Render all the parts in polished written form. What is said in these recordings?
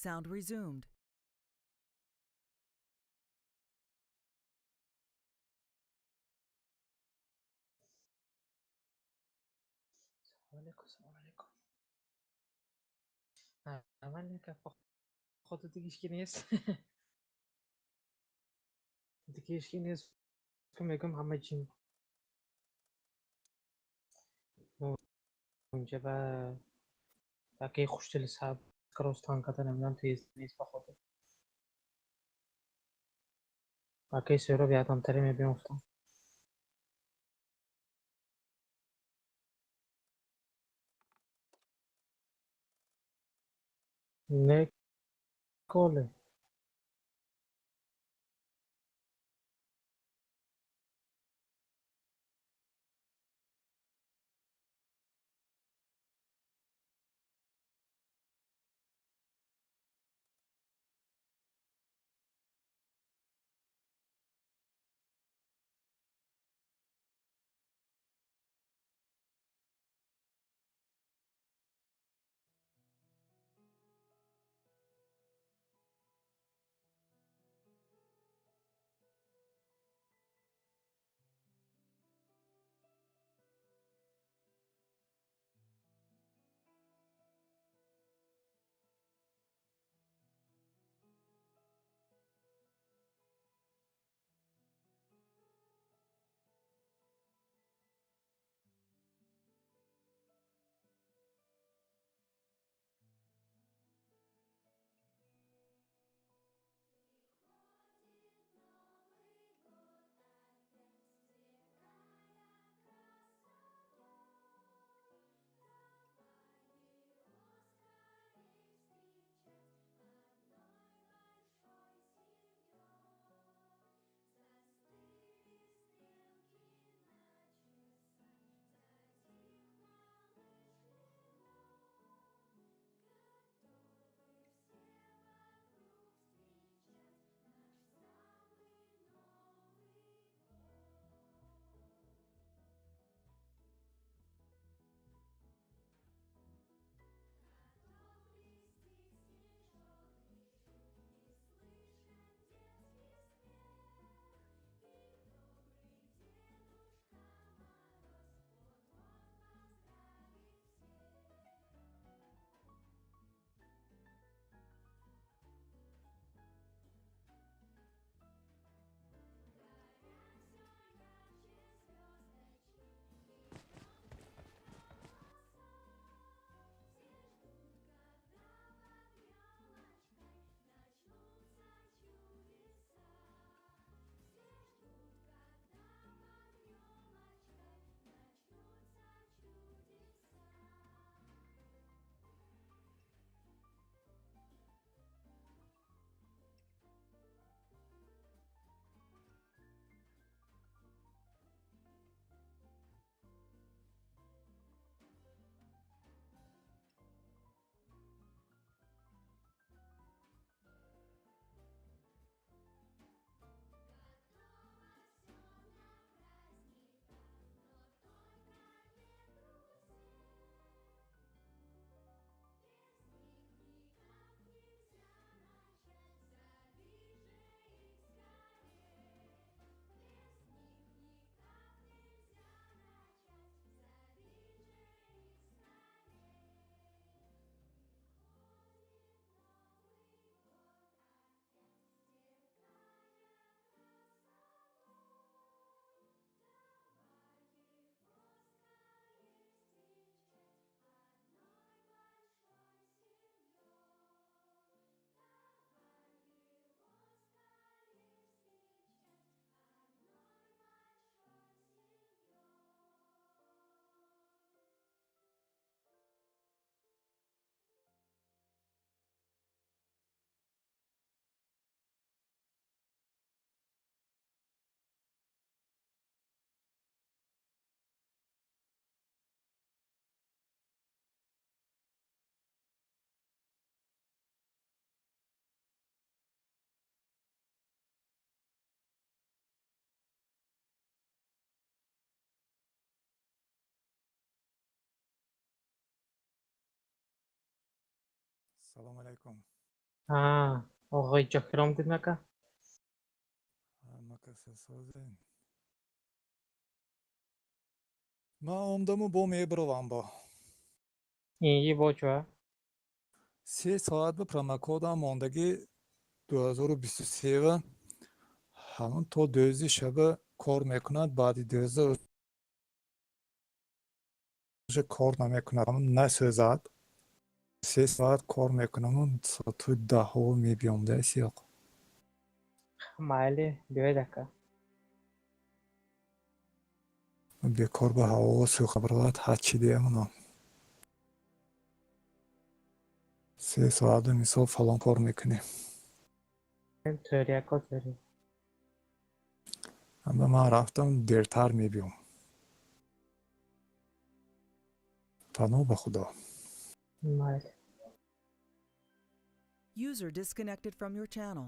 Sound resumed. السلام عليكم. عملك خود دیگه نیست. دیگه نیست. میگم همه چی اونجا باقی خوشتل صاحب کارستان کردن نمیدونم توی نیست بخواد. باقی سر بیادم تری میبینم. نه کوله. السلام عليكم. آقای جاکرام demek. Hamma kasa sozin. Ma omdamu bo mebrovam ba. İyi boçva. 3 soat ba pромокодам мондагӣ 2023 ва ҳамон то 12 шаба кор мекунад, баъди 12 уже кор намекунад, ҳамон насӯзад. 3 соат кор мекунам, соати 10 мебиём дасиёқ. Mayli, döydaka. Бекор ба ҳаво сухабарат ҳачи диямонам. 3 соат мисол фалон кор мекунем. Töriyaka töri. Ама ман рафтам дертар мебиём. Пано ба худо. Mayli. User disconnected from your channel.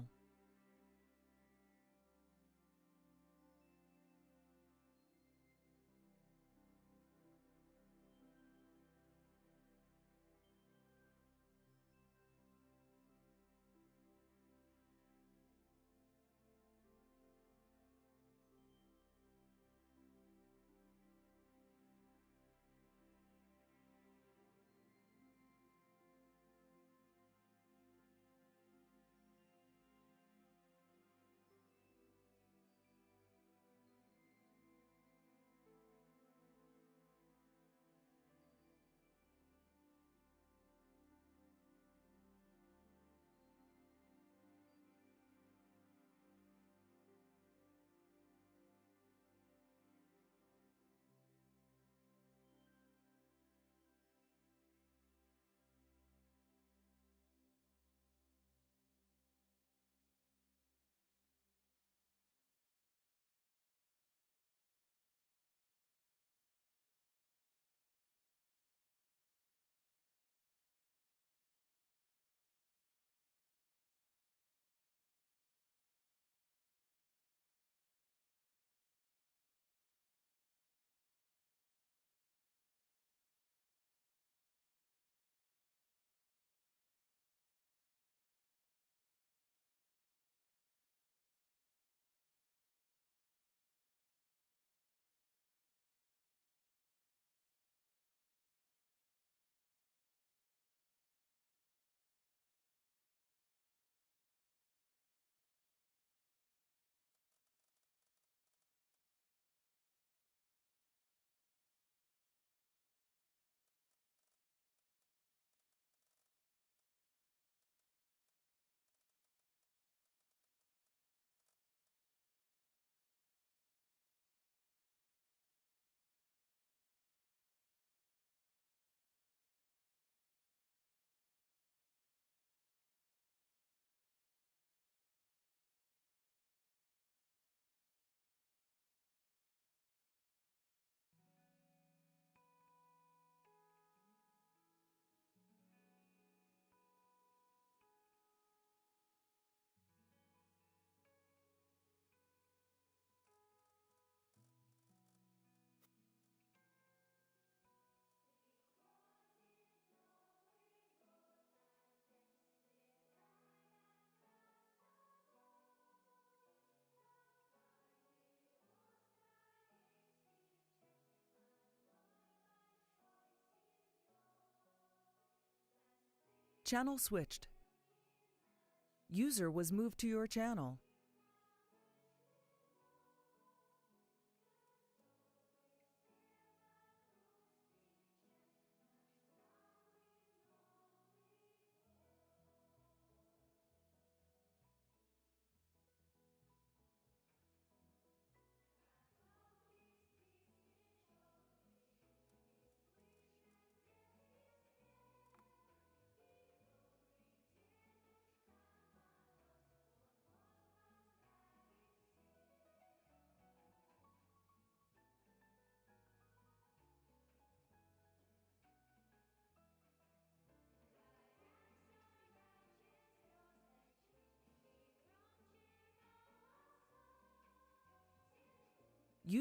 Channel switched. User was moved to your channel.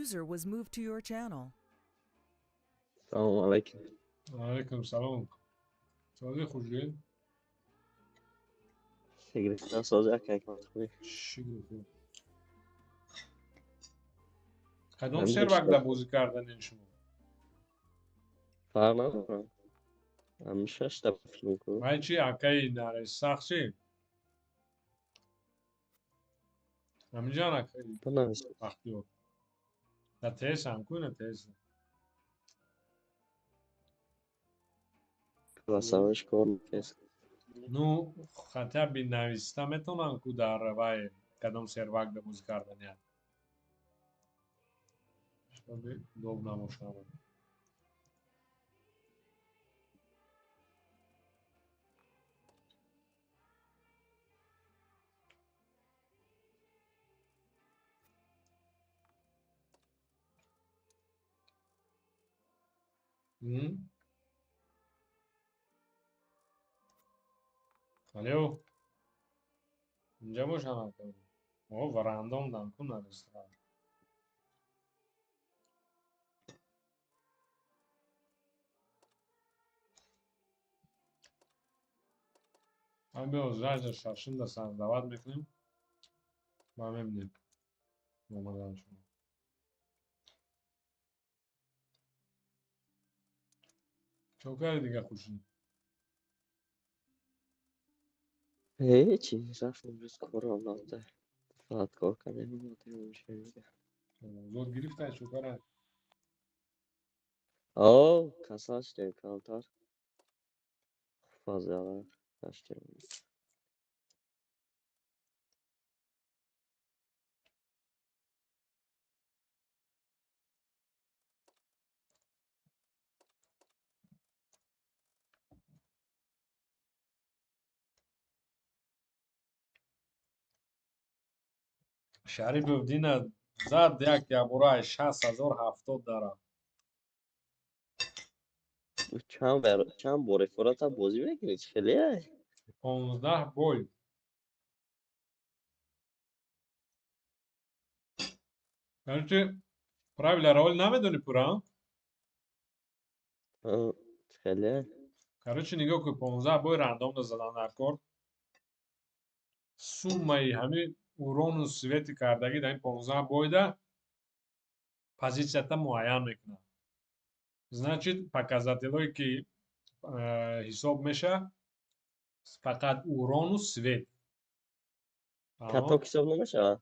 User was moved to your channel. Assalomu alaykum. Alaykum salom. Chorga xushgen. گرفتن سازی اکه کنی. چی گفتی؟ کدوم همین سروک بیشتر در بازی کردن شما؟ فرق ندارم. همیشه اشتباه فیلم کنم. من چی اکایی نره سخت چی؟ همینجا اکایی بنویسم. وقتی او در تیس هم کنه تیس کلاسمش کار میکرد. نو خطا بی نویسته میتونم که در روی کدوم سروک در بازی کردن یاد شبی دوب نموشنم الو اینجا باشم او ورندام دم کن نرسته هم به ازرج شرشن دستان دواد میکنیم با هم میدیم اومدن شما چوکر دیگه خوشی هیچی رفتم روز کارم نبوده. فقط کار کردم میشه. زود گرفته چوکر آه کساش دیم کمتر. فازه داشتیم. شریف بدین زد یک برای 60,070 داره چند باره فرات هم بازی بگیرید خیلی 15 بول یعنی правила роль نمیدونی پورا خیلی короче نگاه که 15 بول رندوم دا زدن در کار суммаи همین урону свети кардагӣ дар ин 15 бойда позитсията муайян мекунад значит показателое ки ҳисоб меша фақат урону свет کتاک حساب نمیشه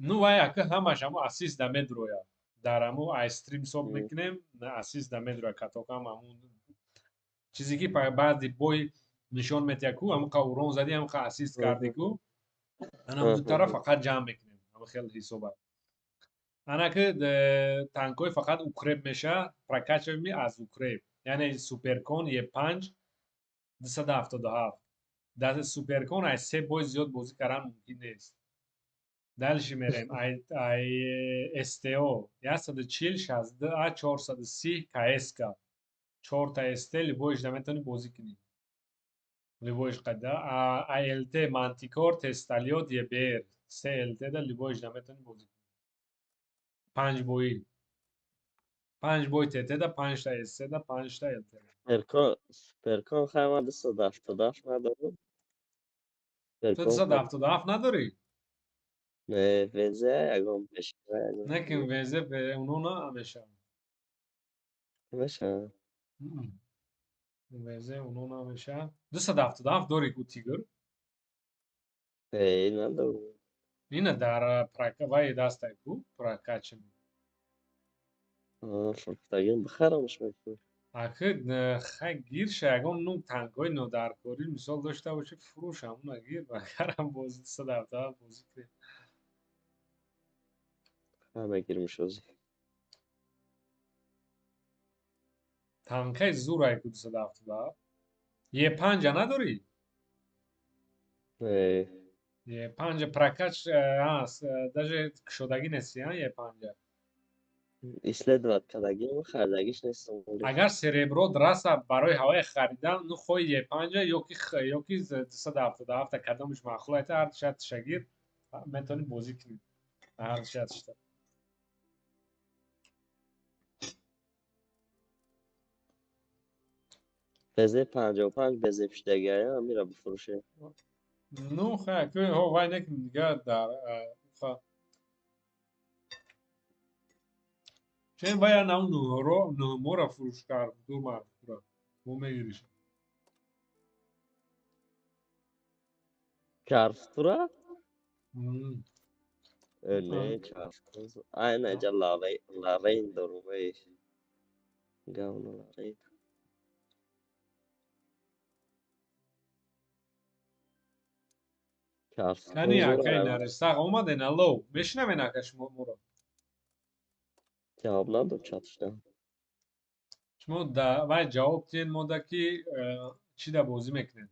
ну вай ака ҳамаш ҳамо асист да медрояд дар ҳамо айстрим ҳисоб мекунем асист да медрояд катокам ҳамун чизе ки баъди бой нишон метиҳад ку ҳамоқа урон задӣ ҳамоқа асист кардӣ ку ана дутара фақат ҷамъ мекунем ҳама хел ҳисоб аст ана ки танкҳои фақат укреп меша прокачиваем аз укреп яъне суперкон Е5 277 дар суперкон ай 3 бой зиёд бозӣ кардан мумкин нест дальше мерем ай STO 140 60 430 КСК 4 та ST любоиш да метавонӣ бозӣ кунӣ любоиш қайда ALT мантикор тесталиот EBR 3 LT да любоиш да метавонӣ бозӣ кунӣ 5 бои 5 бой TT да 5 та ST да 5 та LT سوپرکان خیلی 277 ندارم تو 277 نداری نه وزه اگم بشه نکن وزه به اونو همیشه بشه وزه اونو همیشه 277 داری کو تیگر ای ندارم اینه در وای دستای کو прокачан فرفتگیم بخرمش میکنم آخه خیلی گیر شاگون نو تانکای نو در کوری مثال داشته باشه فروش همون گیر بخرم بازی 277 بازی کنه همه گیرمش روزی تانکای زورای کو 277 Е5 نداری ای Е5 прокач هست даже شدگی نیستی ها Е5 исследовать кардагим хардагиш нестам агар серебро раса барои ҳавои харидан ну хоҳи Е5 ёки 277 кадомиш маъқулайта ҳар шаят шагир метавонӣ бозӣ кунӣ ҳар шаят шта بزه 55 بزه پیشتگی ها میره بفروشه Ну, вай неким дига дар чен вая нав нӯҳуморо фурӯш кард ду мардро мо мегириш Çarptıra? Ne çarptı? Aynen can lave indorme. Gavno lave. Çarptı кани zor акай ama. нареш сағ омаден алло мешунавен ака шуморо Cevap ne dur çatışta? шумо вай ҷавоб тиҳен мода ки чӣ да бозӣ мекунед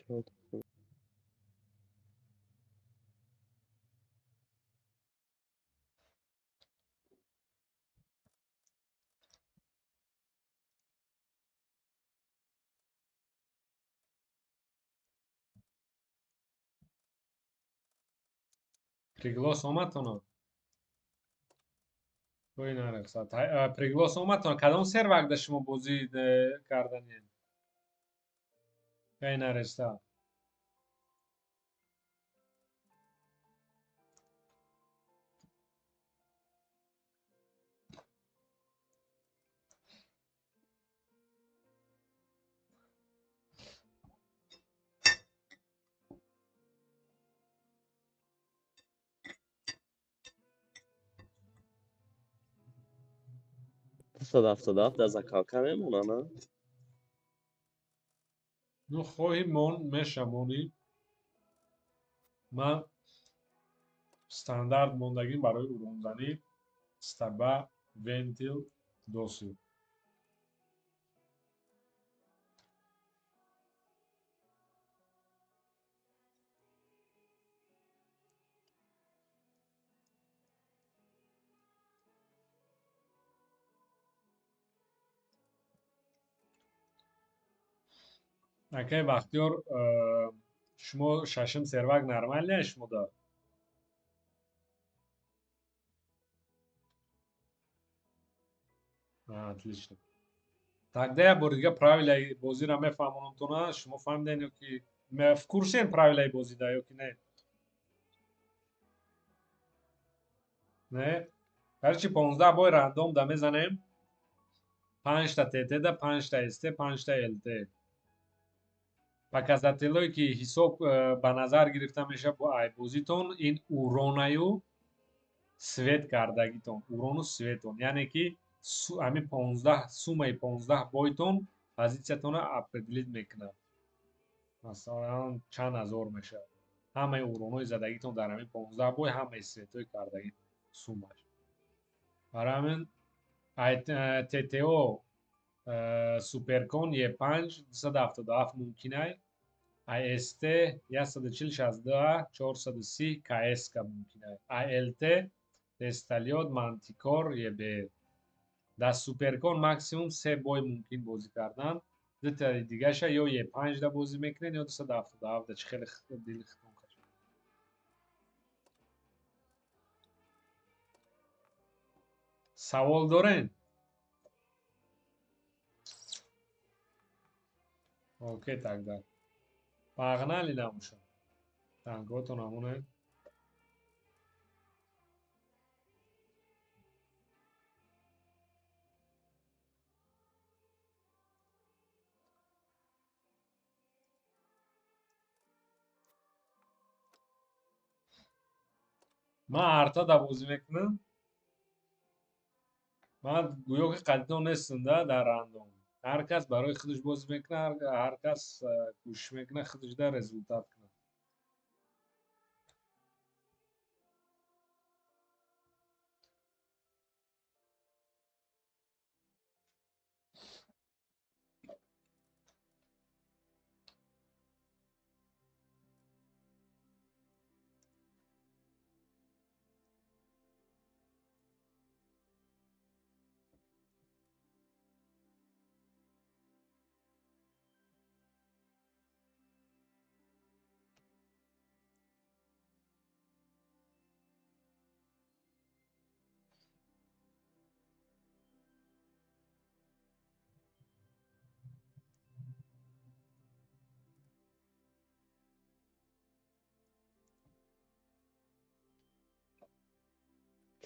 Çok. приглос омадтона ой нарехсад приглос омадтона кадом сервакда шумо бозӣ карданед кай нарешта Sadaf da zakalka memona. ну хоҳӣ мон мешамонӣ ман стандарт мондагӣ барои уронзанӣ стаба вентил досӣ акай бахтиёр шумо шашм сервак нормальная шумода отлично тогда я бор дига правилаи бозиро мефаҳмонамтона шумо фаҳмидем ё ки в курсен правилаи бозида ё ки не гарчи 15 бой рандом да мезанем 5 та тт да 5 та ст 5 та лт показателое ки ҳисоб ба назар гирифта мешавад бо айбозитон ин уронаю свет кардагитон урону светон яъне ки ҳамин 15 суммаи 15 бойтон позитсиятонро определит мекунад масалан чанд ҳазор мешавад ҳамаи уронои задагитон дар ҳамин 15 бой ҳамаи светҳои кардаги суммаш барои ҳамин тто суперкон е5 277 мумкинай аст 14062 430 кска мумкинай алт тесталиот мантикор еб дар суперкон максимум 3 бой мумкин бозӣ кардан дутаи дигаша ё е5 да бозӣ мекунед ё 277 да чӣ хеле дили хитон кашад савол дорен окей тогда пағнали намуша танкотон ҳамонед ман арта да бозӣ мекунам ман гӯё ки қадитон нестам дар рандом ҳар кас барои худаш бозӣ мекунад ҳар кас кӯшиш мекунад худаш да результат кунад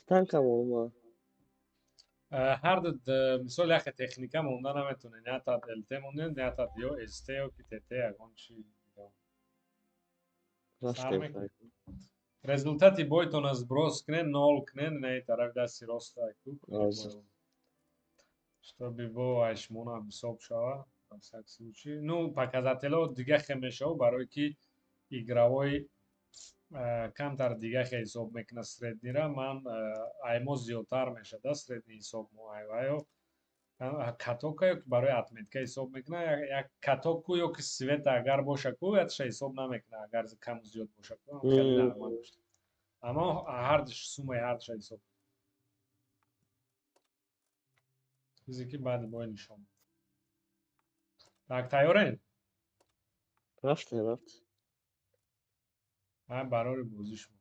танкам ома. هر دو مثال یک تکنیکا مونده نمیتونه نه تا دلته مونده نه تا دیو استه و کی تته اگون چی سر Раштем میکنه файку. результати бойтон аз брос кнен нол кнен на тараф дасти рост айку Аза. чтобы бо ашмона бисоб шава в всяком случае ну показатело дига хемешав барои ки игравои камтар дига хесоб мекна среднира ман аймо зиёдтар мешада средни ҳисоб муайваё катока ё ки барои отметка ҳисоб мекна як катоку ё ки света агар боша ку ятша ҳисоб намекна агар каму зиёд боша ку хеле нормал дошта аммо ҳардаш суммаи ҳардша ҳисоб чизе ки баъди бои нишон так тайёрен Рафтем, рафт. ҳай барори бозӣ шумо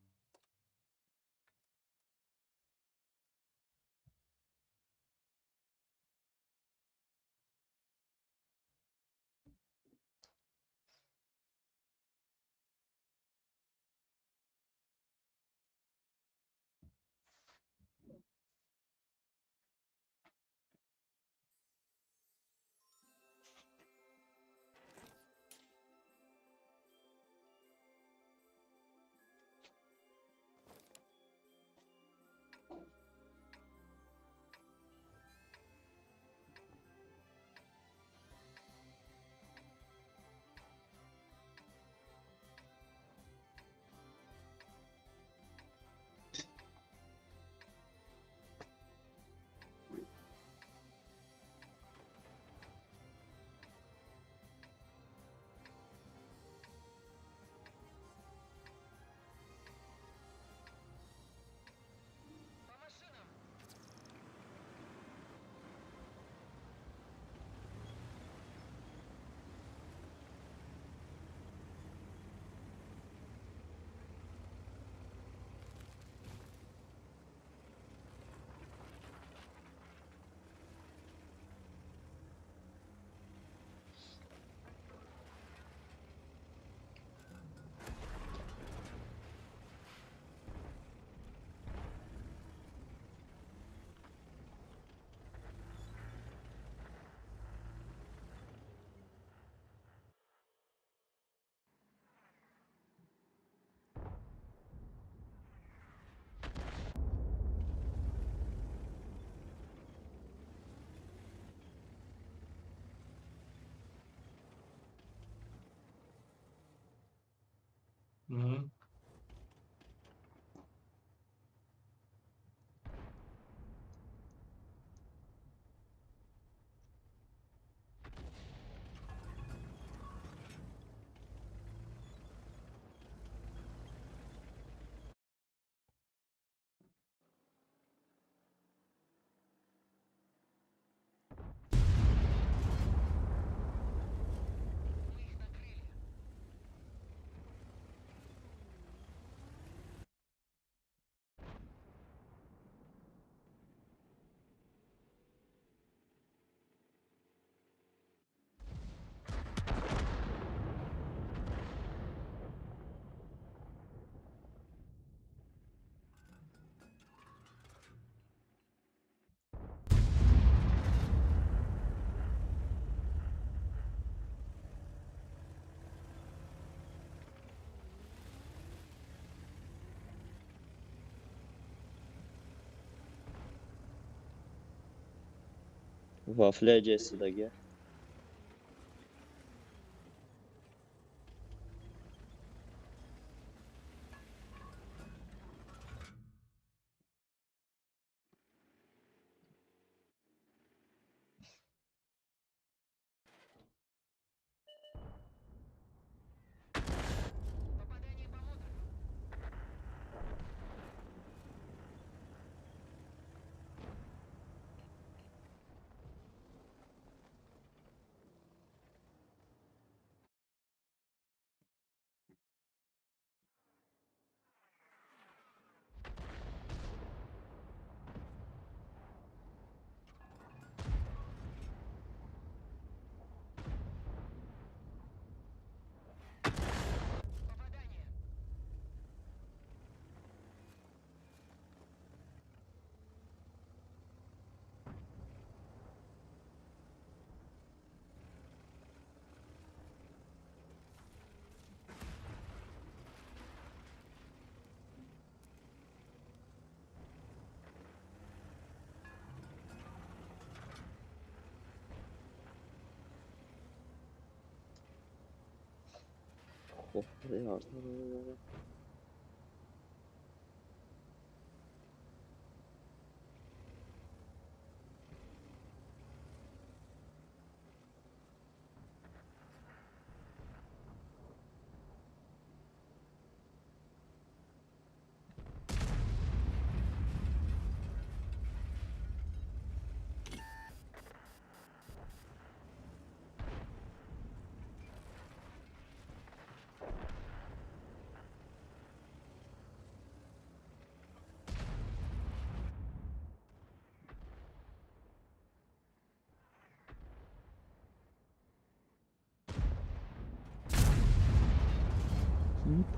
Вафля Джессидagi. Korkmadı ya.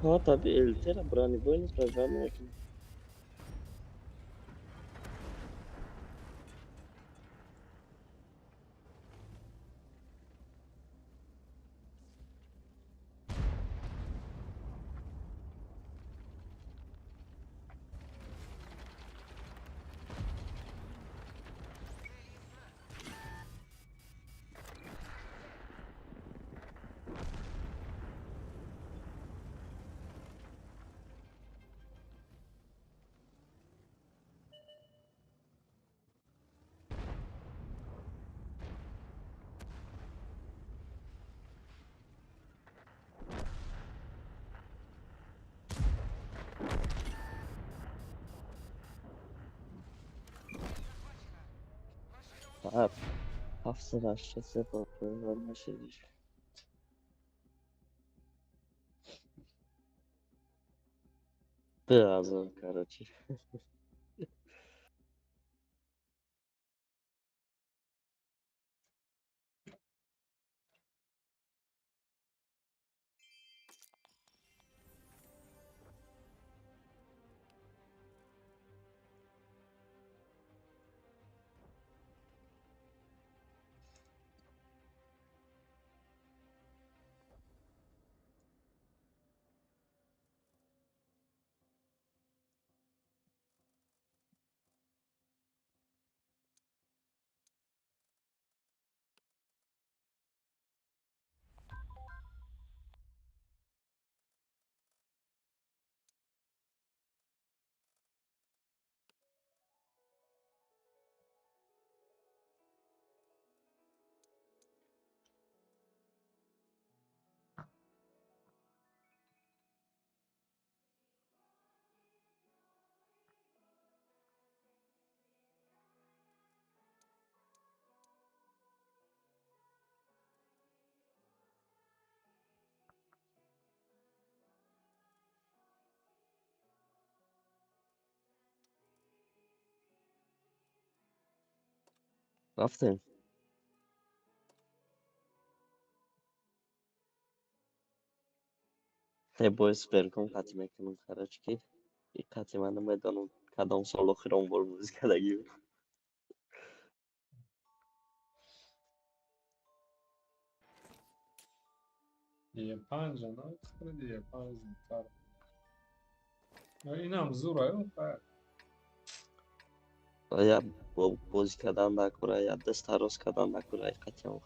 Pa tabii eltera brani boyunuz programı yakın. Pa hafsa aşağısı yapıyor. Var şey değil. Biraz o короче. رفتیم. باعث برگم قطعی میکنم خرج کی قطعی من میدانم کدام سال آخر اون بار موزیک کردگی یه پنج نه خیلی یه پنج زودتر اینم زوره یا بازی کردن نکره یا دست تراز کردن نکره قطعی هم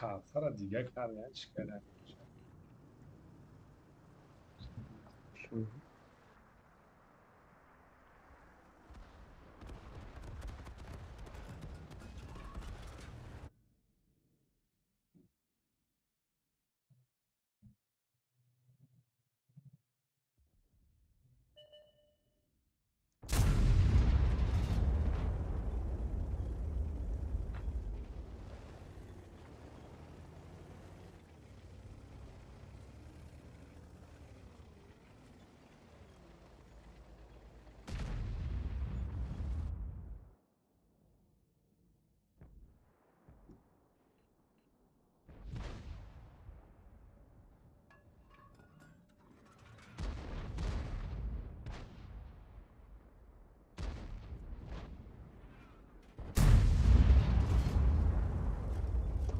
کافر دیگه کار چی کنه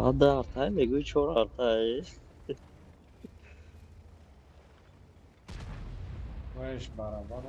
Adı Artay, Megu Çor Artay. وایش برابر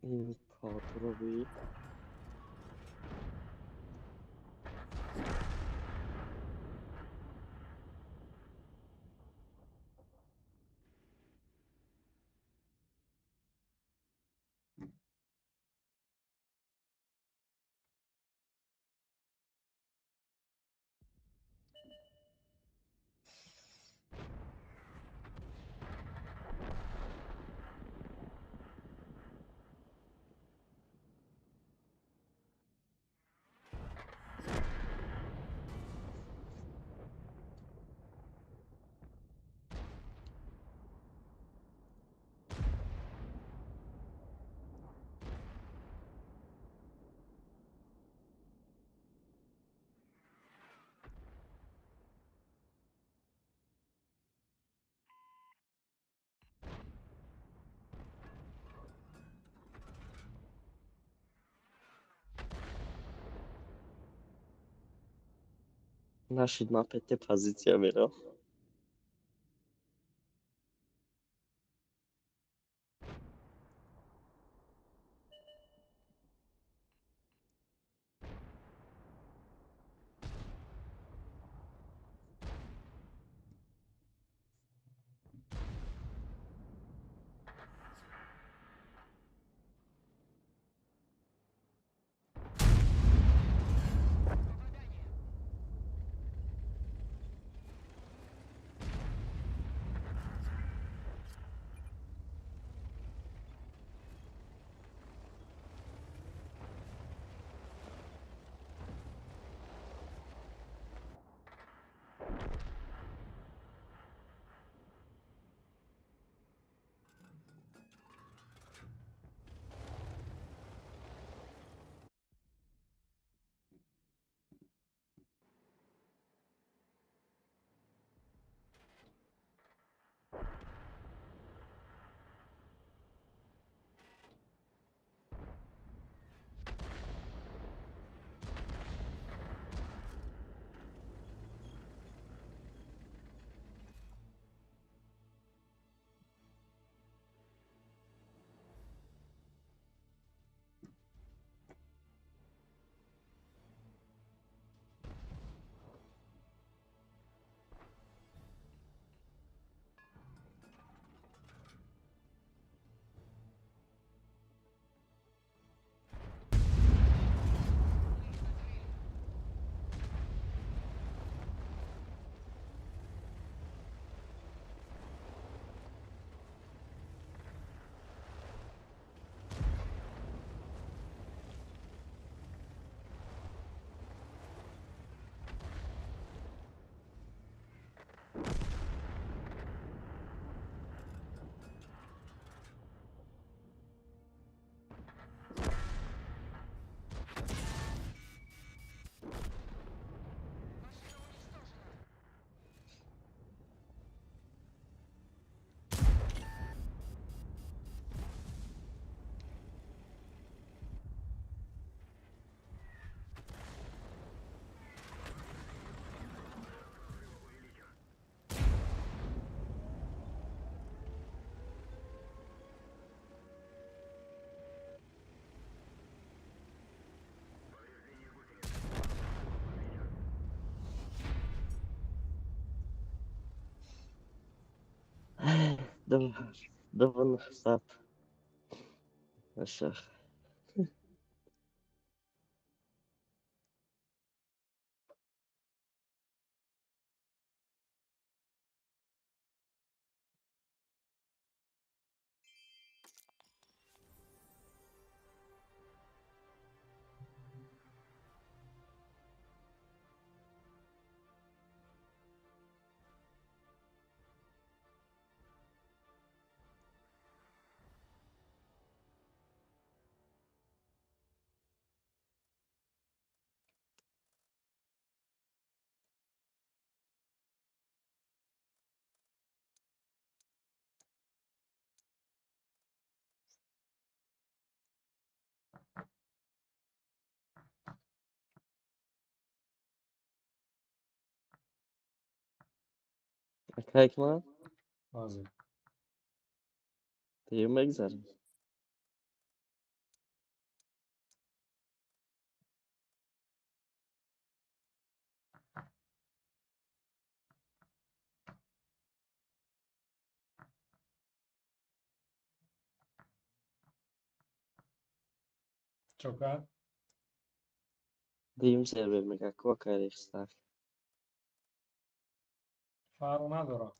İmparatorluğu. Naszedł na PT pozycja wyro. دبل نخسات الشيخ. هيك ما بازی دیگه بگذاریم. چوکر دیم سرور میگه کو کاریش ساخت. فرق نداره.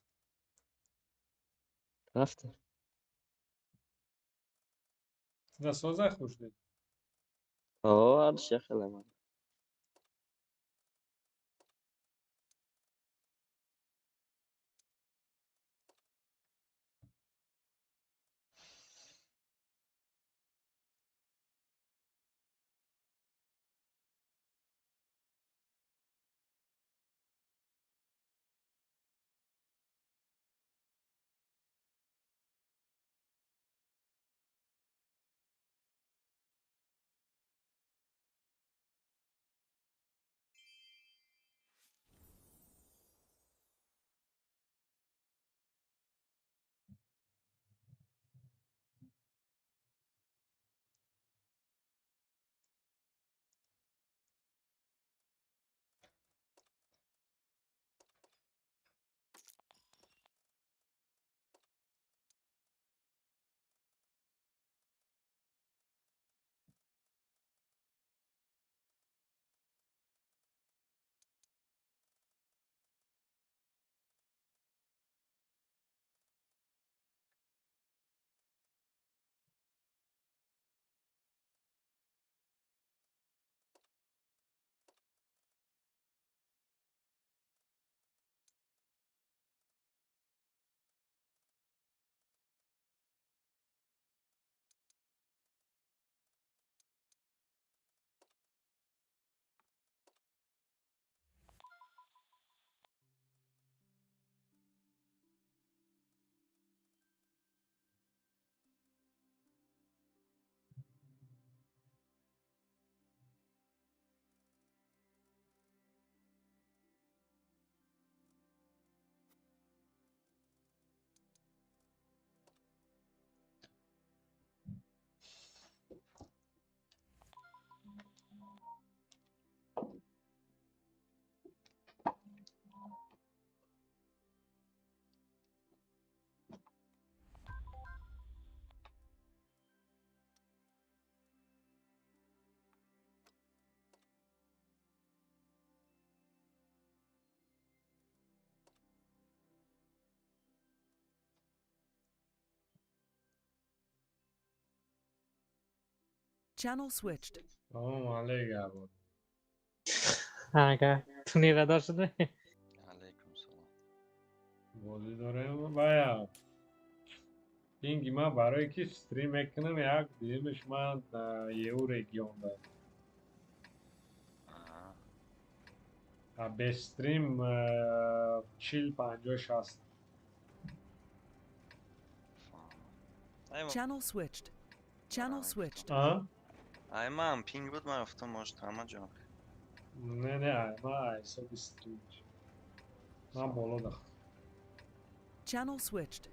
رفته. ده سوزه خوش دید. آه الشيخ الأمان. Channel switched. سلام علیک عبود. ها که تو نیره دار شده. علیکم سلام. بازی داره بایا اینگی من برای که استریم میکنم یک دیمش من یهو رگیون دارم به استریم 40 50 60 Channel switched. Channel switched. من هم پینگ بود من رفتم مجتمع جان نه من حساب استریم من بالا دارم Channel switched.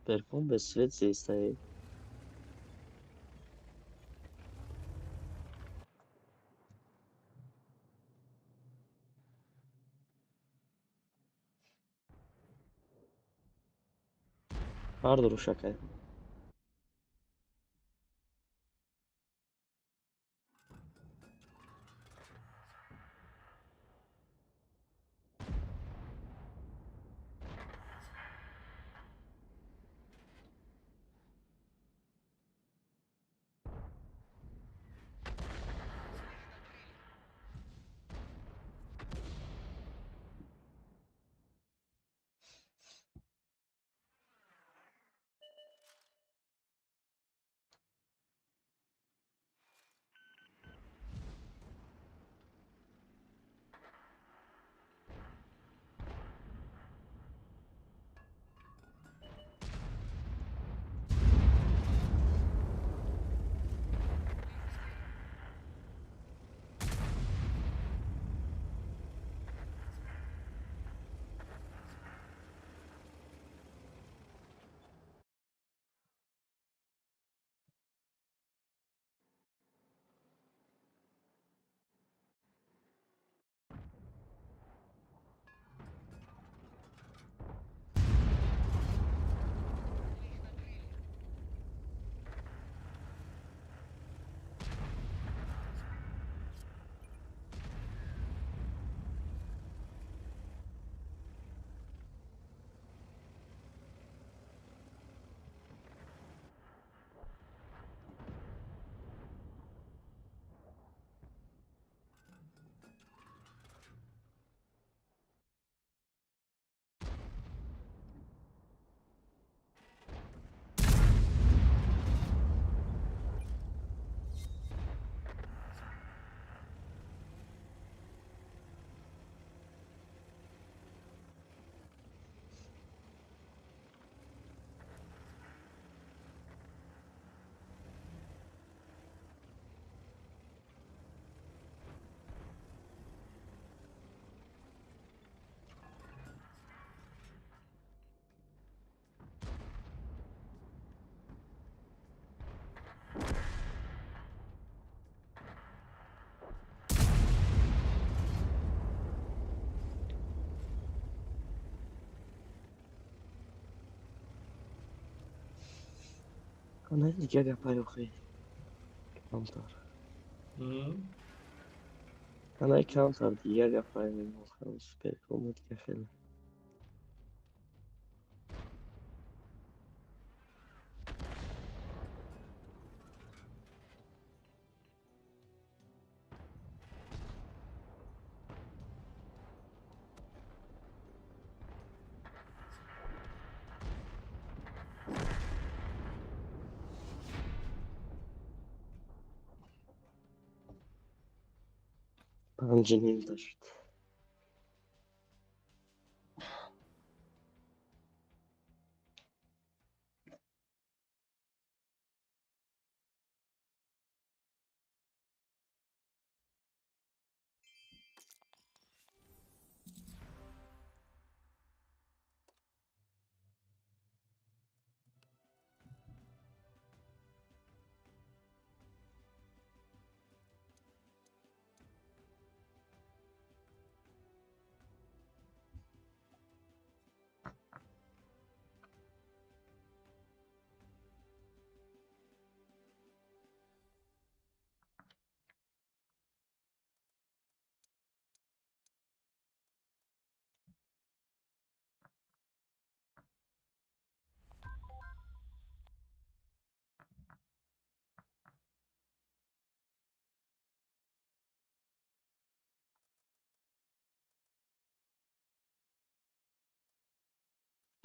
Perform bez Švédska je. Pardon, šakaj. Ana دیگه gapay o'qiy. Kamtar. Ana kamtar دیگه gapay o'qiymiz. Super komediya xeyli. پنجمین داشت.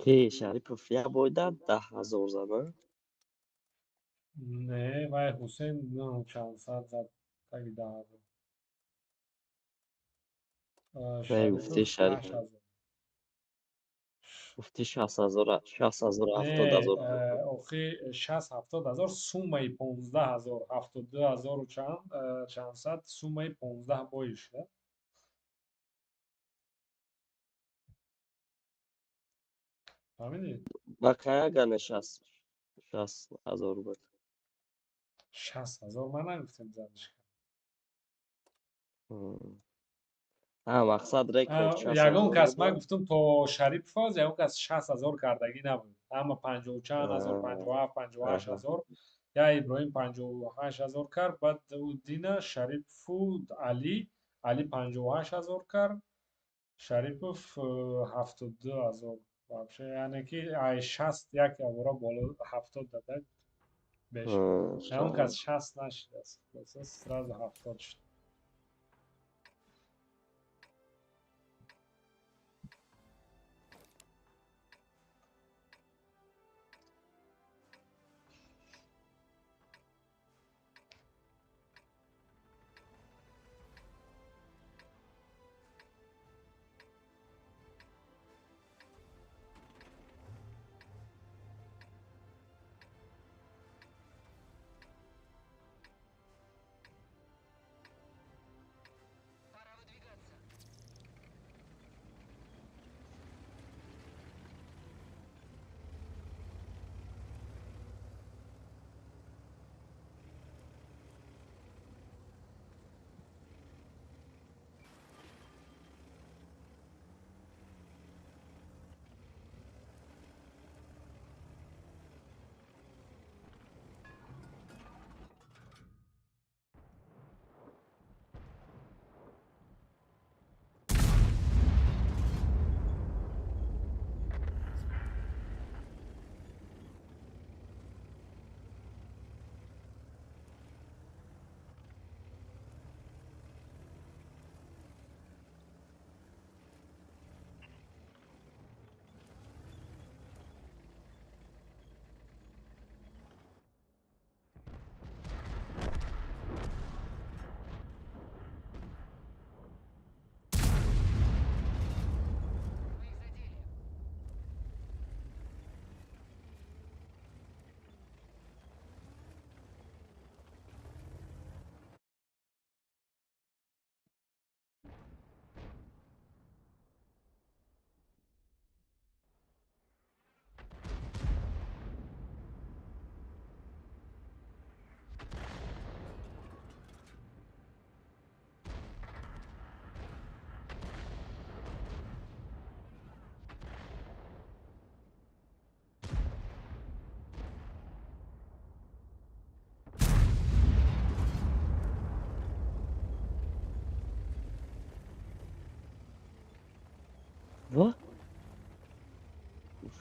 کی شریف یا باید 10,000 زدن؟ نه وای حسین نه چند ساعت زد تایی 10,000. نه گفتی شریف شریف 8,000. گفتی 60,000 60,000 نه 70,000 زدن. آخه 60-70,000 سومای 15,000 72,000 و چند صد سومای 15 بایش نه فهمیدی بقیه گنه 60,000 بود. 60,000 من نگفتم زدش مقصد رکورد یگان 60,000 کس من بود. گفتم تا شریف فاز یگان کس 60,000 کردگی نبود اما 50 چند هزار 57 آها. 58,000 یا ابراهیم 58,000 کرد بعد او دینا شریف و علی 58,000 کرد شریفов 72,000 вообще یعنی که ای 60 یک اورا بالا 70 داده بهش اون که از 60 نشد است بس سراز 70 شد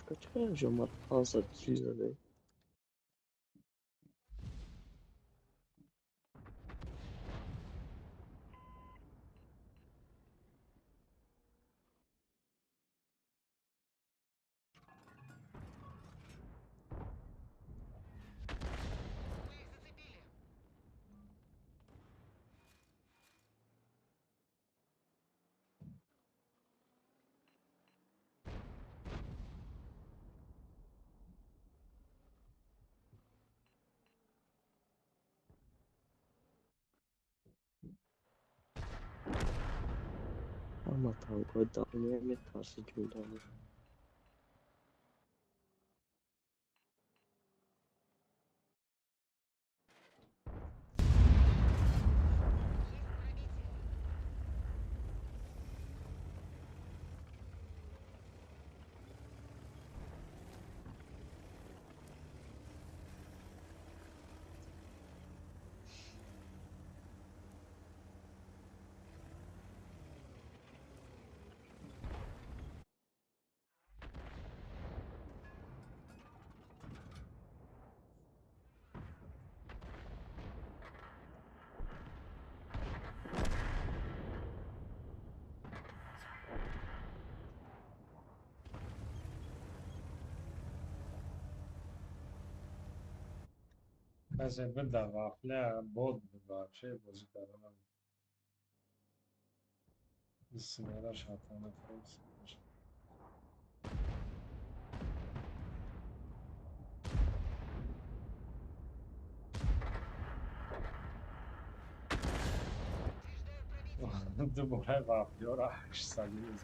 Kaç jomar 500 lira. Ama tanko dalmaya mı tersi cümle. کسی بده وافله بود بده چه بازی کردن سینه شاطانه فرست دوباره وافله را 800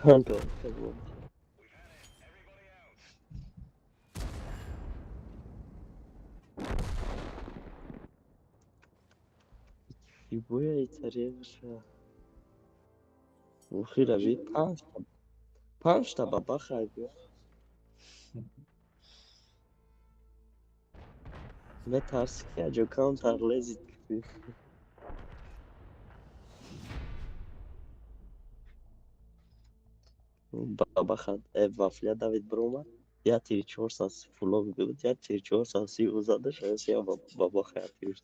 Tanko tamam. Fibuya içeriye başa. Mukhira bir 5 تا baba خرید. Ne tersi ki acı counter lezit. Baba خد وافله David Broma. Ya tiri 4 saat full بود ya tiri 4 saat uzadı şansı ya baba خرید.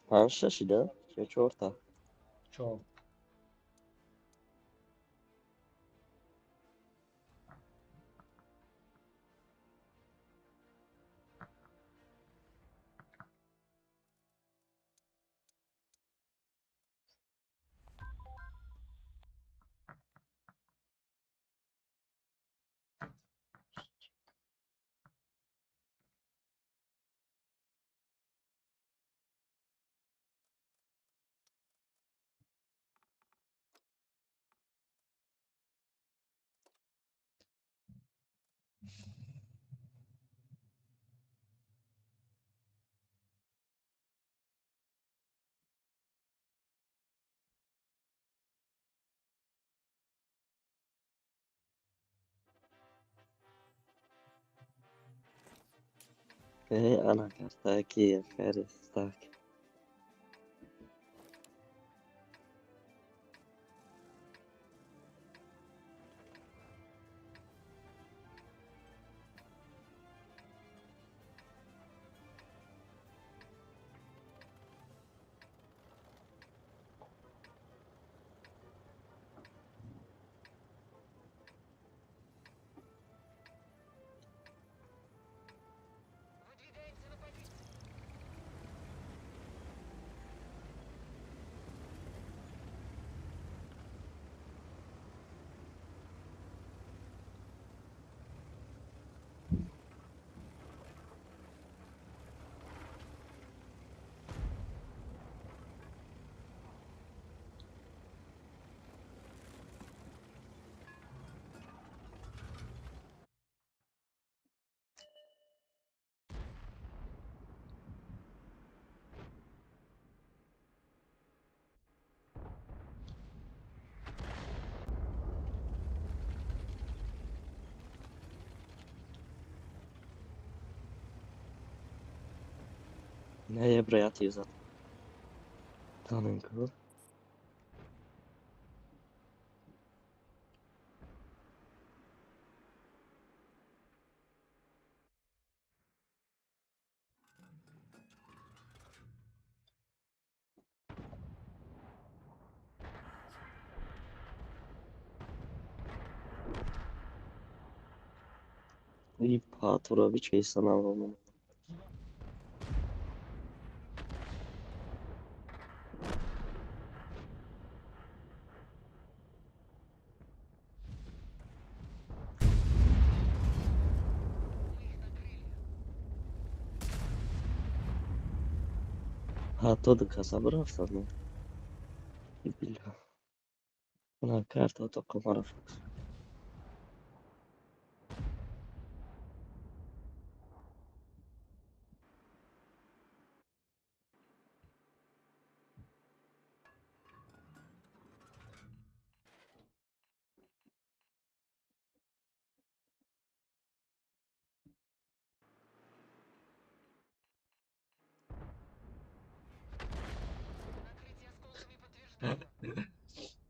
Panşa şida ya 4 تا. çok Ana carta aqui, cara, está aqui. Neye buraya atıyor zaten. Tamam kız. İyi Paturovic ve Sanavrom'un. Ha, todo kasabı sana. Billah. Una carta to komara fox.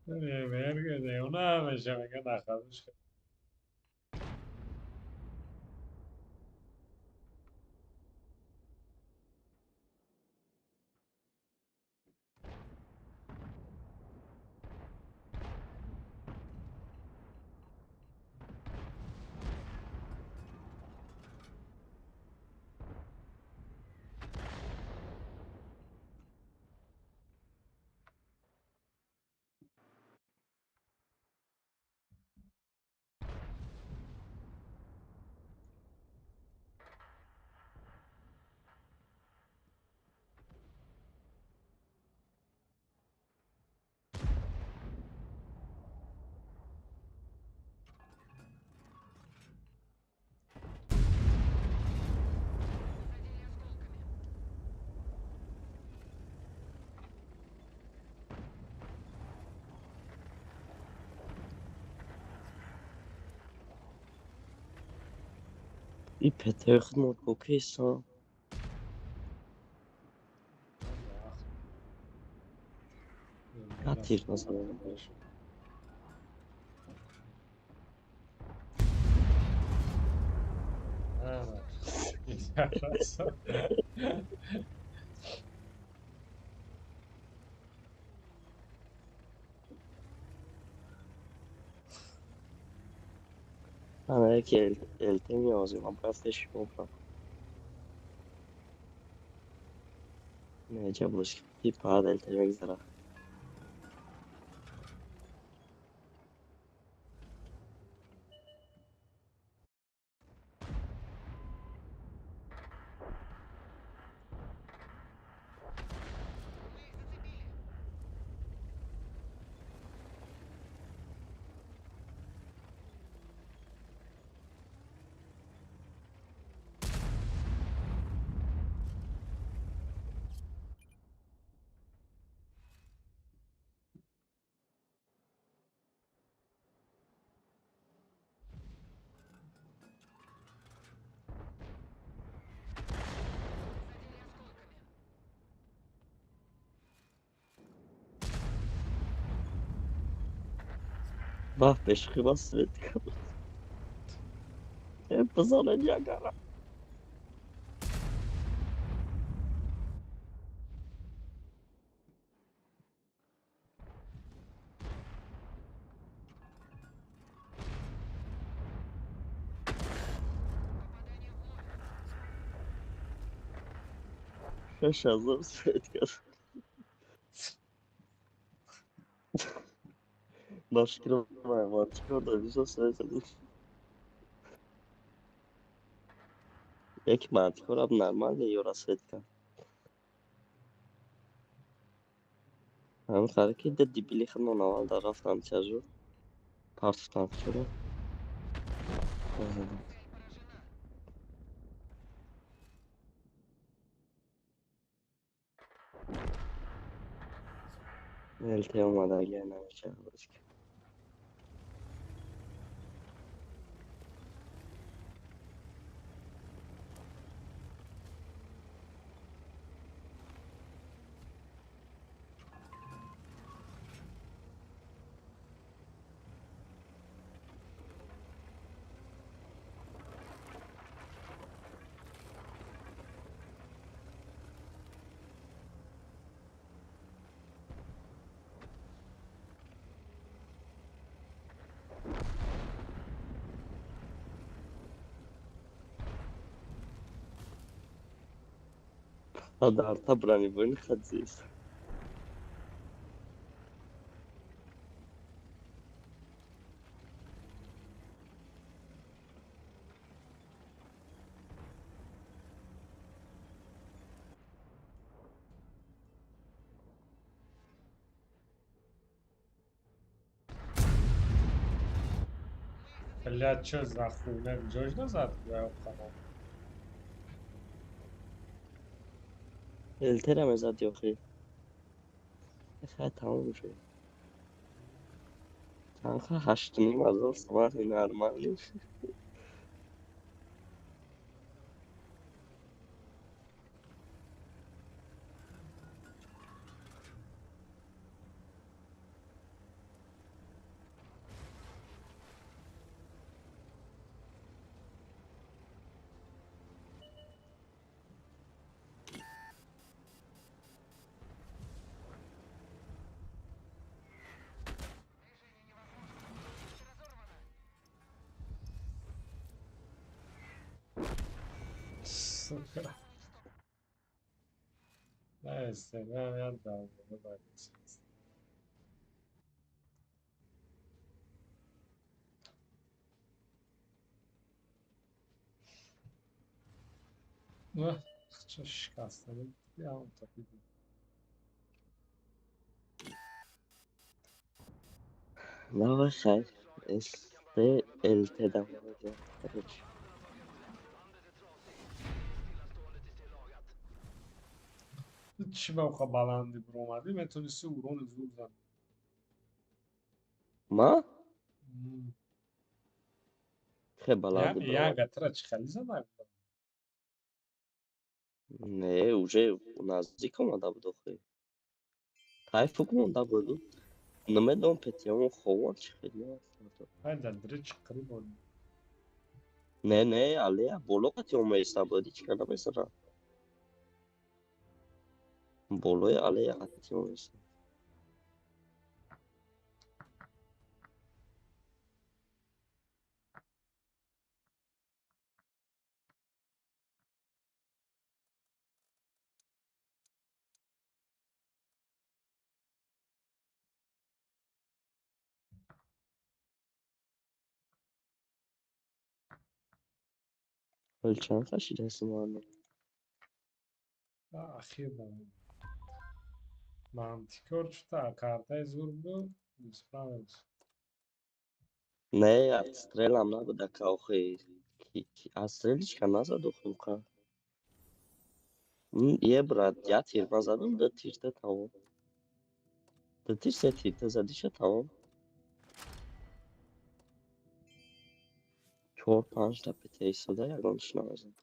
Verga de una me venga najados. Bir Peter mod okeysa. Katil mesela. Ana é que ele tem miose, uma praça de compra. Ne çabuş. Bir para ele tem extra. Bak beşikı bas Svetka. Hep kazanacak ara. Şaş hazır Svetka. Наш открываем, открыто, все связано. Як мать, хораб нормальный Юра Светка. هم خرکی ده دیبیلی خنون اول در رفتم چجور پرتفتم شده التی اومده اگه نمیشه باشک هذا اعتبرني وين خدزيس Блядь, чё за хуйня? Джойш назад, я خلاص. التی رمزت یا خی خیلی تموم شد تنها هشتونیم از اون سمت این نرمالی Сука. Neyse, ben yandım. چه شکستم یا اون tabii. نه بخیر este التی دم چی با خب بالندی بر اومدی میتونستی اورون زور زن. ما Hmm. خیلی بلندی Ya برام gatira چی خیلی زدن. نه уже نزدیک اومده بود خیلی تایفوک مونده بود نمیدونم پتیامون خوان چی خیلی هست Hayır dendiri çıkırı bol. نه علیه بولو قطعی اومه بودی چی کنم مثلا بولوی علیه قطعی اومه ولی چند خشید هستی مهنم Ahir ben. Mantikor çıta kartay zor bu. Spravec. نه استرل هم نبوده که آخه استرلش که نزد خب که یه برد یا تیر من زدم ده تیرته تمام ده تیر سه تیرته زدیشه تمام 4-5 تا پته ایستاده یگانش نمازم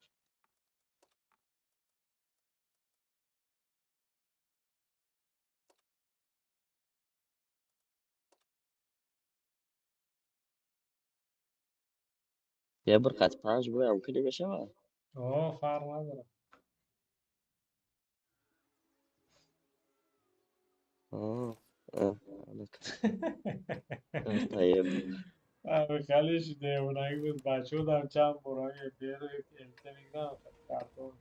یه بر قد 5 بوی ممکنه بشه. اوه فرق نداره. آه آه. طيب. خیلیش دیوونگی بود. بچه بودم چند برای بیرو تلگرام کارتون.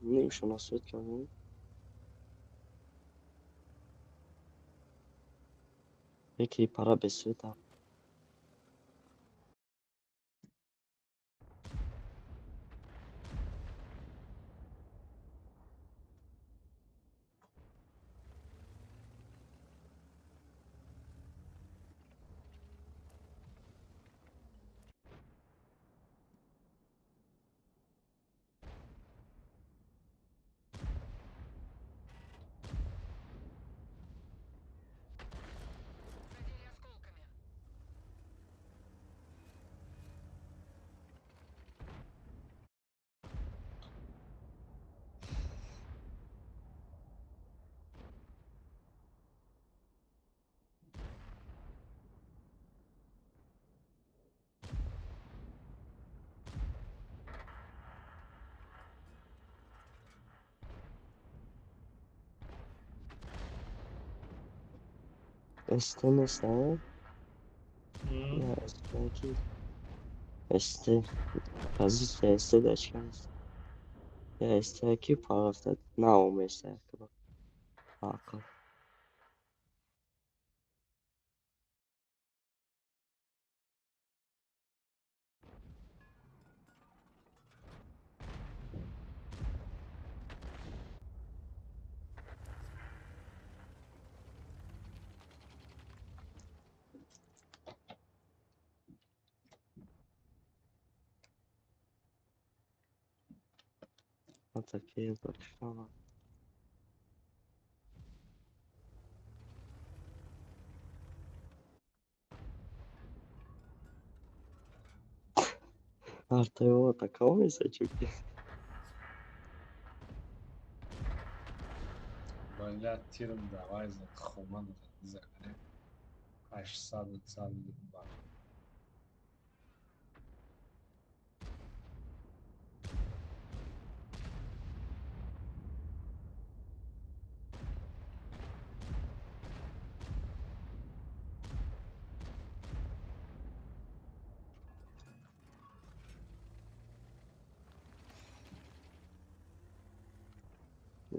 نمیشه نصفت کنم. یکی para besöta. Este mesela ya belki este bazı este de çıkarız. Ya este ki parafta ne olma este ki bak. Akıl. Hatta ki bak tamam. Artık o takamayız çünkü. بالا تیرم دوای زد خمان زنه 800 سال بعد.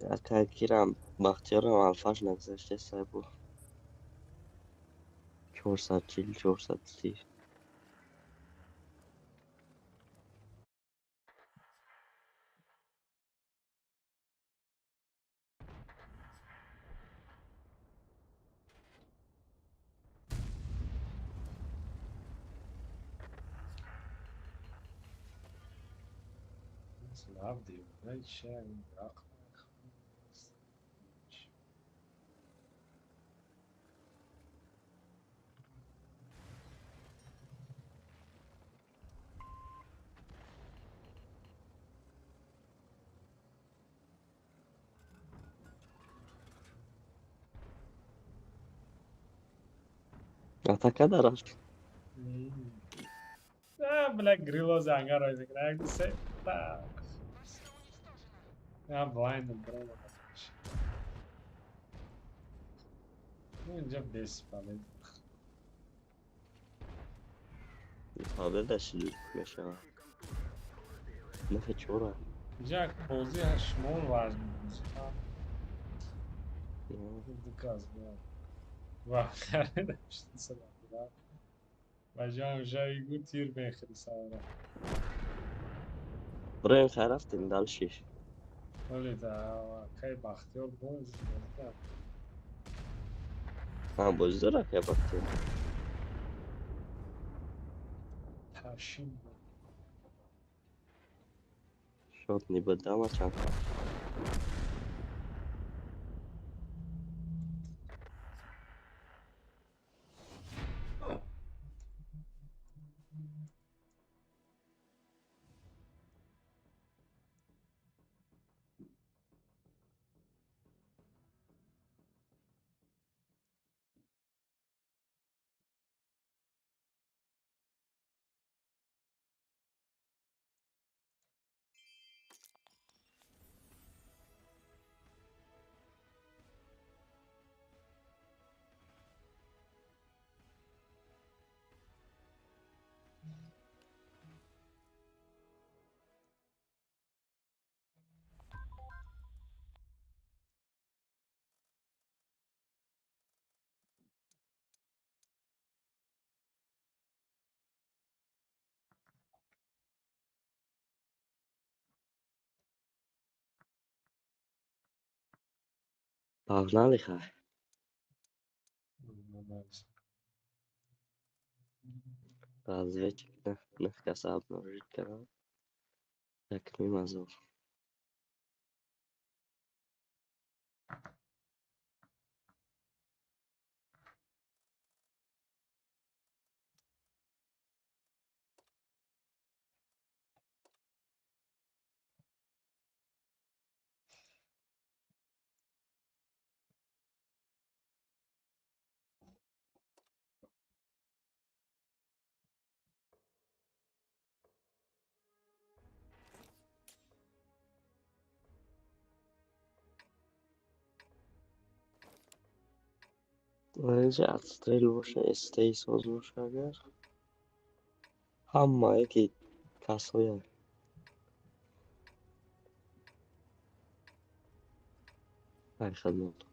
Ya tedbirem bahtiyarım alfaş nagzashte sabu. 440 430. Slav diyor. Ne şey bırak. Ataka da rast. Бля, грило за ангара изиграх се. Я blind bro. Önce base falan. Tabii de şimdi meşa. Ne fechora. جاك بازی شمال وزن بازی دکاز و خریدمش سلام و جام جایی گو تیر بخری سارا Buraya خرفتیم دلشش. ولی دا کی بختیار باز Ha bozdurak ya baktım. تشیم Şot ni bada ama çan. Pagnalı ha. Razveç ne kasab norit kara. Takmi mazur. Önce atstrel boşa estey soz boşa agar. Hamma ki kasoya. Ay xadmot.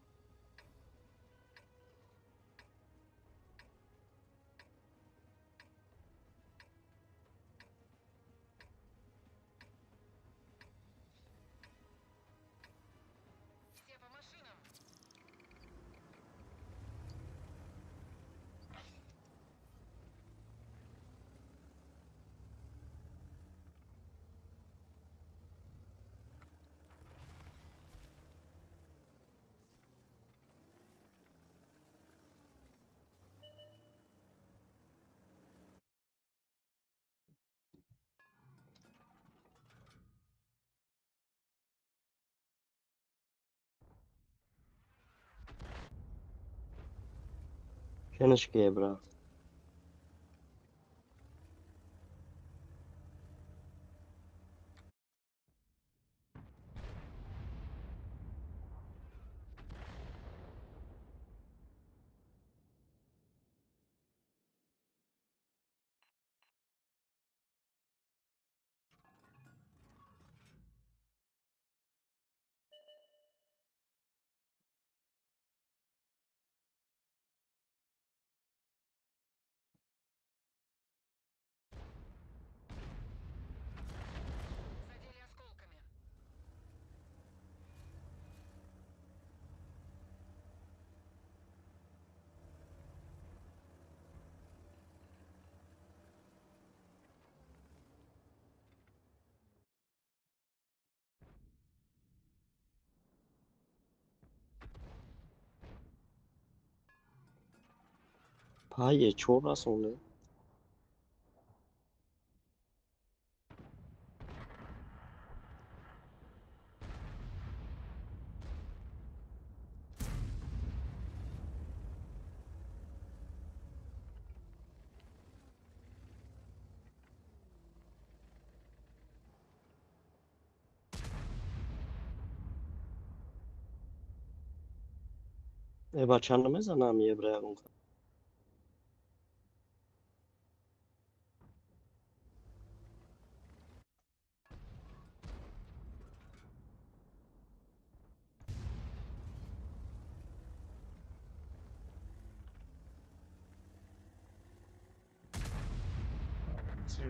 Keniş gebra. Paye çora sonra. E bacanı mezana mi ebra.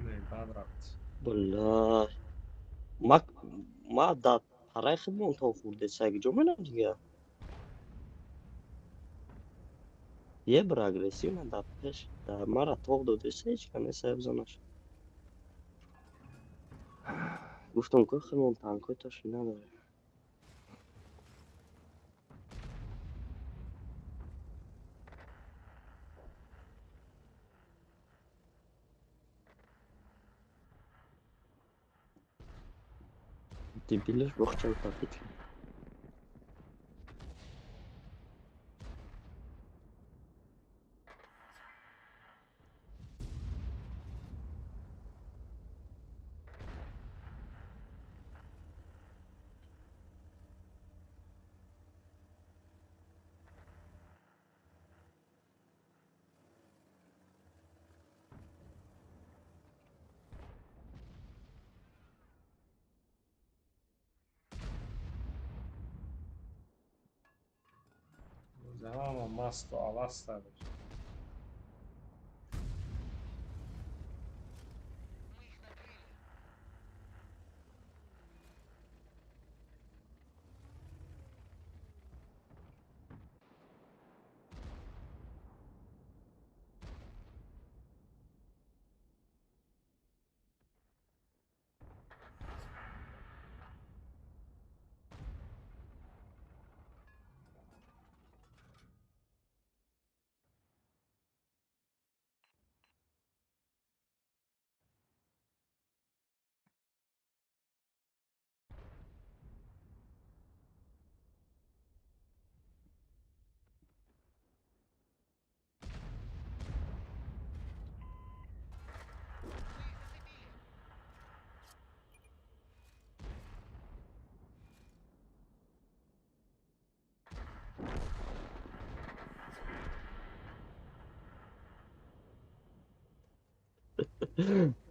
نه بعد رفت والله ما داد برای خودمون تا خورده سگ جمعه دیگه یه بر اگریسیو من در پیش در مرا توق داده سیچ کنه سیب زنش گفتم که خودمون تنکای تاش نداره دیبیلش بخچم تاپیت کرد زمان مست و عوض داره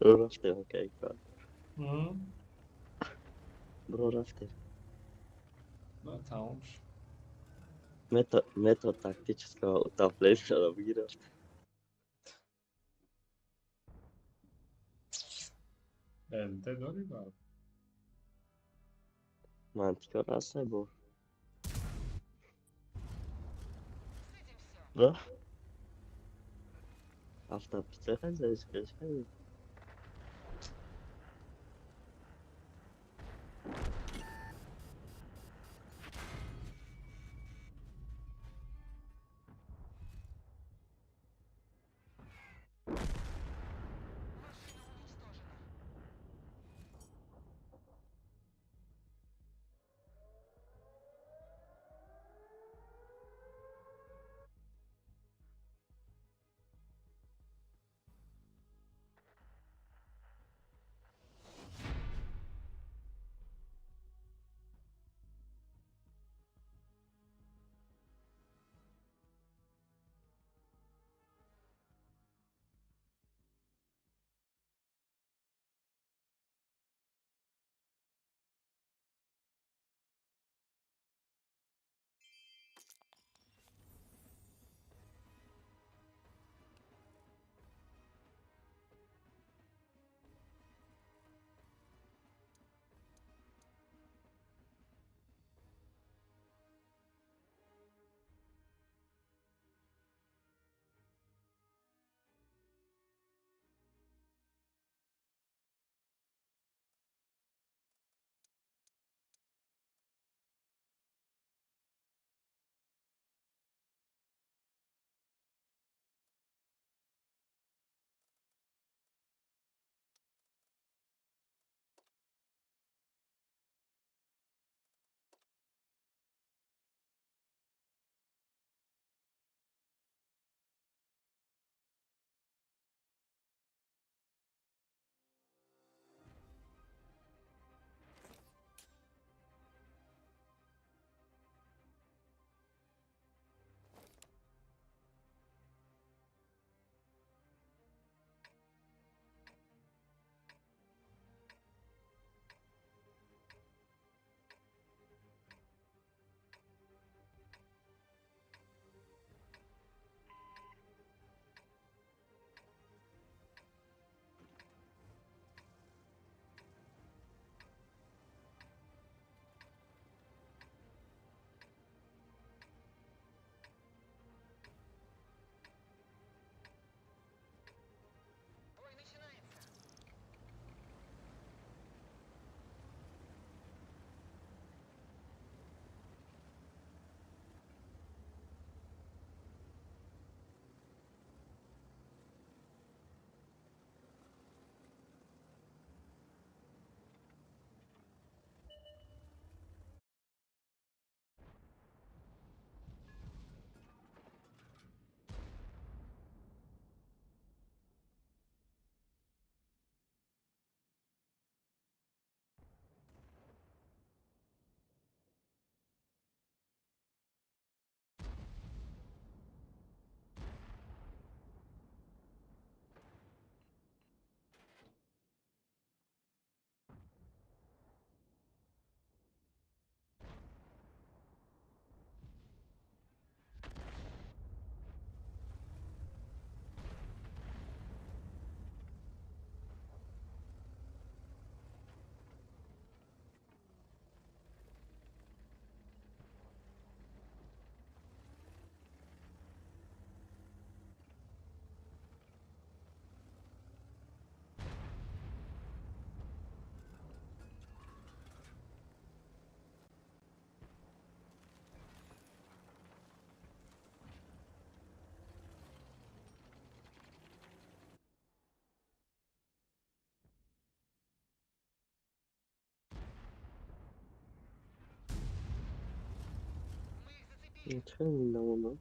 برو رفته اوکی کار برو رفته نه تمام شد متا تاکتического утопления بگیرفت بنده داری برای منطقه راسته برو رفت هفته پیچه خیلی خیلی چرا میدونم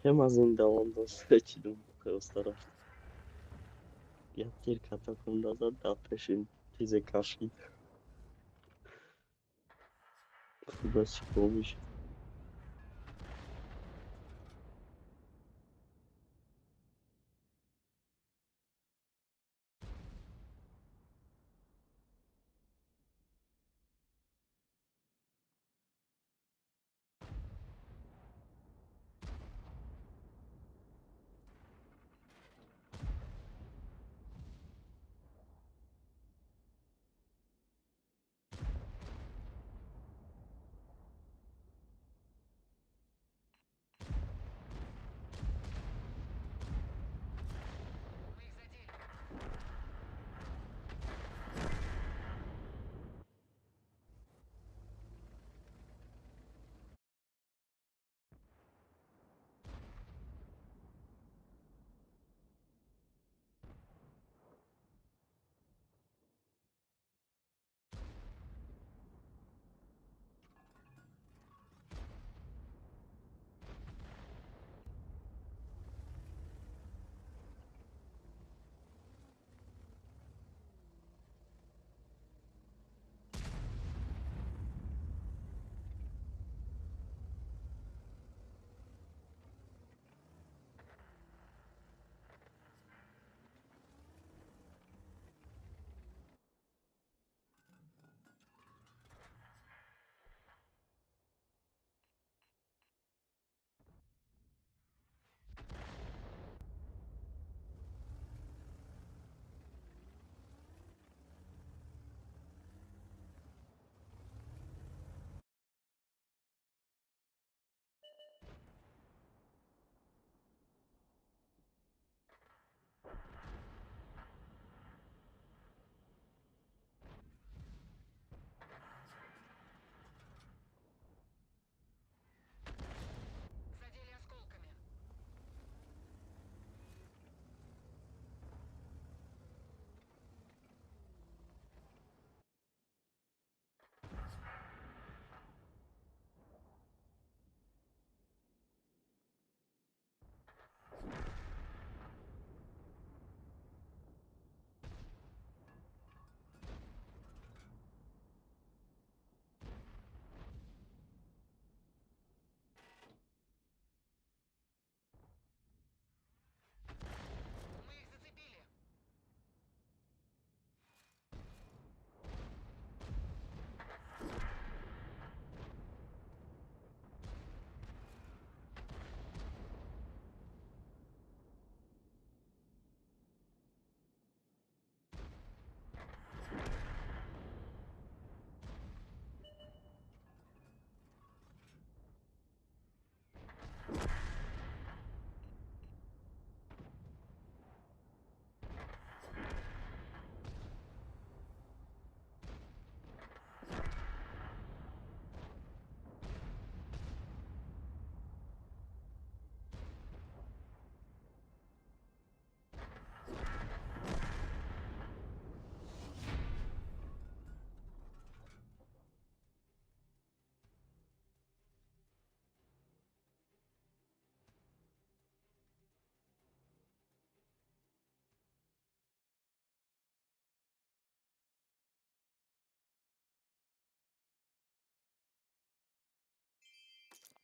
hem az indamında seçildim bu kıyoslara. Yatır katakumda da peşin bize karşı kuda çıkılmış.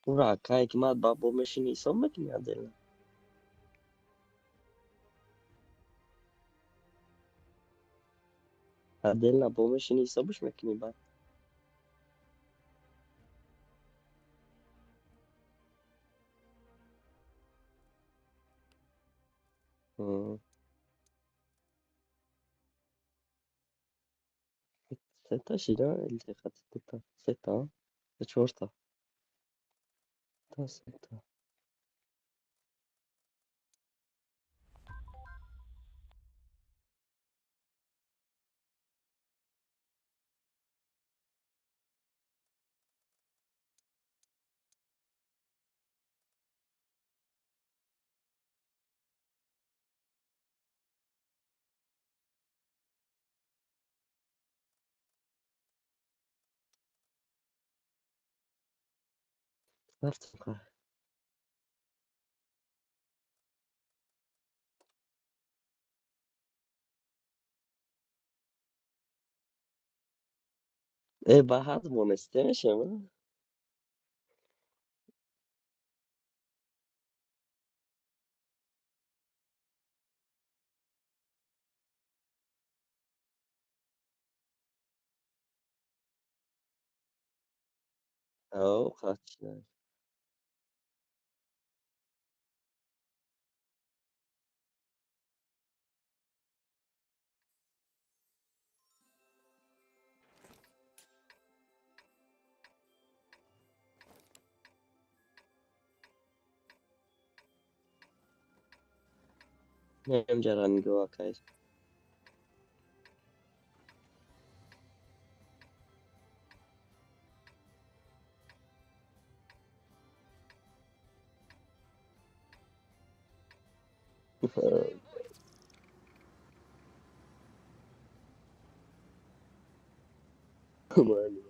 Ura, kaj kmat babo meşini sanmak mı adela? Adela bo meşini sabış mekini ba. Hı. Seta şira elde katı seta. Çorta. Ta seta. رفتم کار. بعد مونسته میشه من. او قطعا. نیم جرانی دو آکایش. من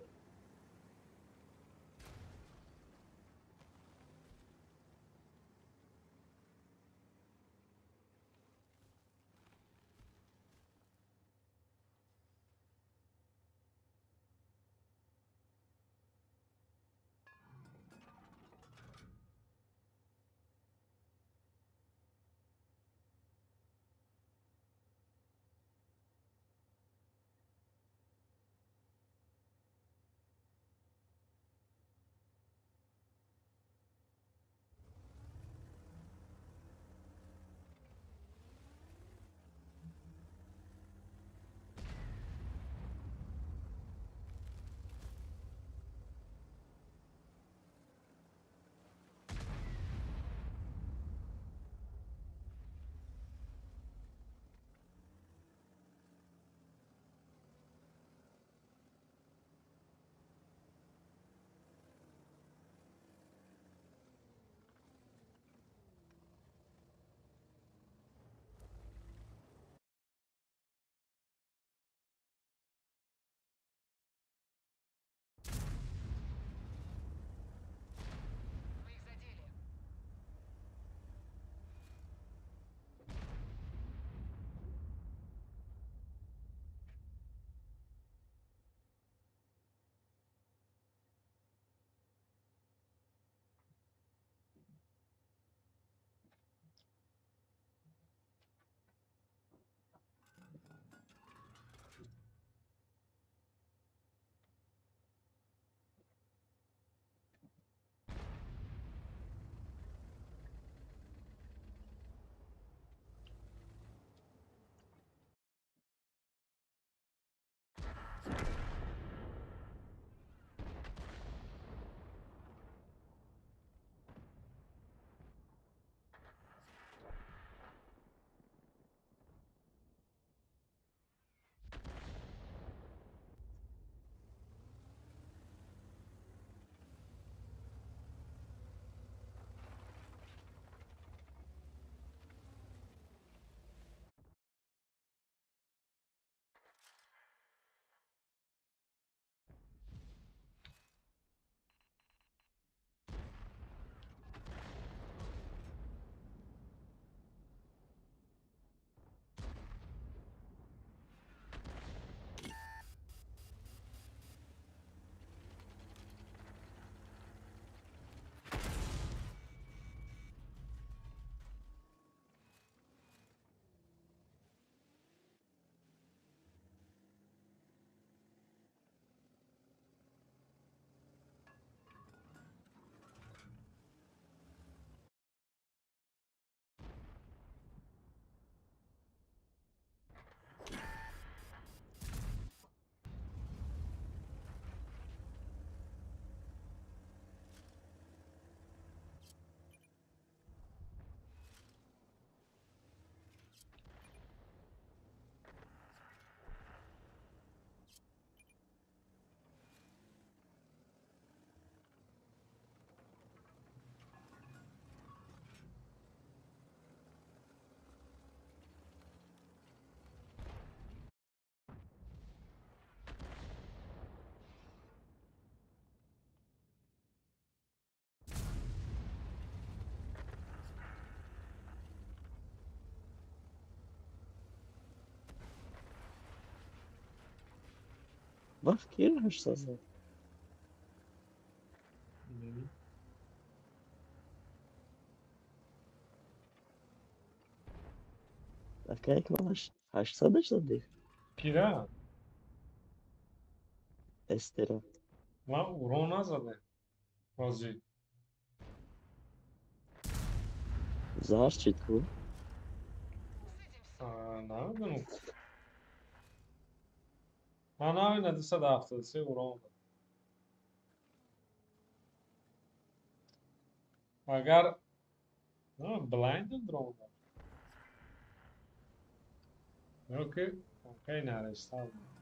Bak girmişsin sen. Tak jak masz? Aż sadać tady. Kira. Estera. Lan Urona zade. Bozí. Zaščitku. Nevím. Nevím, ne se dá v si Urona. Agar... No, blind drone. Ok. Ok, nada, está bem.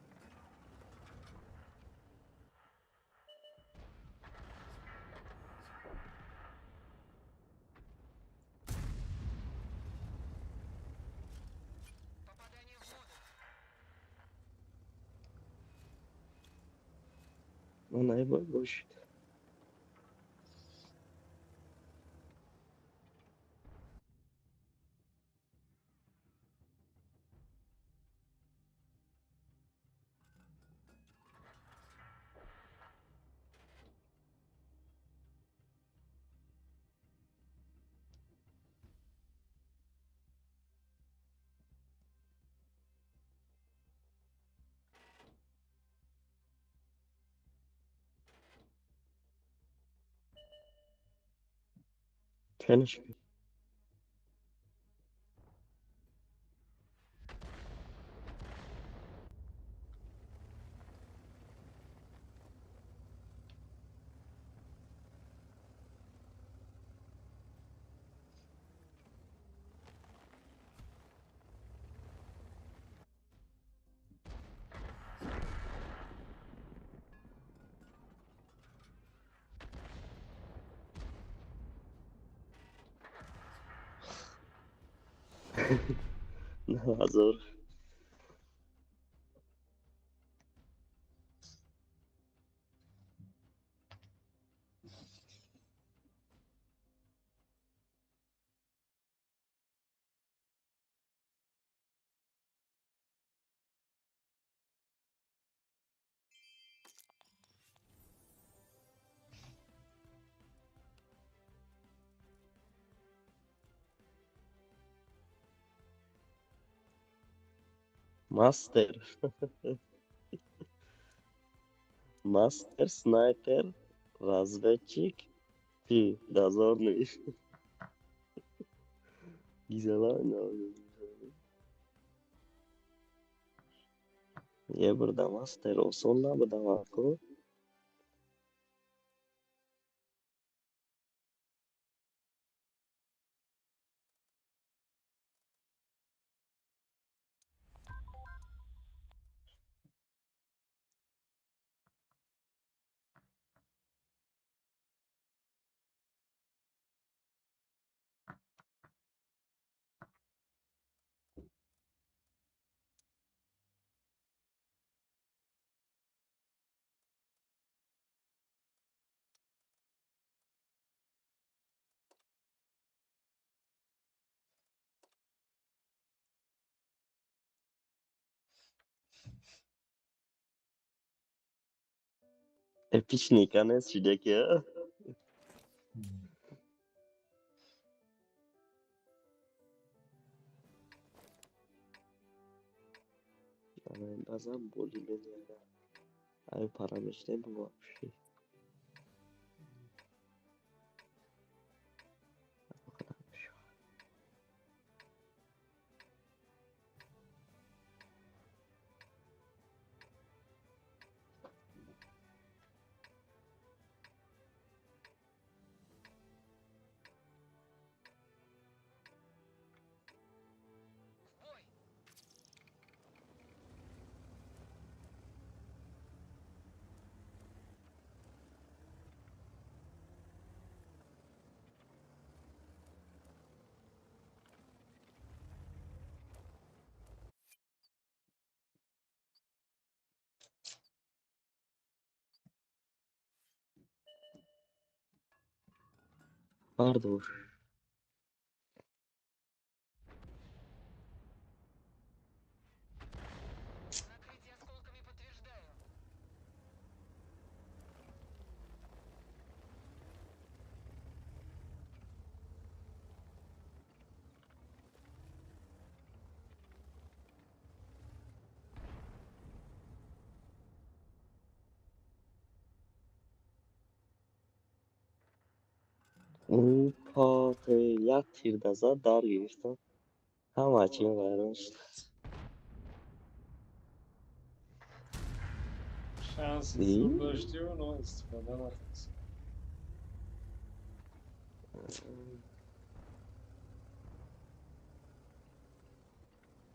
No najbož. Finish. Názor. Master. Master, sniper, разведчик, ty, dozorný. Güzel oynuyor. Je burada master olsun da bu da mako. Epичný kanec, šidek je. Ale bazam bolí beni. Ay param işte bu şey. Pardon. پاقی یک تیر دزد در گرفتم همه چیم ویران شد شانس ای؟ زور داشتی و نه استفاده نکنی.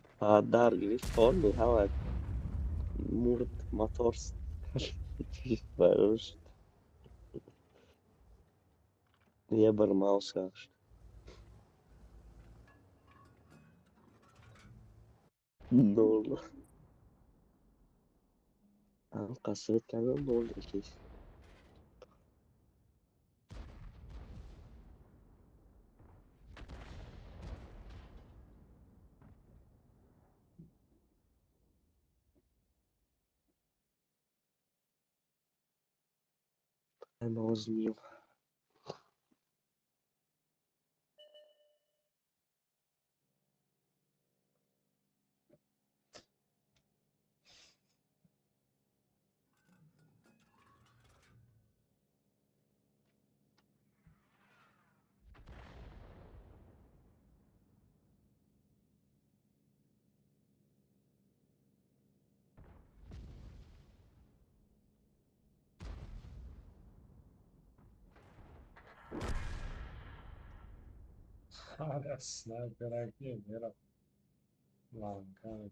فقط در گرفت خالی همه مرد موتور ویران شد یه بر ماوس کشت نول هم قصرت کردم نول کشید ماوس میوم آره سنایپرکی میرم لانکای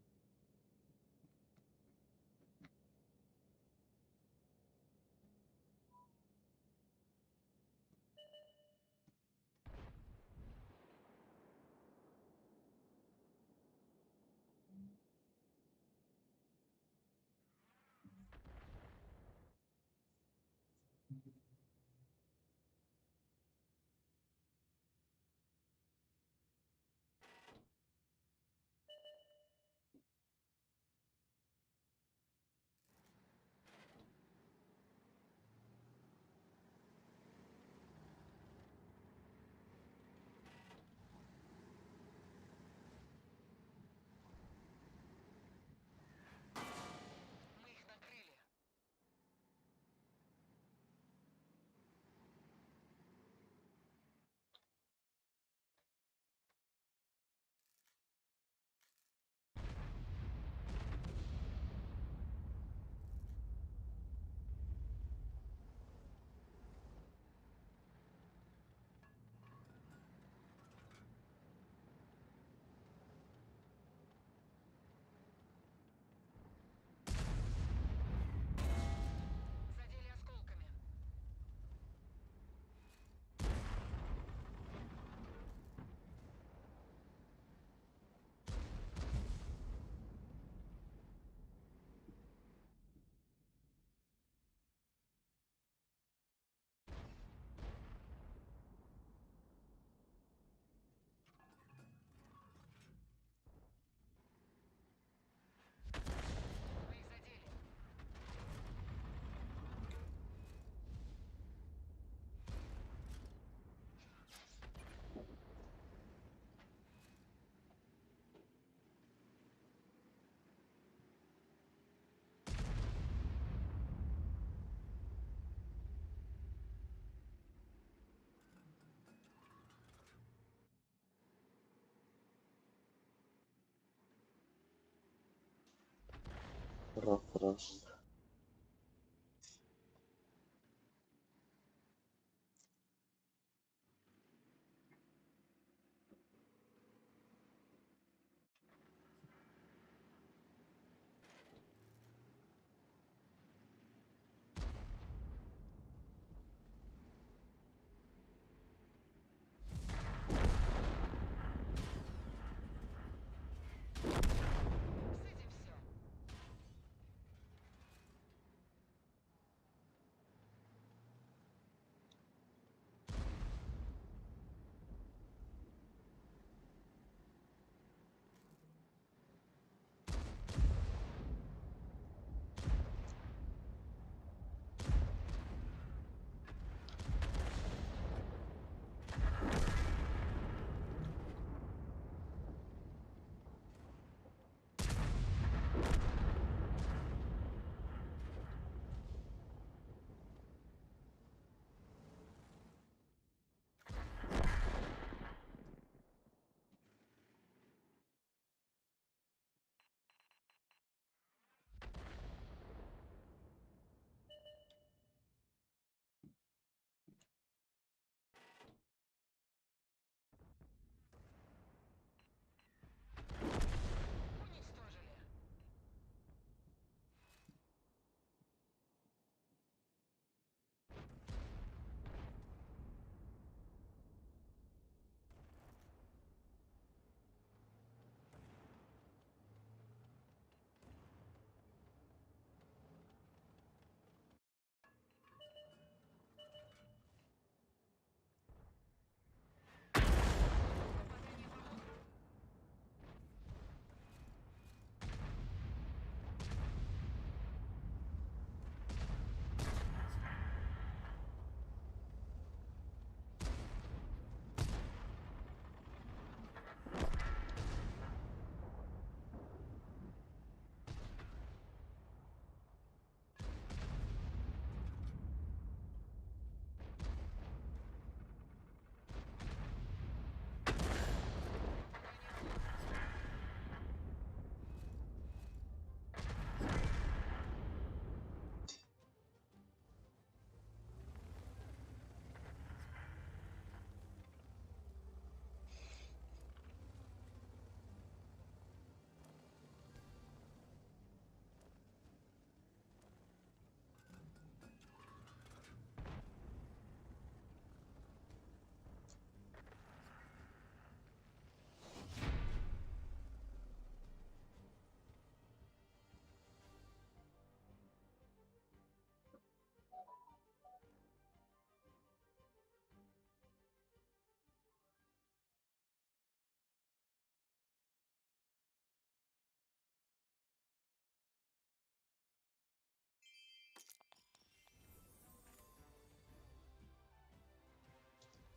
رفت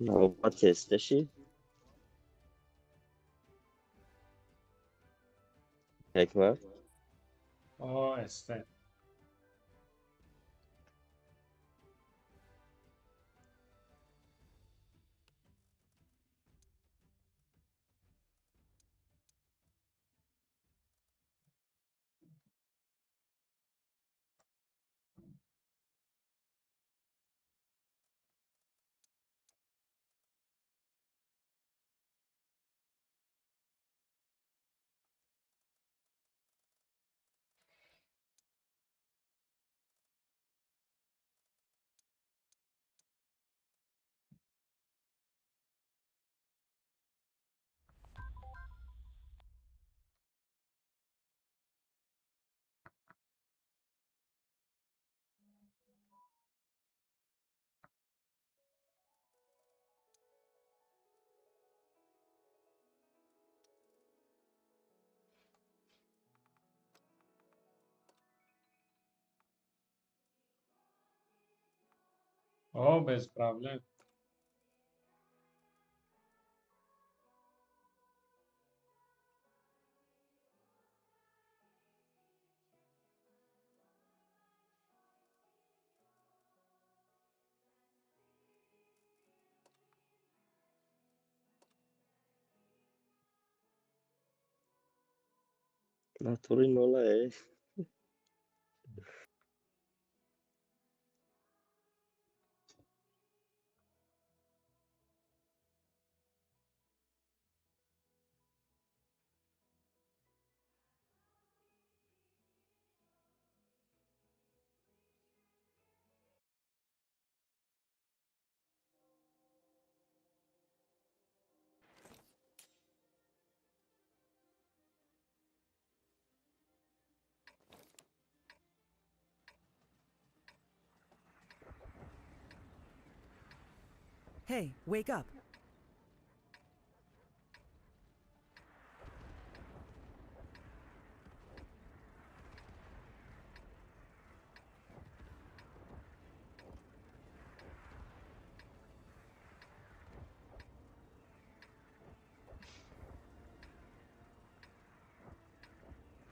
نوبت تستشی حکمت استن. Bez problem. ناتوری نولا Hey, wake up.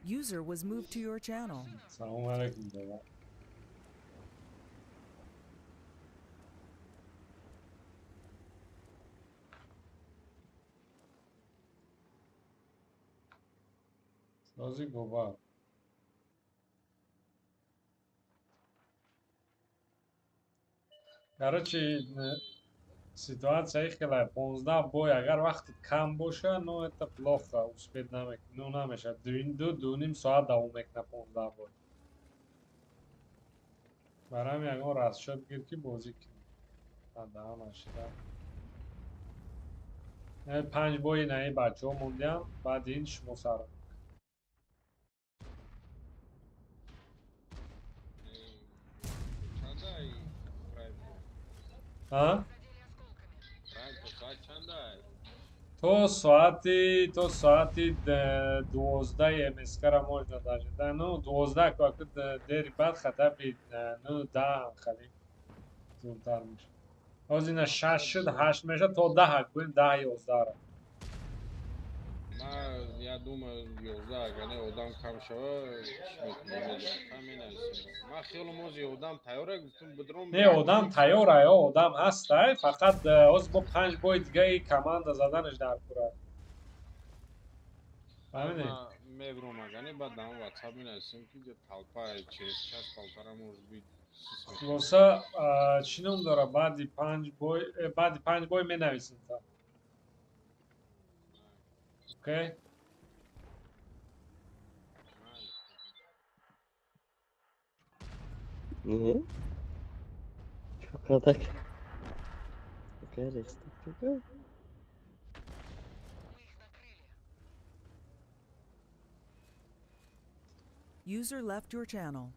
User was moved to your channel. سلام علیکم بابا. سازی گوبر. короче ситуация خیلی 15 бой اگر وقت کم باشه ну это плохо успеть ну نمیشه دو نیم ساعت دوام میکنه 15 бой برام یکم راست شد گیر که بازی کنم دهم نشده 5 بای نه بچه ها موندیم بعد این شما سر ها تو ساعتی 12 مسکر можна даже да ну 12 как дери بعد خطا бит ну 10 خلی زودتر میشه از این 6 شد 8 میشه تا 10 گویم 10 11 را من я думаю 11 اگر не одам кам шава من خیلی موزی одам тайёра гуфтум бидром не одам тайёра ё одам ҳаст фақат оз бо 5 бой дигаи команда заданаш дар кура фаҳмидӣ мебром агани баъд дан ватсап менависем ки талпа через час полтора может быть хулоса чӣ ном дора баъди 5 бой менависем та окей نه چقدر چقدر User left your channel.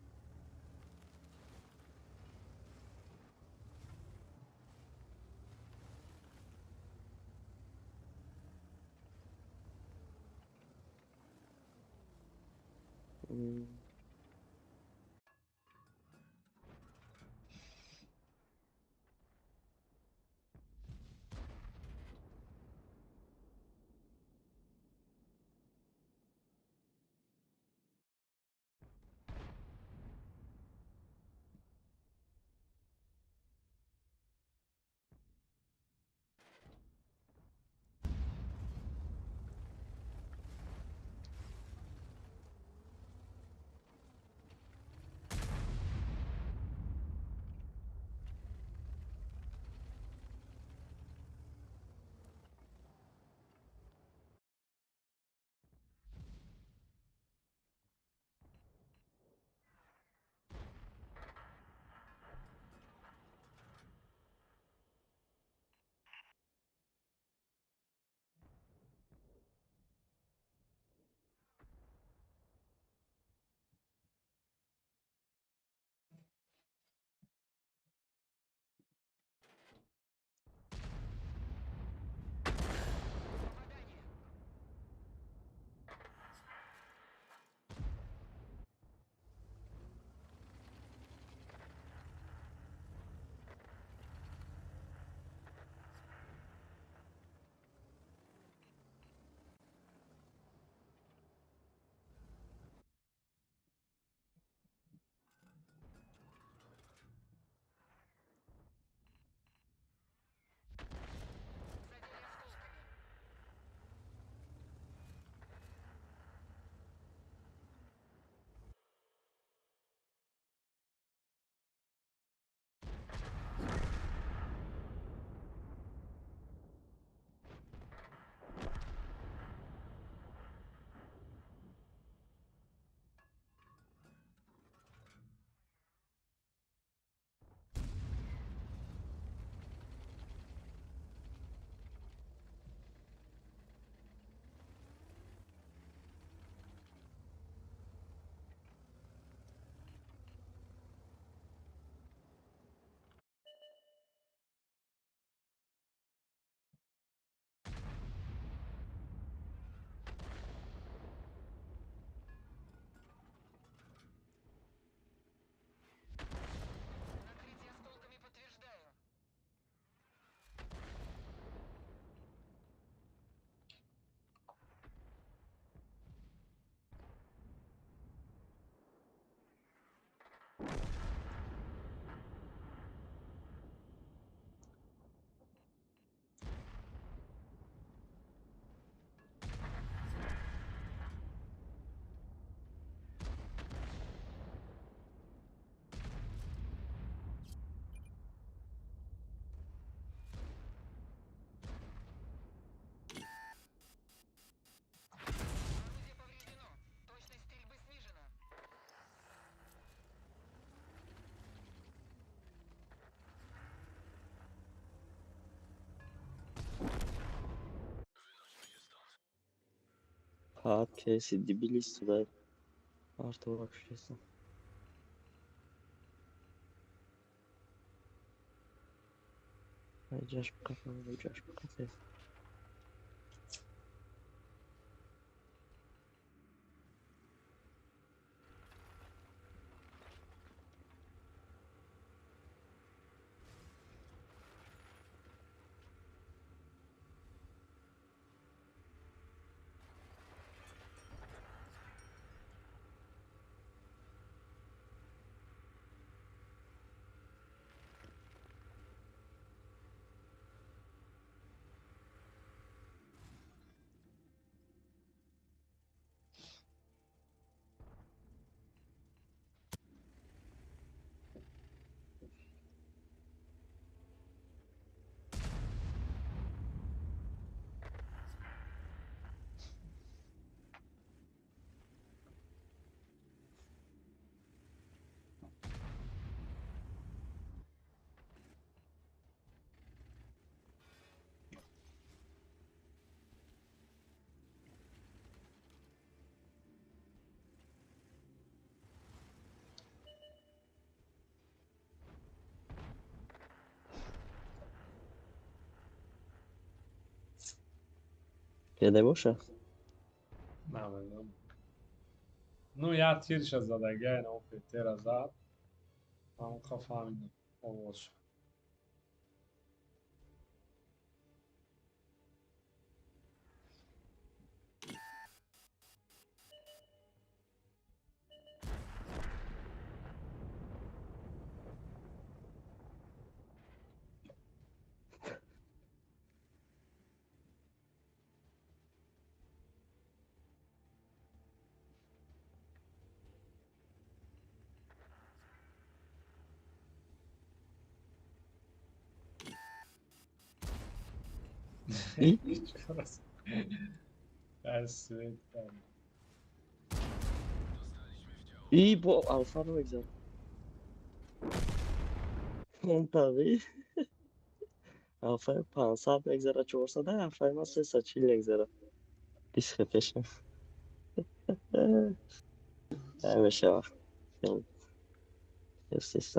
Saat kesi Tbilisi ve Artur köşesi. Caş bu kafa, caş bu kafa. Kiedy muszę? Nawet no. No ja tírša zadanie, no opět teraz za. Mam kafami ovoč. I? Svet tam. I bo Alfa no egzar. Tabii. Alfa pansar egzara çorsa da Alfa nasıl saçıyla egzara. Diske peşin. Evet şey var. Jest.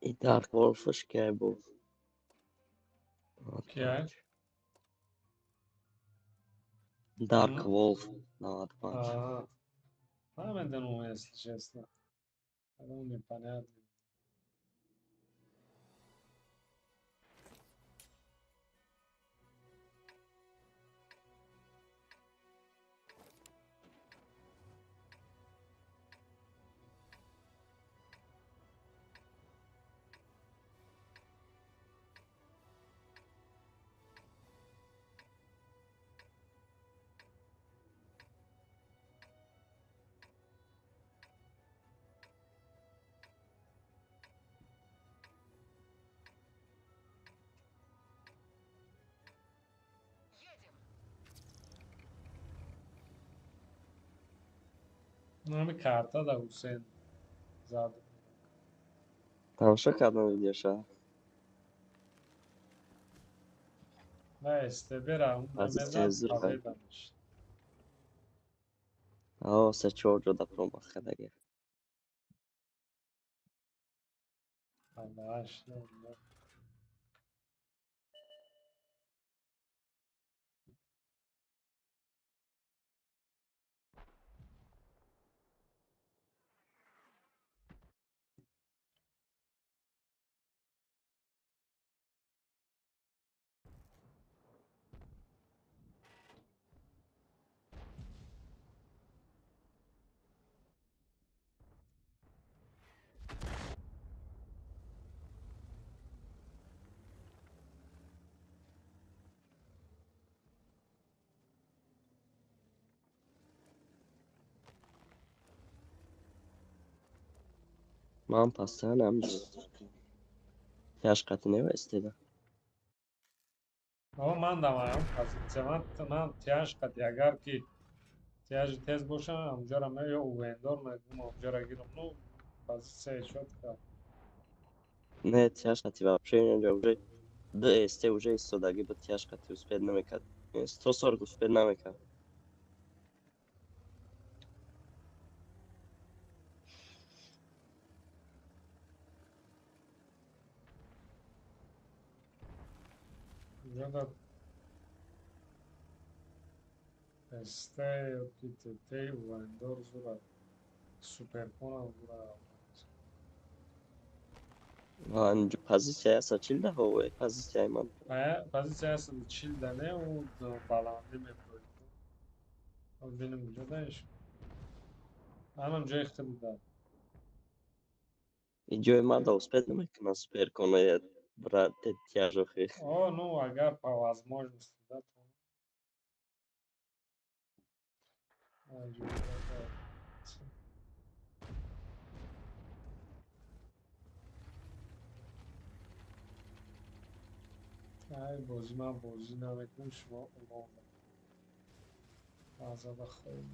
I Dark Wolf'uş ki bu. Кия е? Dark Мгм. Wolf на Advance. Мен да му если честно. Да му непонятно. Ами карта да Хусейн зад. Tamaşa kadın videoşa. Да есте бера, Azı Мемедан tezdir ben. победамш. Aa se çocuğu da promak kadar. Алаш, Man pastan amca. Yaş katı ne var istedi? Ама ман да маям позиция, ман тяж кати агар ки тяжи тез бошам, амҷора ме ё увендор мегум амҷора гирам, ну позиция чётка. Нет, yaş katı вообще не уже. Да este уже istodaги bu yaş katı usped nameka. 140 usped nameka. Амҷора este ки увендор зура суперконам зура. Man pozisyaya saçıldı hava pozisyaya man. Позициясы чил да не, у баланди меброид. Бинем уҷа даиш. Манам ҷои хеле да. İdiyor ma da usped nameka na super konoya brate tyažohi. О, ну агар по возможности, да, то. Аҷоиб, да. Ай, бозӣ ман бозӣ намекунам, шумо улон азада хоҳед.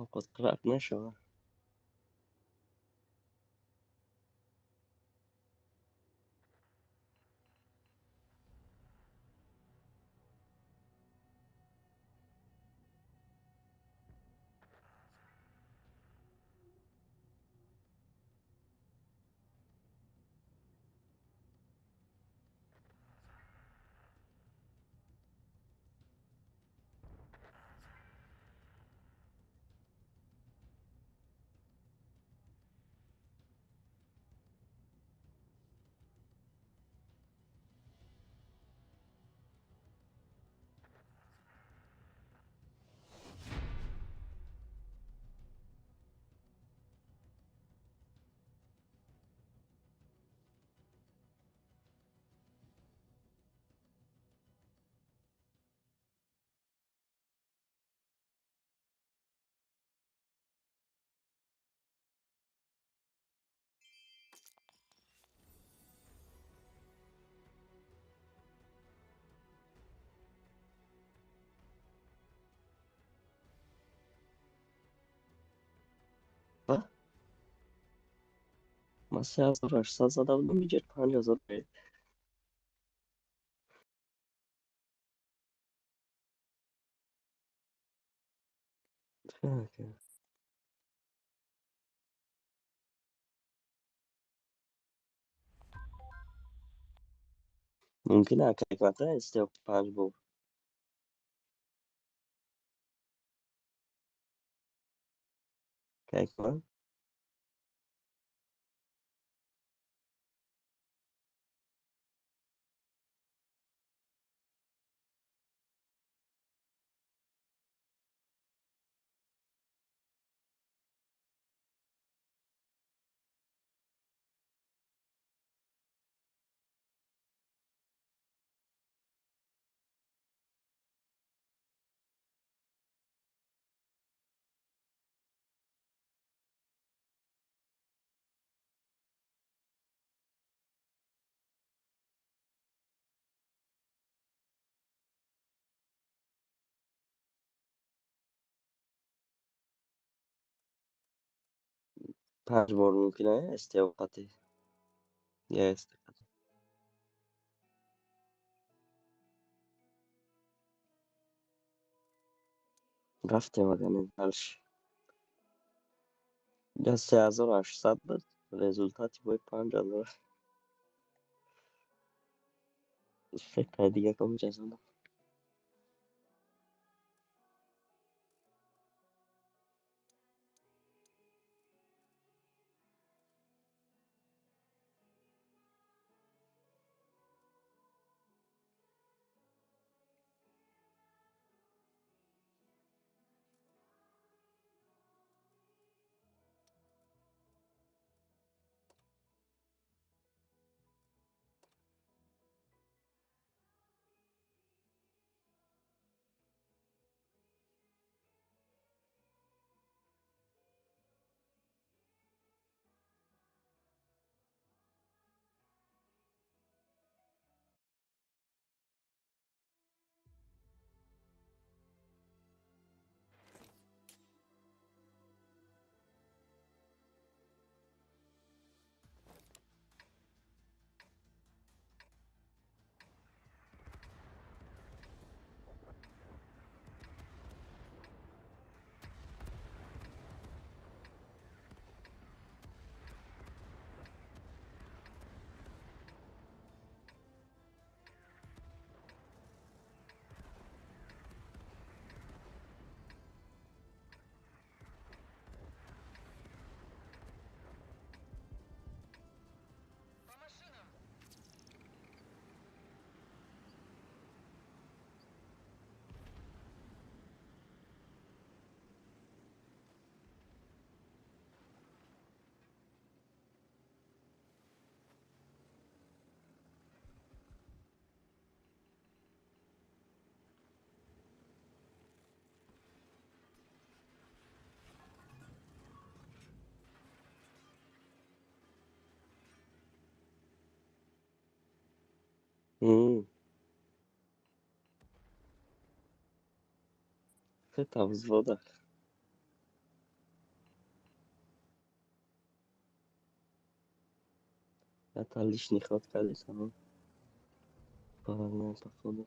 خود قرق نشوه. من 3800 زده بودم میگه 5000 برید. ممکنه حقیقتا استیپ 5 بود. که من پنج بار ممکنه استیاقتی یا استقاطی رفتیم آدم برش یا 3800 بود رزولتاتی بود 5000. فکر دیگه کم جزنم. فکر تفضل Это лишний ход, кажется, ну. Правильно, походу.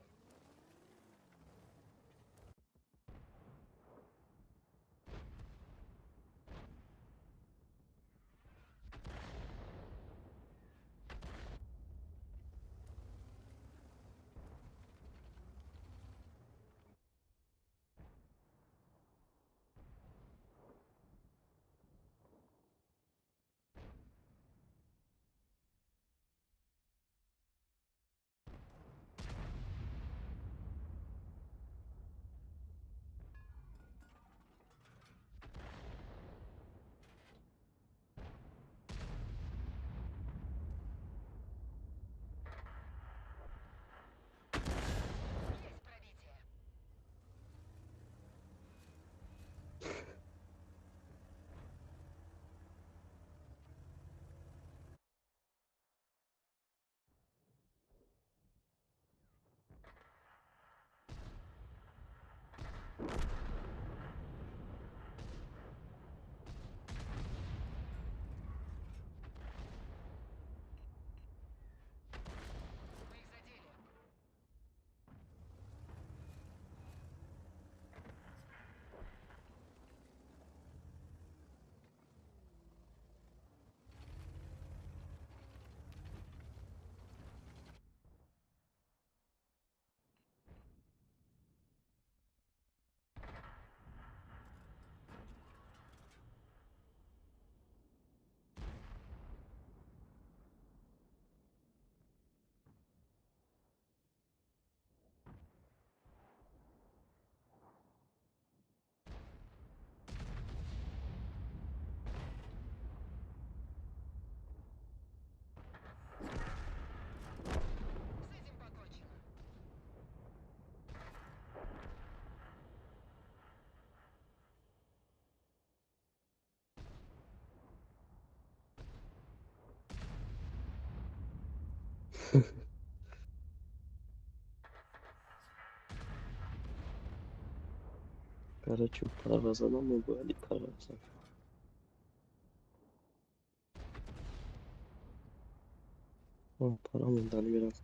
Короче, пара за нами были, кажется. О, пора мы дали biraz.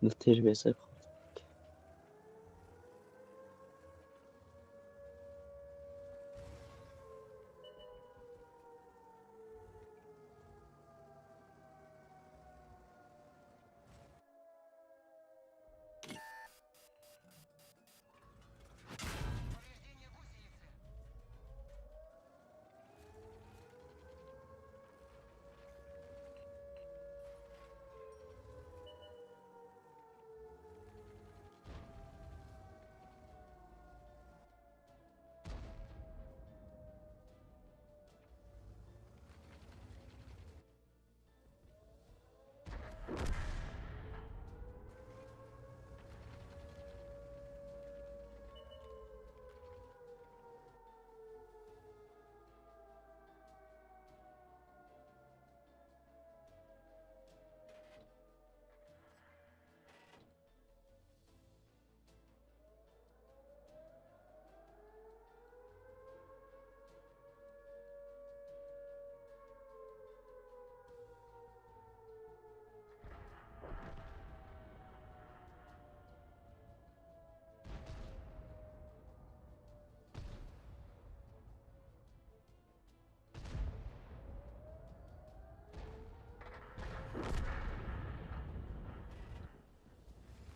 Do tecrübesi.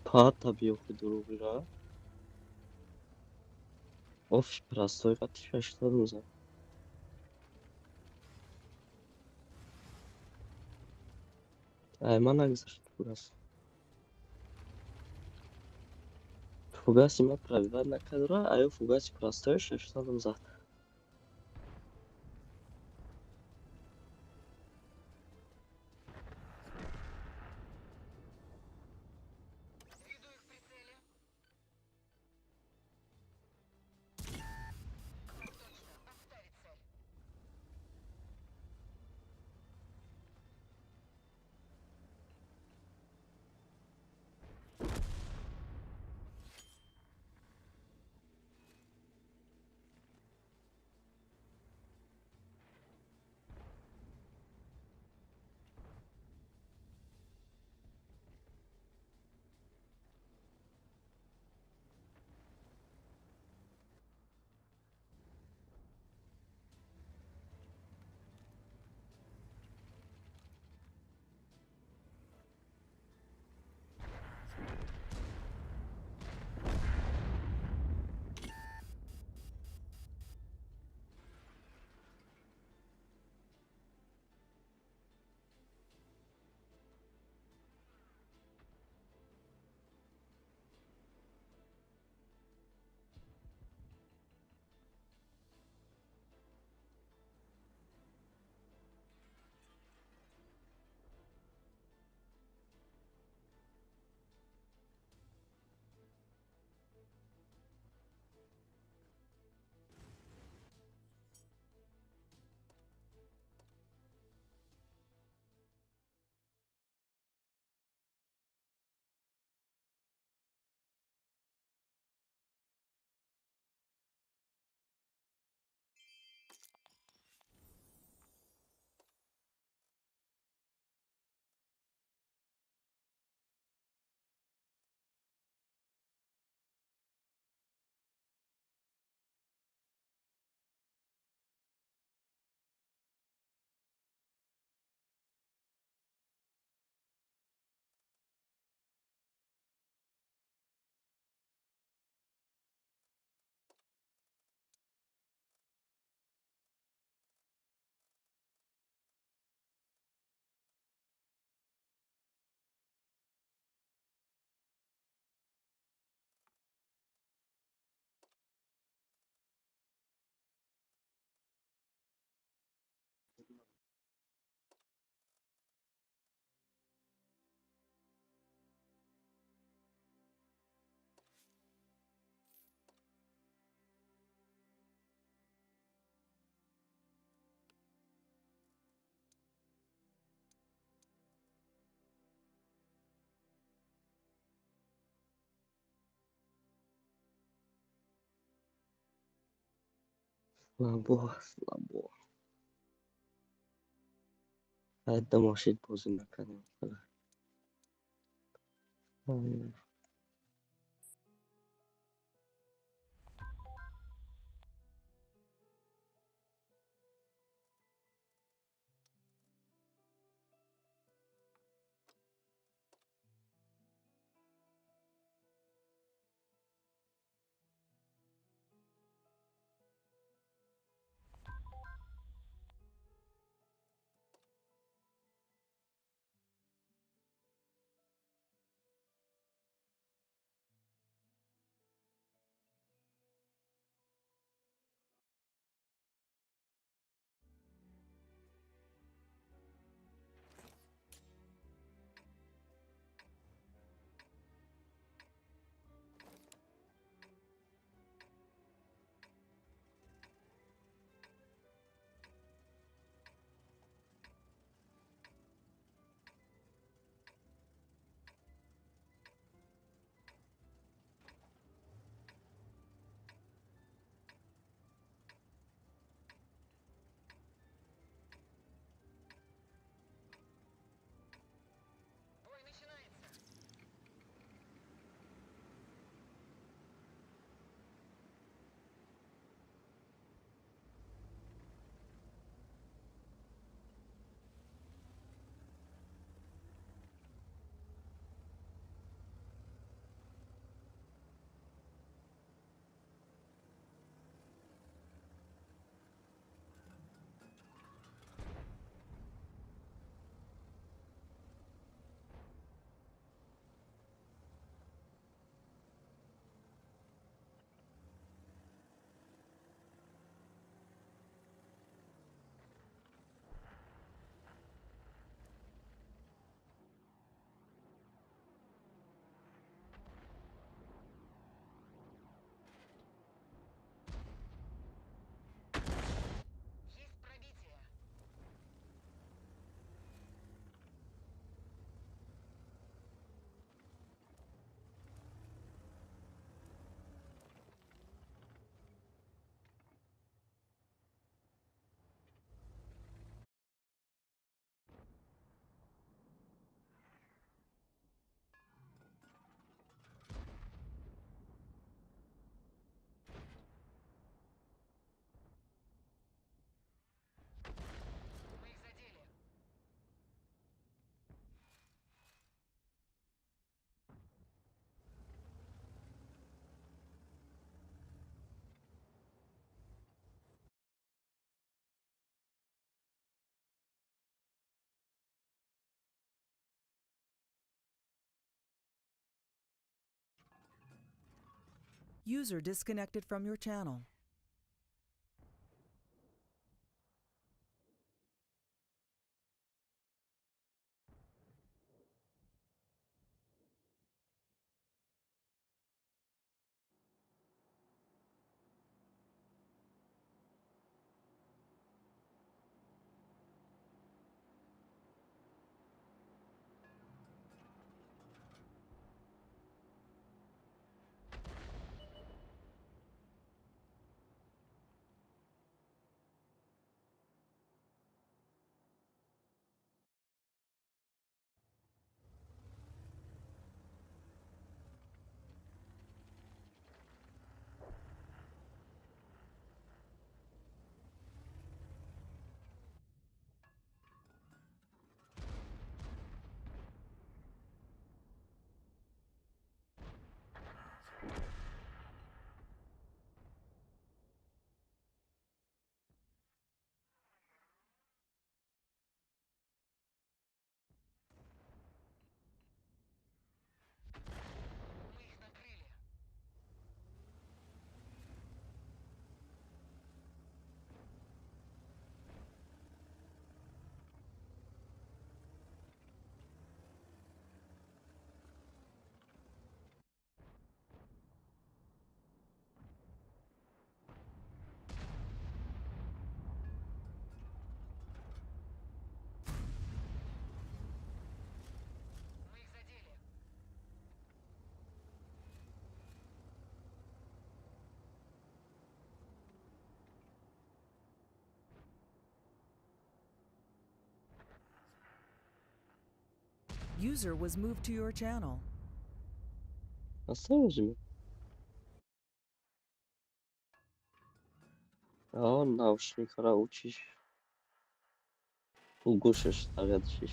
Pahat tabii okudu Ruhira. Of, простой qattiqlashtirdim o'zi. Ayman agzir фугас. Фугас има правильная кадра, а я фугас простой, что за. Slabo. Hayatda moshid bozim nakadim. User disconnected from your channel. User was moved to your channel. Nasıl O, naucznikora ucisz. Ugłuszysz stawiać się.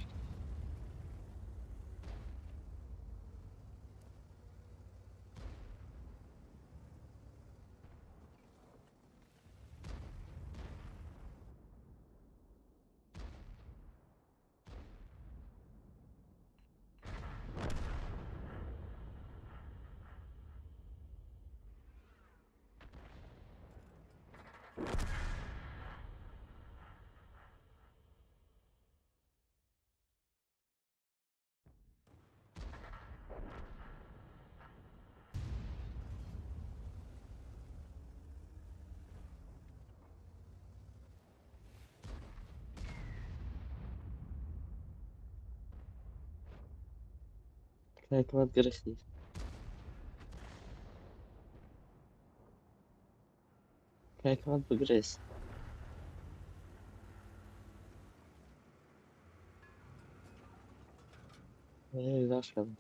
Ekmek grychni. Ekmek wygryz. Ej, zaszedł.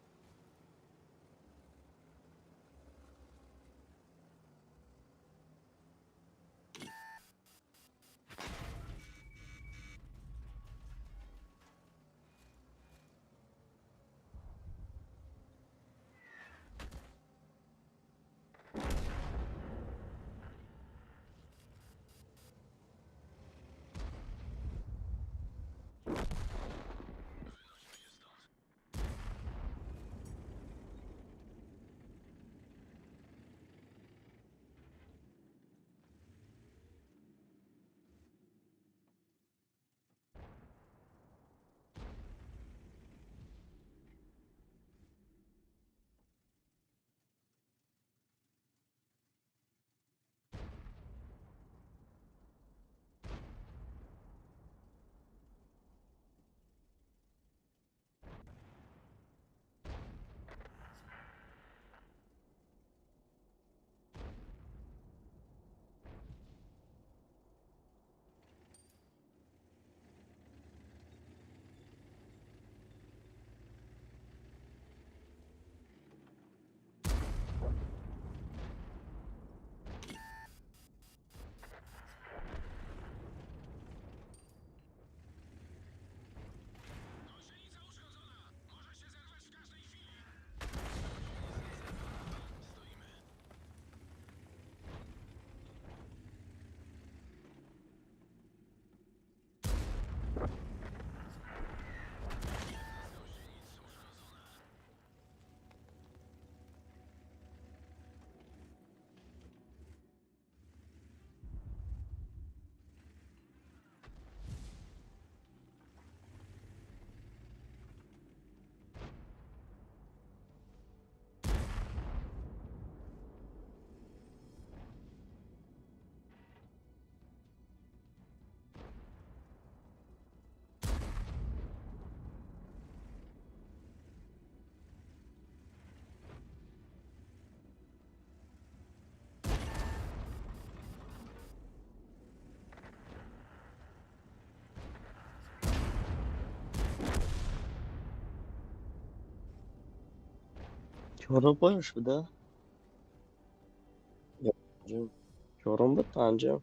چهارم پایین شده؟ یا پنجم؟ چهارم بود پنجم.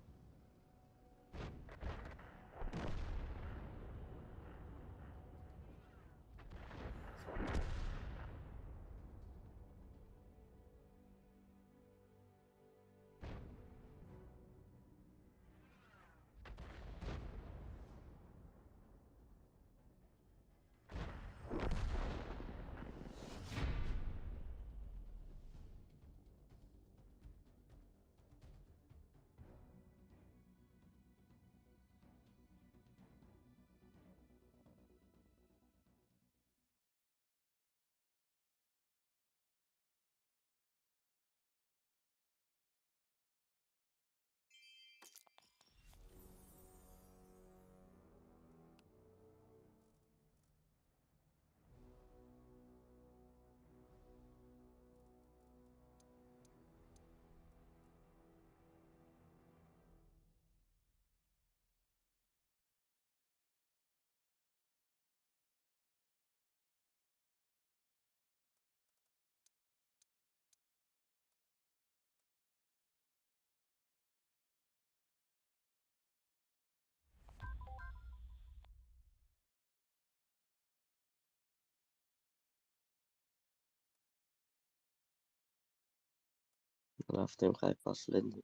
رفتیم خیلی فصل دیگه.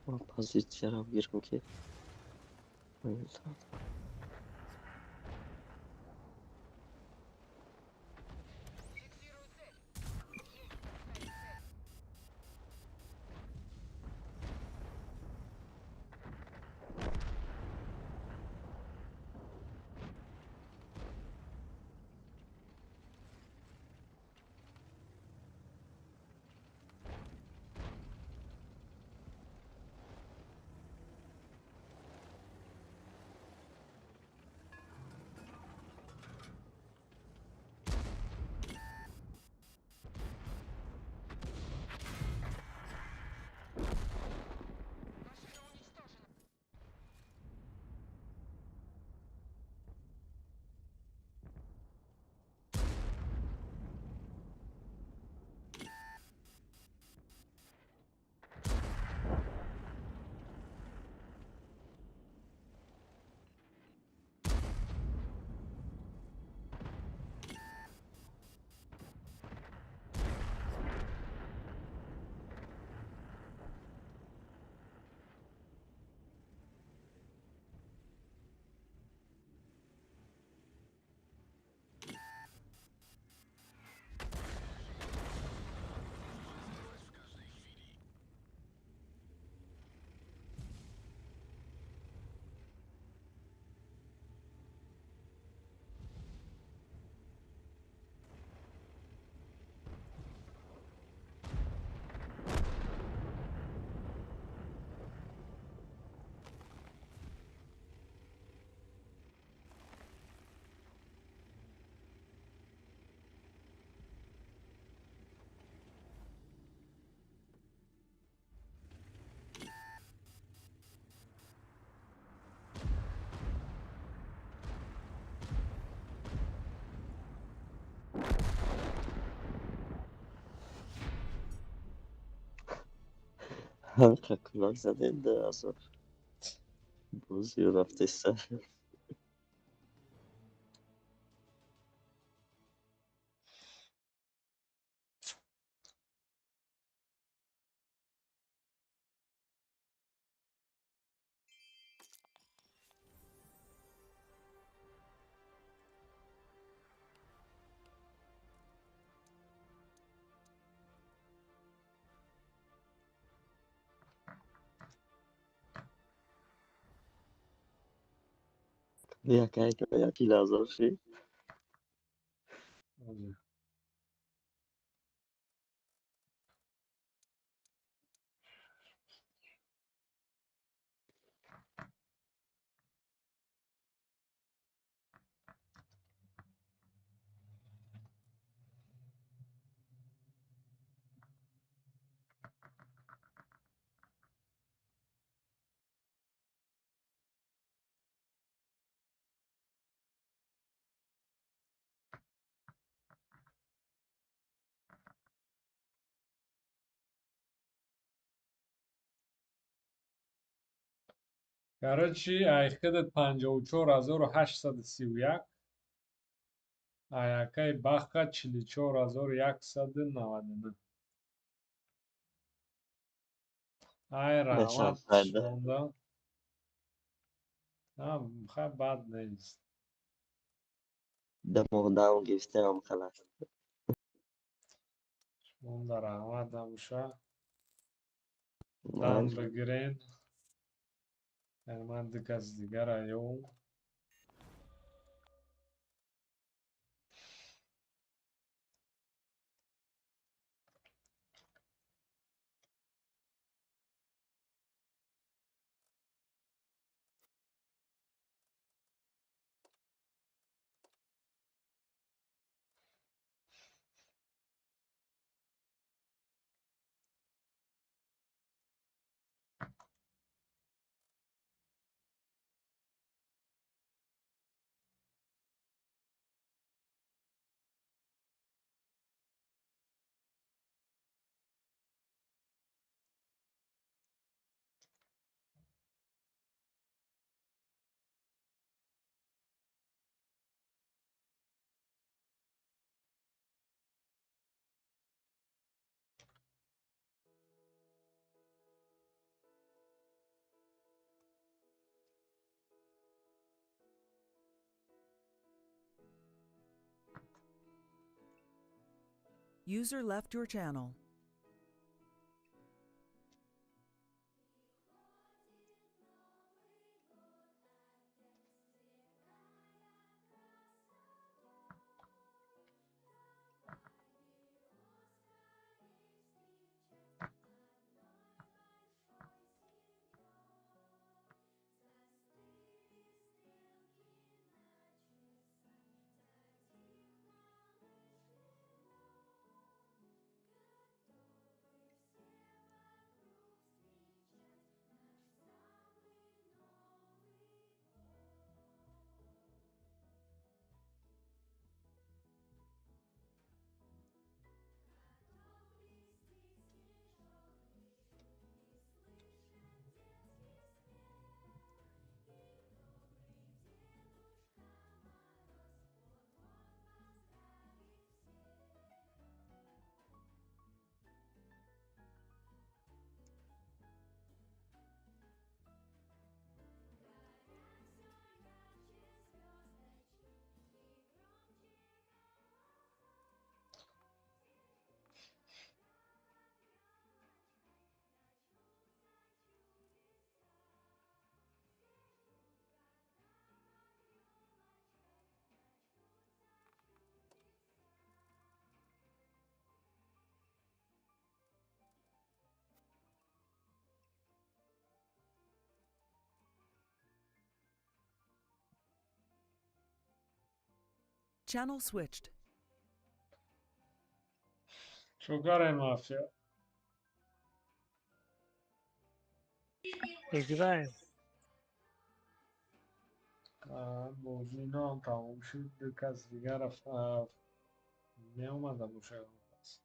من پوزیسیا رو بگیرم که حلقه کلاک زده ده اصلا بازی رو رفته سر. یکی لازم شی Короче, айхкедет 54831, аякай бахка 44199. Ай نشان рахмат داده шумонда. خیلی بد نیست. ده مقدم گفته هم خلاص شموندا رحمت نموشه. دن ماش بگیرین. من دیگه از دیگر ایوم. User left your channel. Channel switched. Sugar mafia. играем. بازی نام تموم شد کس دیگر نیومدم مشاهده پس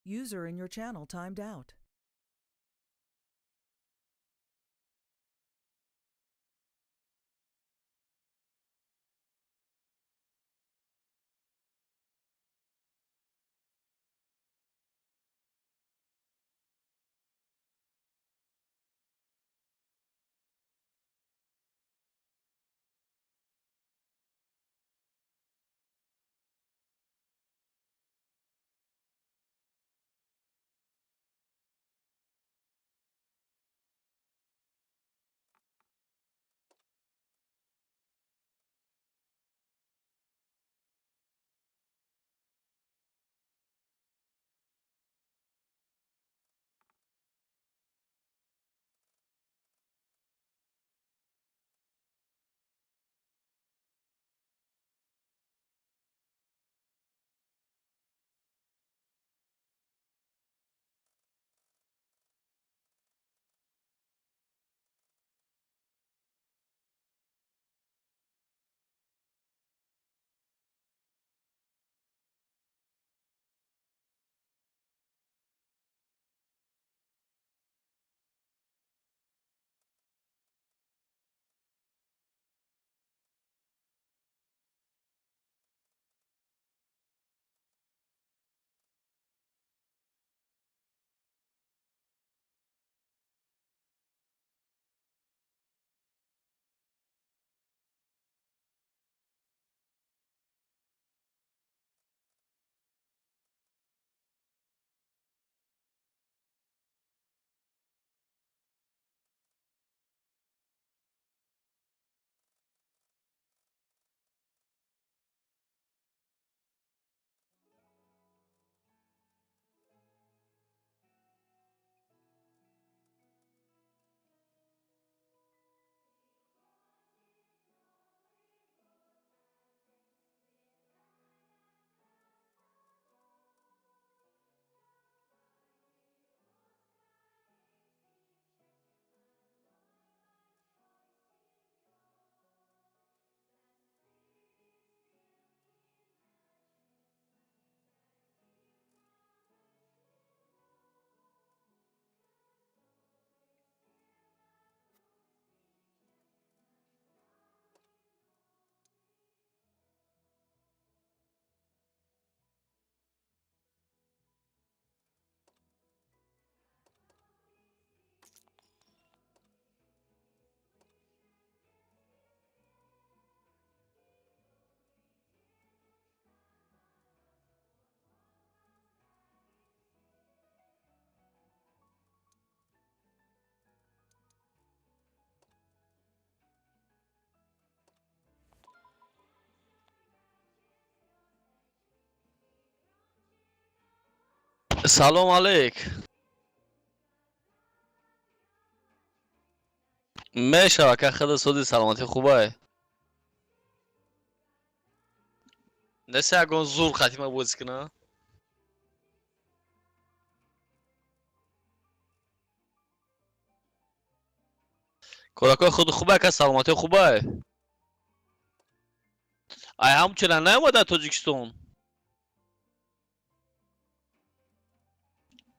User in your channel timed out. سلام علیک. میشه که خدا سودی سلامتی خوبه. نسی اگه زور خاتمه بازی کنه. کودکای خود خوبه که سلامتی خوبه. ای همچنان نیومده تاجیکستان.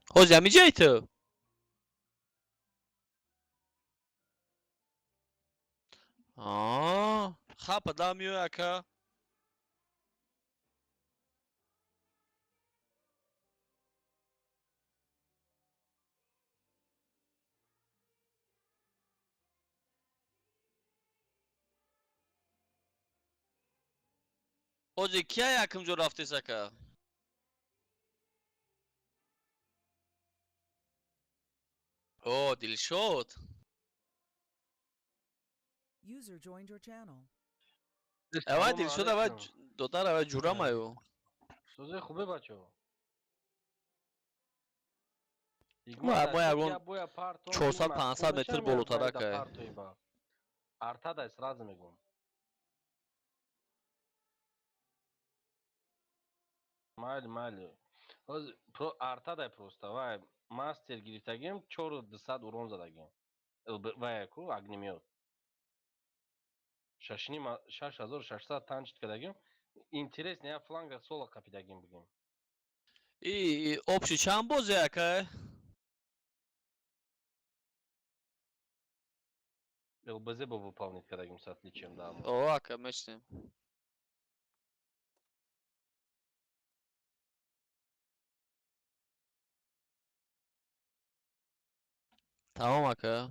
خوش همی جای تو. خب پدر میوه که خوشی کیا یکم جو رفتی سکه. اوه دل شد. User joined your channel. اوه دل شد اوه دوتر اوه جورم ایو. سوزه خوبه بچه ما یکون 400-500 متر بالاتره که. артада сразу мегум майли про артада просто вай мастер гирифтагим 4200 урон задагим вай ку огнемет 6600 танчит кадагим интерес не фланга соло капидагим бигим И общий чанд боз яка? ЛБЗ бы выполнить, когда им с отличием, да. О, ака, мечтам. Tamam aka.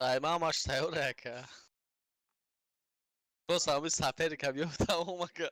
Ay mama stay aka. تو سامی سفری که بیفتم اومکه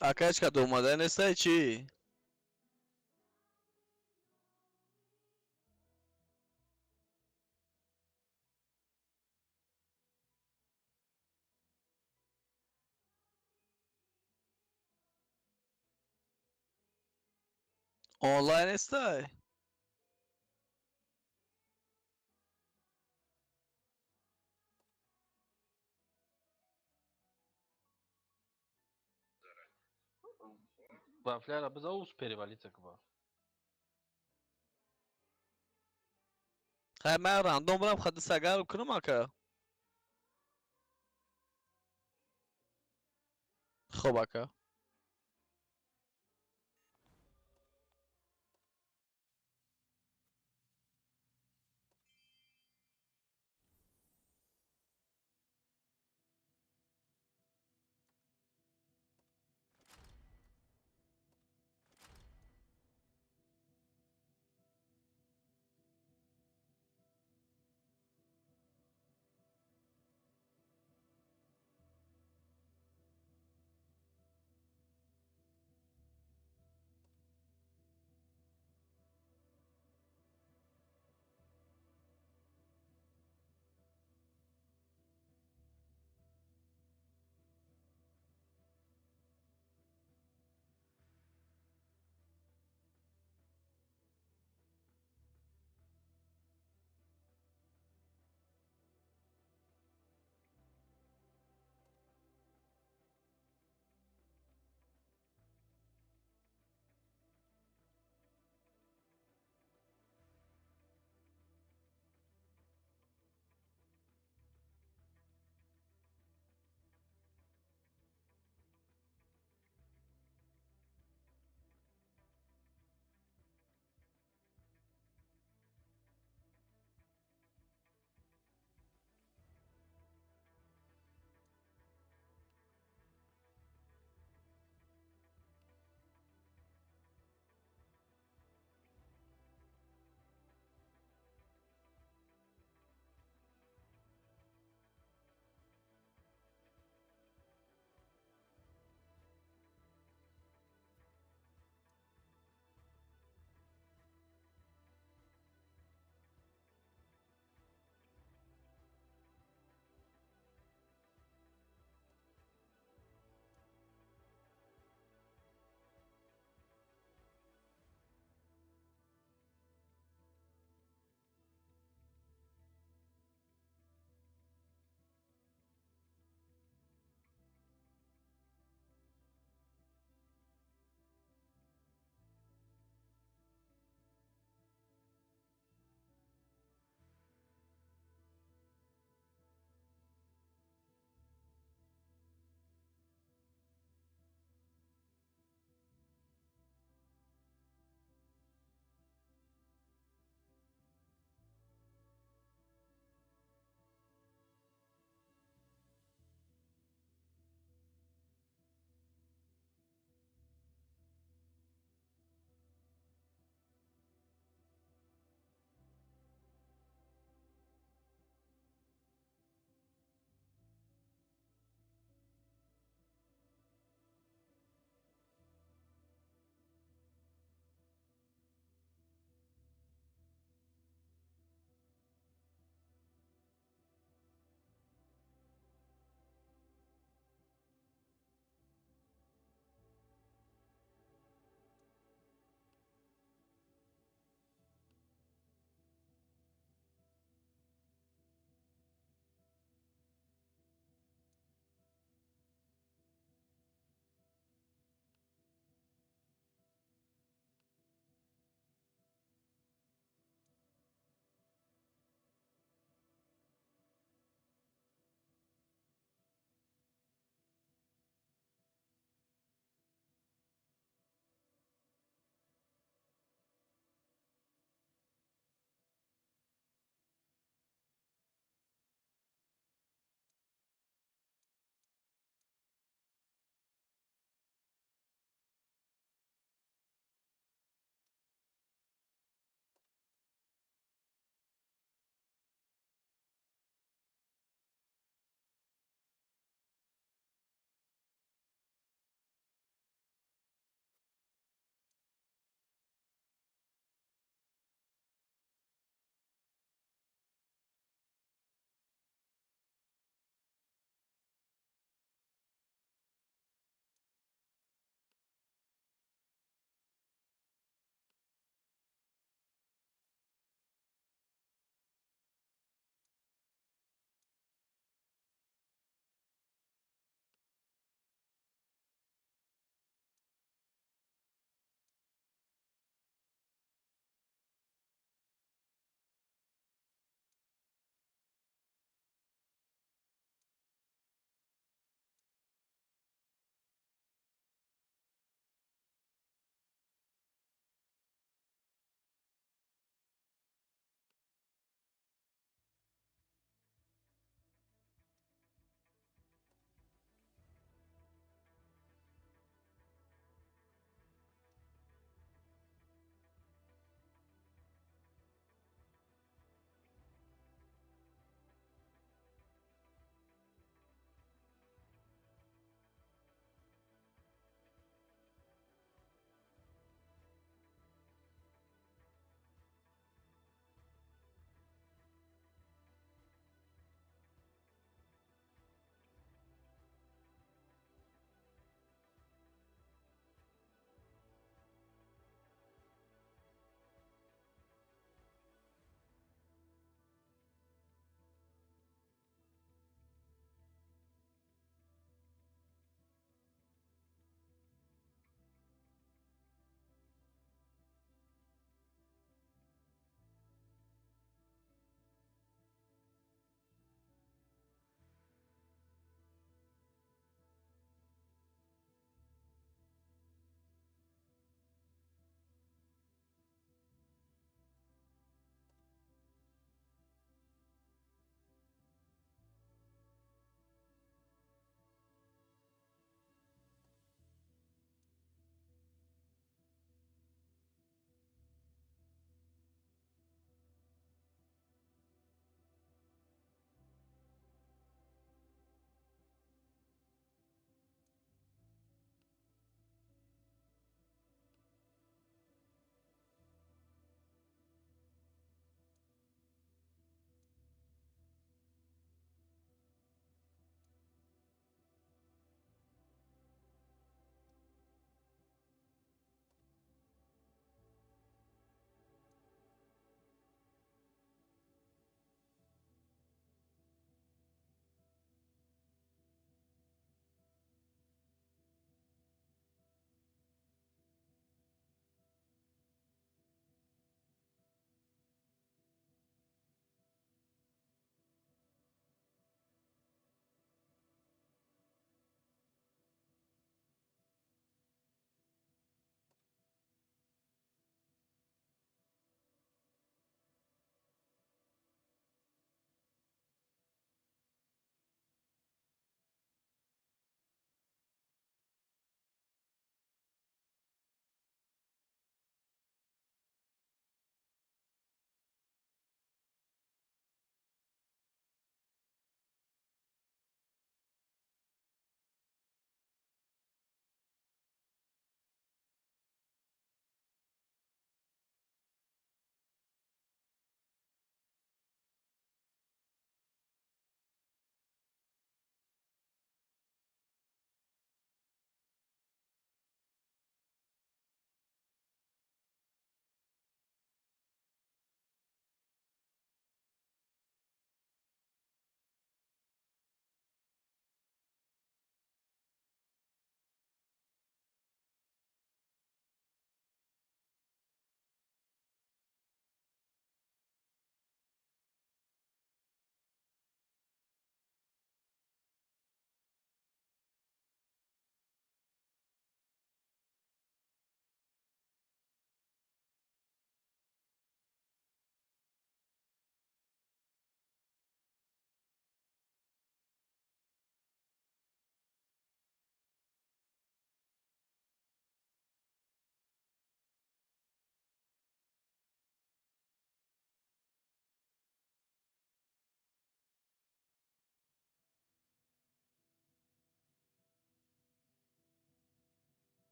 Aqueles que tu manda é nesse aí, ti. Online está. Vafler biz o перевалиться к вам. خیلی من راندوم برم خد سگر کنم اکا. خب اکا.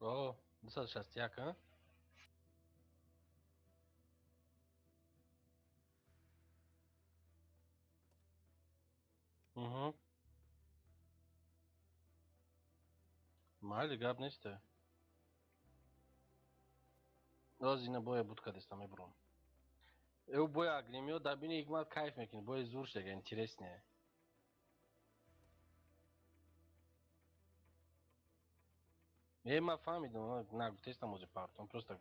اوه 261 ها. اها mayli gap nechta? Roz yine boya budka destam bro. Eu boya огнемёт да бини игмат кайф мекини, боя зур шега интереснее. Я фамидам, на тестам може партон, просто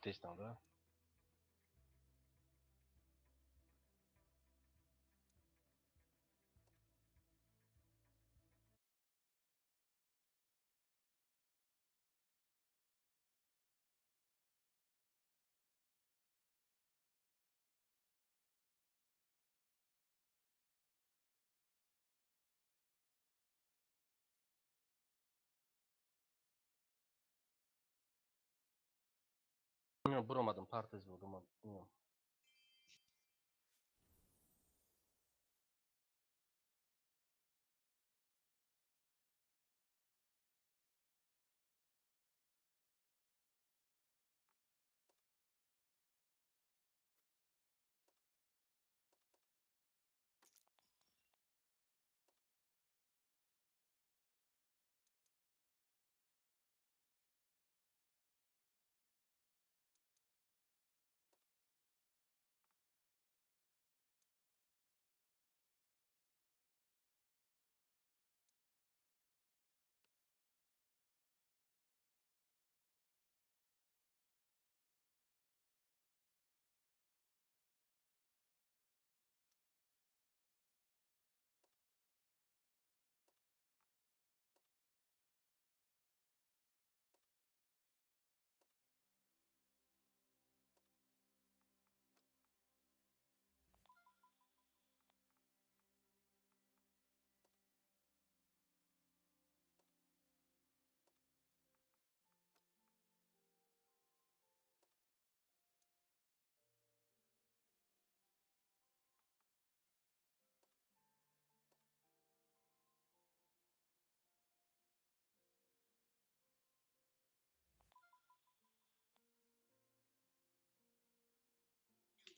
тестам, да. Bilmiyorum vuramadım parantez vurdum ama bilmiyorum.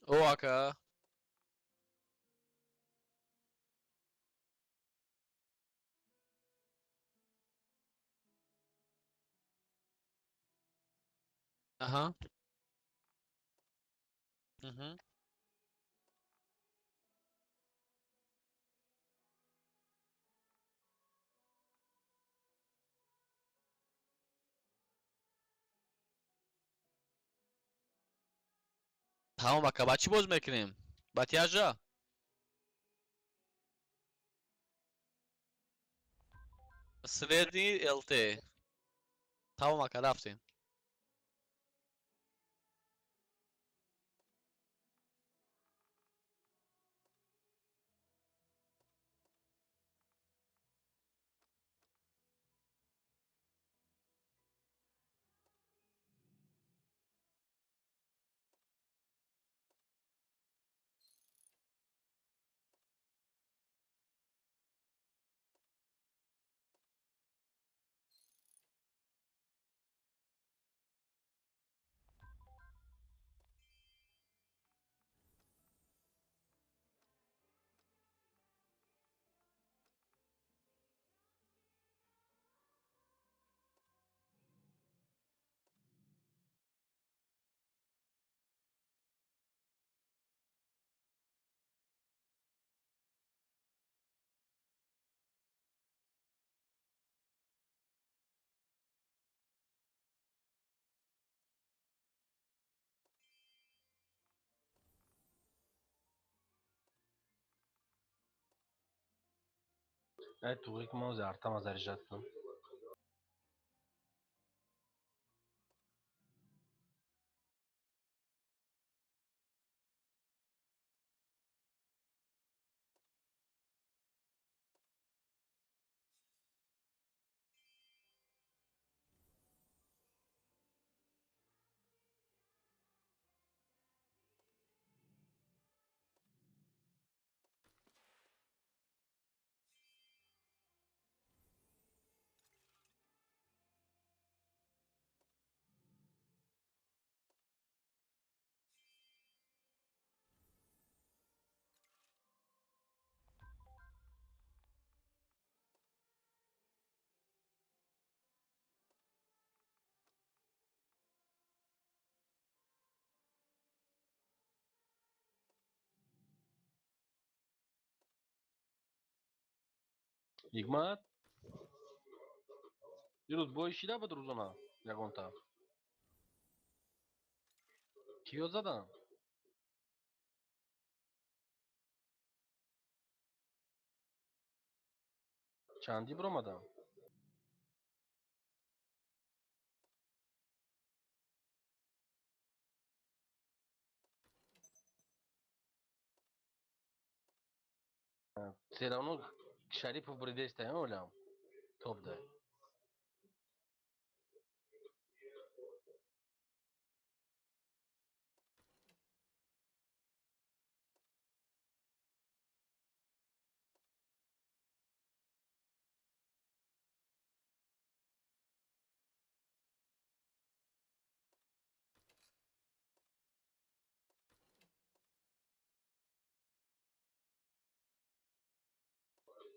O aka. Aha. Hı hı. Tamam aka, ba چی باز میکنیم؟ با تیاجا؟ سردی التی. tamam aka رفتیم. Evet tuğrik mo zartam azarjattım. Игмат? Дирӯз бои шида буд рӯзона ягонта. Киё задан? Чандӣ биромадан? Все равно Шарипов бредеста, олям. Топ да.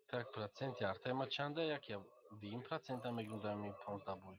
Так, проценти артема чанда, як я дигим процента мегӯдам ин 15 бой.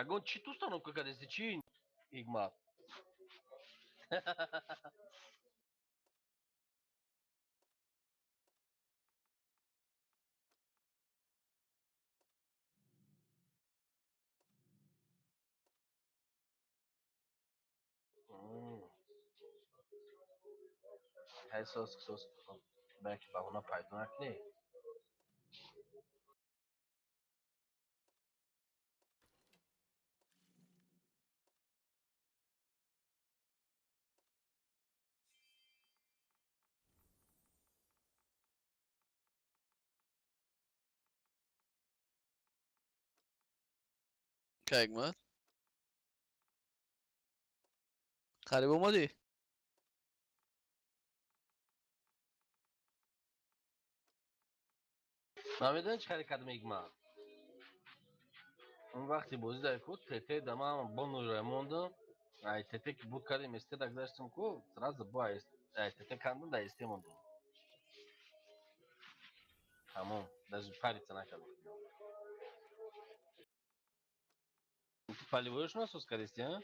Ягон чӣ установка кардеси чӣ Игмат? احساس کنم belki ben ona paydonak ne? Kijk maar. غریب اومدی؟ من میدونی چه کاری کردم ایگما اون وقتی بازی در کود تته دما با نور موندم ای تته که بود کردیم استیدک داشتم کو сразу با ای تته کندم در استی موندم تمام даже париться نکردم ты поливаешь насос скорости а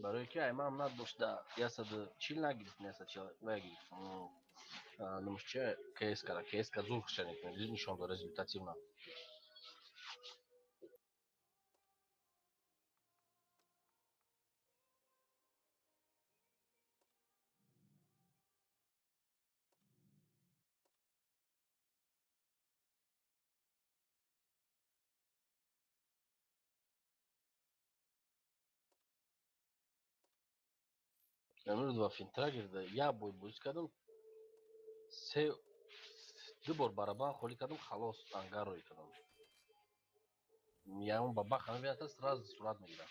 برای که ایمام نداشته یا صد چیل نگیرید نه صد چیل نگیرید نمیشه کیس که زور خشنید نشون داره результативно امروز با فینترا گرده یا بوی کردم سه دو بار برابر خالی کردم خلاص انگار روی کردم یا اون بابا خانه بیاد است راز صورت میگیرم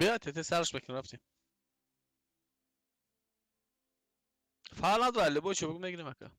بیا تته سرش بکن رفتیم. فعال نداره لبو چوبک میگیریم اکا.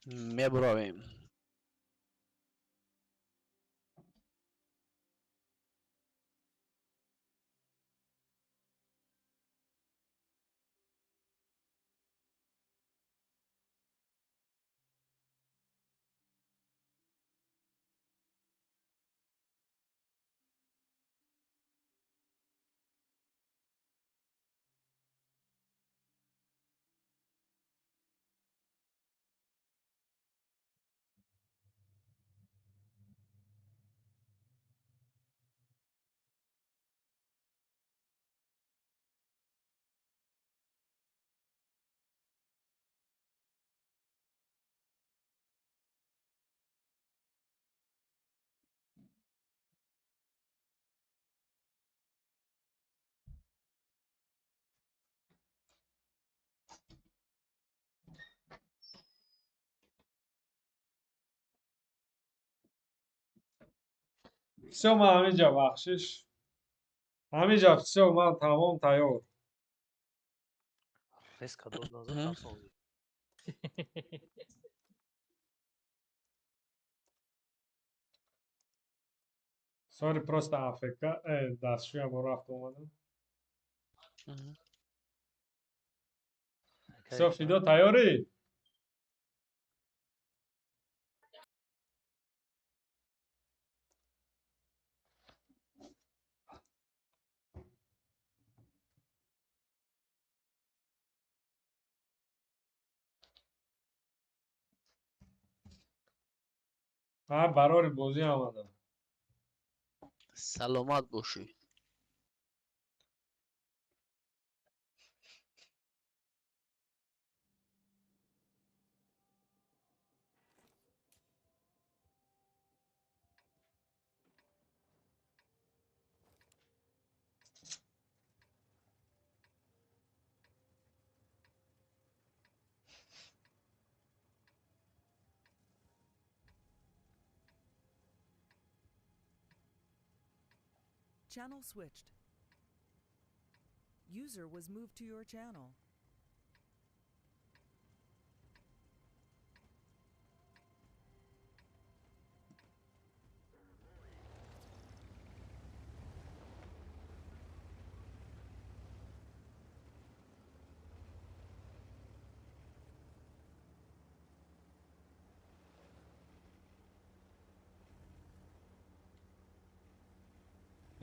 میبرویم. все, من همینجا بخشش همینجا все من تمام تیار Pesca do nosso calção. Sorry, prosta AFK. Dastuşuya boru hafta olmadı. Все, Фидо, тайёрӣ? барори бозӣ омадам. سلامت باشی. Channel switched. User was moved to your channel.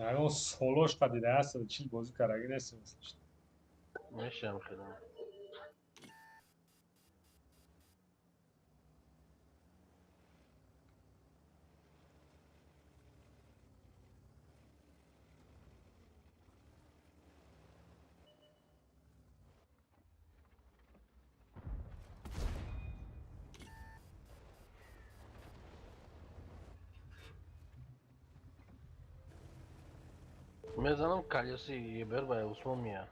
Ягон солош қадида аст, чил бозӣ караги нестем мислиш? میشم خیلی. میزنم کلیسی یه بر به عثمان میاد.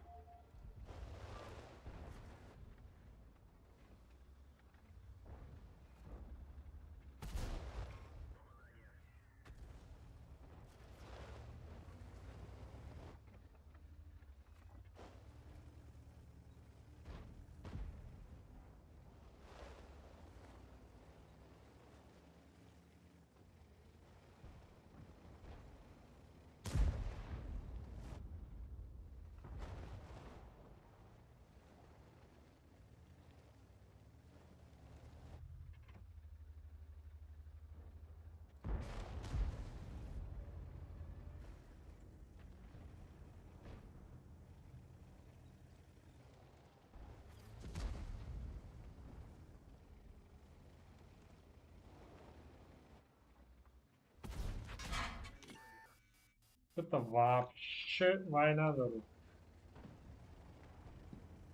Это вообще война дору.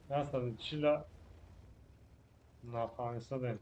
Ясно, чила нафамистадем.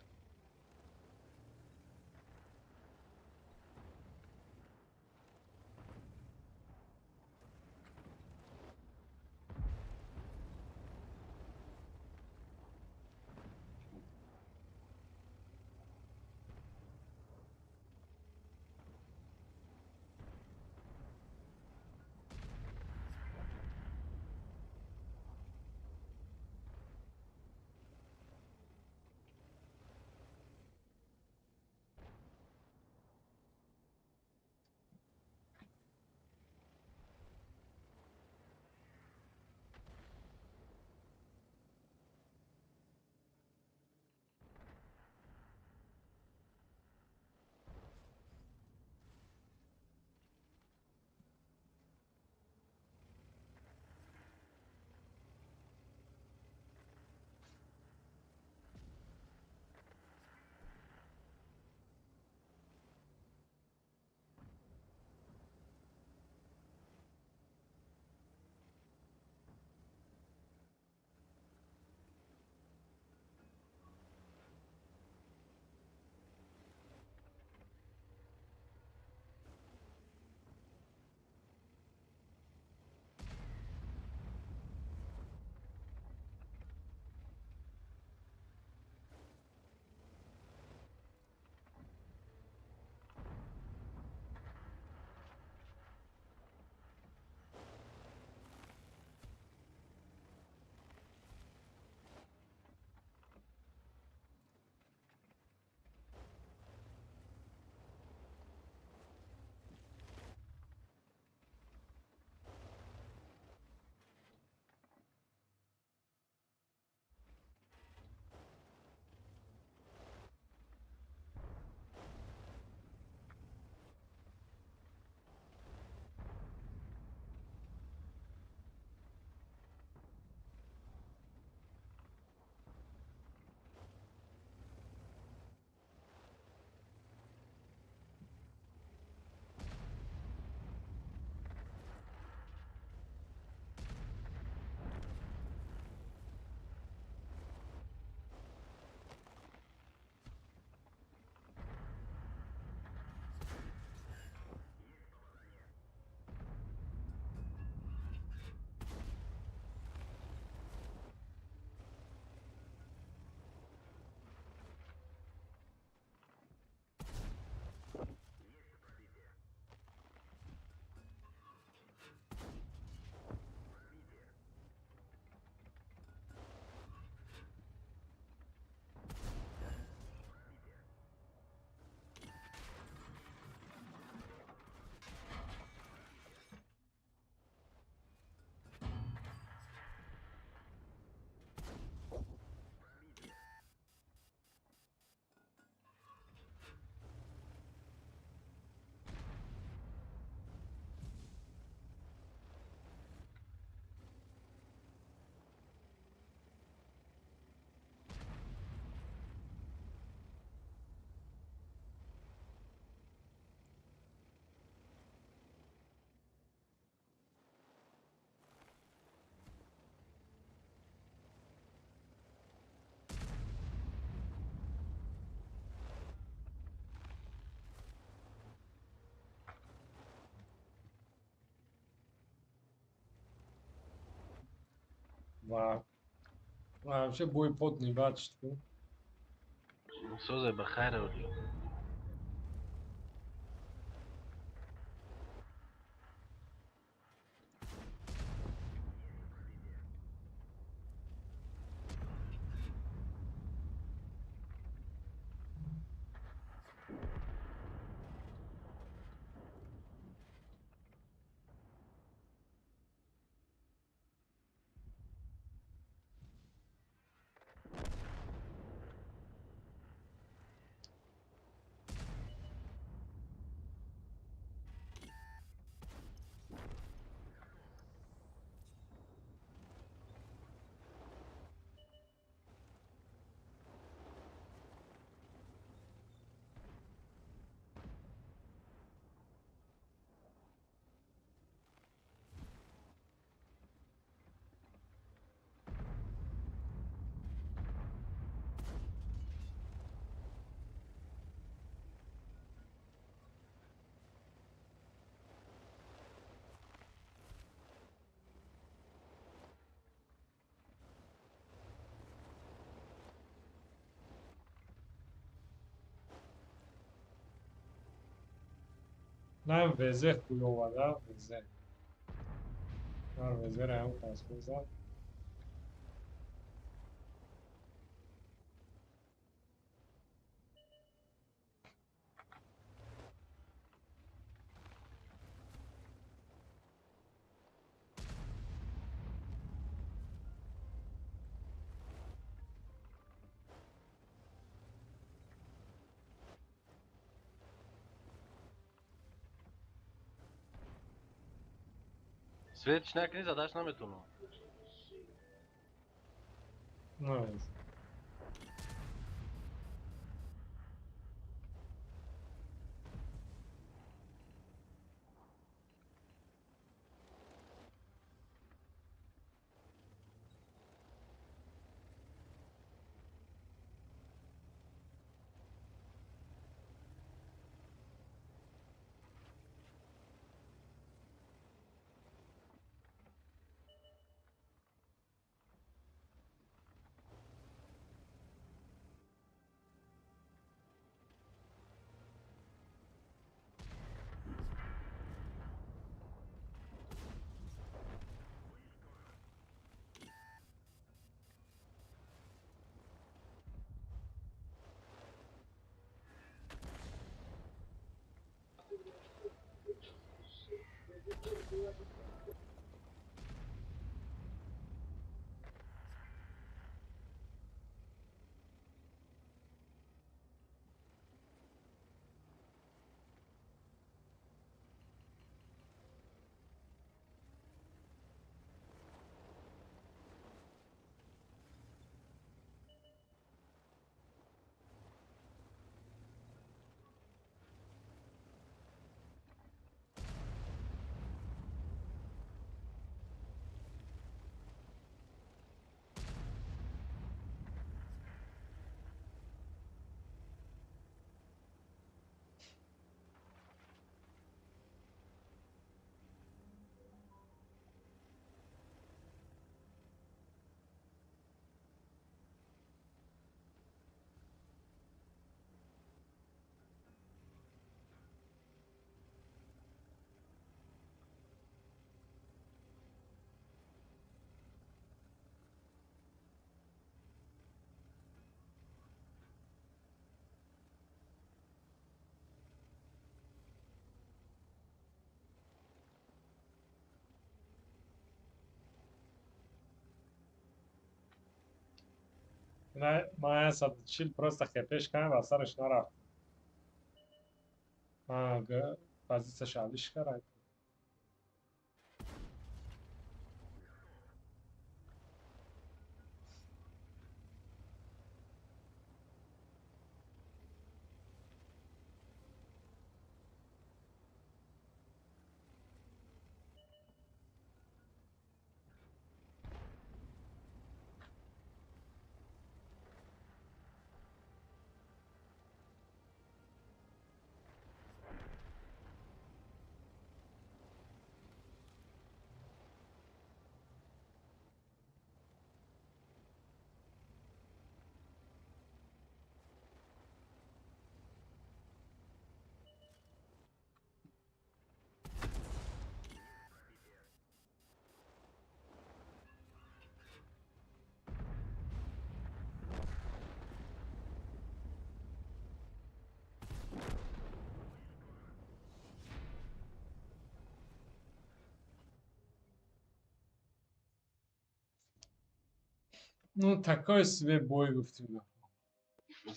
вообще бой потный бачит. سوزه بخیر اولی. نه وزه خوی اومده وزه. نه وزه رو هم پس بزن. سویچ نکنی زداش نمیتونم. نه وزه. نه ما 140 просто خپش کنم و سرش نرفت. позиция шалиш кард. Ну, такой себе бой гуфтим.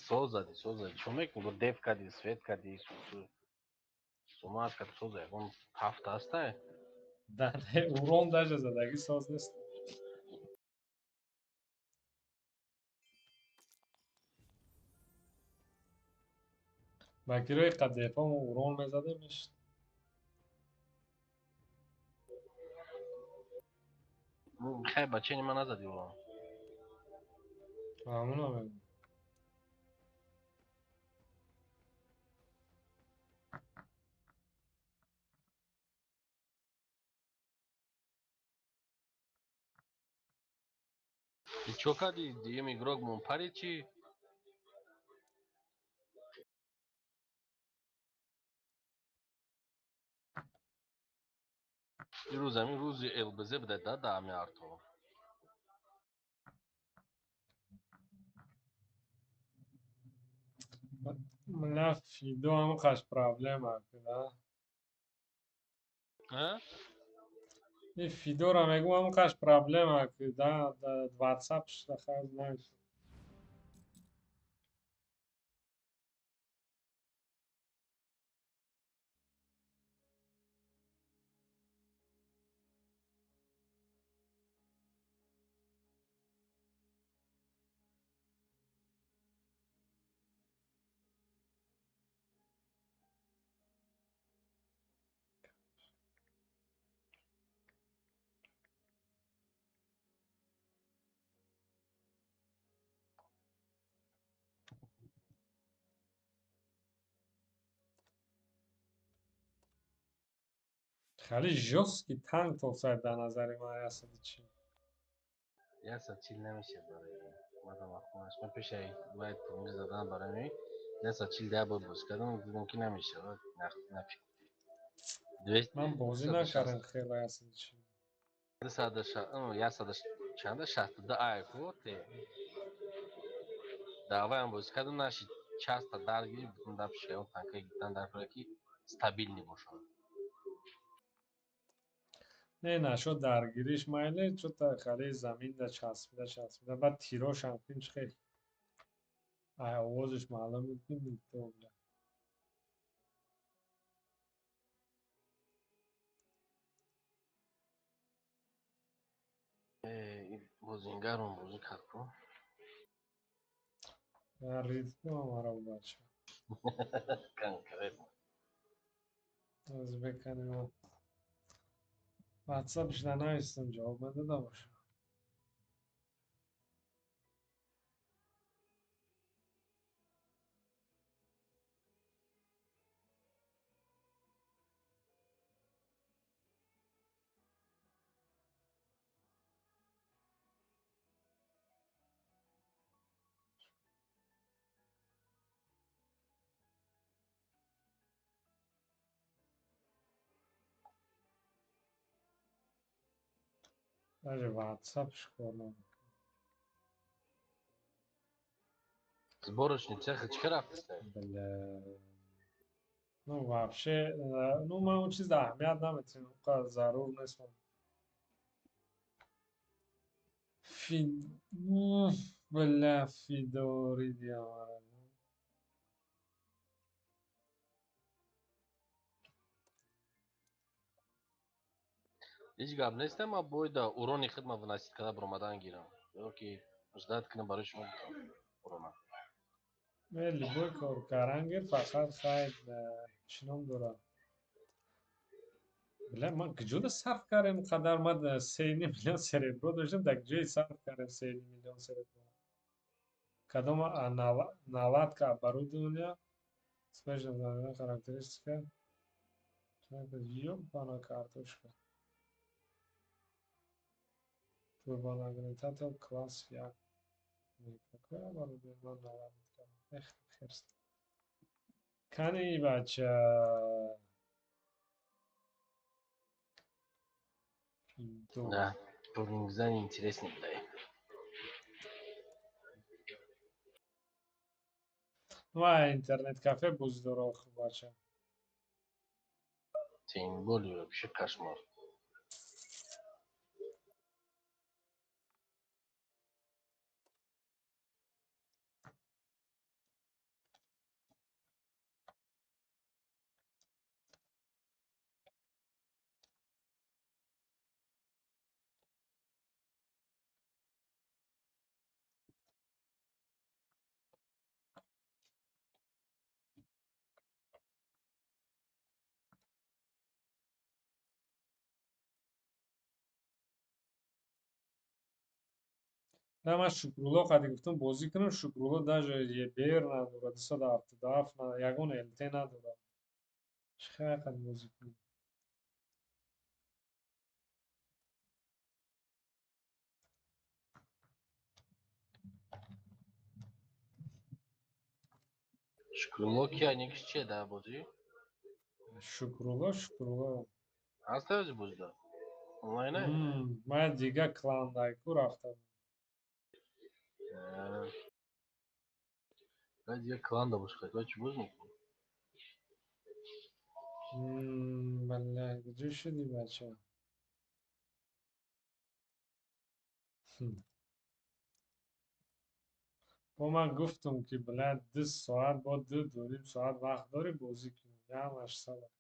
Соз зади. Чо мекунӣ? Гуфт деф кардӣ, свет кардӣ, сумаат кард, соз зади. Он ҳафта ҳастай? Да, урон даже задаги соз нест. Ба кирои қадефа мо урон мезадемш. Хай ба чени ман назадӣ урон. Ҳамуна мегӯ. Чо кардӣ? Дуюм игрок мунпарид чӣ? Ирӯз ҳамин рӯзи ЛБЗ буда да 10 миллиардто. На Фидо ҳамуқаш проблема да. И Фидора мегӯ ҳамуқаш проблема да WhatsApp штаха знаеш. Хеле жёсткий танк тофсад ба назари ман 140. 140 намешад барои омадам ахонаш. Ман пешаи бояд пулни задан барои 140 10 бор боз кардам, дидам ки намешавад. Нафик. Ман бозӣ накардам хеле 140. 162 айфо те. Даваям боз кардам нашид часто даргирӣ бутун да пешаи он танкаи гирифтан дар кора ки стабилни бошад. Не нашуд даргириш майли чута хеле замин да часпида. Баъд тирош ҳам кинч хел. Ай овозиш маълум буд ки митовда. Бозингарон бозӣ кард ку. Ритм амаро бача. Конкретно. Ӯзбекани мо. WhatsApp да навистам ҷавоб надода бошам. Даже WhatsApp кор намекунад. Сборочный цех чӣ рафтаста? Бля. Ну вообще, ну ман он чиз аҳамият наметинам, онқадр зарур нест. Бля Фидориди амара. Ҳеҷ гап нест, ман бояд урони хидмат ва насибкарда баромадан гирам. Ёки ждат кунам барои шумо урона. Любой кор кардан гир, фақат хай чином дора. Бля ман куҷода сарф кардем қадар ман 3 миллион серебро доштам, дар куҷое сарф кардем 3 миллион серебро. Кадом 90 оборудование, спешная характеристика. Ёбана картошка. Турбонагнетатор класс 1. Какое оборудование ман наладить кардам? Эх, хер с ним. Кани бача. Да, пурнингизан интереснее дай. Ва интернет кафе буздорох бача. Тем более вообще кошмар. نه من شکرالله قدی گفتم بازی کنم شکرالله даже یه بیر نداره 277 نه یگان الته نداره چقدر قد بازی کنم Şükrullah ki aynı kişi çiğ daha bozuyor. شکرالله Hasta özü bozdu. Online ne? من دیگه کلاندایکو رفتم Hadi ya klan da boş kaç bozma. بله کجا شدی بچه با من گفتم که بلد 2 ساعت با 2 ساعت وقت داری بازی کنی یه همش ساعت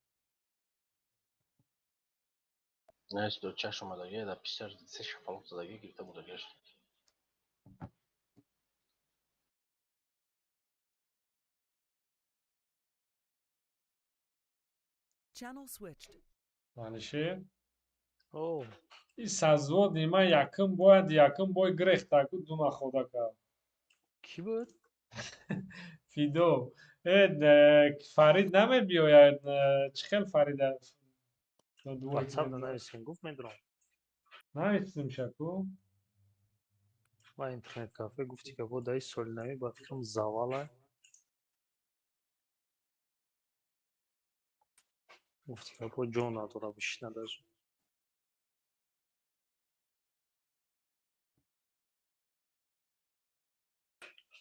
Neyse 4 yaşıma ya da pisler se şafalık da girdi burada geçti. Channel switched. معنیشه اوه این سزوا دیما یکم باید گرخت تاکو دوما خودا کرد کی بود؟ فیدو فرید نمی بیاید چه خیلی فرید واتساپ ننوشتین گفت میدونم نمیتونیم شکو و اینترنت کافه گفتی که با دایی سولنمی با فکرم زواله گفتی که با جون نداره بیش نداره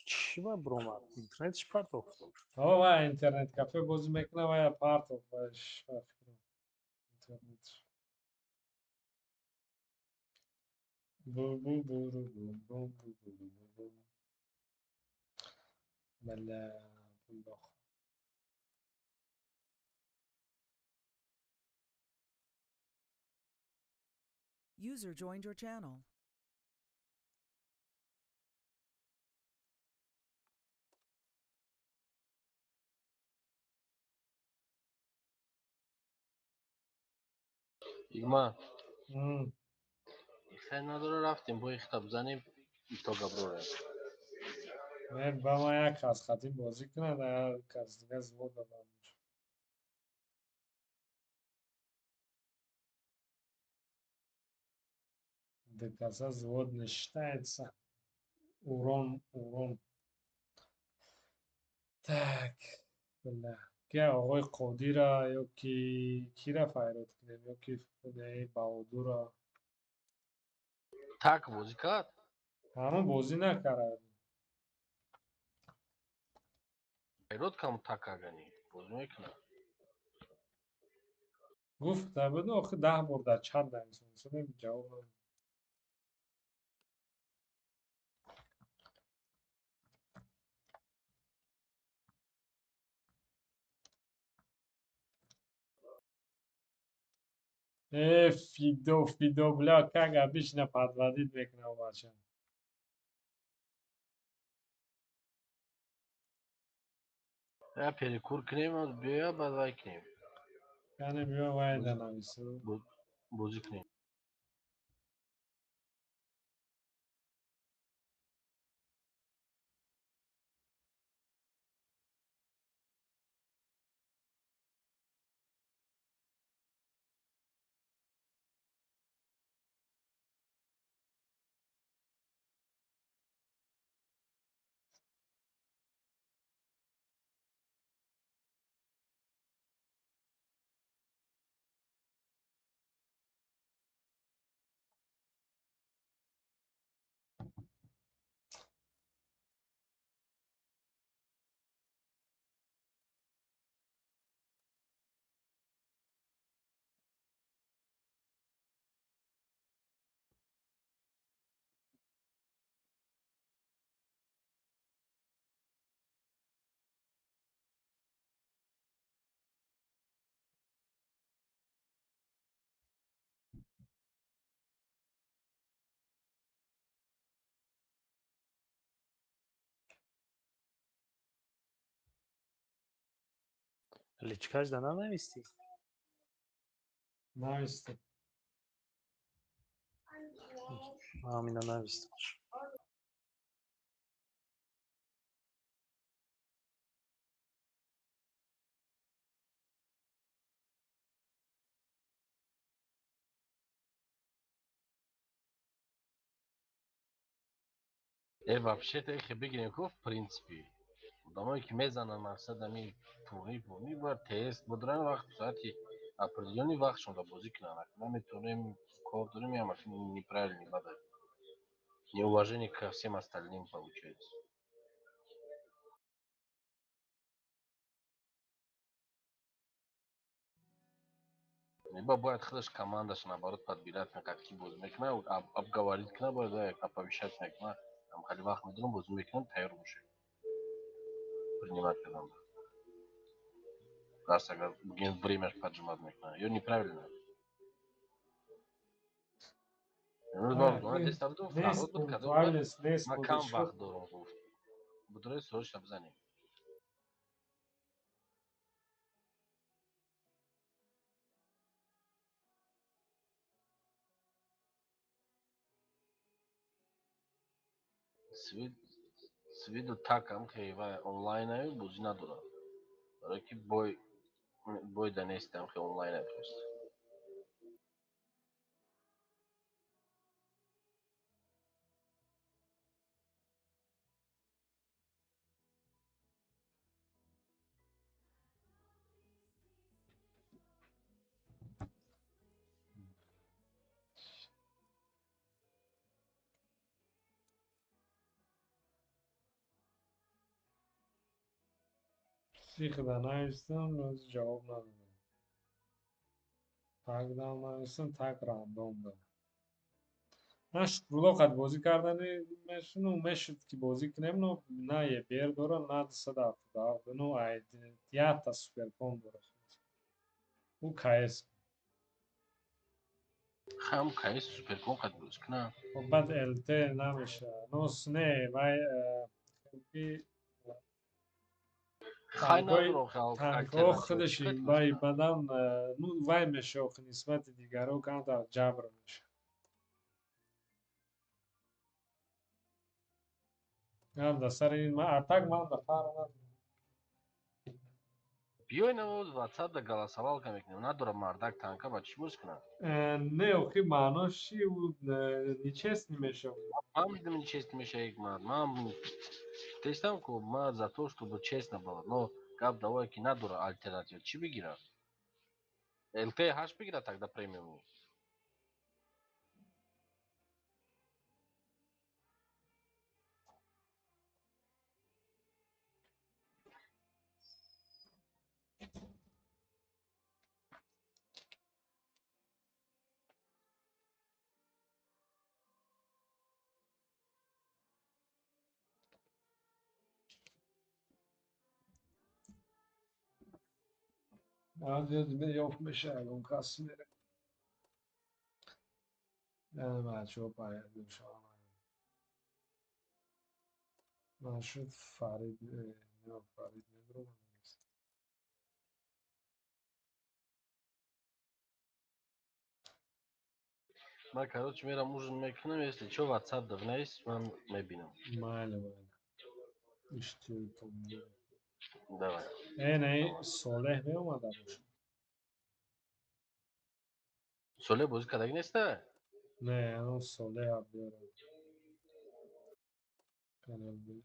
چی با برومد اینترنتش پرت افتاد آه و اینترنت کافه بازی میکنه و یا پارت باش اینترنت بو بو بو بو بو بو بو بو بو بو. بله بله. User joined your channel. İgma. ام. خیلی نداره رفتیم با خطاب بزنیم تا گبروره. من با ما یک از خطی بازی کنه در یک از دیگه زود دادم دکاسا زود نشتایدسا اورون так بله که آقای قادی را یا کی را فایرات کنیم یا کی بهادر را Tak بازی کرد. همه بازی نکرد ایراد کم tak اگنی بازی میکنه. گفت در بده آخه 10 بار در چت نمیتونم جواب نداد. فیدو بلا کاگا بیشنا پادوادید میکنه باشم یا پریکور کنیم و بیا بعد وای کنیم. یعنی بیا باید نمیسو بازی کنیم. لیچکاش دانا نمیستی نمیسته همینا نمیستش вообще-то их бигрем в принципе. Домой к мезанам максадами пуни бар тест будран вақт саати определенный вақт шунда бозӣ кунанд. Мы метавонем кор дорим ям неправильный бада. Неуважение ко всем остальным получается. Либо бывает хорошая команда, что наоборот подбирать на какие будут мекна, обговорить кна будет, оповещать мекна, там халивах мы думаем, будут мекна, тайр уже принимать команду. Раз ага, время поджимать мекна, ее неправильно. Здесь там Nes punktuales, nes макам podešo. вахт дором гуфт. Будрай срочно бзани. С виду так амхе онлайн бузи надора. Раки бой донести амхе онлайн просто. Sihda navistam, roz javob nadadam. Tagdam navistam, tag random dam. من شکلوخت بازی کردن مشنو مشد که بازی کنیم نو نه یه بیر داره نه دست دارد نو ایدیات سوپر کن داره او کایس خام کایس سوپر کن قد بروز کنه. و بعد الته نمیشه نو سنه وای خای ندارم تنگا خودشی وای بدن نو وای میشه و نسبت دیگرو کن در جبر میشه هم در سر این من اتاق من در فارم بیای نمود واتساپ دا голосовал کنیم ندارم مردک تانکا با چی بوز کنم. نه اوکی معناش چی بود нечестный میشه Мам, да мне честно мешает, мам. Ты сам ма за то, чтобы честно было, но как давай кинадура альтернатива, чи бигира? ЛТ хаш бигира тогда премиум. yok میشه اون کسی میره نه بچه ها باید بشم من شد فرید نه فرید ندارم Ма, короче, мерам ужин мекнем, если что, WhatsApp давнайс, мам мебинем. ماله اشتیل کنم Давай. نه صالح نیومده باشه Соле бузи кадаг неста? نه اون صالح هم بیاره کانال بی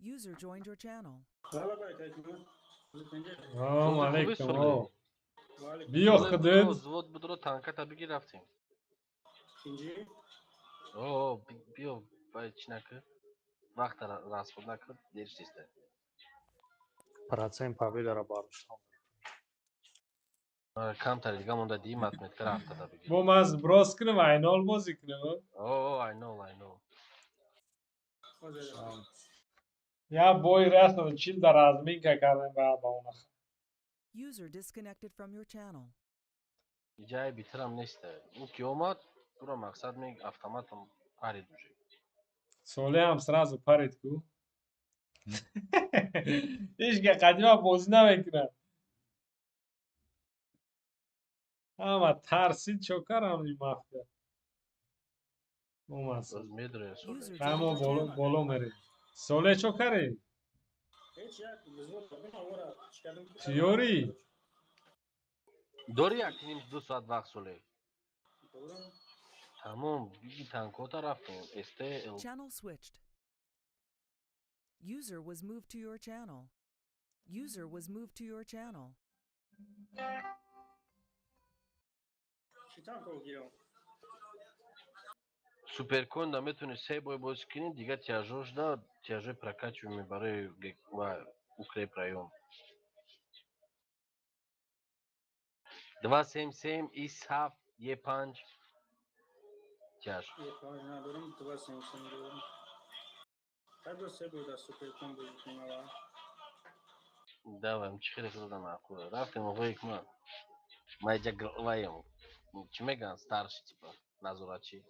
User joined your channel. سلام علیکم او بیا Соле خودت будро, звод будро, танка табиги рафтим. О, био, бай чинака. Вақт расход накрд, дер чиста. Процент победы рабарыштан. Камтар дига монда ди матметка рафта табиги. بوم از براس کنم اینال بازی کنم Oh, I know. یا بوی رفتن چیل در آزمین که کردن با اون. User disconnected from your channel. جای بیترم نیسته. اون که اومد تو را مقصد میگ автоматом پرید میشه. سوله هم سرازو پرید کو. هیچ که قدیما بازی نمیکنه. اما ترسید چوکر هم این مافیا. اومد. باز میدره سوله. User همه joined your channel. bolو میری. سوله چوکری. تیوری. داری یک نیم دو ساعت وقت سوله. تمام دیگه تانکوتا رفتیم. استه Channel switched. User was moved to your channel. User was moved to your channel. سوپر کندا میتونی سه بای بازی کنی دیگه تیاجوش داد تیاجوی پرکاچو میبره و اوکری پرایوم 2 سیم سیم ایس هفت یه پنج تیاج دوام چی خیلی خیلی معقوله رفتیم آقای اکمان ما اینجا گروایم چی میگن ستارش تیپا نظوراتچی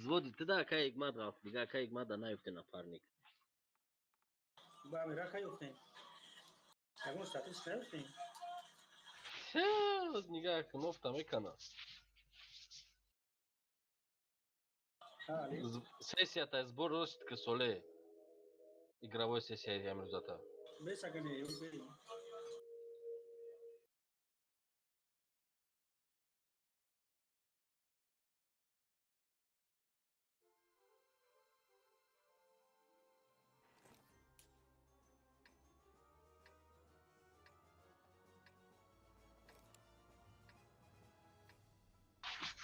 زودی تدا اکای اکماد رفت دیگه اکای اکماد دا نیفته نفرنیک نگاه کن افتا میکنه сессията е сбор русских солей. Игровой сессия я имею в виду.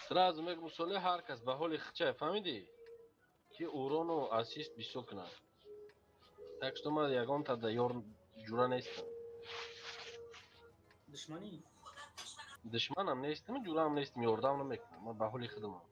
Сразу мегу солей ҳар кас ба ҳоли хича фаҳмидӣ ки урону ассист бисёр кунад. Так что ман ягонта да ёр ҷура нестам. Душманам нестам, ҷурам нестам, ёрдам намекунам. Ман ба ҳоли худамам.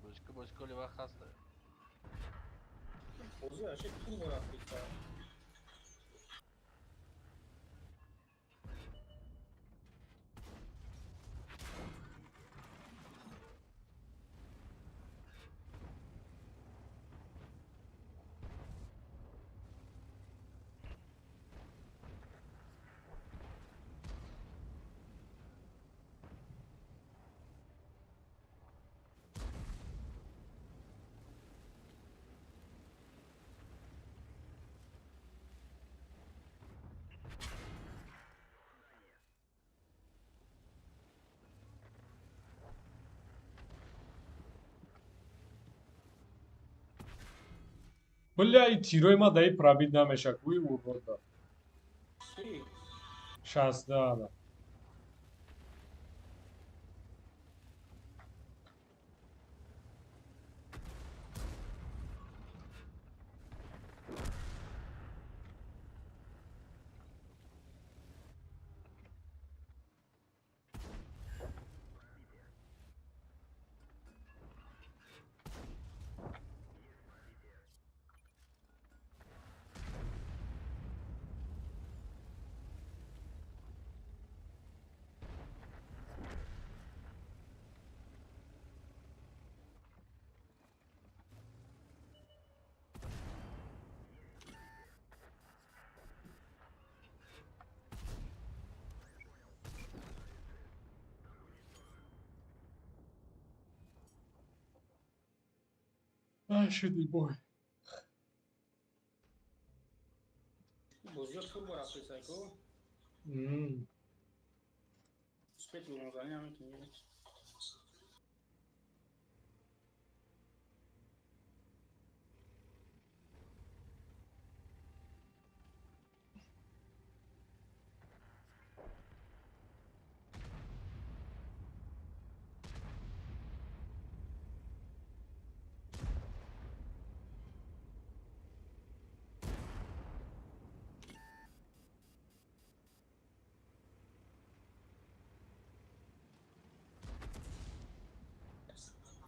Başka başka öyle vak hasta. Бля, и тирой ма да и пробить намеша, куи урборда. 60, да. Ай, шуди бой. بازی فول با رفته سایکو М. سپیت رو مزانی همه کنید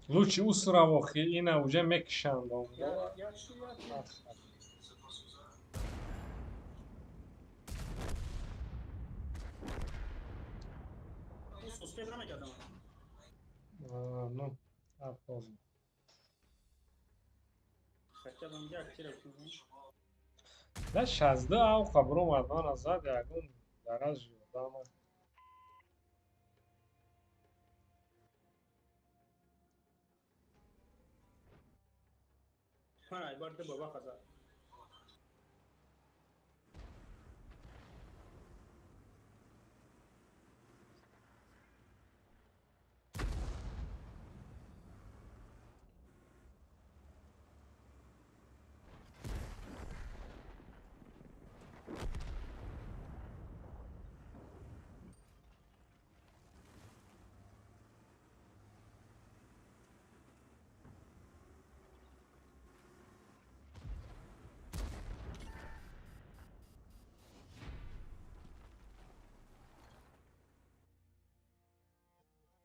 Лучше усравохи, ина уже мекшанда. یا چی یا چی سپیت رو میکردم Ну, а поздно. خچه دم یا چی رو کنید Да 60 ау хабром адман азад ягон дараз жудама. من ای بار بابا خدا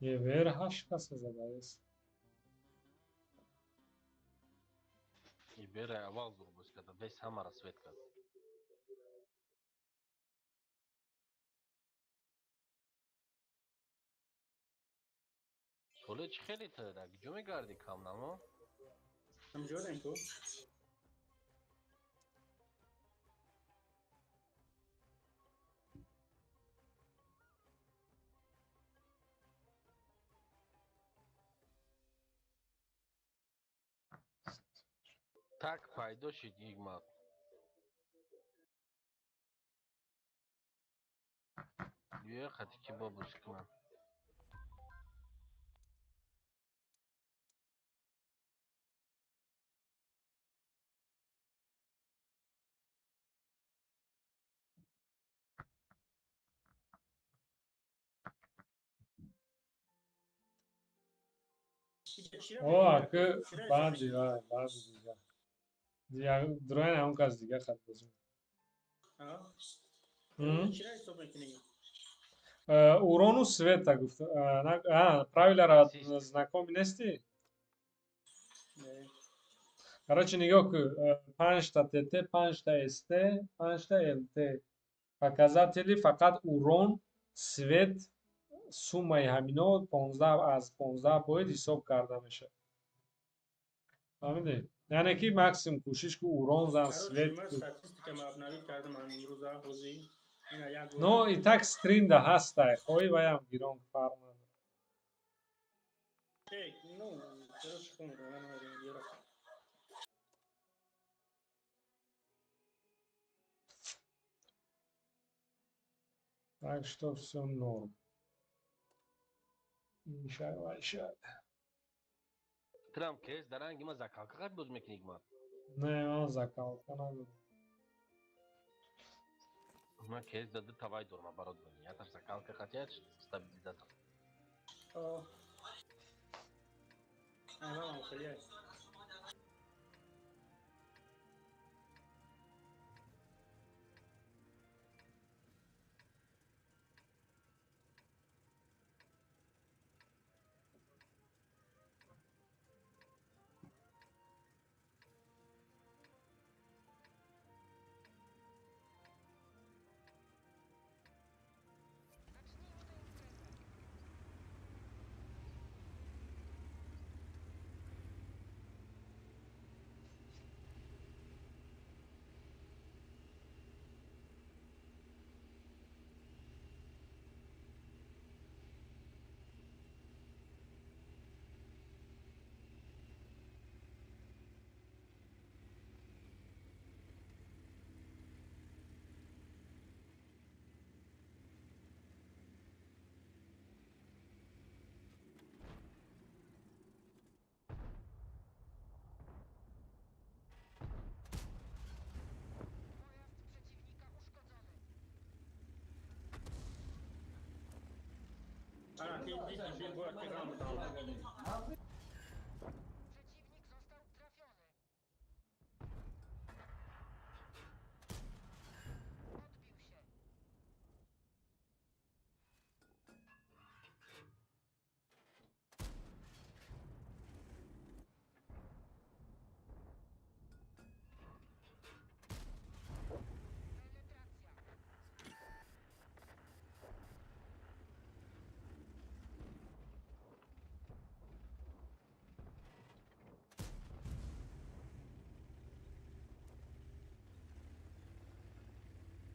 Евер 8 каса задаяст. Ibera avval zurbuş kada, vесь hamara svet kada. Tole çi kheli tada, gijo megardi kamnamo? همجوره این تو Tak paydo shid igmat. Yuya khati ki babush kman. О, акы баъди ва баъди дига. Дига дроен ҳамон кас дига хат бозӣ. چی را حساب میکنی Урону света гуфта. Правилара Систем. знакоми нести? Короче, нигоҳ кӯ 5 та ТТ, 5 та СТ, 5 та ЛТ. Показатели фақат урон, свет, суммаи ҳамино 15 аз 15 боид ҳисоб карда мешавад. فهمیدی؟ یعنی که مکسیم کوشش که اوران زن سویت من که استاتستیک مبنوی کردم امروز بازی اینا یک نو ای تک ستریم ده هست ده خوی و هم گیران فرق نداره نو چرا شکم رو من رو так что все норм иншалла иншалла Tram kes darangi ma zakal kaqat buz mekni igmat. نه من закалка ندارم. من کیس داده توای دورما برات بودی یا تر закалка хотят стабилизатор. Vamos, خیلی.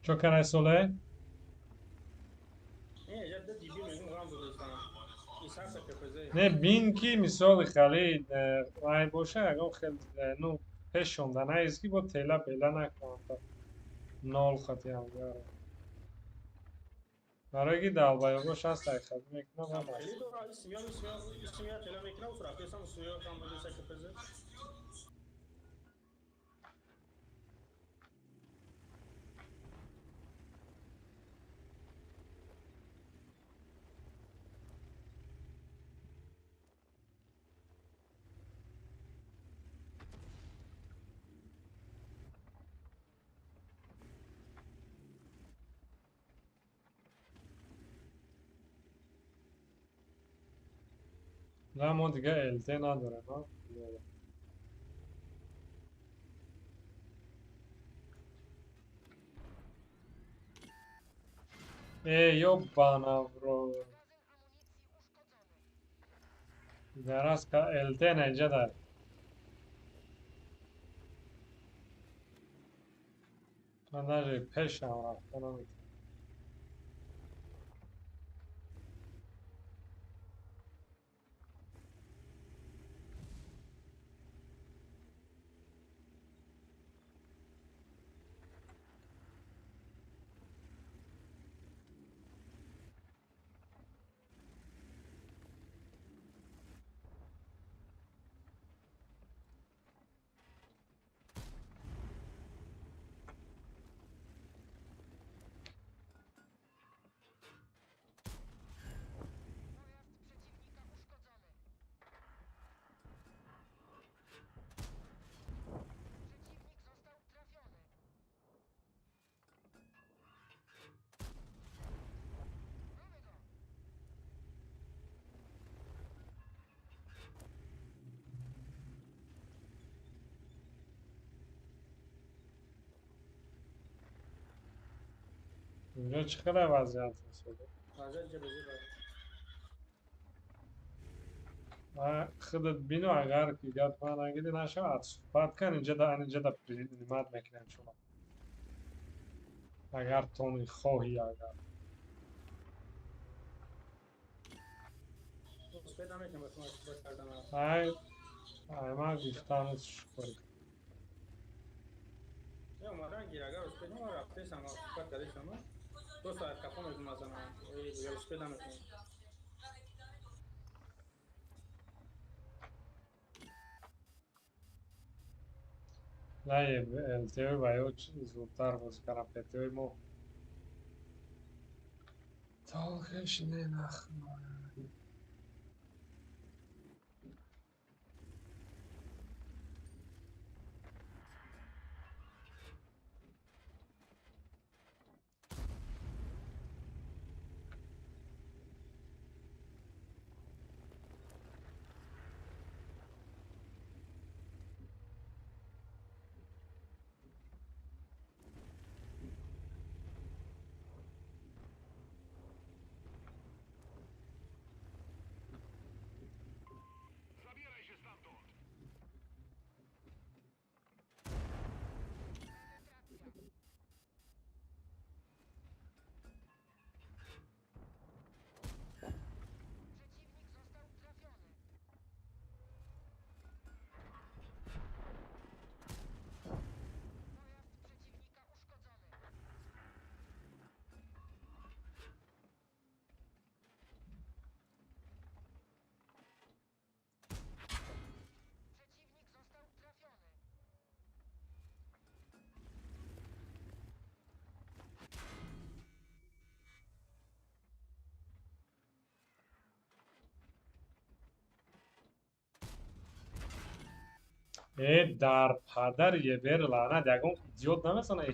Čo care sole? نه بین کی مثال خالی رای باشه اگه خیلی نو پشون دانه ایسکی با تیلا پیلا نکنم تا نال خطی هم بیاره برای که دال باید باشه هست ای خطی میکنم هم هست نه ما دیگه الته نداره نه ای یوبانا برو درست که الته نجا داره من در پش هم رفته نمیتونم اینجا چقدر وضعیت شده خودت بینو اگر که گفت من اگه نشه صحبت کن اینجا دا نماد میکنم شما اگر تو میخواهی اگر ای من گفتم شکر Daí, el teu vai hoje escutar música na PT mo. Talvez nem na. در پدر یه بر لعنت یکم ایدیوت نمیسنه یه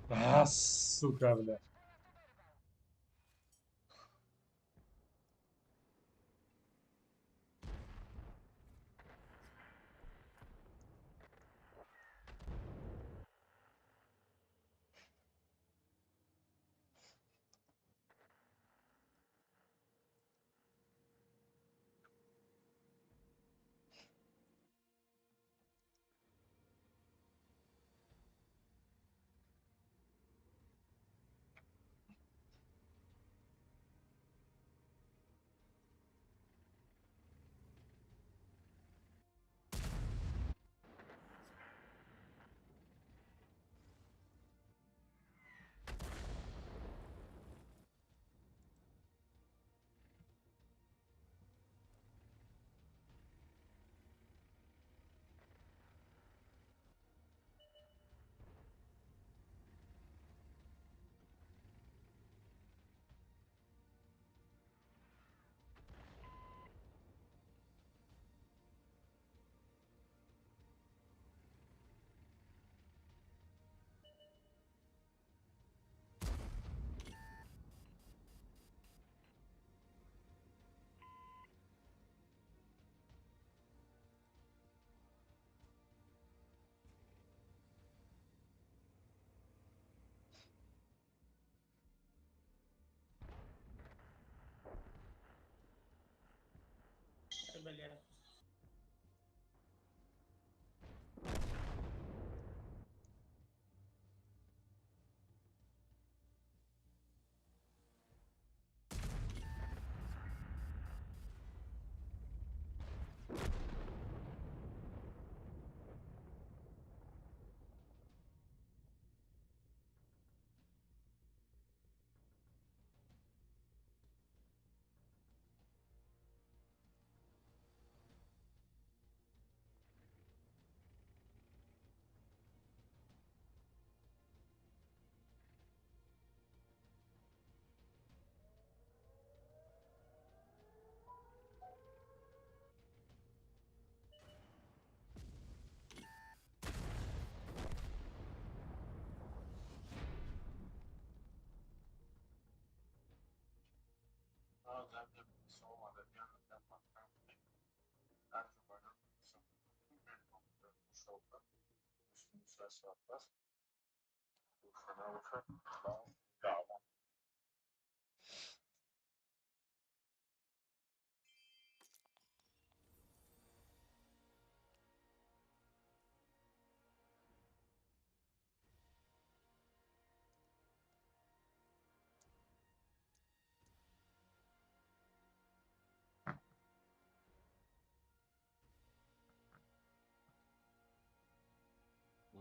بر сука, бля.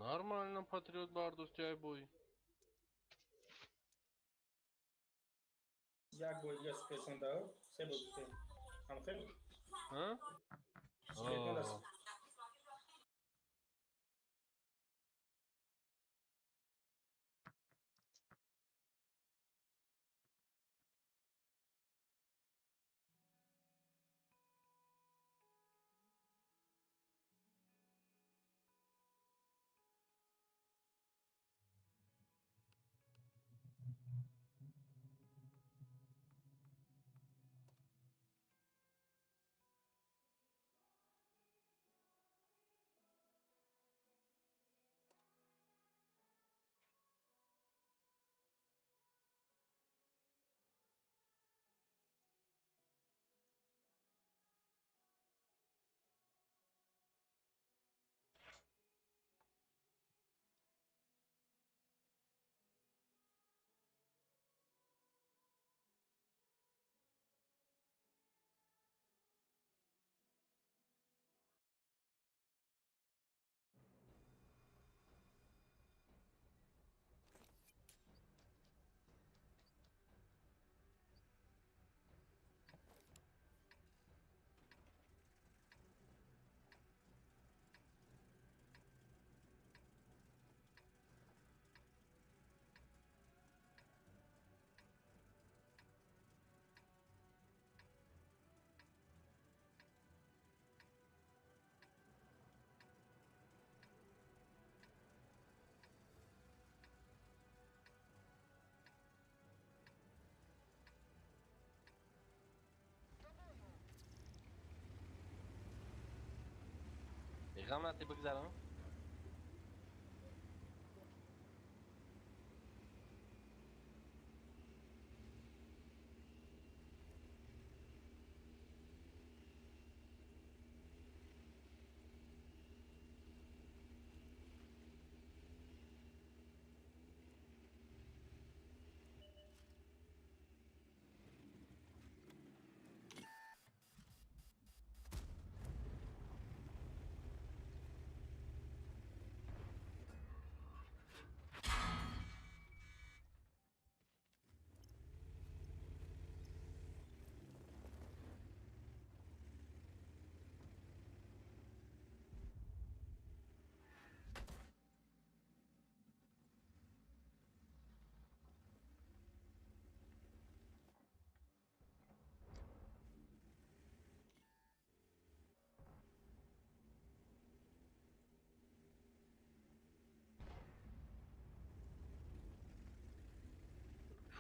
Нормально, патриот Бардус, тебя бой. Jak było ile specą dał? Sebo tutaj. Tam chyba. А? Specą dał. О, غمنا بگذارم.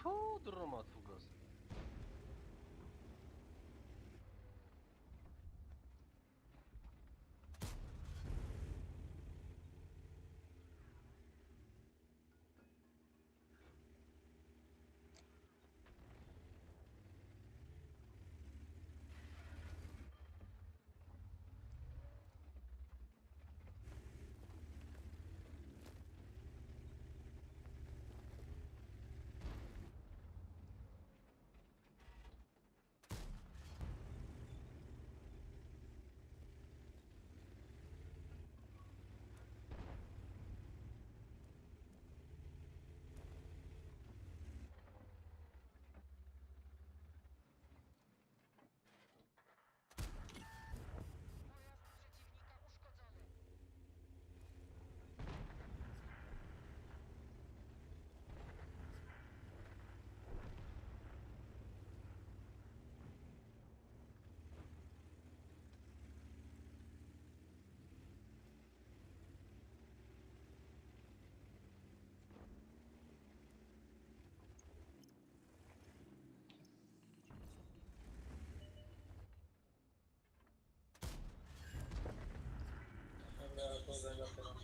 فو درمات فوقاس. Dobra, to zagadam.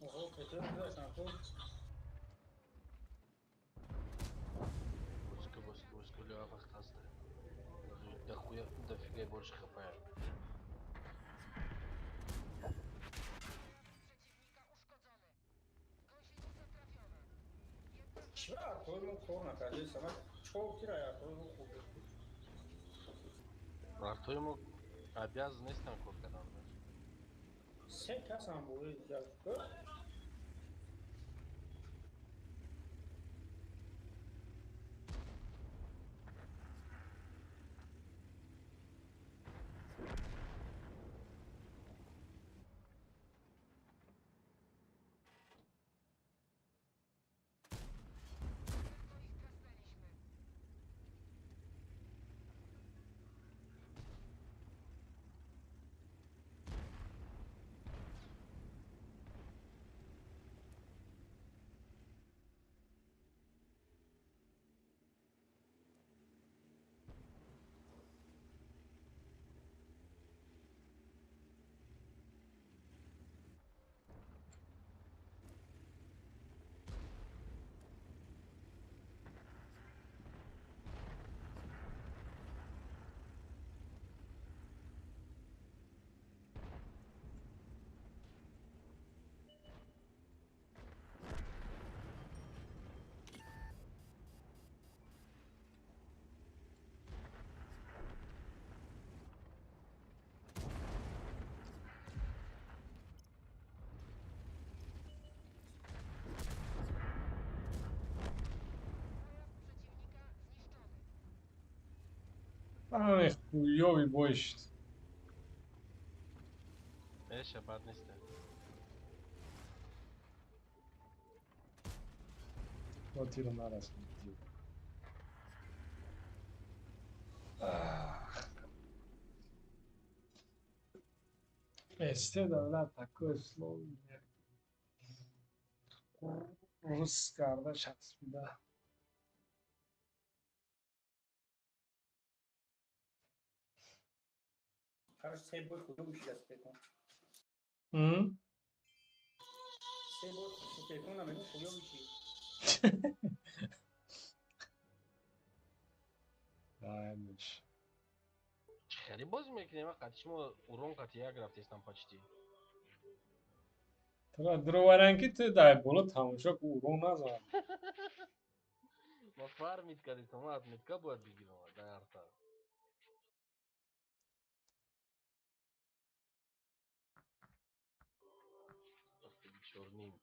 Oho, kötü biraz Anton. Бочка, ля вахт هسته. دخویا دفعه برش چرا ارتوی کار نکرده سمت چهار تیر ارتوی خوب артои мо адяз нестан кор кардан даш. سه کس هم بود Ай, хуёвый бой шд. эша бад нестан. Ва тиро нарасм. Este davlat такой сложный. Rus kardeş aslında. هر سه بود کدوم بیشتر است بکن Hı? سه بود بکن نمیدونم کدوم بیشتر Aymış. خیلی بازی میکنیم وقتی شما اورون قطعی یک رفتیستم پاچتی. Tara drovaranki te dai bolo tamusha kuro nazar. ما فارمیت کردی تو ما میت که باید بگیرم در ارتا. وقتی بیچورنیم.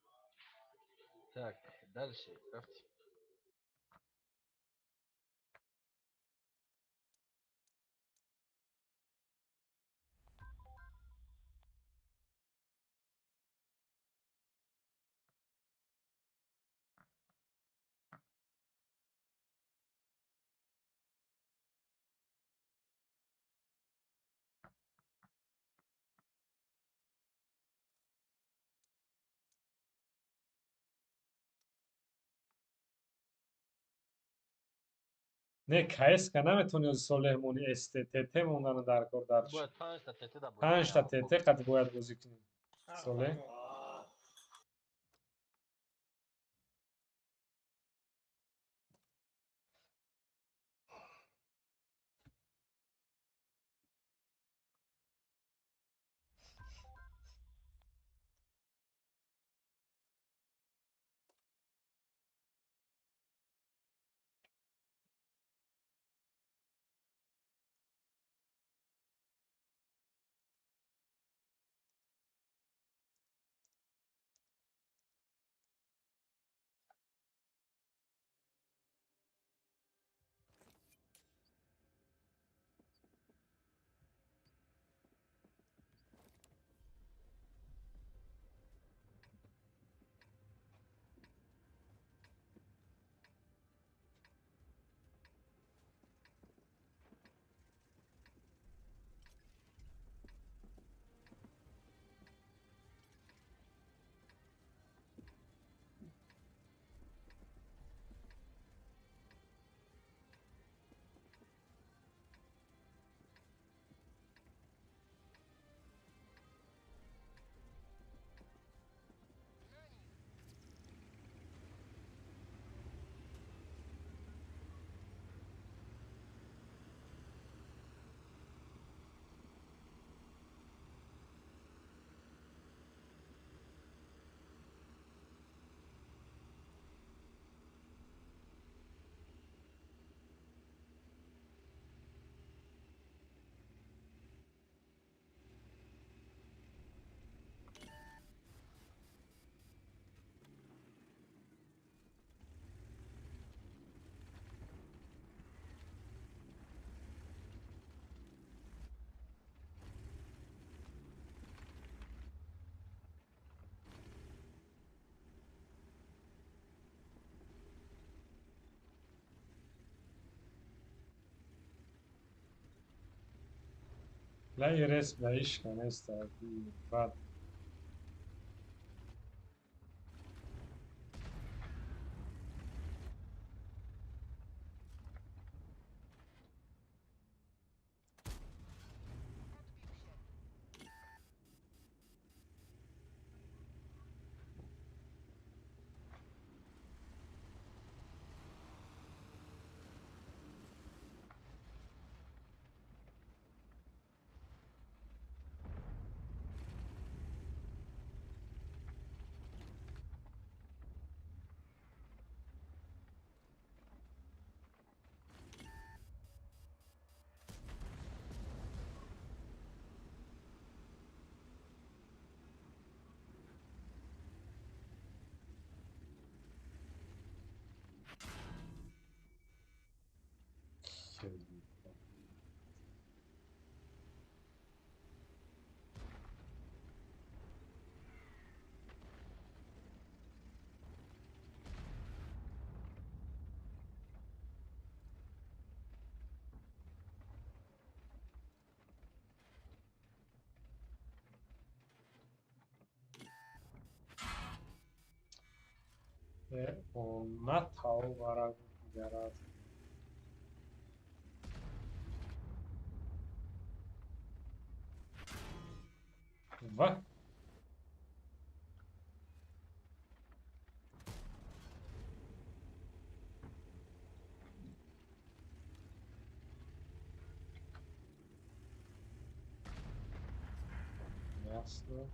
Так, дальше. Рafti. Ne kayıs kana metoni Soleimani STT mondanı dar kor darç. باید 5 تا تته دا بازی 5 ta کنم. TT kat boyad bozikni. Sole. لا یه رسم لایش کنه استادی بعد Natal Varagarad. Va? Jasno.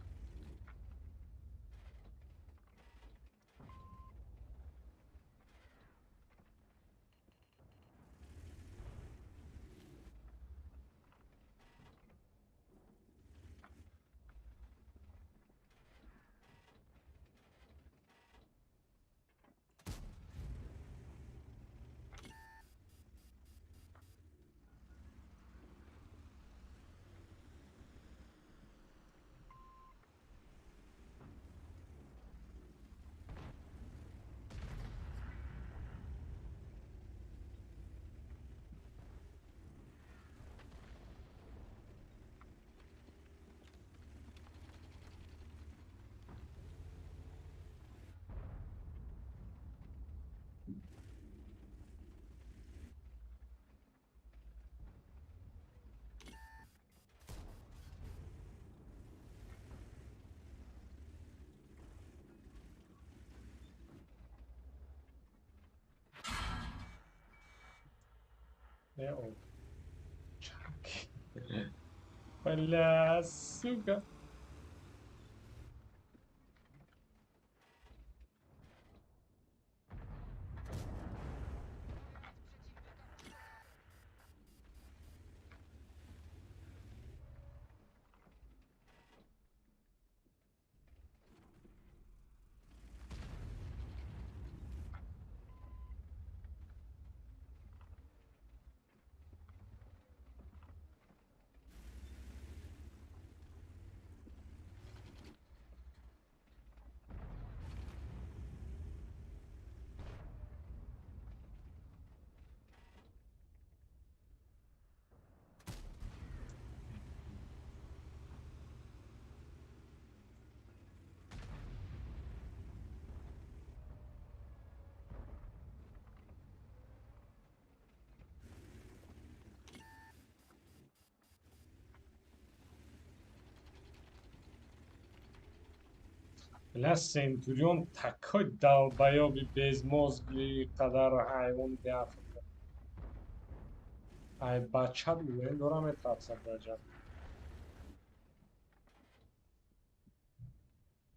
Oh. Chuck. Olha, açúcar. لا سنتوریون تکای دال بیابی bezmozgli kadar hayvan بیافت. Ay بچه دوه دارم اتفاق راجع.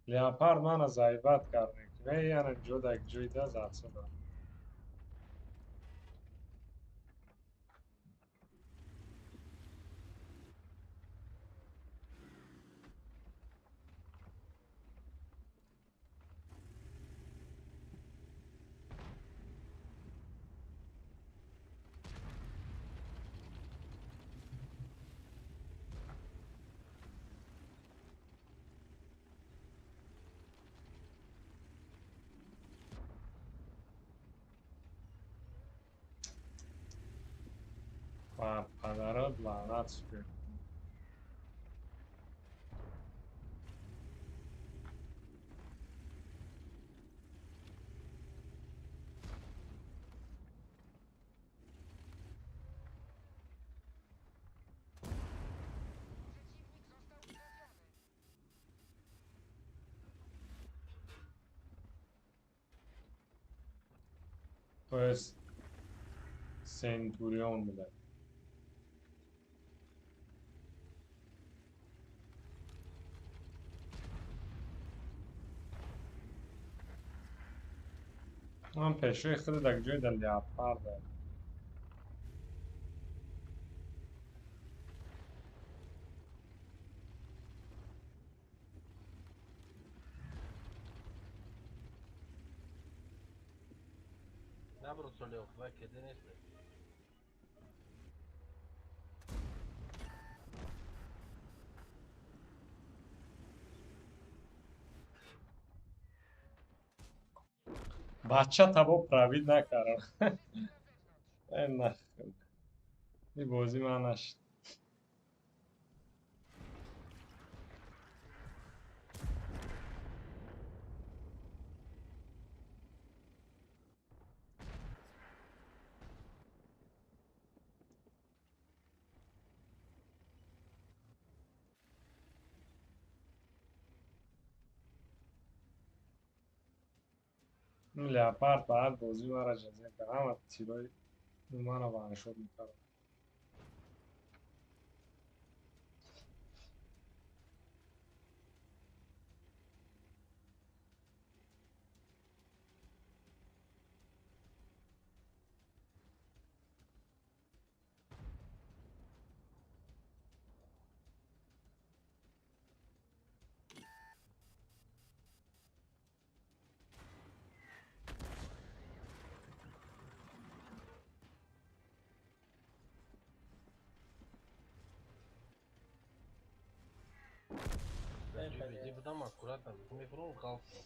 لیاپارد من از عیبات کرده که نه یعنی جدا جویده زد سودا. و پدرت لعنت کرد. pues سنتوریون بوده. من پیشوی خود در جای در لیاپارد نبرو سالی اخواه کده نیست. بچه تبا پراوید نکردم. نه این بازی من نشد. این لیاپارد بعد بازی مرا جزه کرد. همه تیرای من رو بانشود میکرد. Bence bizi bu da makurat da bizim efendim kalsın.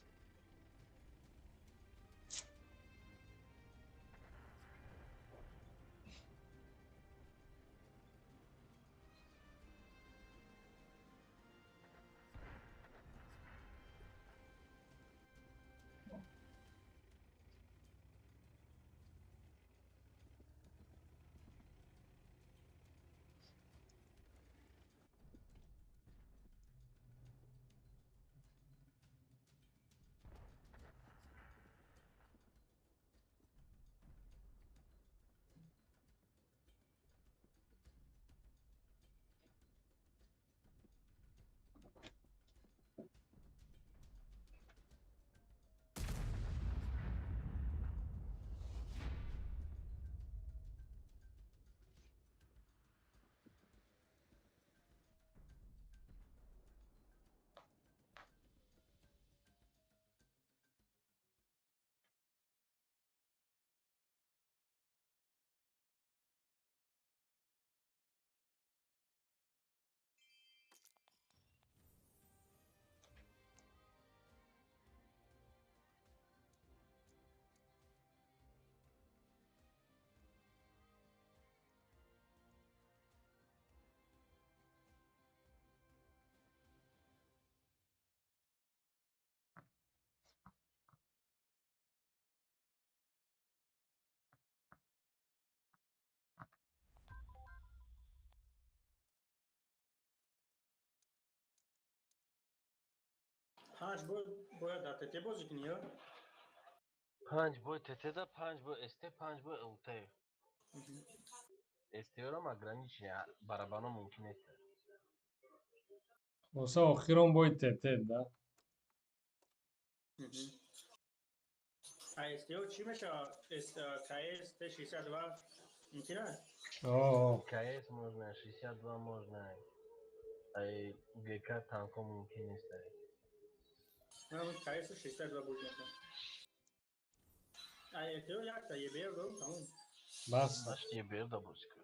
پنج boy TT'de 5 boy ST 5 boy LT. ST'yor ama ограничение барабану mümkün نیست. واسه آخرم باید تتت ده. ASTO چی میشه؟ KS 602 میتونه؟ KS можно, 62 можно. Ай ГК танко mümkün نیست. من KS 602 بود میکنم. ASTO یک تا یه بیر رو تموم. بس Baş diye bir de bozuk.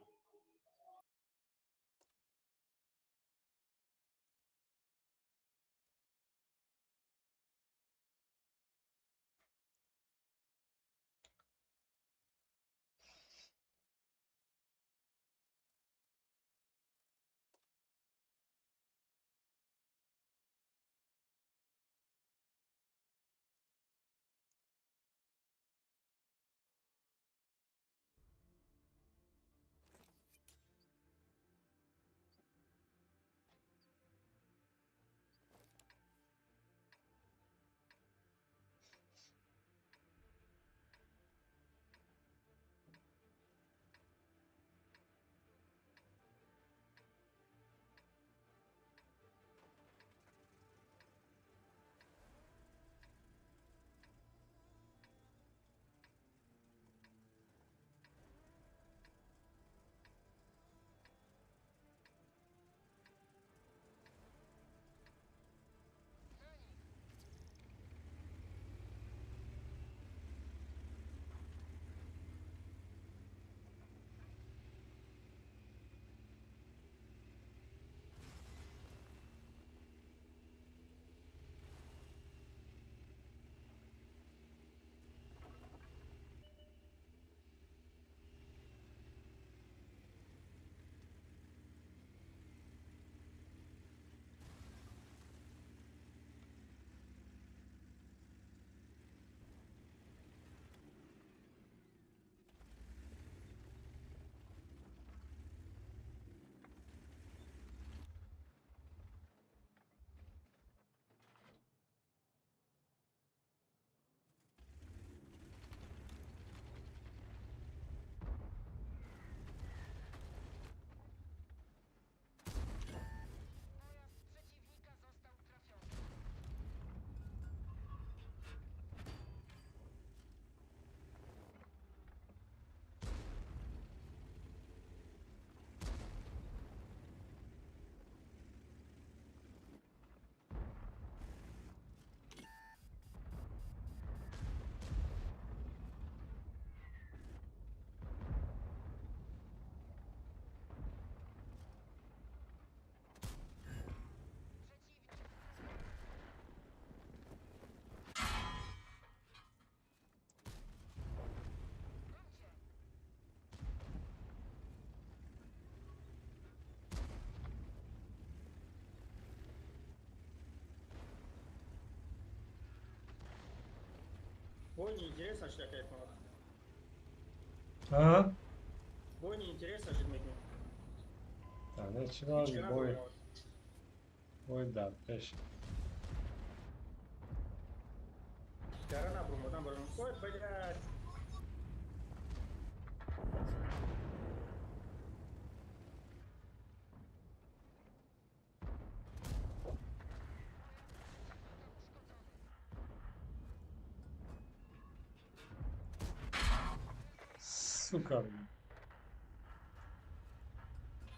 Бой неинтересно, что я Ha? Бой неинтересно, что мы Tane çırar boy da peş. Карана промодан барам. Ой, блядь. Suka.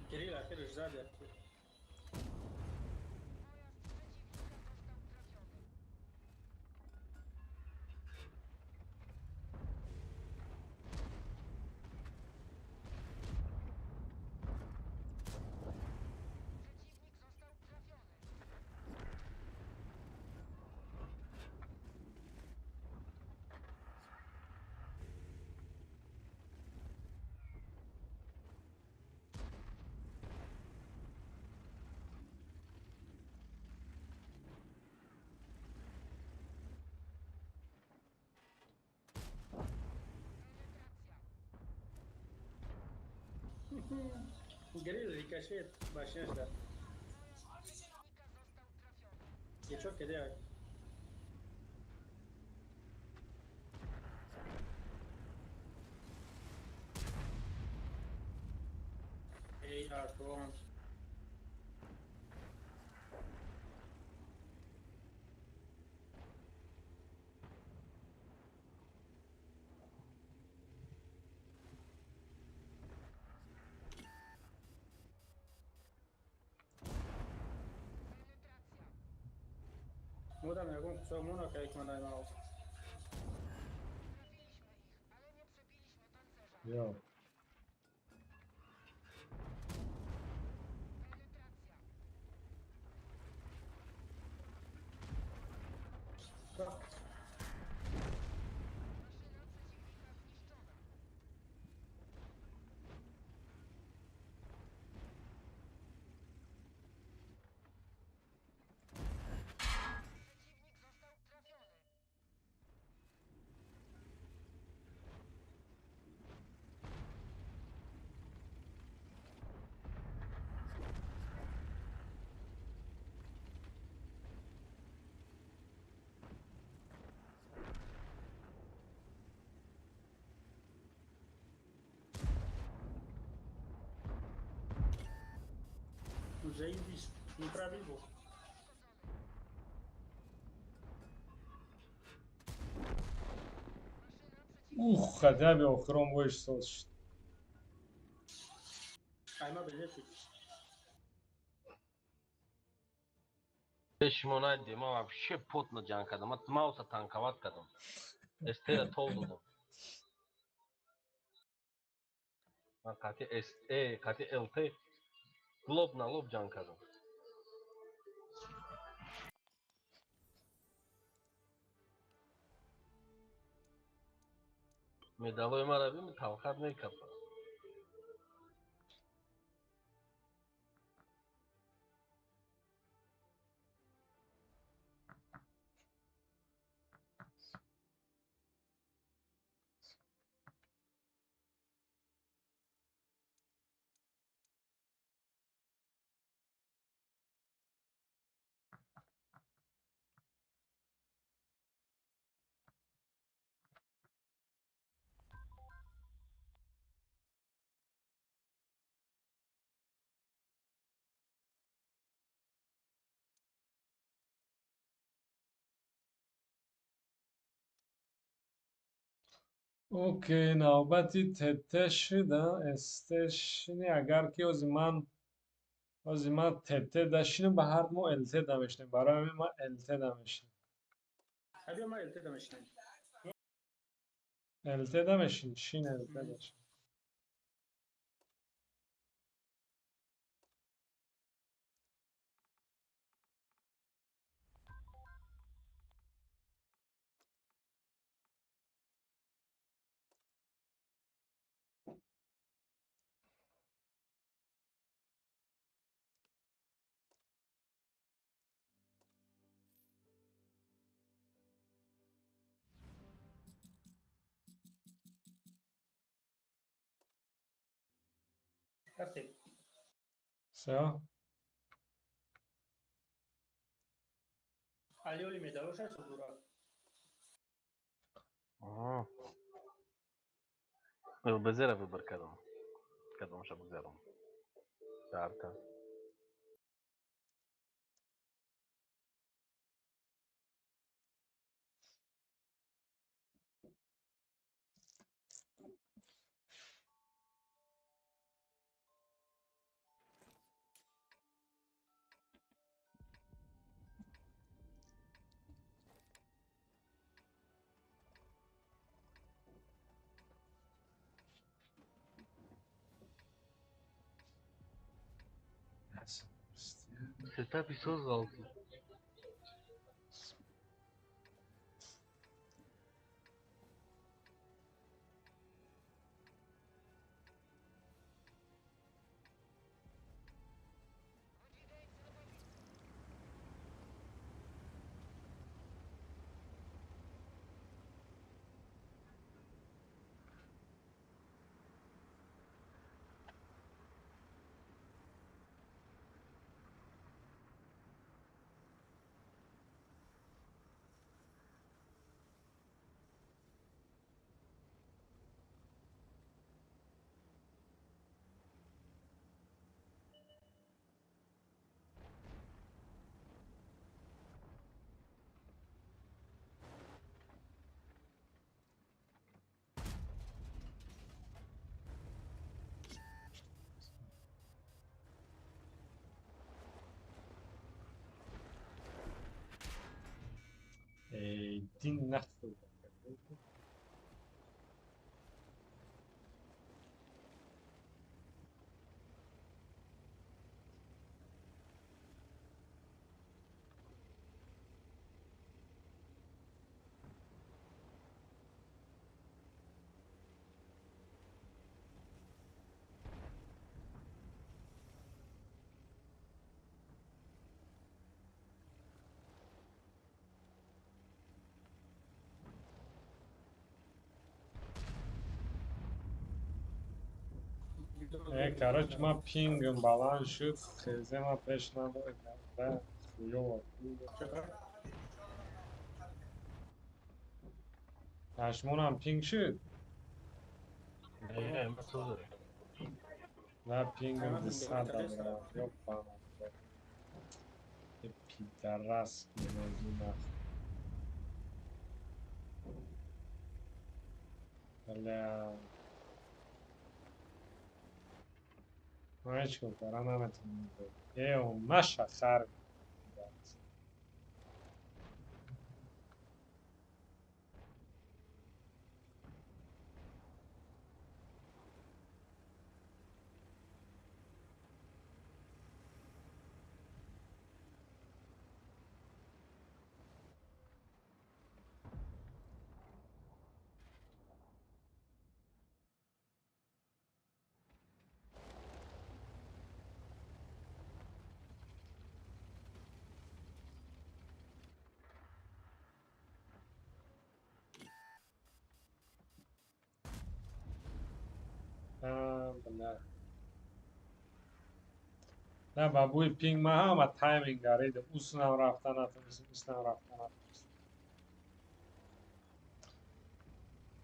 Кирилл, опять же сзади. Горилла рикошет, башня ждать. И что кидать? Эй, Артон. Mudam jakąś co monoka jak ma mało. Yo. Заебись, не пробил был. Хотя бы охром будешь соц. Ayma belirtti. Пешмона дема вообще потно джанкадам. Ат мауса танкават кадам. Эстера толдудум. Кати кати ЛТ лоб на лоб джанкадам. Медалой марабим талхат мекапа. اوکی نوبتی تته دا استشنی اگر که از من تته داشتیم به هر مو الته داشتیم برای همین ما الته داشتیم Hadi ama elde demiştim. الته داشتیم شین الته داشتیم картель. Все. Алиоли медалоша чудура. آها بذاره ببر کدومش بگذارم چهارتا ستا پیسوز oldu. Din naftu. Короче, ما پینگم بالانس شد خیلی ما پیش نبود و خویو هشمون هم پینگ شد نه مسعود و پینگم دیسان دارم یا پانم پیدرست نمازی ولی ما هیچ کن کارم نمیتونیم ایو مشه خرگ بله نه بابوی پینگ ما هم تایمینگ دارید اوسنم رفتن نتونستم ایستم رفتن نتونستم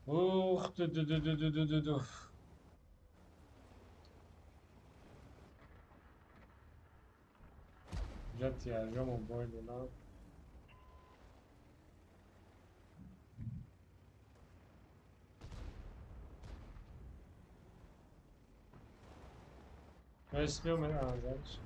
اوخ دو جاتی از موبایل اینا اسمی اومد ازش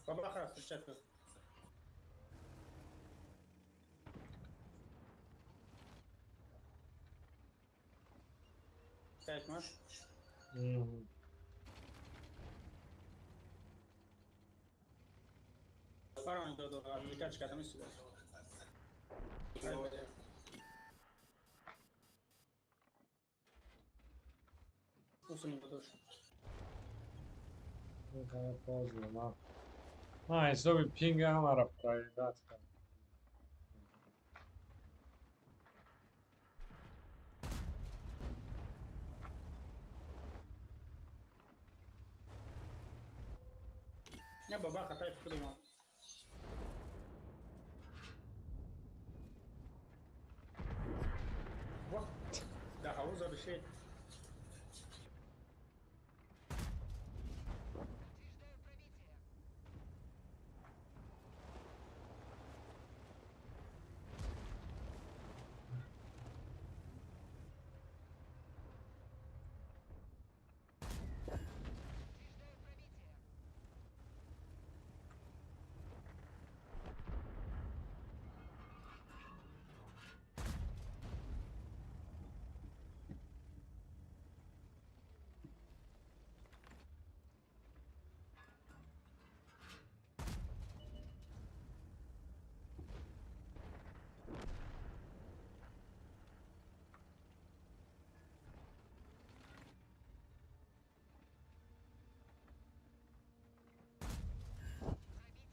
Baba خلاص الشكل. شايف ماش؟ فرعون دو ابليكاتش كذا مش اصلا داداش من حساب پینگ هم را پرایوت کنم. نه بابا خطای فکر ما واه ده حوض بشه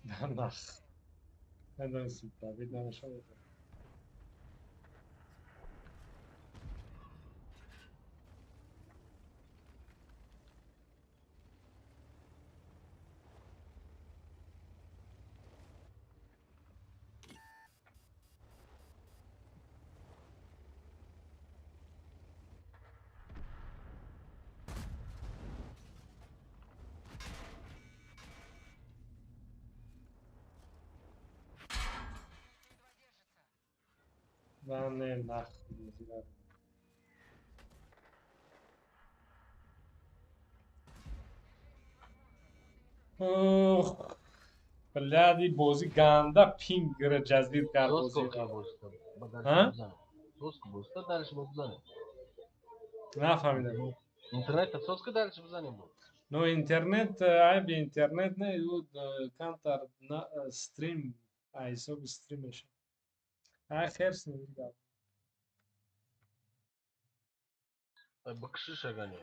نه ندانستید دوید نمیشه. من نخوندم. اوه بلادی بازی گنده پینگ گر جدید کرد سوسکو بازی کی را. بوسته بدلش ها؟ بزنه سوسکو بوسته درش بزنه نفهمیدم. اینترنت سوسکو درش بزنه بود نو اینترنت عیب اینترنت نه او کانتر استریم حساب استریمش. خرس نمیگم. بکشش اگانی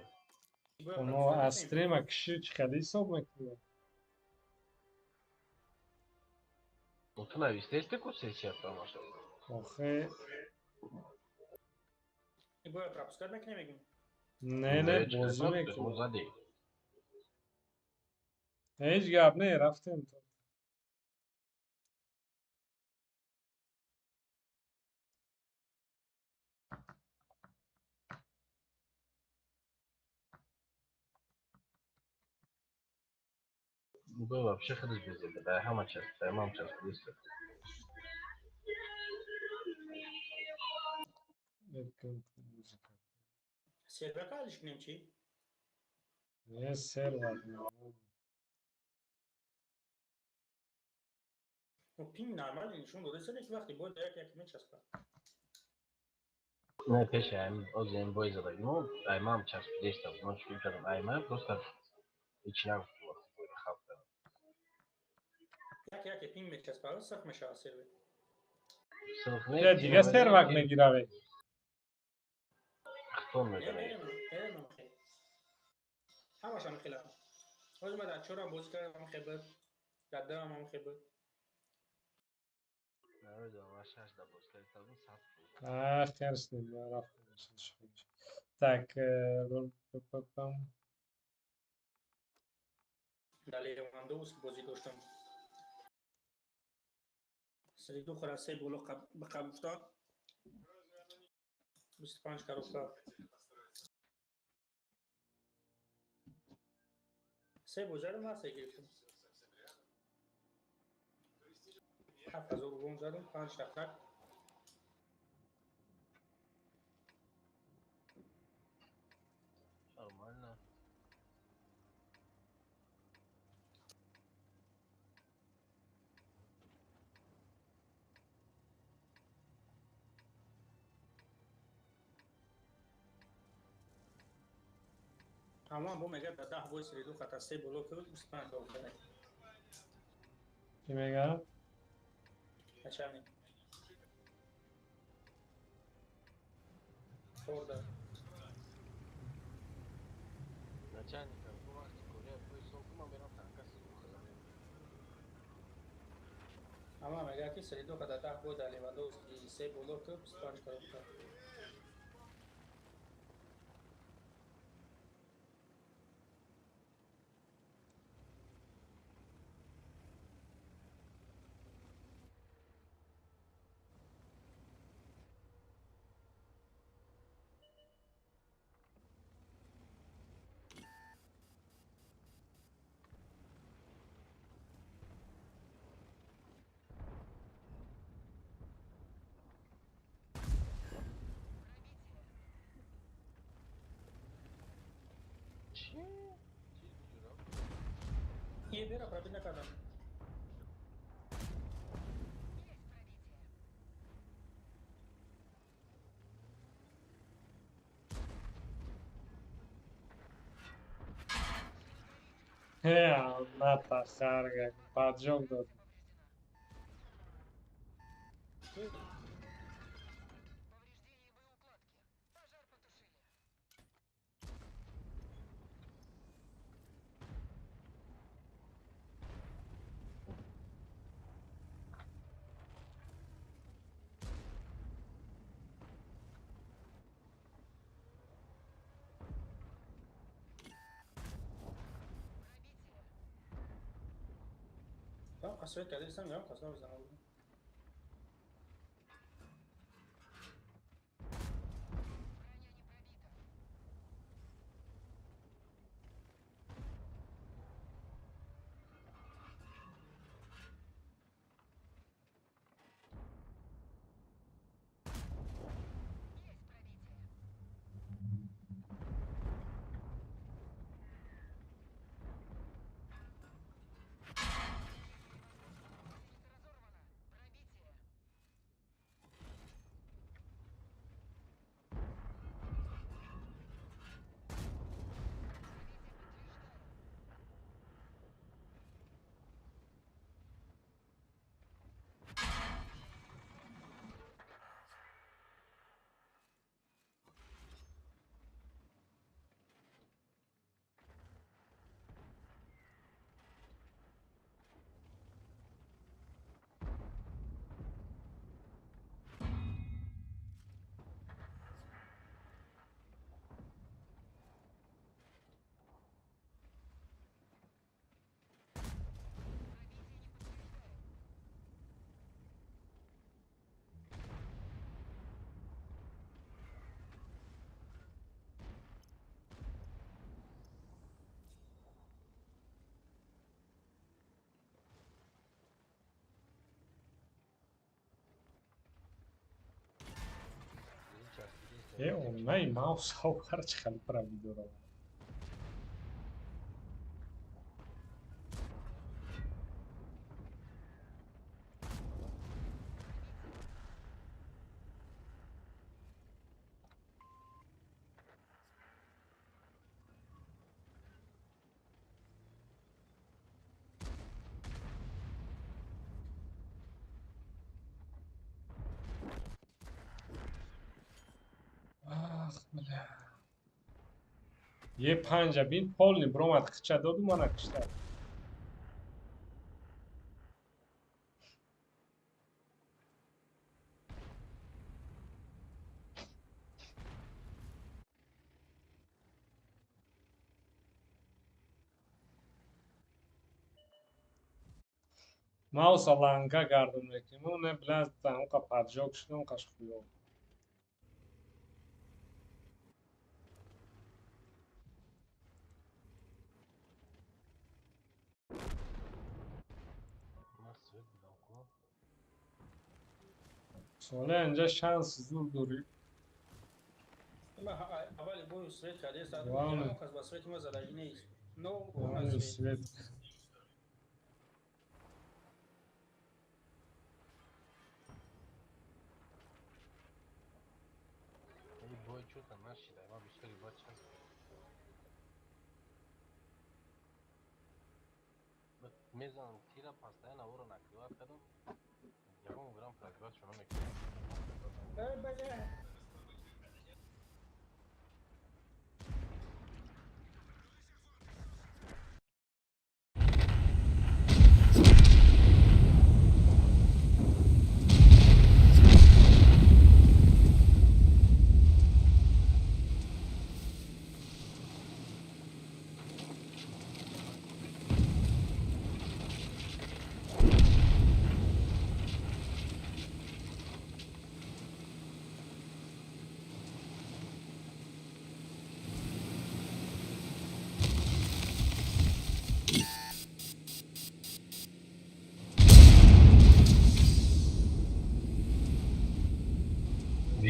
اونو استریم اکشی چقدر حساب میکنه. تو نویسته کسی چی تماشا آخه این باید رابسکار نکنه میگیم نه بازی میکنه. مزدی هیچ گپ نه رفتیم تو. بابا بشه خودش بزنه در همه چیز تمام چیز لیست سرور کارش کنیم چی؟ نه سرور و پینگ نرمال نشون داده سر یک وقتی باید درک یک میچسبه نه پیش هم از این بایز دادیم و ایمام چیز لیست بود من شروع کردم ایمام просто هیچ نگفت وقتی باید خواهد یک پینگ میچسبه و سخت میشه سرور یا دیگه سرور میگیره. اختون نه میکنه نه خیلی همش هم خیلی از ما در چهار هم بازی کردم هم خیلی بود در دو هم خیلی بود نمیدونم من 6 دا بازی کردم سخت بود خرس نمیگم رفتیم. Так, пам. در لیواندوس بازی داشتم سری دو خلاصه بولو به قبل افتاد 25 کار افتاد سه بوزه رو ما سه گرفتم 7000 روم زدم 5 دقیقه نرمال تمام با میگه در 10 بوی سری دو خطا سه بولو کرد 25 کار افتاد چی میگم؟ هشمی خورده начальника, ну вақти кори пой соку ман берам танка сигу хазарем. Ама мега ки Средо кадата худа Левандовски 3 голо ки 25 карор кард. Чи ҷурам? Ye bera пробит накардам. Аллата харга паджок дод. Там қасвет кади сам ярам қасна бизанам буду. онлайн маус ҳовкар чӣ хеле правидора. Ах, бля. Е панҷа бин полни бромад хича доду мана кишта. Мауса ланга гардоне ки ну не блядь, там онқа паджок шуд, онқаш хуё. Соле инҷа шанс зур дори. Ама аввали бой Свет кади сад Главное. ярам қас ба Свет ма задаги нест. Но Главное он свет. Ей бой чё-то нашидай, ма бисёри бой час. Мезанам тира постоянно оро накриват кардам. Ягон грам прозрат шуно мекунам. бля.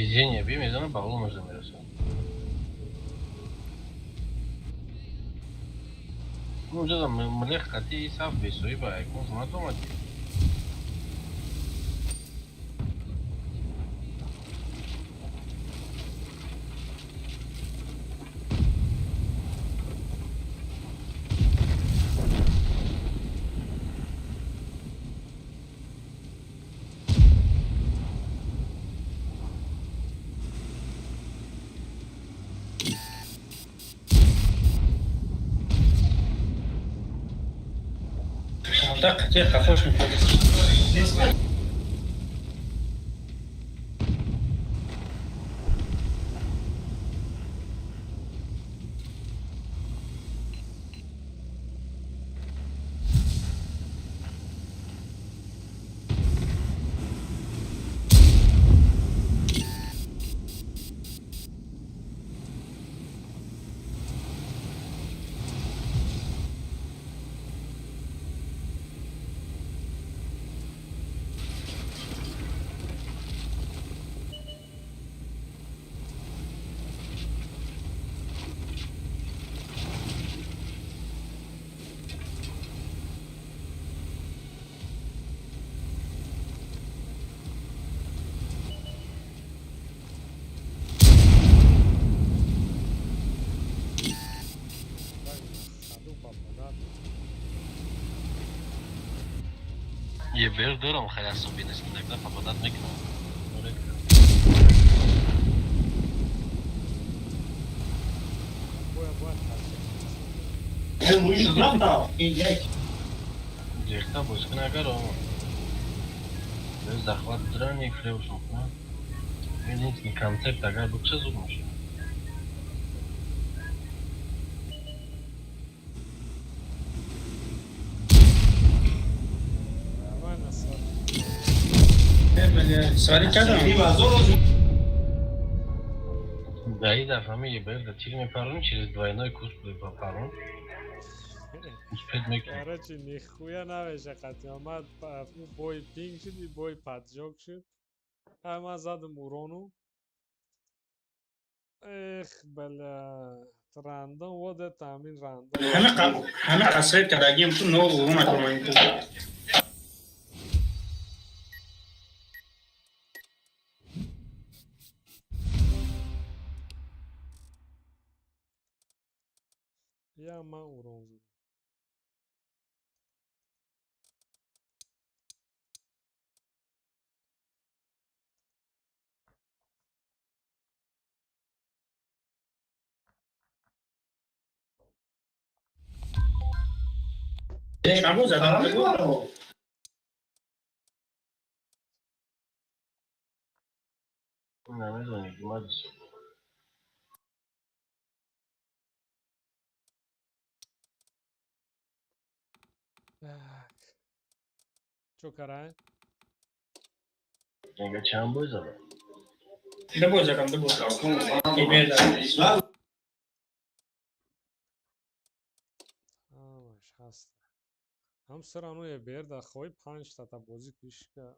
движение бей میزنم به اون مزه میرسم. اونجا ملک خطی صاف بیسوی با ایکون زمان تو مدی. منطقه كتير خفوش من فوق. یه بر دارم خیلی از صبح نیست که دکتر فقط میکنم. دیگه باز کنه اگر آمون. bez zachładzania kreusów, no. Jedyny koncept tak albo przesunął się. Да и да, фамилия Б, да тирме парун через двойной курс по парун. Успеть меки. Короче, нихуя навеше қатя омад бой пинг шуд и бой паджок шуд. Ама задам урону. Эх, бля. Рандом, вот это амин рандом. همه قصه کدگیم تو نو اومد رو من تو. Я ма урон зуд. شبو زدم بگو. نمیدونی اومد چو کرای؟ دیگه چند بای زدم. دبو زدم دبو. ایمیل زدم. آمش هست. هم سرانو یه بیر دا خوی 5 تا بازی پیش که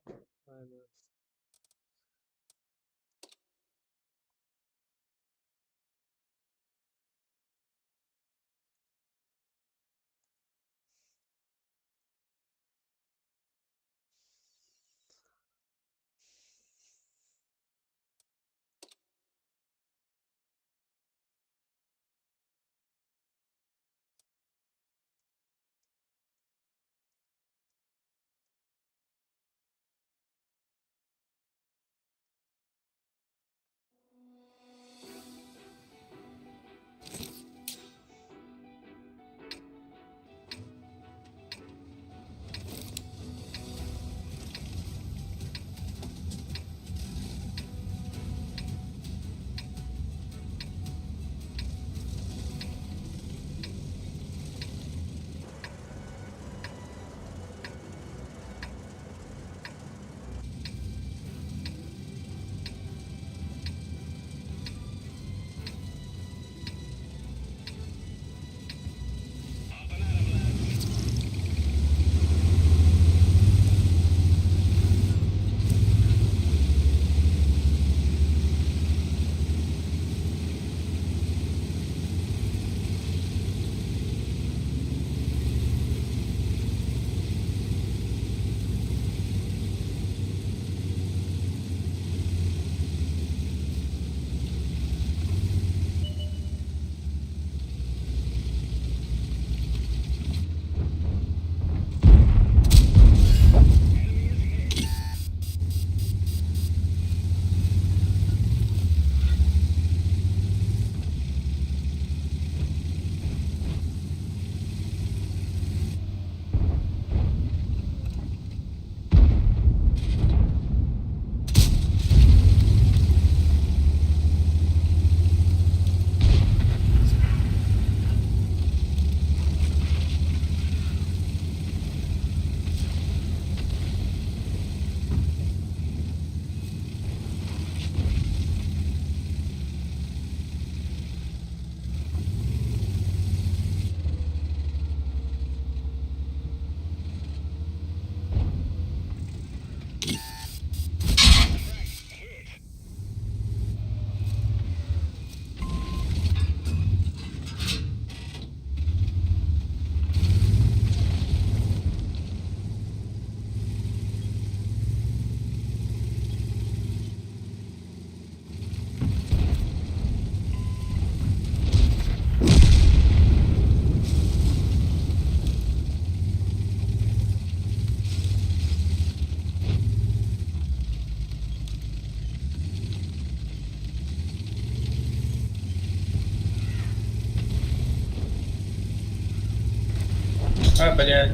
блядь.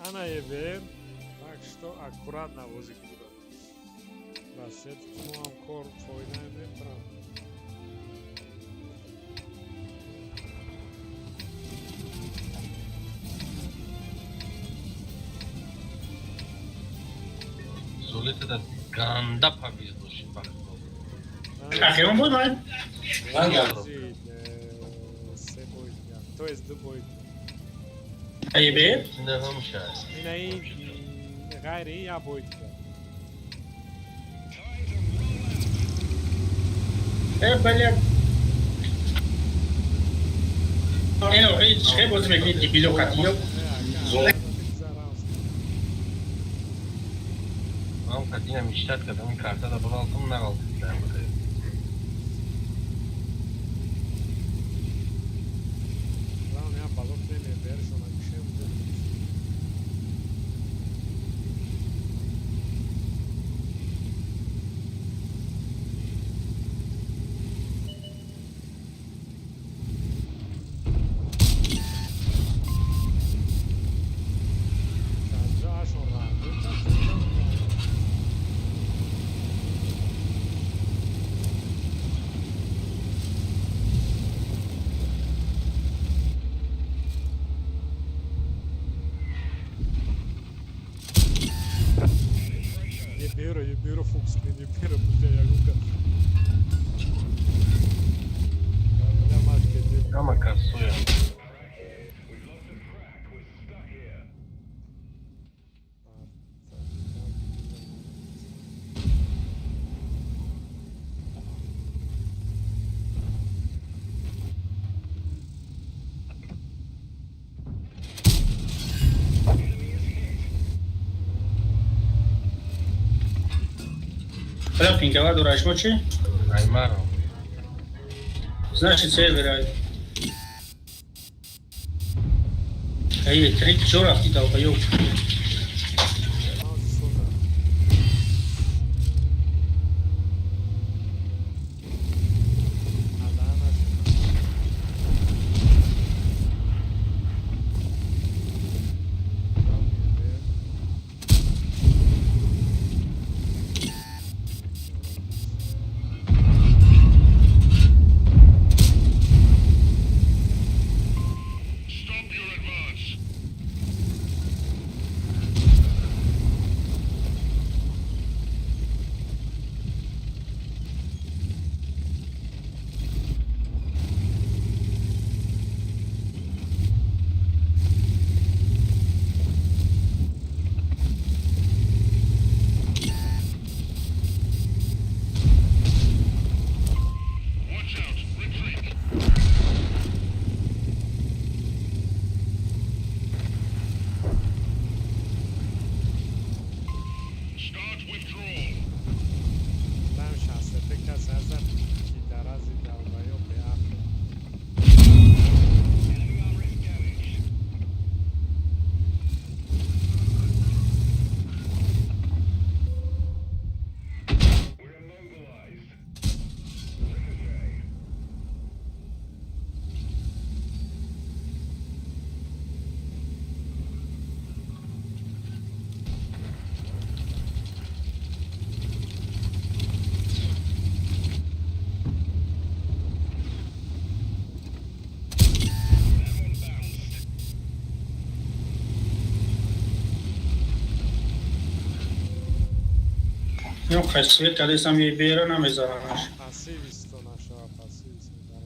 Ana je ver, tak što akuratna vozika bude. Da sad imam kor tvojna ne pravda. Solite da ganda pa bizdoši bak. Ahirom بود من سه boyutlu, to jest dwu boyutlu. ایبه İçinde olmuş yani. Yine gayri ya boyutlu. بله اینو خیلی بازی میکنید دیپیلو قطیو Ama kadına müştert kadının karta da bunu aldım ne kaldı ben buraya. Bravo, ne yapalım ne ver şuna bir şey mi dedim. Je biro full screen, je biro putea jaguka. Ne mačke te. Ama kasuja. بله پینکه ها دورش ما چی؟ Ajmaro. Значит, сервер. Ей, третий чё раз ты долбоёб. Ну, خاصیت کلی سم یه بیره نمیذارمش. Pasivisto našao, pasivisto da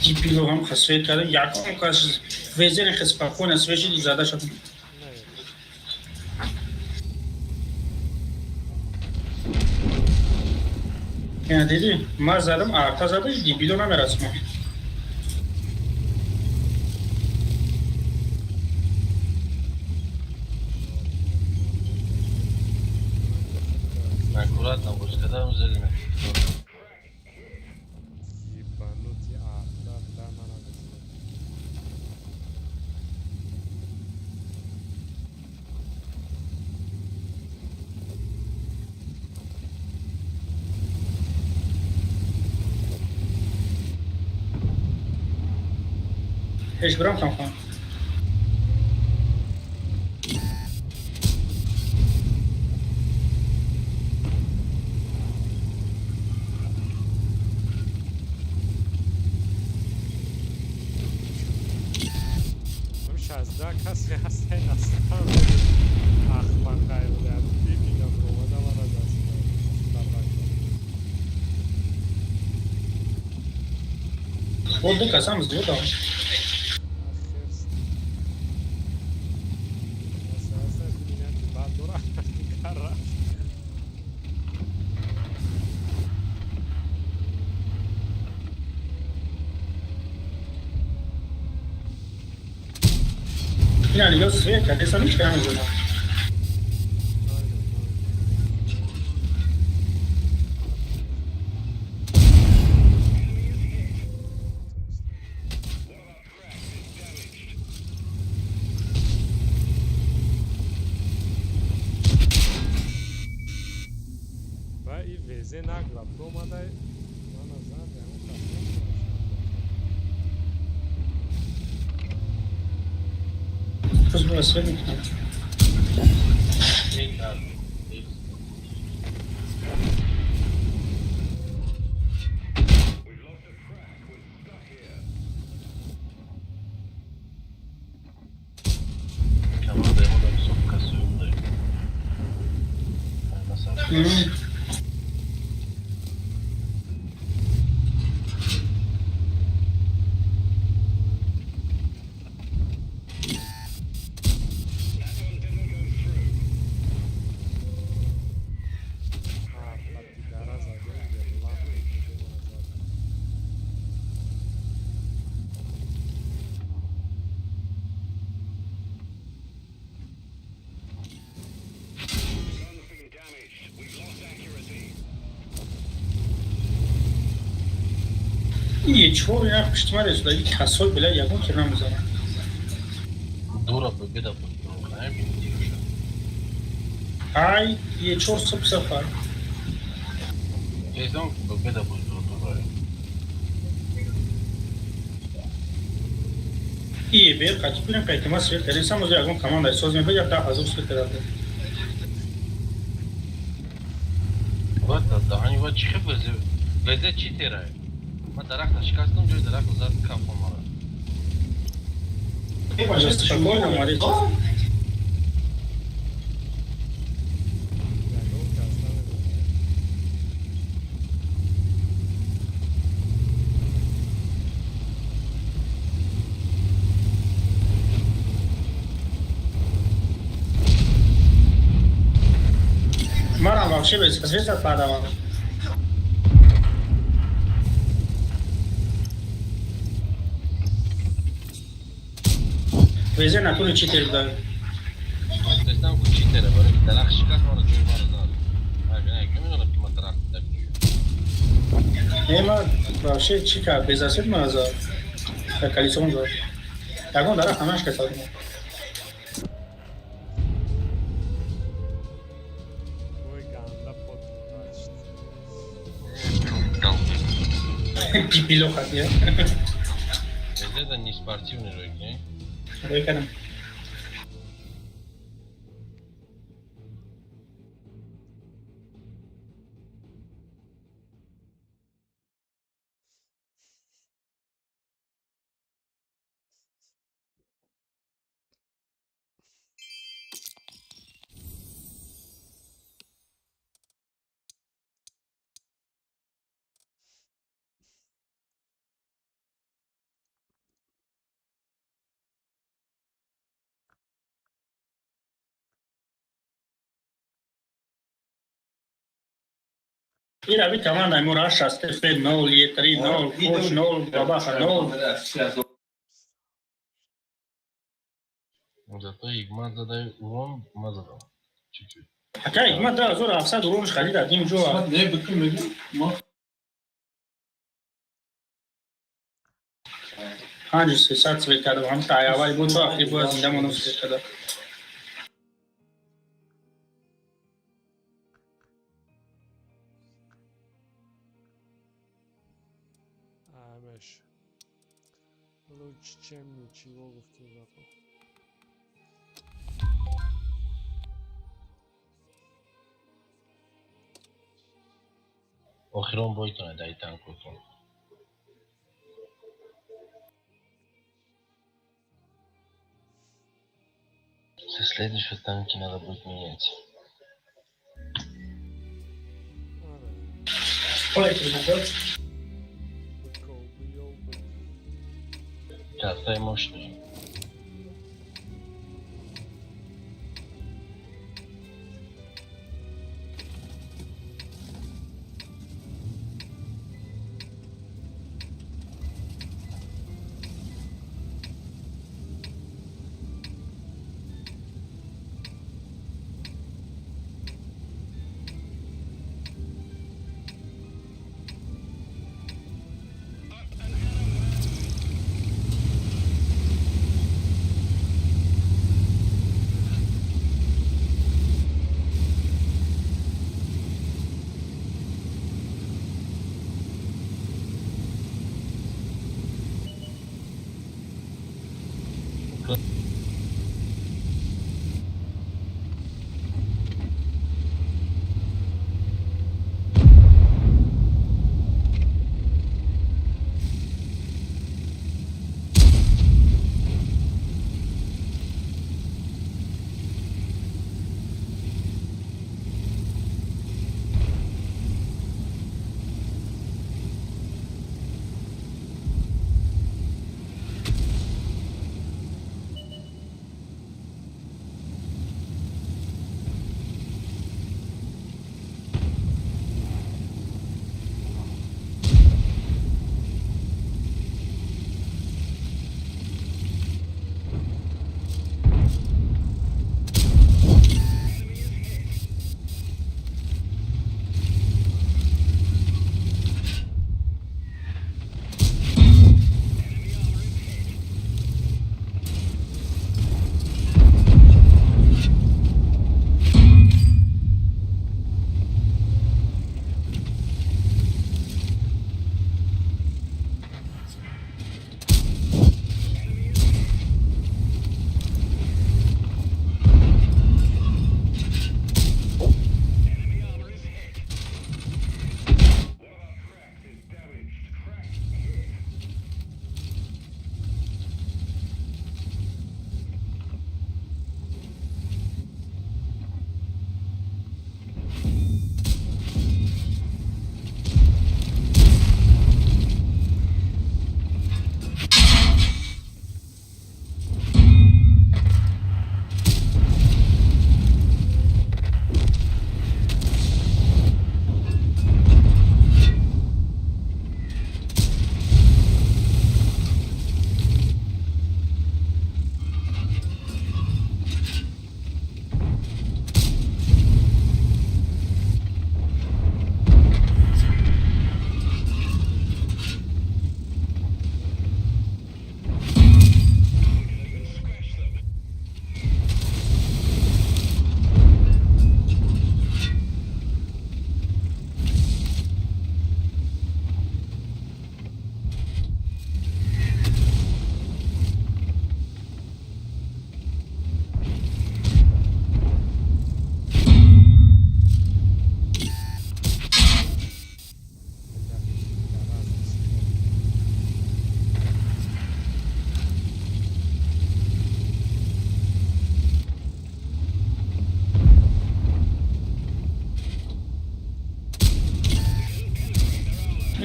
دیپیلو هم خسفیت کرده یکم کاش وزن خسفکون اسویشی زده شد نه یعنی دیدی ما زدم آرتا زده دیپیلو نمیرسم Аккуратно, вот когда мы взяли на ебанутый да надо. هیچ برام کم کنم هم 16 کسی هستن اصلا اخمق قیل در ببینم رومده من از خود دو کسام زیاد هم این علیه سویه کرده سمیش که همه زدن و این ویزه نگرفت اومده من از خوش برو سویه میکنم Kamera da yamma da bir son kasıyorum da. Yani nasıl این یه چور یا پشت من رسوله یک کسای بله یکم که نمیزنم Dura победа под Украиной. های یه چور صبح سفر Сезон победа под Украиной. این بیر قطعی بینم که ما سویه کرده سموز یکم کمان داری سوز میبه یا تا حضور سویه کرده Вот да, они вот чихы везе читерай. ما درخت شکستم جای درخت زد کافم مرا. این باشه استفاده اومده مرا واقعی بسی پس ویسا پادا وقت ویزه نکنه چی تیر داره گفتم که چیتره برای درخت شکست مرا جای مرا زد. اگه نمیدونم که من درخت دارم. نیما واقعی چی که بیزا سید مرزا در کلیسون داره یکم داره همش کساد Пипило хотел. Это не спортивный ролик, не? Рекорд. Ira bir tamam da Muraşa, Stefan, 0, Yetri, 0, Koç, 0, Babaha, 0. Зато Игмат задает урон, мы задаем. Чуть-чуть. Hatta İkmat daha zor hafsa durmuş Halil Adim Joa. Ne bütün dedi? Hangi sesat ve kadar ham tayavay bu da aktif bu zinda manus kadar. همش лучше чем ничего гуфти запал. Охирон бойтона дай танкотон. Со следующего танки надо будет менять. Быка убил бы. Да, дай мощный.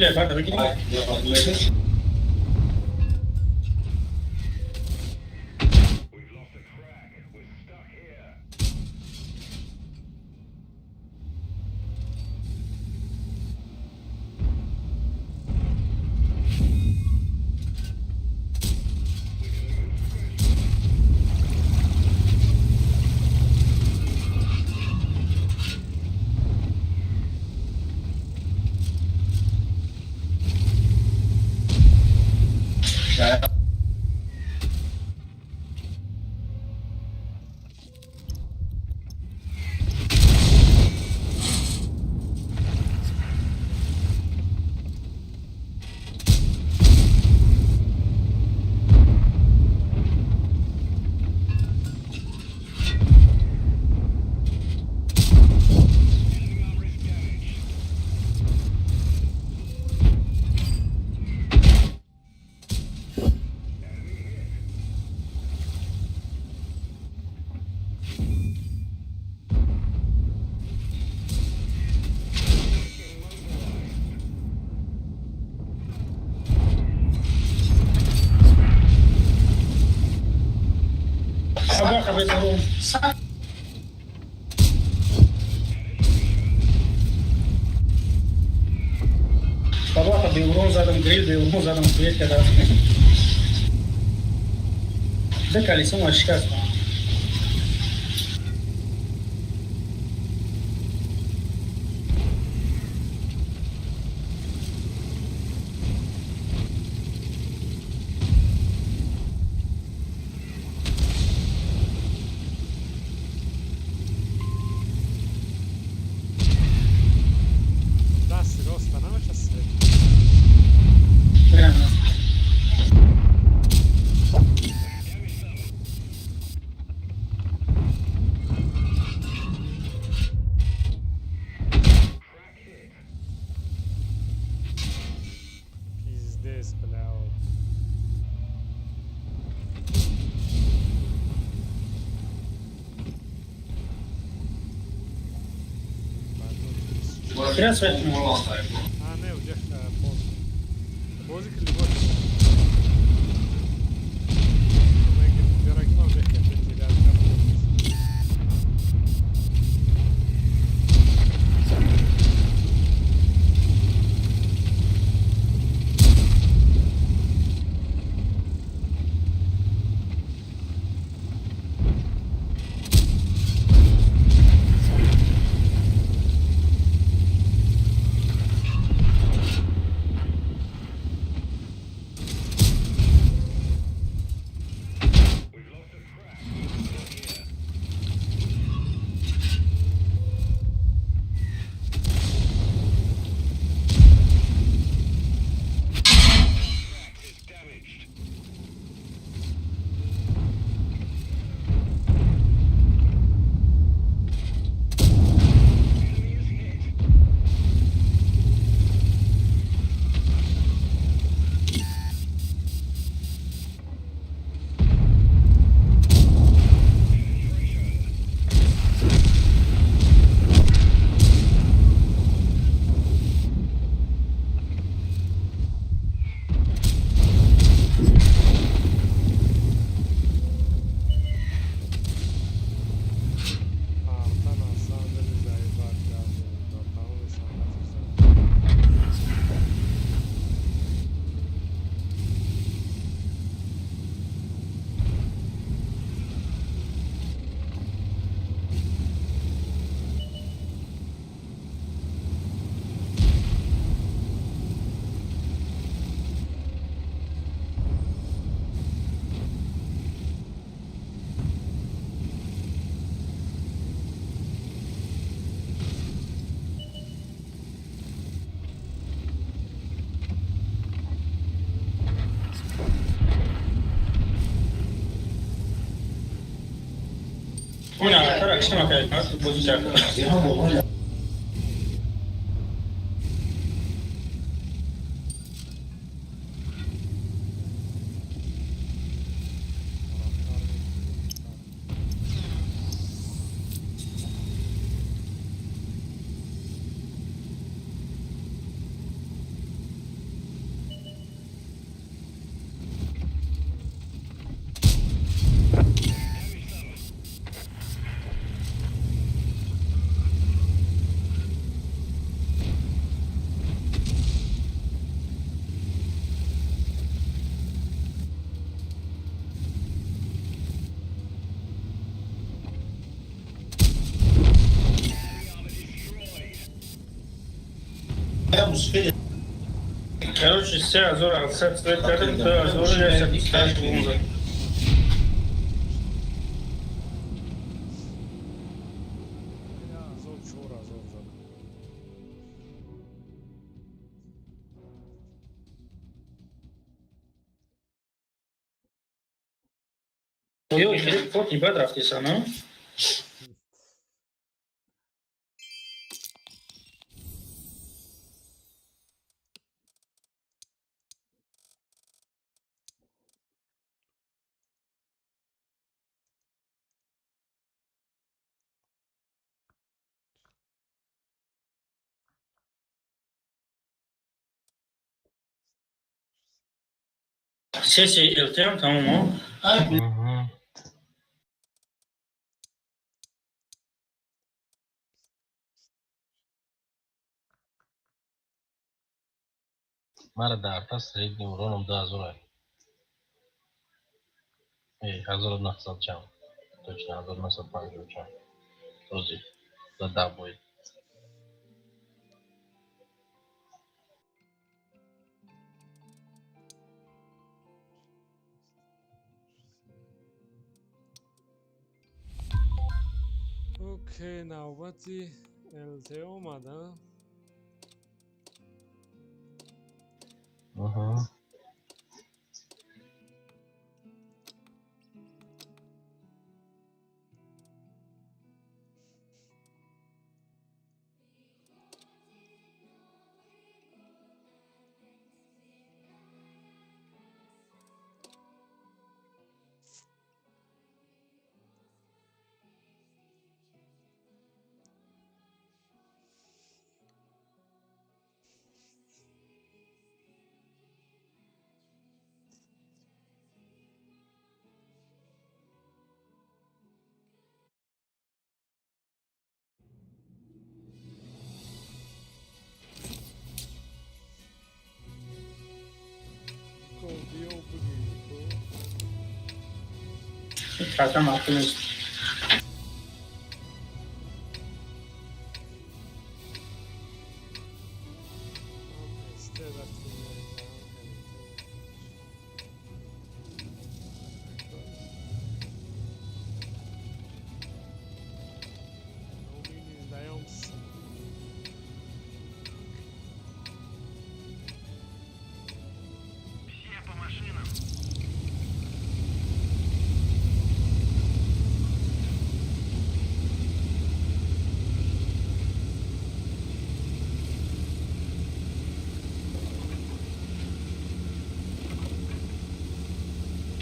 Yeah, back again. بذارم sabah bir ورون زدم گریل به ورون زدم توی کدر ده کلیسا شکست دستی راست نمیشه سویت пиздец, бля, вот. Biraz bekle. А, не, у них поздно. Бозик или вот? Вероятно, у них это теряет карту. Artan aslan deli zayıflar geldi. Tamam insanlar güzel. اون آخر akşam kadar bozacak. Короче, все Азор Алсет стоит рядом, то Азор я себе ставлю музыку. Ya zor çora zor zor. Yo, Filip, вот не подрafti sana. Sesi iltiyorum tamam mı? مرا در پس سعید نورانم 2000 1900 чам. Точно 1950 чам. Този за дабой. اوکی نوبتی الته اومده. کودیو بگی Zaten aklınız.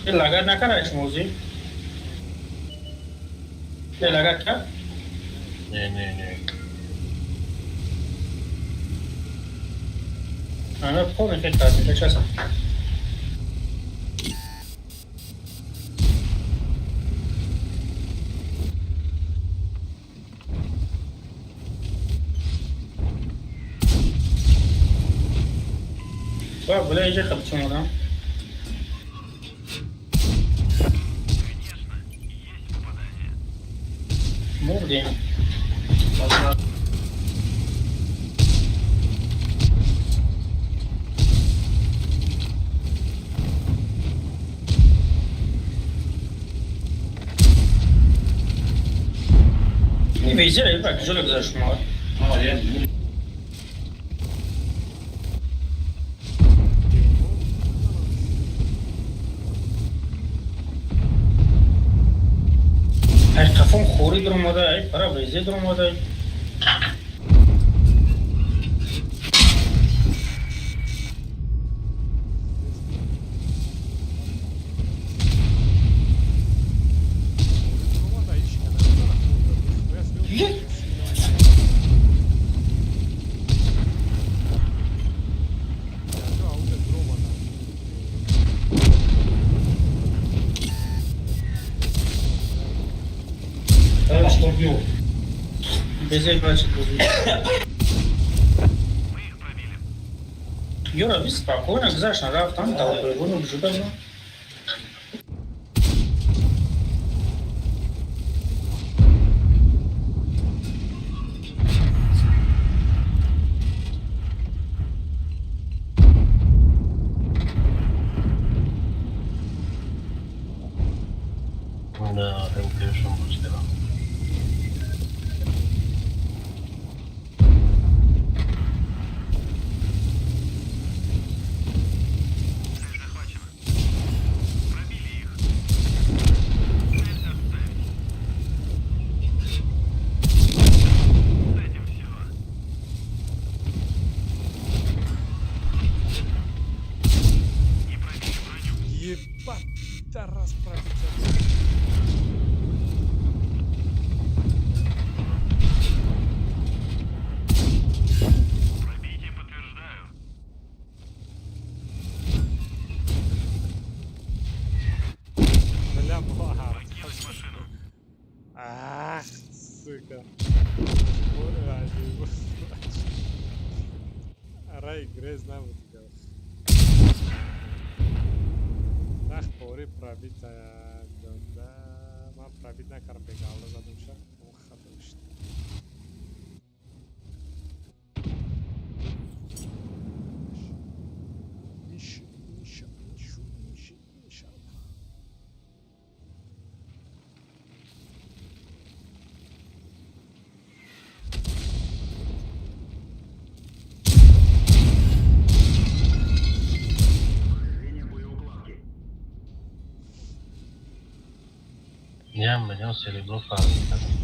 ये लगा ना कर मोजी ये लगा क्या Ne. ana come che cazzo che c'è va volevo già capire no Mordi. Не видели, как жулик зашмал. Her kafam khori durumda ay, para veze durumda ay. Безей бачит Юра, вы спокойно, знаешь, на раф там толпы, вы уже давно. Да, это конечно будет дело. Ебать, Тарас пробить. Бля, бага. Ах, сука. Рай, грязь, нам вот وقت باری پراوید داده من پراوید نکردم بگاوله زدم شد اون خطا بشت میشه یه میلیون سریبرو فهمید کردم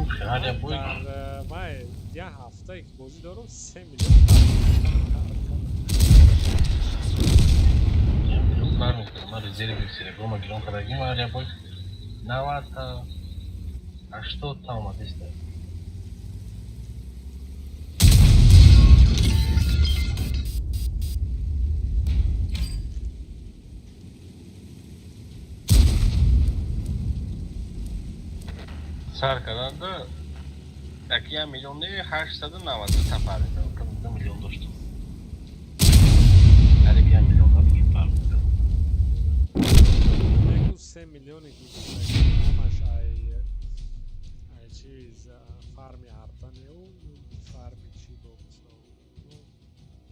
خیلی بوی در من یه هفته که بازی دارم 3 میلیون یه میلیون فهمید کردم من رزیری سریبرو ما گیرون کردگیم خیلی بوی 90 تا 80 تا اومده است سر کردن اکی 1 میلیون نه 890 تا فهمید کردم 2 میلیون داشتم هلی 1 میلیون ها دیگه فهمید کردم بگو 3 میلیونی که همش ای چیز فارمی ارتانه اون فارمی چی بود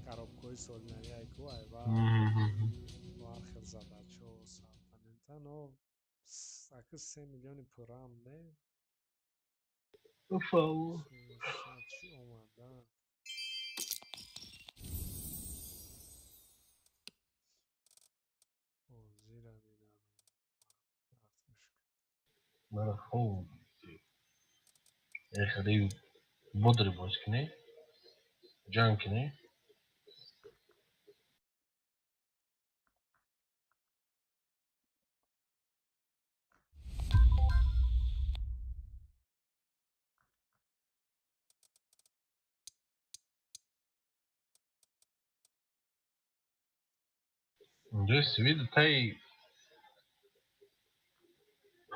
کارابکوی سولنری ای کو ای و آخر زبچه و سالتاننتن و اگه 3 میلیونی پرام نه افاو چی اومدن زیر میدن من خوب خیلی بودری باز کنی جان کنی اینجا سوید تای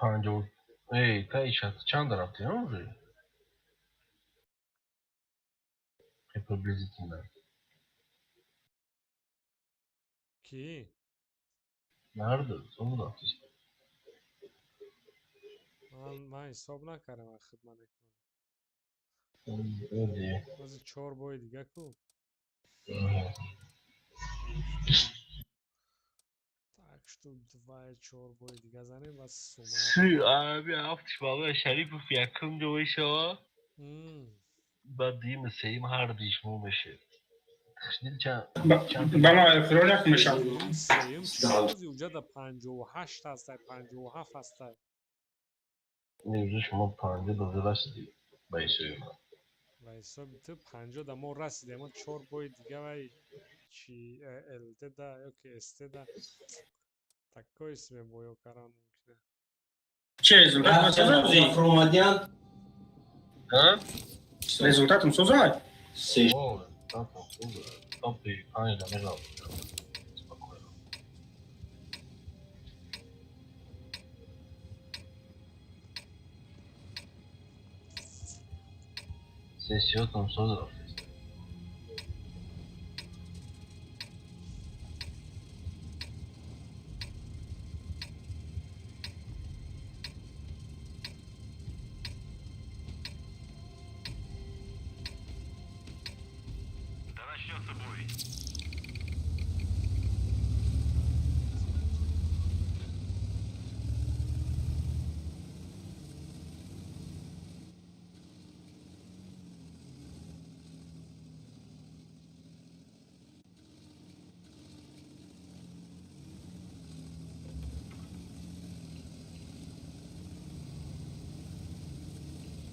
پانجو ای تای چند رفتی اونجا کپابلیزیتی نه کی nerede son rafti من حساب نکردم از خدمت öyle از 4 بای دیگه کو так что 2-4 بای دیگه زنیم و سومر Su abi haftış baba Şerifov yakınca o işe o بعد دیم سیم هر دیش مو بشه خشنیل بنا فرونک میشم سیم چیزی اونجا در 58 هست 57 هست نیوزه شما پانده داده رسیدی بایسوی من و حساب تو 50 در ما رسیده اما 4 بای دیگه و چی الته ده یا که استه ده تکا اسم بایا کارم ممکنه چه результат ها؟ результат مسوزای اوه تاپو خوبه تاپی پانی دمه را Sesiyotun söz rafti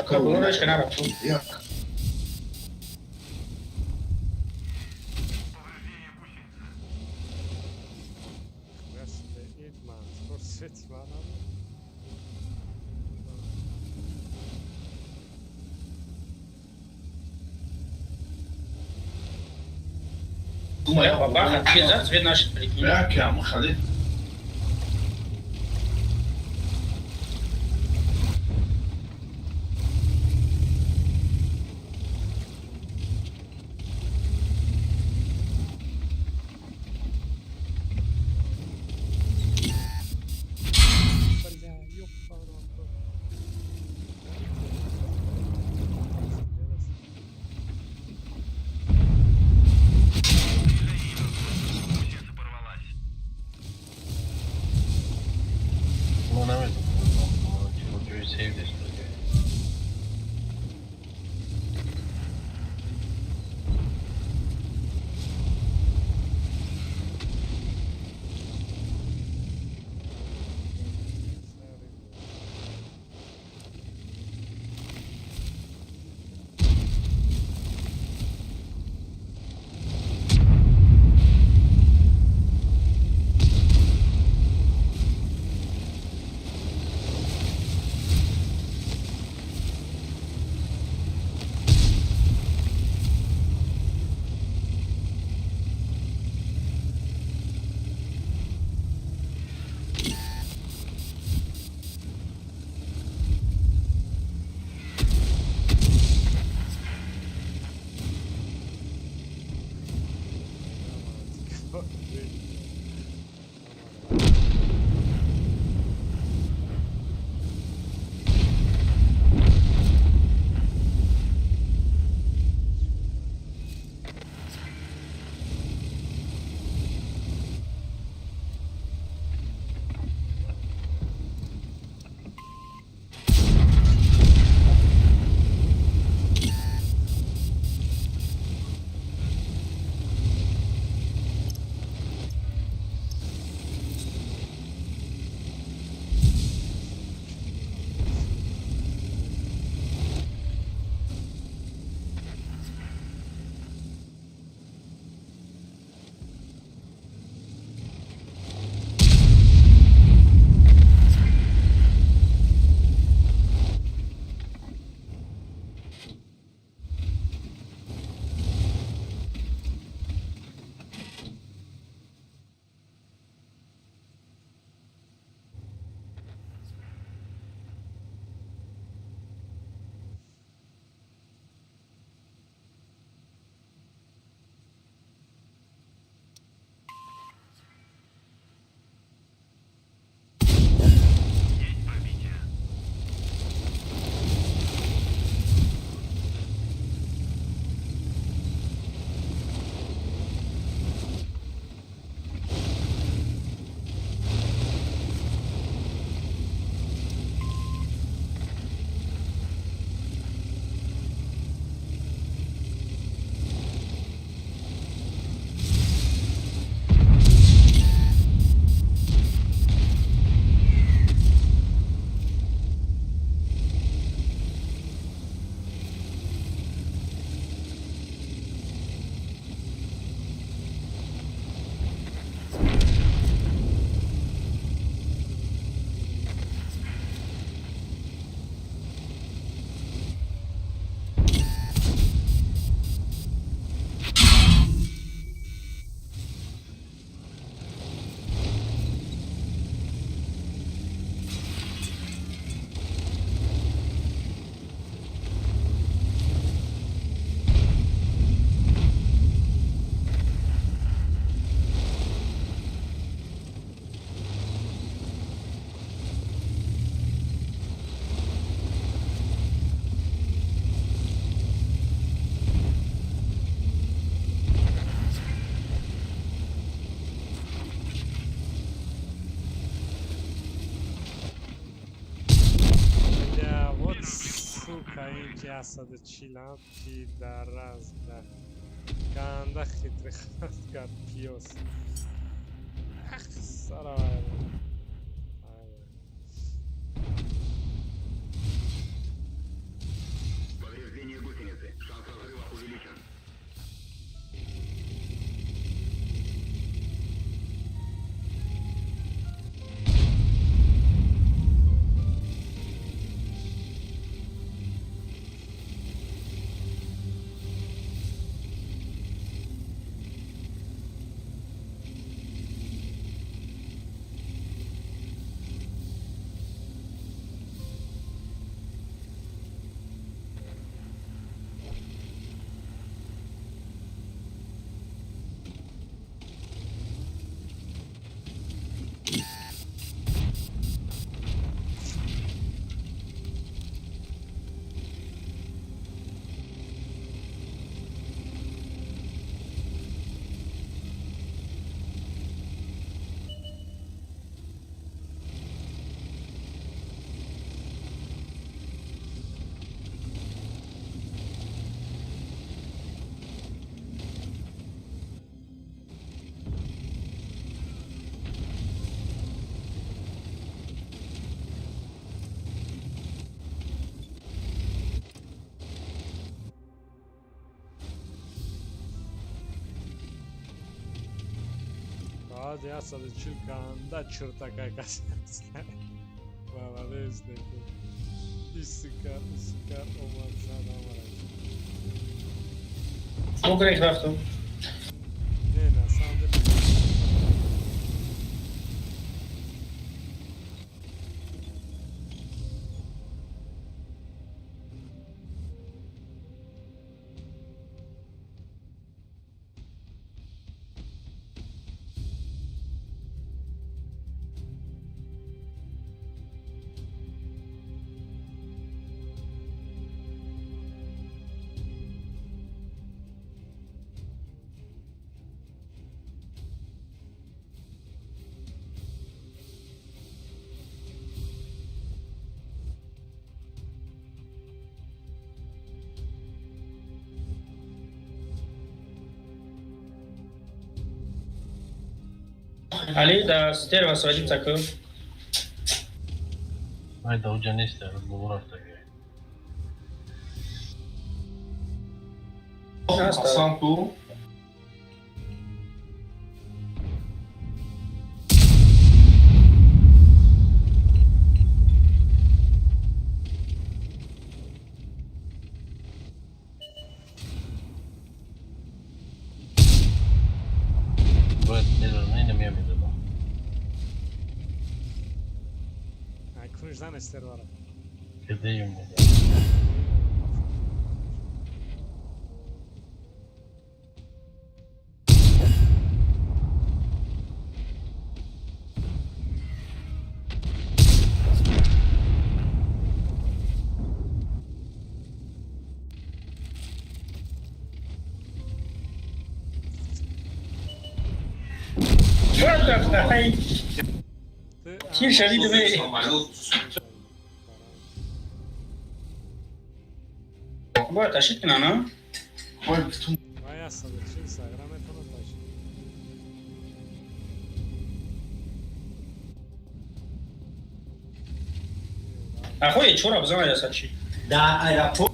Колоночка надо. Моя бабаха, ты за цвет наших прикинь. Да, кому ходи. save this project. jasad cilanti da razda. Kanda chytry chatka pios. Ach, sarajle. Повреждение гусеницы. Шанс разрыва увеличен. Saat ya 140 kanda çırtakay kasıyoruz. Baba ne üstteki. İstikrar olmaz adam var. Smoke recht achter. Ne sandım. Ali da sterva svadica k. Ajde, hoca ne ister? Odgovor artık ya. Hasan tu. Böyle ne yemeyeyim dedim. Ay kırıcıdan ester var. Kedeyim dedi. What the fuck? Kill شديد به. Bu taşıt mı ana? Vay asalı için sagramet onu taşı. Ахуй, чора бзана я сачи. Da aeroport.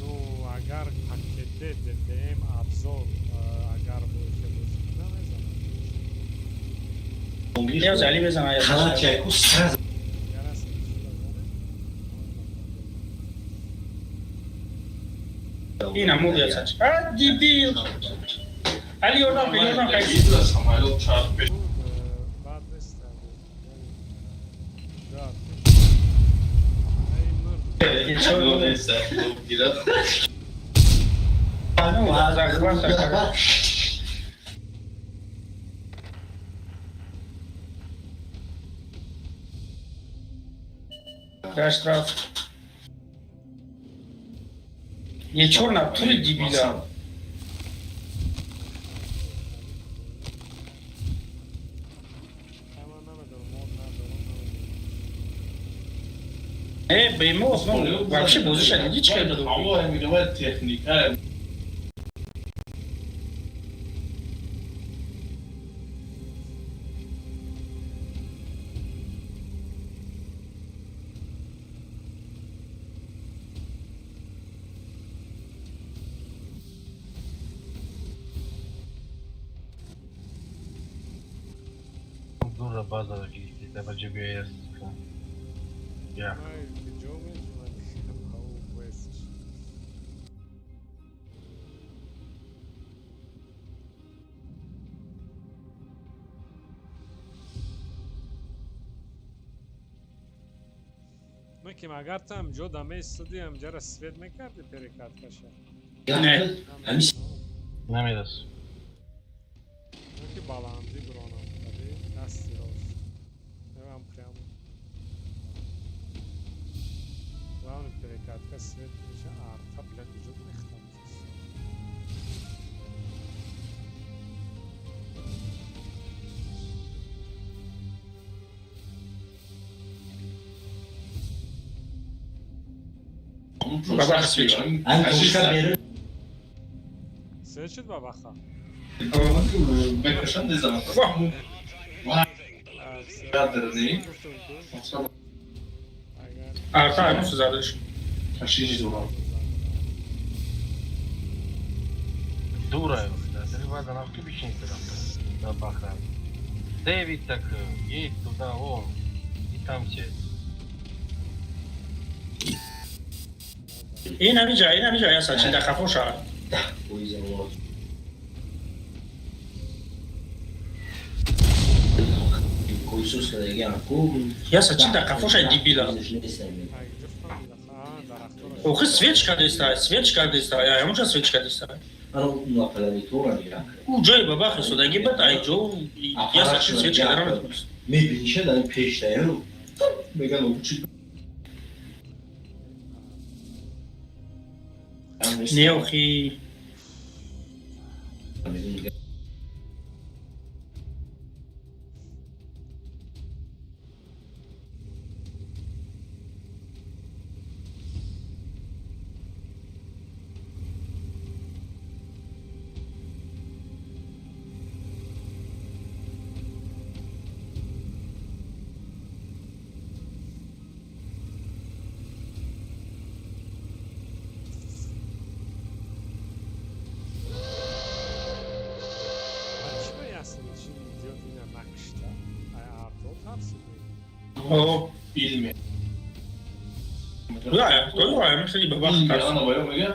Ну, агар пакете дедем обзор, агар bo'yicha bo'lsa, ne zaman? Ya zali bezana ya. Kanat çayku saz. Yarası. İna move ya saç. Ah debil. Ali oradan kaydı. Bad ister. Штраф. Я черный абсолютно дебиля. БМО, ну, вообще был зачем? Иди чекай. Техника. Duża baza jakichś, to będzie jest. Ja. من که مگر تو هم جو دمه استودی هم جرا سفید میکردی پریکات کشه Ne? Nemiyoruz. من که بالاندی برانم کردی دستی روز devam прямо главный перекатка свет уже арта блядь уже нехтам Baba switch. Seçit babaxa. Bekleşen ne zaman? Kadrını. Arka mutsuz kardeş. Taşıyıcı olan. Дура, да, ты вода на вкупе не туда. Да баха. 9 takım. Git tуда 10. Git tam şey. این همینجا یا سچین در خفه شد یا سچین در خفه شد دیبیلا اوخه سویچ کرده است یا همونجا سویچ کرده است او جای بابا خسودگی بد ای جو یا سچین سویچ کرده نمیتونست میبینیشه در پیش رو بگن او چی نیوخی او bilmiyorum. لا طلوع خیلی بابا Ana böyle میگه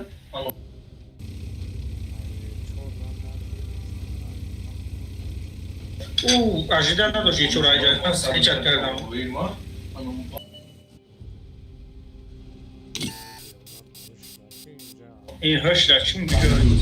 او اجدا نداشت یه چورایی جا ایجاد کردم این هاش را چون بیجارید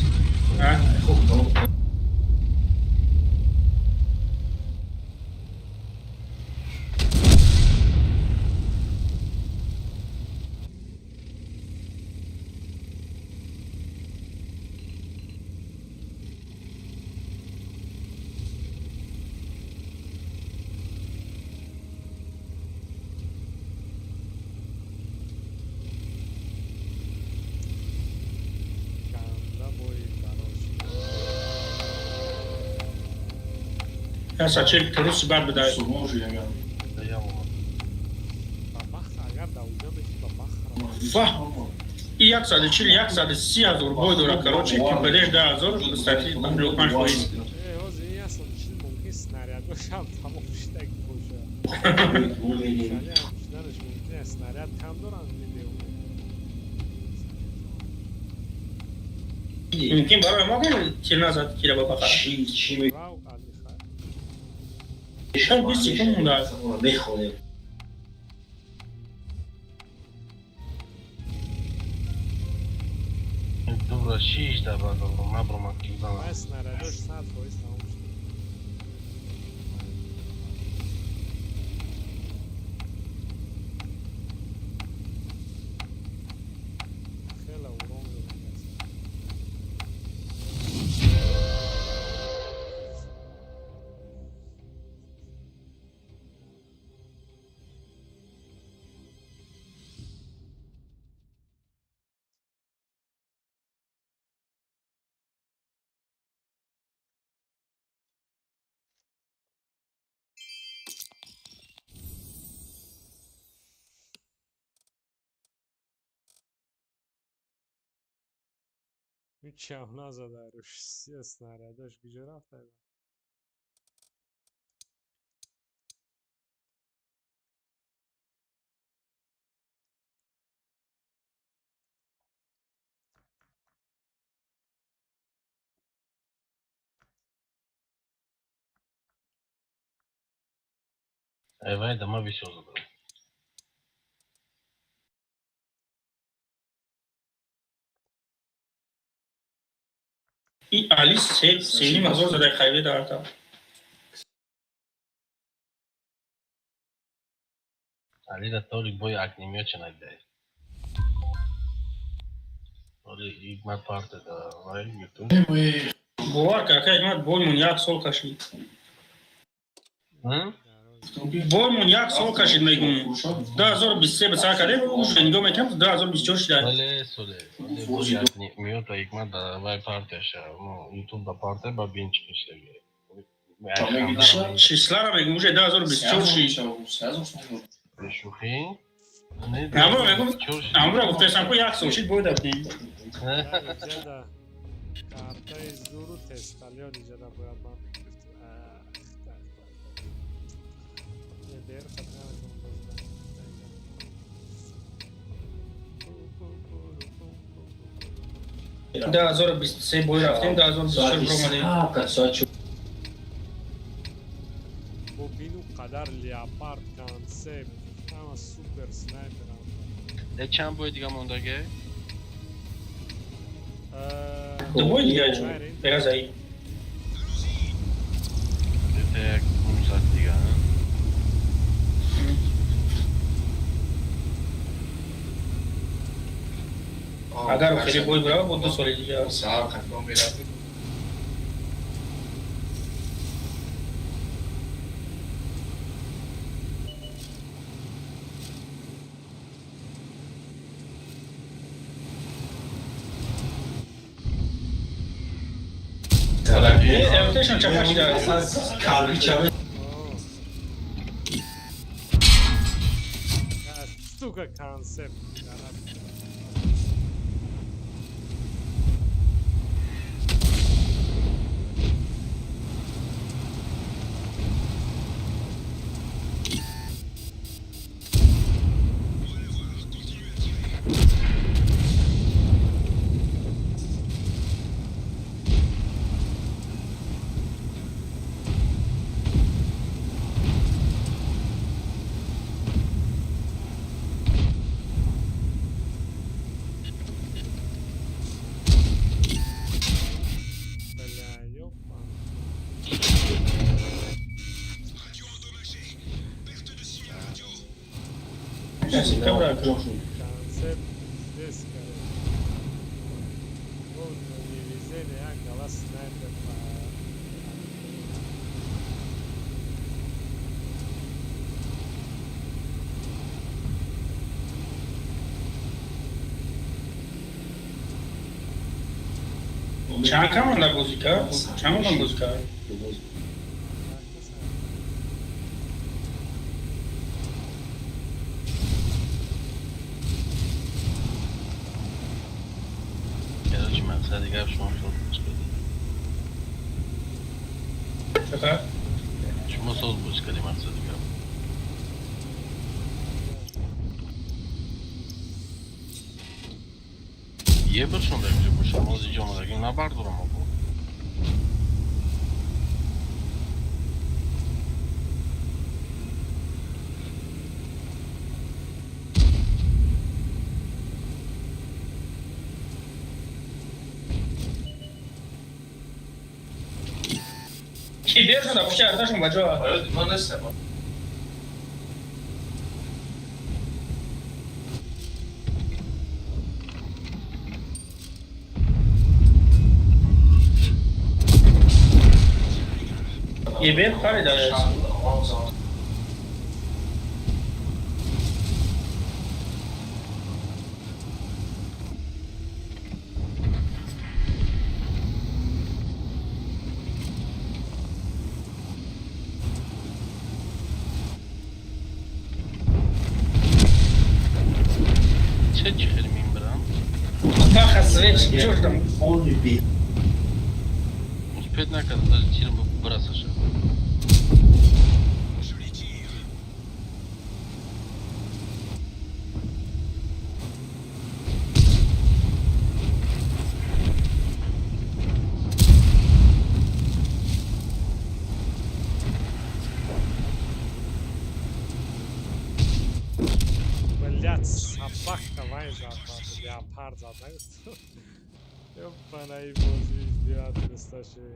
یا سچه تروس بعد بدای یک ساعت 130,000 بای داره کراچی که بدهش 10,000 استاتی لقمش باید ممکن برای ما که تیر نزد که با بخره شاید 20 سکون مونده بخوره Dobra, 6 dava, ma broma che va. هیچ هم نزده روش 30 снарядаш کجا رفته Vai da ma vicioso. این علی سیلی مزار زده خیلی دارد Ali da toli boj aknimio će najde. Toli ima parte da YouTube. باور که که ایمد بایمون یک سال کشید بایمون یک سال کشید میگم 2023 بسر کرده شنگاه میکنم 2024 شده Vale sole. Boj aknimio to ikma da vai parte așa. YouTube da parte ba bin çıkışla gerek. شیسلر میگم موشه 2024 شید بشوخی؟ امرو گفته سمکو یک سال شید باید ابنیم کارتای زورو تستالیان ایجادا باید من 2023 بوی رفتیم 2024 ساعت برو ساعت ساعت شد. بو بینو قدر لیاپارد کانسپت اما سوپر سنایپر هم چند بوی دیگه موندگه؟ دو بوی دیگه جو پیراز ای یک 5 ساعت دیگه اگر خیلی بوی برای بود 2 سال دیگه ساعت ختم میرفت. Rotation çakaş ya. Kalbi çabuk. Stuka konsept. Концепт здесь, он невезение, а голос снайпер по... چند کم مونده موزیکا؟ چند مونده موزیکا؟ چرا مقصد دیگه شما سال بوز کردیم چطور؟ شما سال بوز کردیم مقصد دیگه یه برشون داریم که شما از اینجا آمده اگه نبردارم آبا کی بیرشون دا پشت ارداشون بجا آره دیوان هستم. یه بیر کاری داره چه چی خیلی میبرم؟ تا خسویچ جوردم Only be. Успеть наконец даже тиром бросаешь. Блять, собак давай запад, леопард запад. Ёбаный боже, издевательство вообще.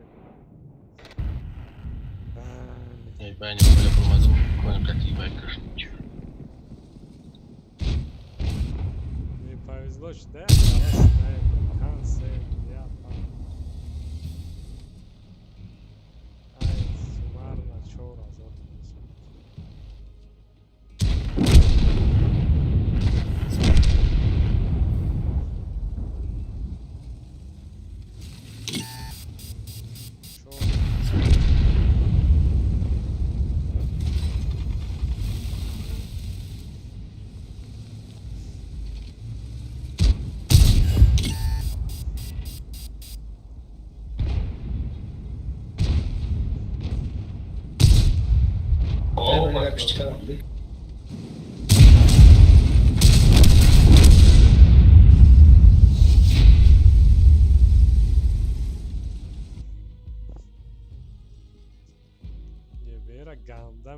Я не понял, помогу, коня катива и крышничу. Не повезло, что да? Снайпер, концепт, леопард. Ай, суммарно, чё разок.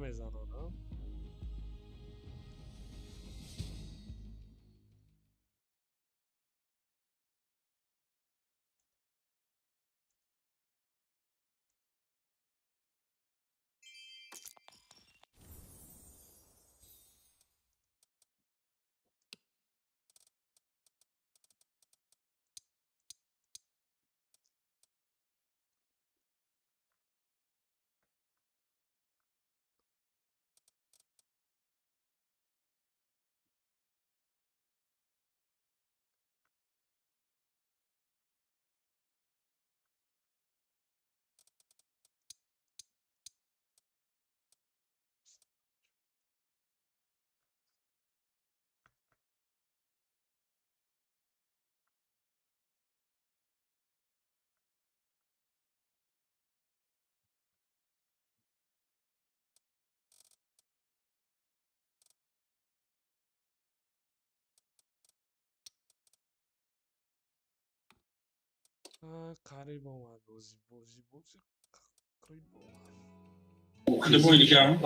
намезанад, а? Qarib omad bozi qarib omad. O'qidi bo'ynikanmi?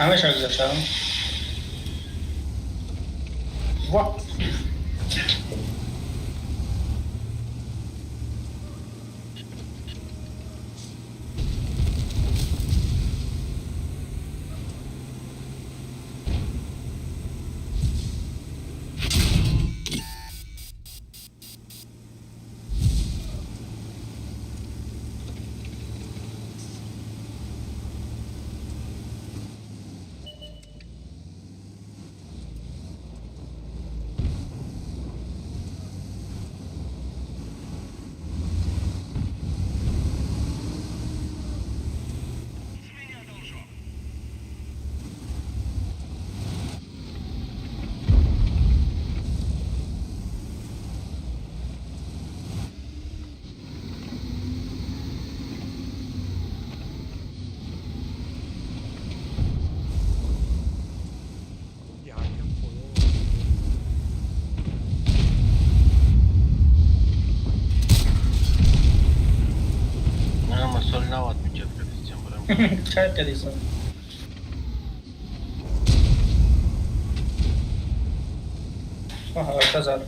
همه شاید گذاشتم. واه. Çay kadıysa. Aha, kazar.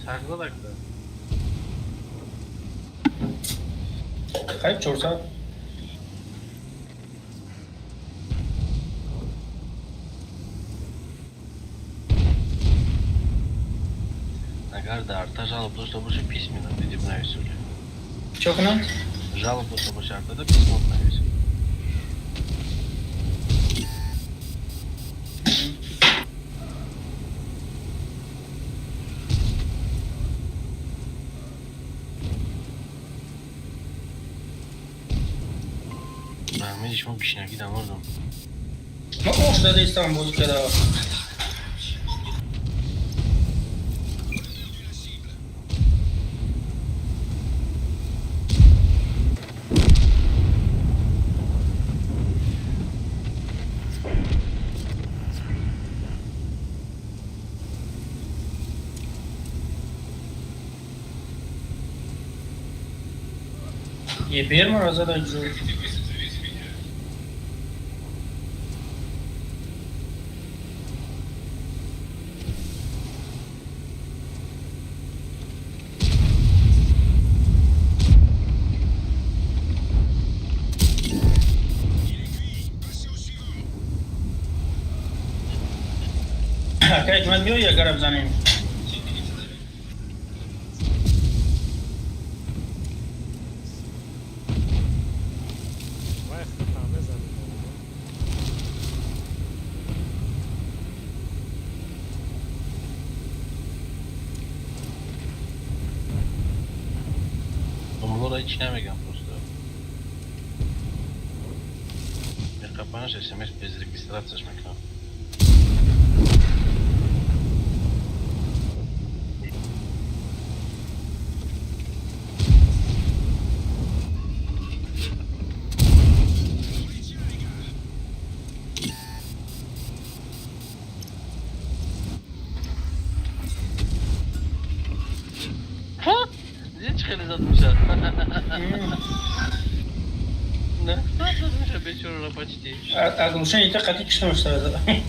Saklı dakika. Kayıp çorsa. Agar arta жалоба, чтобы же письменно ты навесили. Çok önemli. Жалоба, чтобы шарта письмо навесили. فهمیدی شما پیشنگی دماردم ما اوش داده ایستم بازی کرده یه بیر ما را زده جو حکا حکمت میو یا گرب زنیم وای خطا بزنیم دنبال را هیچ نمیگم پروسته میخوابانش اسمش bez registracji میکنم هیچ خیلی زد میشه نه زد میشه بیچاره را پچتی از روشن ایتا قطعی کشتمش داره زده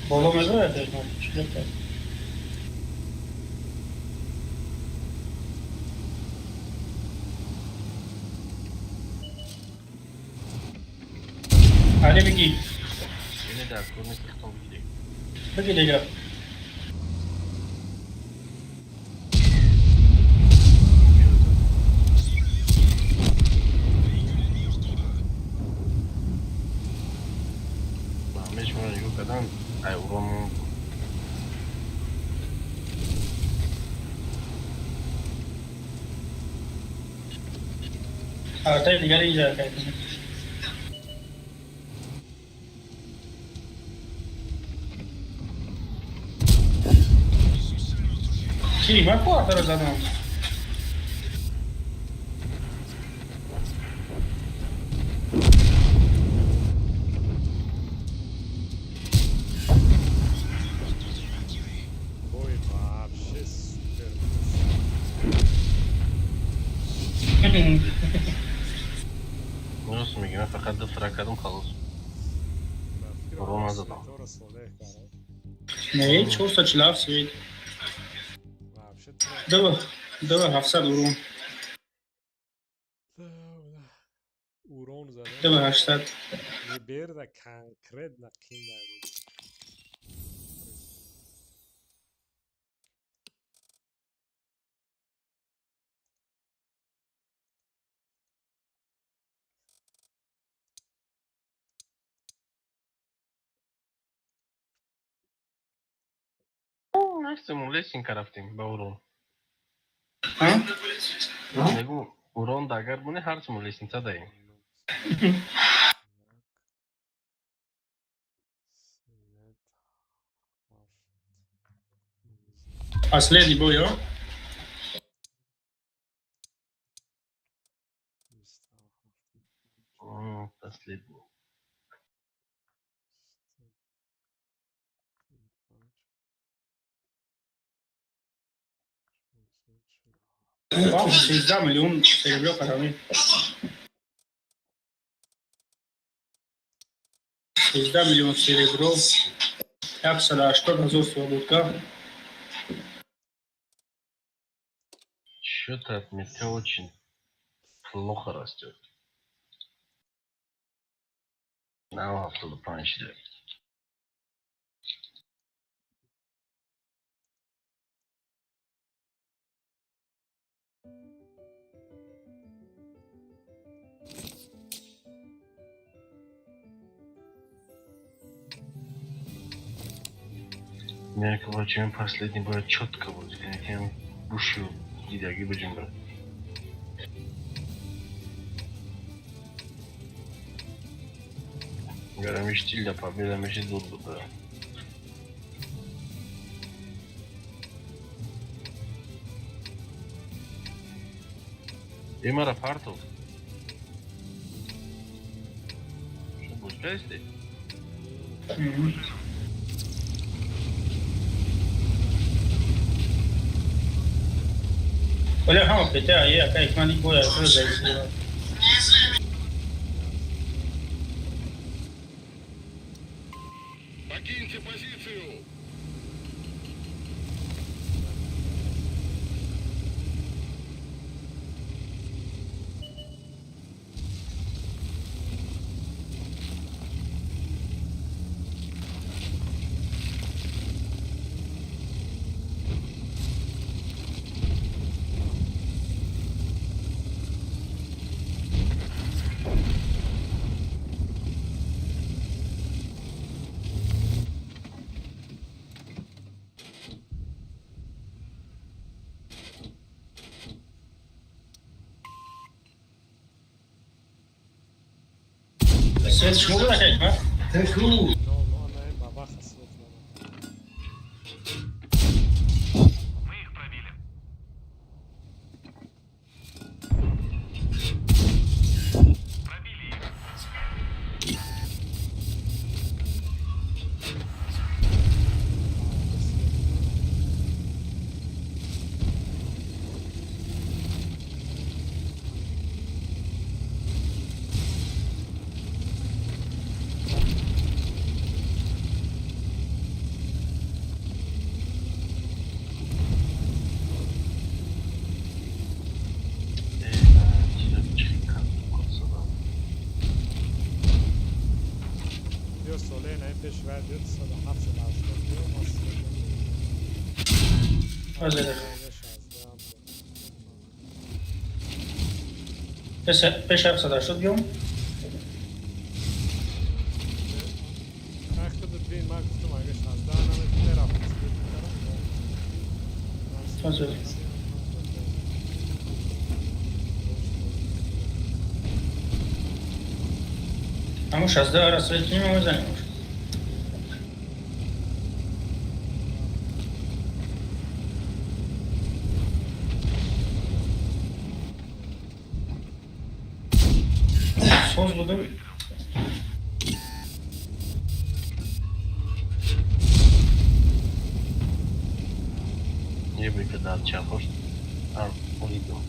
بالا مزرعه حکمت چی کرد علی بگی اینه در کور نیست اختم بگیری بگی دیگه همه شما رو نگاه کردن ایورامون حالتهای دیگر ایجاد کردیم چی؟ من کوارتر رو زدم وای вообще супер درست میگی من فقط دو فرق کردم خلاص برو نزدم تو رو صالح کرد نه 447 سوید вообще دو 700 ورون урон зада دو 800 меберда конкретно кинда буд سیمولیشن کردیم با اورون ها؟ نگو اورون داگر بونه هر سیمولیشن تا داریم اصلی دی بو یا تسلیم بود واو 13 میلیون سریبرو قرامی 13 میلیون سریبرو 180,000 свободка что-то от меня очень плохо растет. Now I have to punch it. Мне чем последний будет четко будет, каким бушью идеги будем брать. Гарамиш стиль победа между тут да. Имара Партов. Что будет песни? Olha, vamos, PT aí, a cara que manda em boia, tudo aí. Покиньте позицию! Свет шмугла опять, а? No, ne, babaha svetlo. Io Solena in peş verdi, sonra hapse başlıyor. Hazır. Peş hapsada şut diyorum. Aklı da bir maksimum arkadaşlar. Daha ne yapmış? Hazır. Ama şazda ara svetli mi o zanıyor? Soz budur. Не бы когда отчапаешь. А, увидел.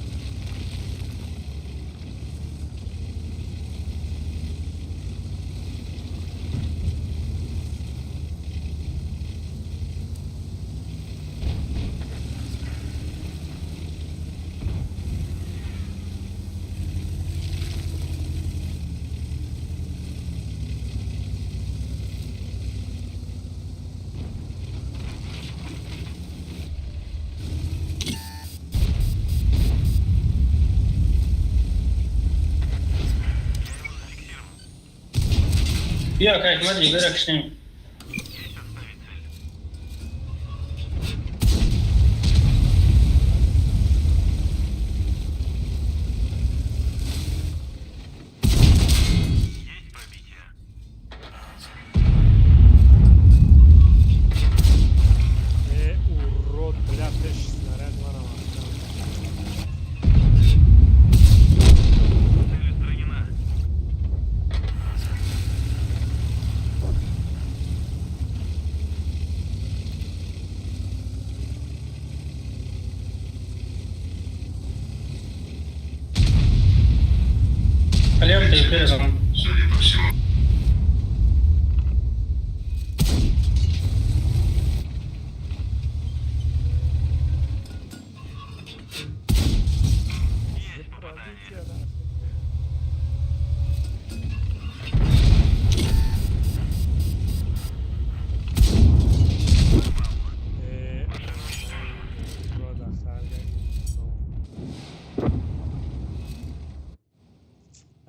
Я как смотри, бырак шнем. Урод, бля, теж снаряд вона. Алем, ты перезон.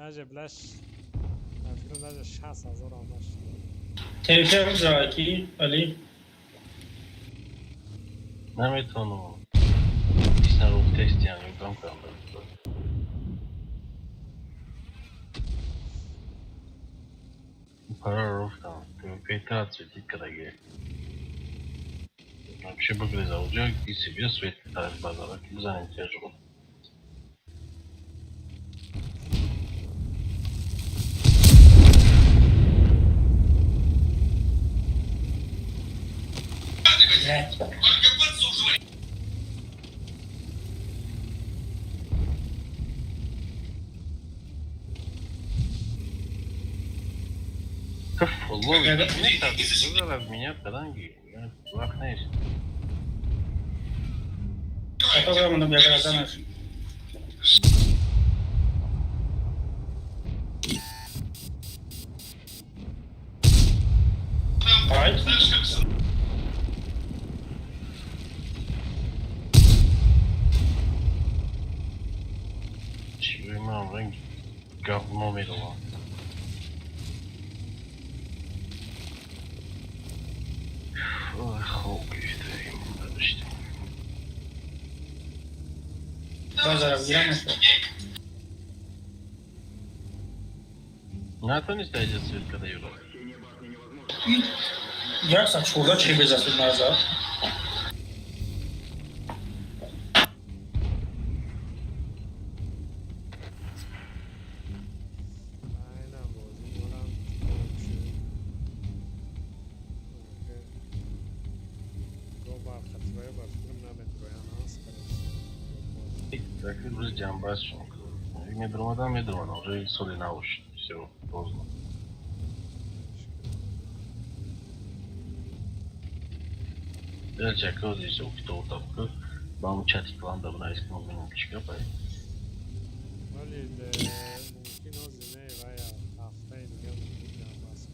Nece blaş. Ben fikrim nece şans hazır olmuş. Tevfik Zaki, Ali. نمیتونم ایسنا رو تست یعنی کام کنم para رفتم تو پیتر سویتی کرده نمیشه بگریز اونجا کسی بیا سویتی طرف بازاره که بزنیم تجربه والله بذار از меня پلنگی وقت نیست Ata kadar bunu bir yerden açın. Hayır. چیوی من رنگ گفت میدونم خوب گفتیم نداشتیم Pazara giren nasıl? نتونست ایجاد سویت کرده یورو Yarsa çorda çevireceğiz nazar. aynen bozuk olan komşu. Go barxatibaya barxatibaya nametroya nas تاکید روی جنبش شون میدرومدم روی سولی نباشه все поздно я чекал здесь кто там با اون چتی کلان دابون ایس کنم بینم چیکار باید ولی ممکن از اینه و یا هفته دیگه ممکن جنبست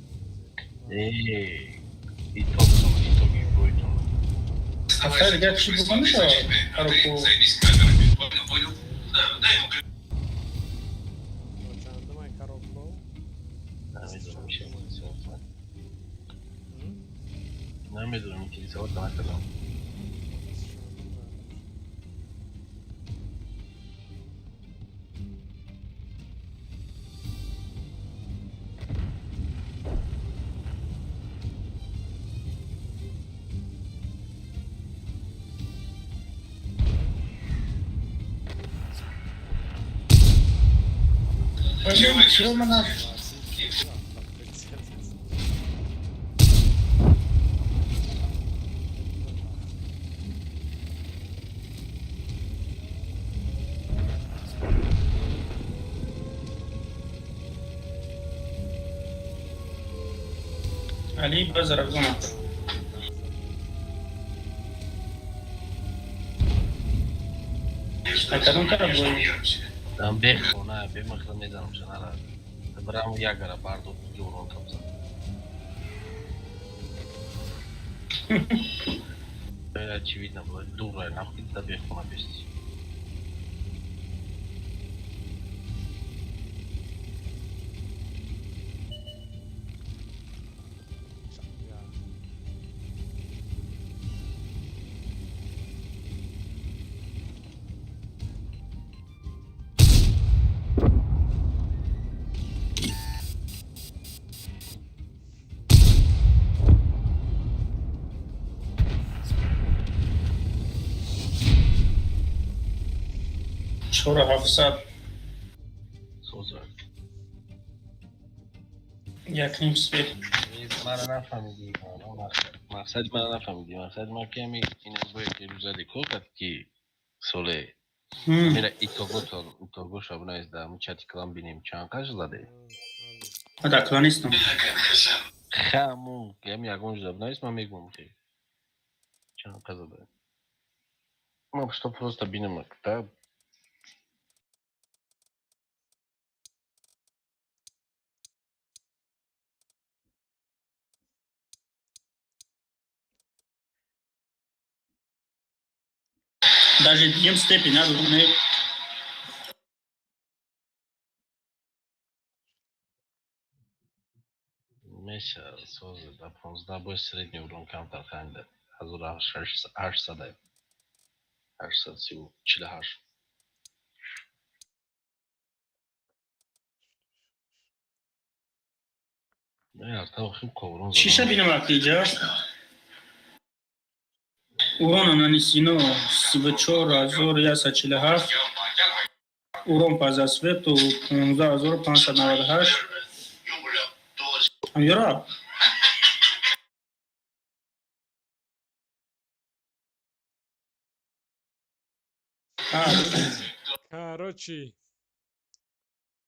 ایتوگی بویتون Haftaya da gel kişi bulmamış ya. Karaku. چنده من کاروکو نمیدونم میشه نمیدونم این چیزی سوال نکردم Önce şey olmadan Ali pazara zaman. Akalım tarafı. دارم بخونه بمخلم میزنم شنه را برم یک گره برد و یورون کم زن böyle очевидно было дура нахуй да бехуна бести Sonra hafıza سوزه yakın bir من رو نفهمیدی مقصد من رو نفهمیدی مقصد من که همی این باید که روزه دیکو کرد که سوله میره ایتوگو شابنا از دارم چتی کلام بینیم چند کش زده Hadi klanistim. خامون که همی اگون شابنا است من میگم که چند کش زده ما что просто بینیم که Даже им степень надо не میشه سوزه در 15 باید سریع نیورون کمتر خنده از او را 8 ساده 848. نه ارتا خیلی قورون شیشه بینم اکیجا اوران ананисино 34147 урон по засвету 15598 Амира Короче,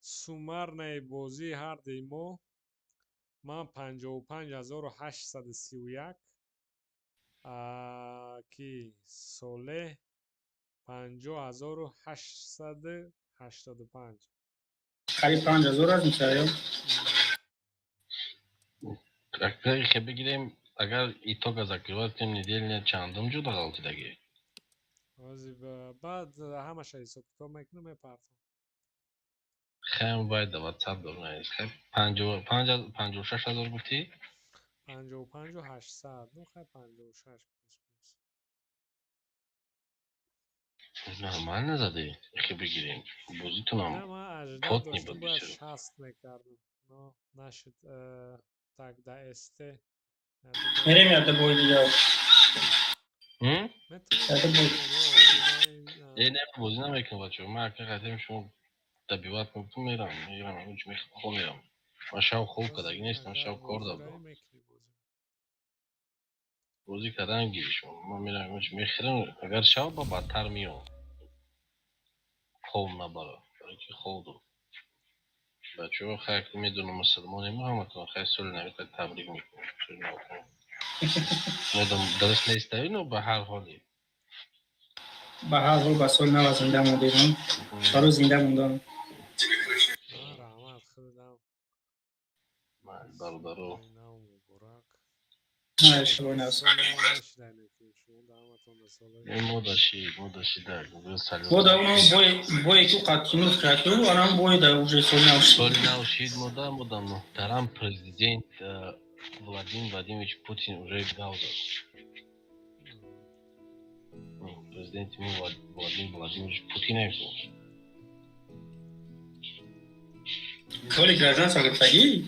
суммарной бозии ҳар демо ман 55831 ки солеҳ 50885 قریب 5000 از میشه که بگیریم اگر ایتاگ از اکروات کنیم недельня چندم جدا غلطی دگی بعد همش حساب کتاب میکنم میپردم خیلی باید در واتساپ دارم نیست خیلی 56,000 گفتی؟ 55,800 خیلی 56 نرمال نزده که بگیریم بازی نه تونم من اجداد پات داشتم نیبود باید بشه 60 میکردم نشد تک ده استه میریم یاد بوی دیگه ای نه بازی نمیکنم بچه من اگر قدیم شما طبیعت میکنم میرم هیچ میخوام میرم من شب خوب کدگی نیستم شب کار دارم بازی کردن گیرشون من میرم هیچ میخیرم اگر شب با بدتر میام خوب نباره برای که خوب دو بچه ها خیلی میدونم مسلمانی ما همتون خیلی سال نمیتونم تبریک میکنم چون نکنم مادم درست نیسته اینو به هر حالی به هر حال با سال نو زنده موندیم سالو زنده موندم رحمت خودم من برادرو شبای نو مودشی در بود اونم بوی که قطعنوز کرده و آنم بوی در اوجه سال نو شد سال نو شید مودم محترم پرزیدنت Владимирович Путин уже гауза. Президент ему Владимир Владимирович Путин его. Коли гражданство говорит,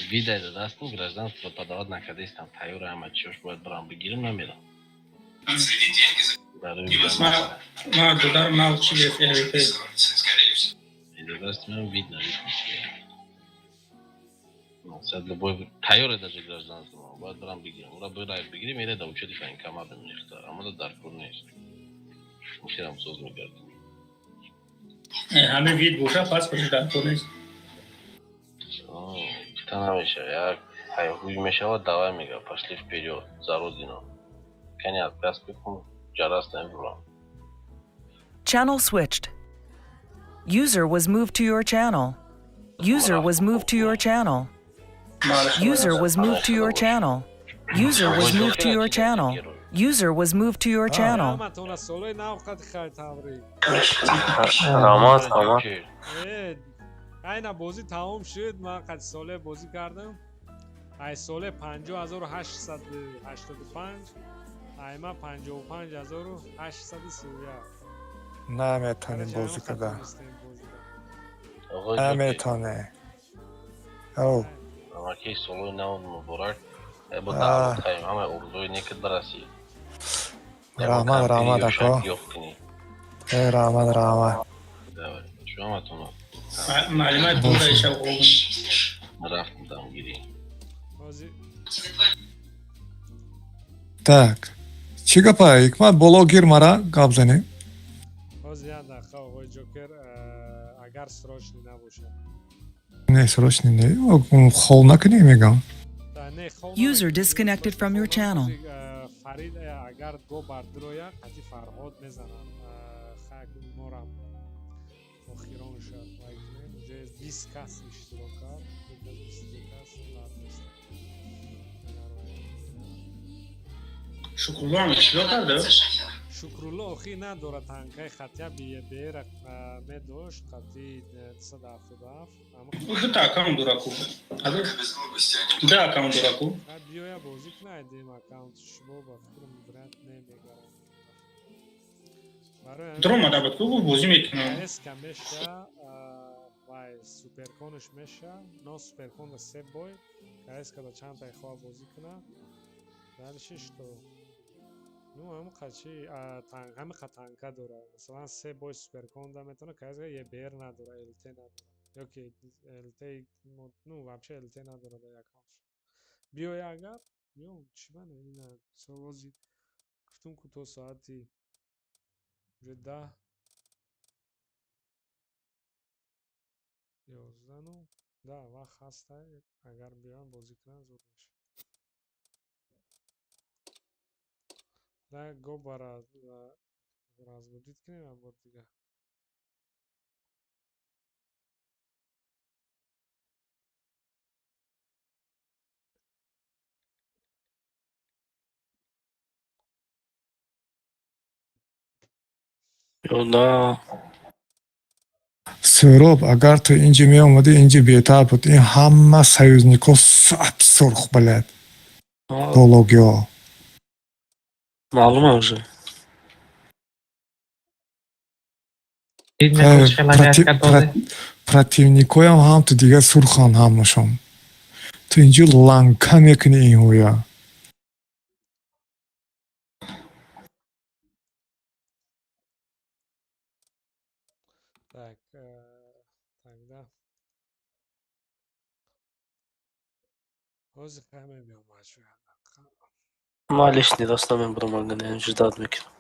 Вида это дасту гражданство подавать на кадестам тайора амачош будет брам бегирим намера. ما دلار ما چی گرفته Это даст мне видно. Sad любой тайора даже гражданство будет брам бегирим. Ура бирай бегирим ире да учет файн камадым нехта. Ама да даркур нест. Мусирам соз мегардим. همه وید بوشه پاسپورت دارکور نیست Нamiше, я хуй мешава давай мега, пошли вперед, за родину. Коня отказ пекун, жарас не было. Channel switched. User was moved to your channel. User was moved to your channel. User was moved to your channel. User was moved to your channel. User was moved to your channel. اینا بازی تمام شد من قد ساله بازی کردم ای ساله 50885 ای ما 55831 نمیتونیم بازی کنم نمیتونه او اما که سالوی نو مبارک با دعوت خواهیم همه اردوی نیکت برسی رحمت اکا رحمت شما متونه معلومات بوده شو خوب رفتم دام گیری так چی گپا حکمت بلاگیر مرا گپ زنی باز یاد نخوا آقای جوکر اگر سراشنی نباشه نه سراشنی نه خول نکنی میگم User disconnected from your channel. فرید اگر گو بردرویا قدی فرهاد میزنم خاک مورم اخیران شد اونجا 20 کس اشتراک کرد 20 کس شکرالله هم اشتراک کرده شکرالله اخی نداره تنکای خطیه بیره می داشت خطی 177 او دو تا اکاونت داره کو دو اکاونت داره کو بیایا بازی کنه دیم اکاونت شما با فکرم برات نمیگرم برای درو همین مادر کو بازی میکنم. اس که میشه وای سوپرکونش میشه نه سوپرکون سه بای که اس که چند تا خواه بازی کنه در شش تا نو هم قچی همه خطانکه داره مثلا سه بای سوپرکون دا میتونه که اس یه بیر نداره الته نداره یا که الته نو вообще الته نداره در اکانتش بیای اگر بیام چی بنه این سوازی گفتم که تو ساعتی 10 11 نو ده وقت هسته اگر بیان بازی کنن زود میشه نه گو برای از بودید کنیم هم بود دیگه یالا سهراب اگر تو اینجا می اومدی اینجا بهتر بود این همه союзников сап سرخ بلد биология ها معلومه вже. противникоям هم تو دیگه سرخان همشون تو اینجا لنکه میکنی این هویا так тогда حوز همه بیام باشه ما лишний раз نمیبرم магазин ждать میکنم.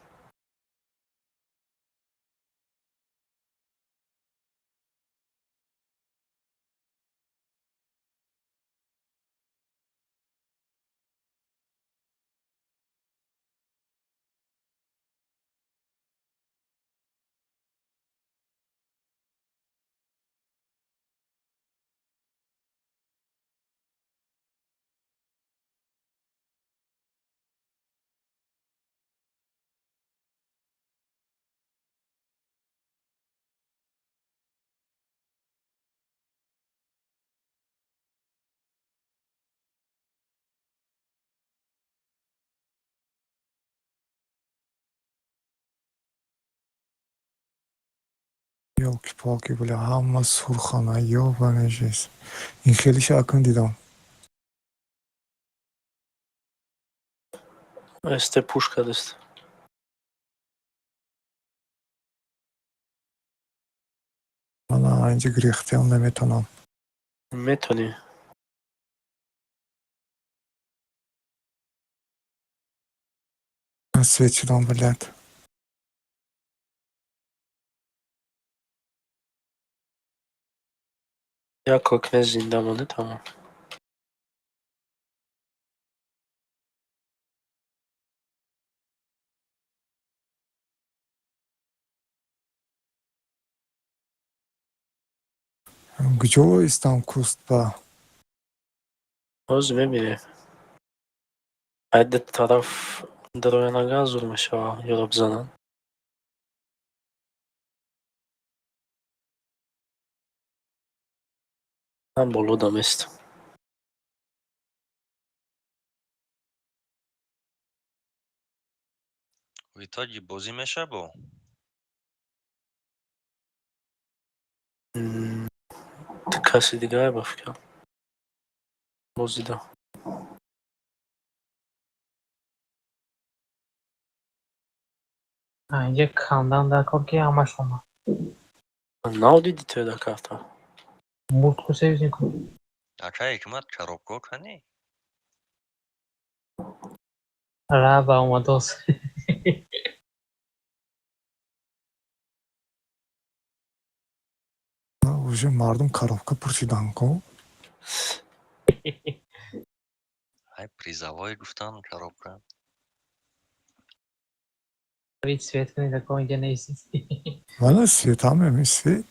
ёлки-палки бля ҳама сурхона ёбаный жизнь این خیلی شاکن دیدم este пушка است. من اینجا گریخته هم نمیتونم میتونی. من سویچیدم بلد یا کوکنه زنده مانده تمام. کجا استم کوست با باز میبینی. عدت طرف دروی نگاه زور میشه یا بزنن. من بلودم است. В итоге бозӣ мешавад? کسی دیگه با فکر بازیده. اینجا کاندان در کار که همه شما ناودیدی توی در کارتا. مرد کو سیوز نکن Ака ҳикмат коробка канӣ? را با اومدوس уже мардум коробка пурсидан ко Ай призовой гуфтан коробка. ведь свет کنی такого اینجا نیست вана светам еми свет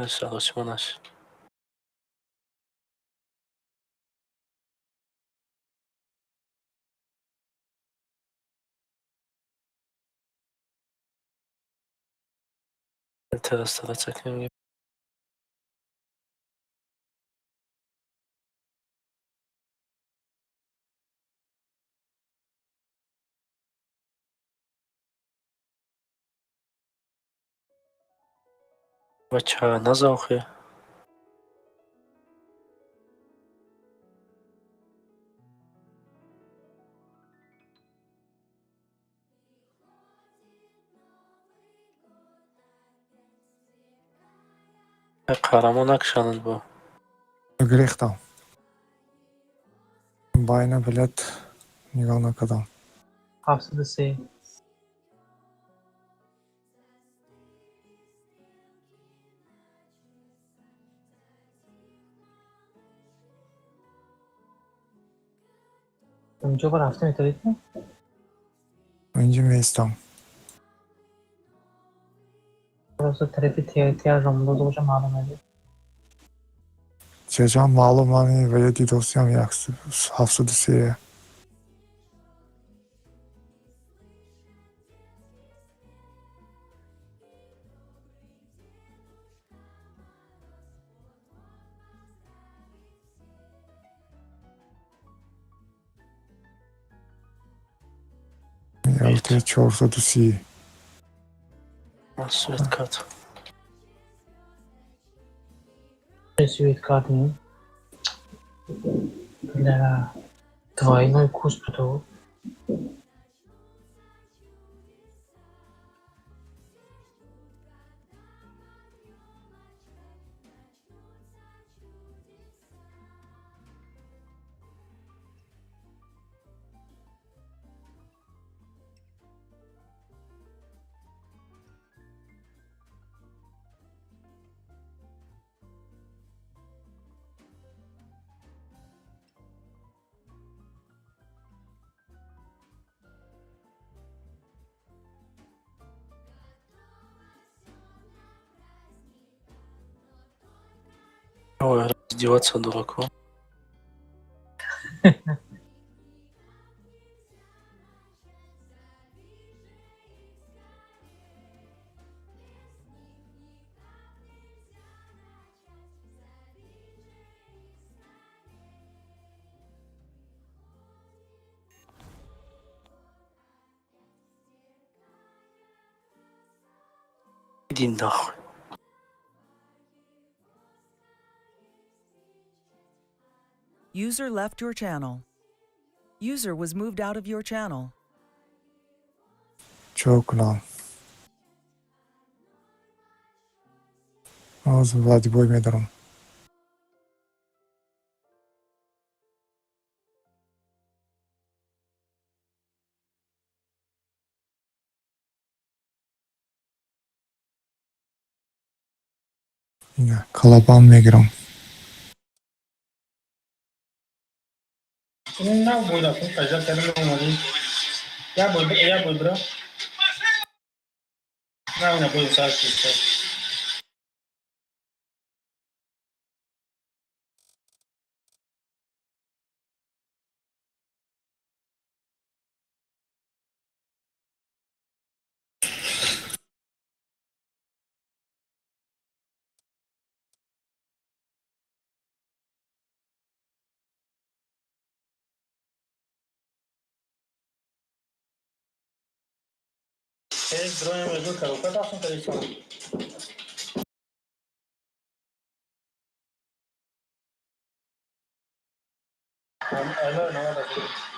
سلاسمانش. Teraz ceknę. بچه نزاخه قهرمان نکشند با Грехтам. Bayna bilet нигоҳ накардам. 73. اونجا با رفتم ایتالیت Инҷи меистам. просто тарифи театрам мунда бошам маълум нади. Чеҷам маълум ами валеди достиам 73. Ялте 430. مسعود کات Свет карты. Для двойной курс ПТУ. ой раздеваться дураку иди нахуй User left your channel. User was moved out of your channel. Чё кунам? Ҳозир вадибой медорам. Ина калабан мегирам. نه بودا کن کجا کردم اومدی یا بود برو نه بود ساعت شد یک درون مزدور کرو کتا اصلا کلیسان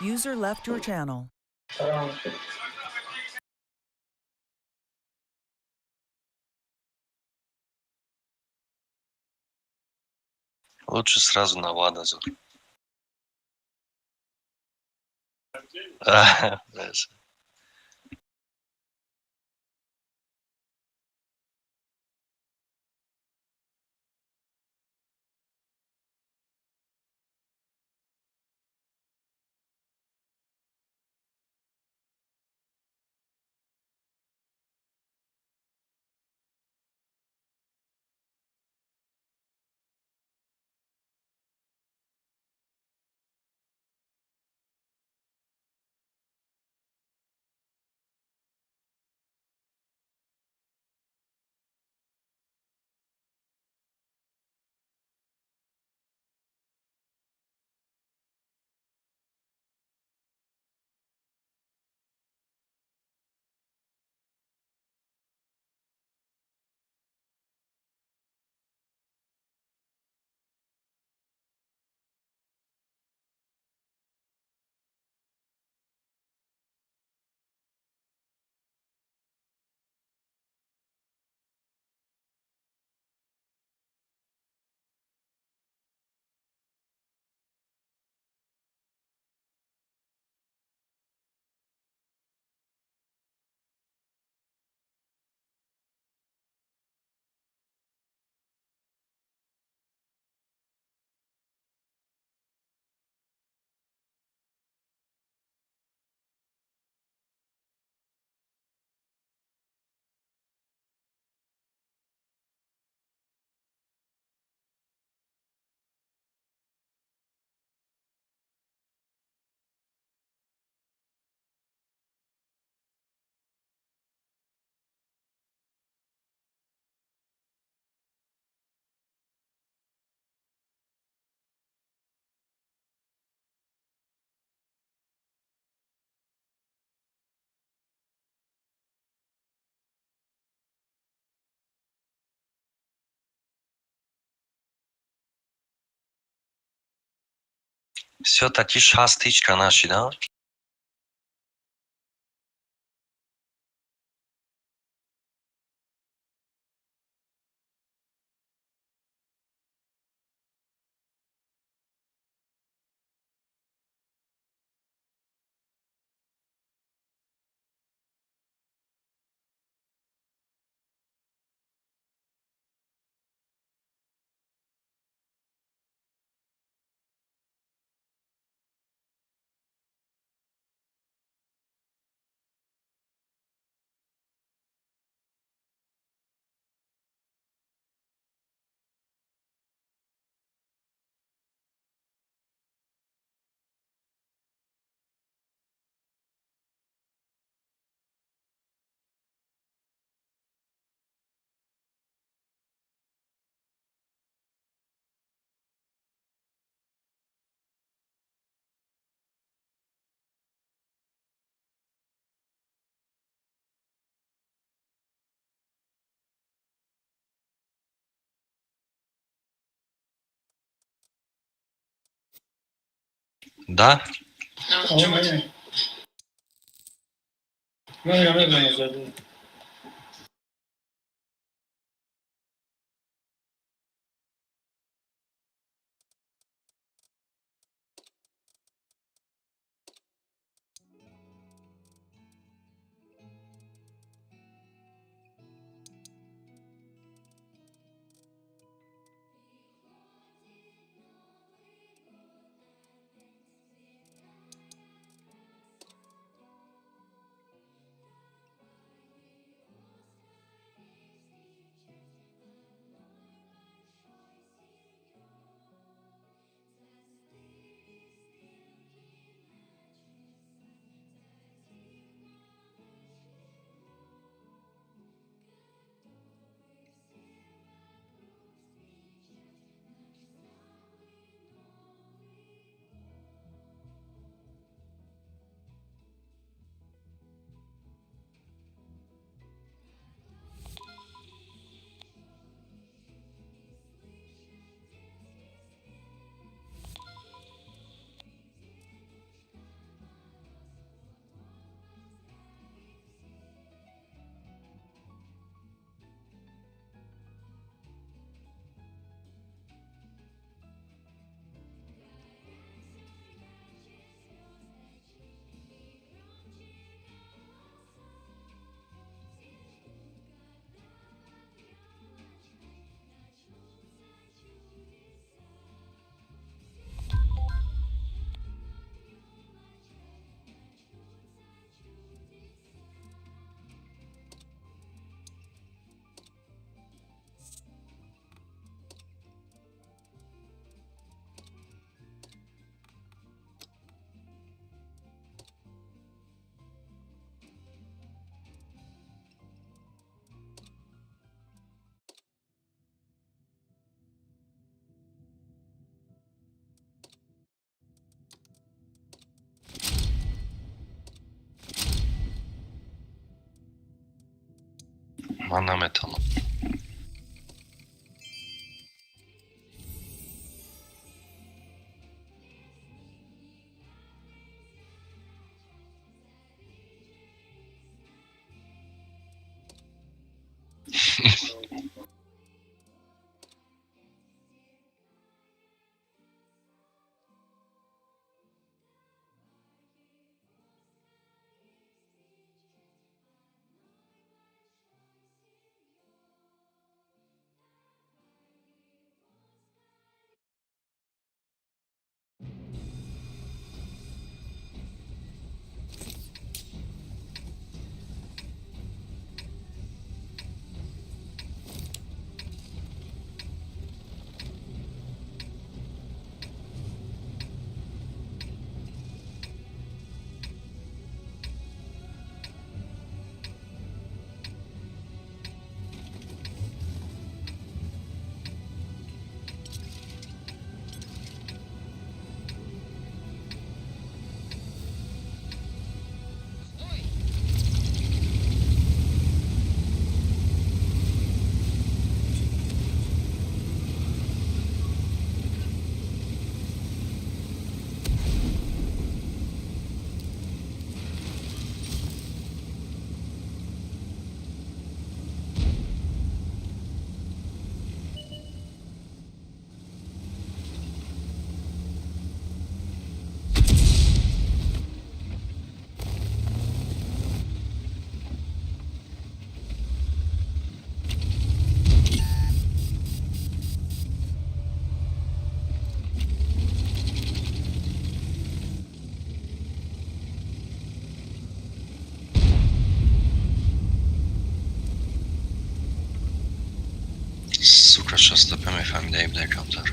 User left your channel. Лучше сразу на Влада зовут. Знаешь. Все-таки 6 тычка наши, да? Да? Mana metalı. نفهمیده بودن کمتر.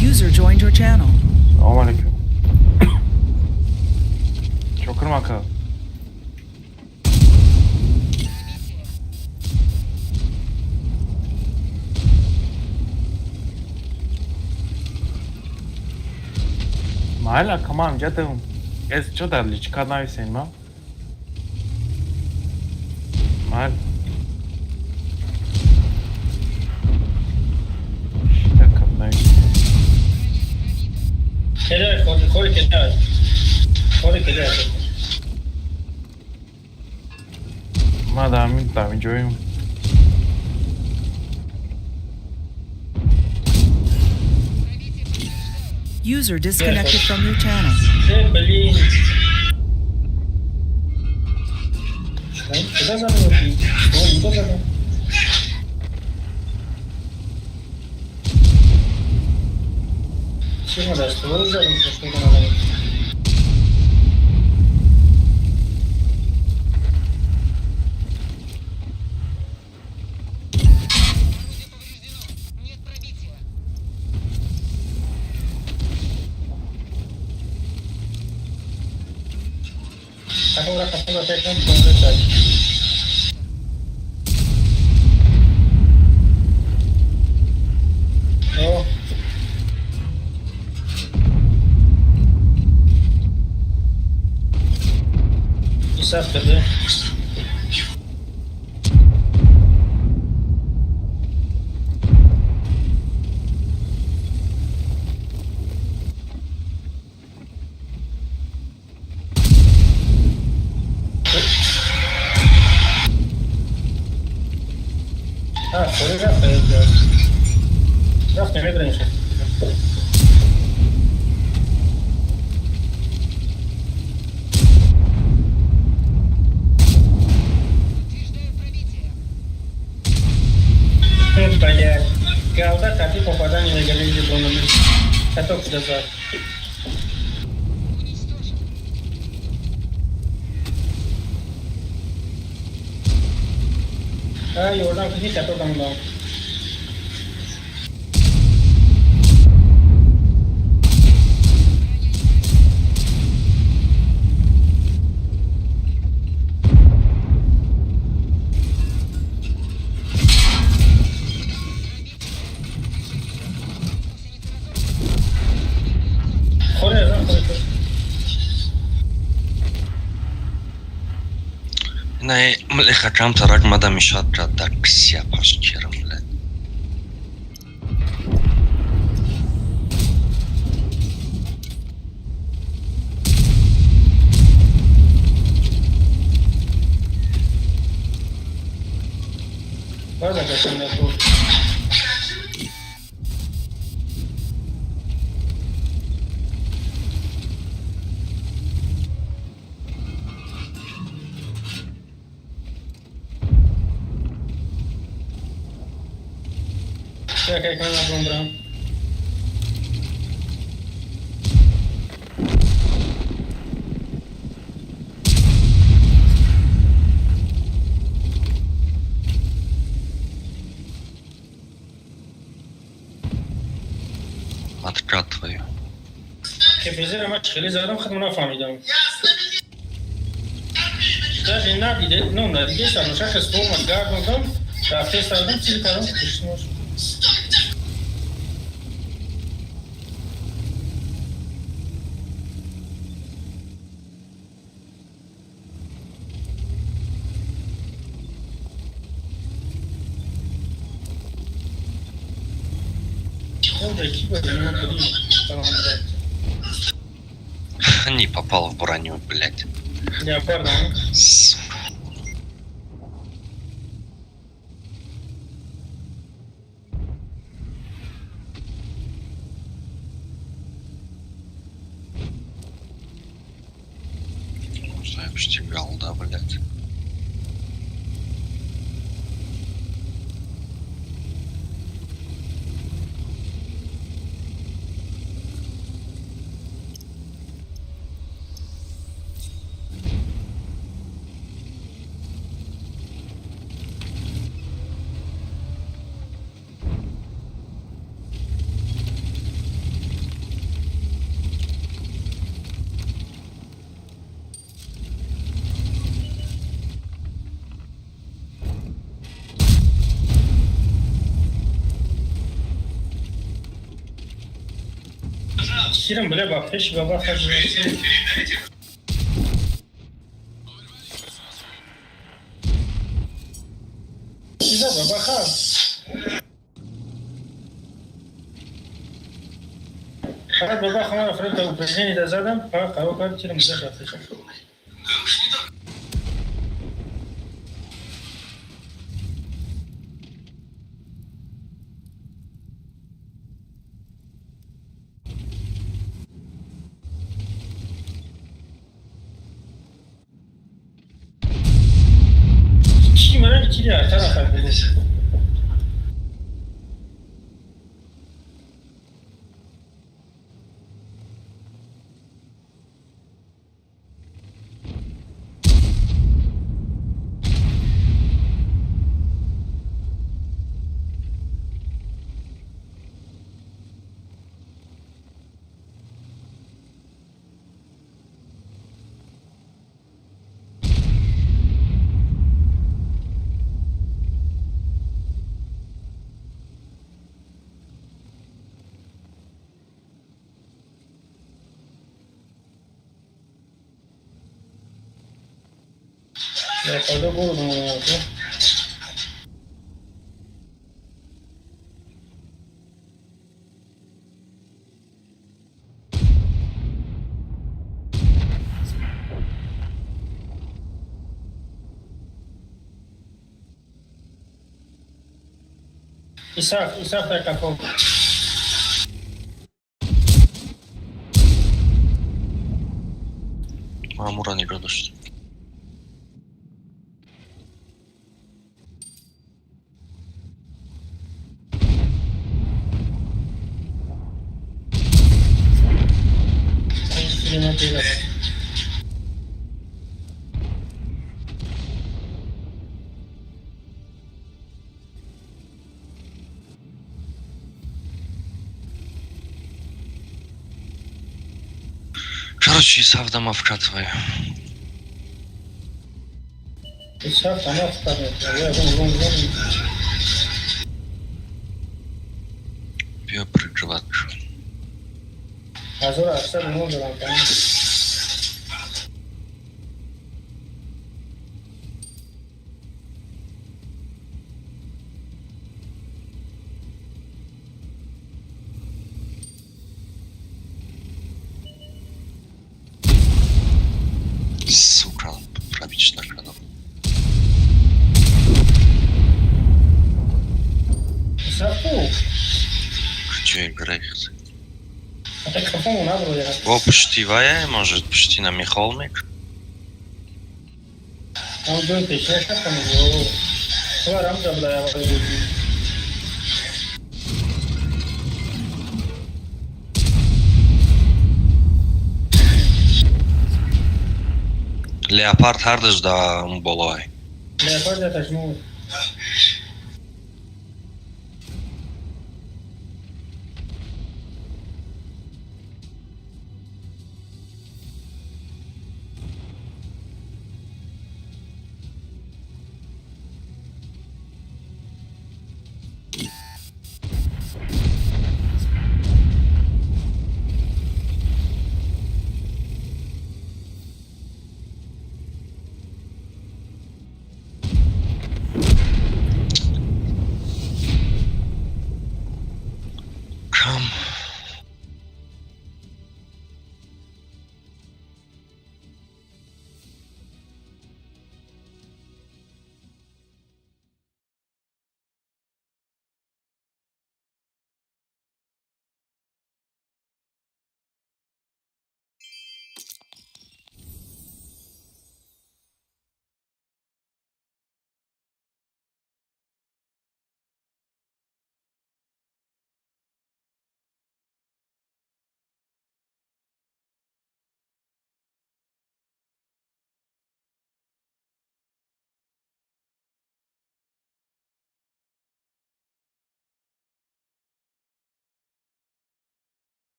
User joined your channel. Selamun aleyküm. Çok kırmaka. Mala, come on, get them. Es čo dali, čekaj se ima. Mal. Šta kadnaj? كده خوري كده خوري كده Ma da mi tam joim. User disconnected from your channel. بلين كده زمان هو كده زمان شو هذا استوى زمان مش كده زمان Ahora capaz de hacer un detalle. No. Quizás perder. رفت نمیدونه میشه Блядь, голда такие попадания на галерею дронами. Каток дозор. Yordan kızı katok damla. نه ملخ کم ترک مدام میشد را در کسیا پاش چرم لد. Vas a casar una cosa. Ya que con la sombra. Откатываю. Кефизер мач خیلی زدم خودم نفهمیدم. даже надо, ну, на здесь там шаг из дома, гарду там, а все остальные телеканал пришло. Не попал в броню, блядь. Я пардон. Штигал, да, блядь. Şirin bile bak, hiç baba kaçırıyor. Güzel baba kal. فقط بابا خواهم فرد اوپرشنی در زدم فقط قرار کنم چرا مزه رفته شد چی مرد چی در طرف بده Recordo burun oldu. İsaf da kapı. Мамура не градост. Короче, Исав дома вкатывай. İsaf tamam tutamıyor. Ya bunu Бьё прикрывать. Hazır açsa bunu olur lan. Сука, пробить наркоту. İsaf bu. Чё играть? Hatta kafamı ona buraya. О, пуштивая, может, пусти на Михолмик? Ama dön peşine şakamız o. Var amca bu da ya. Leopard hardаш да му болој. Leopard da taşımı.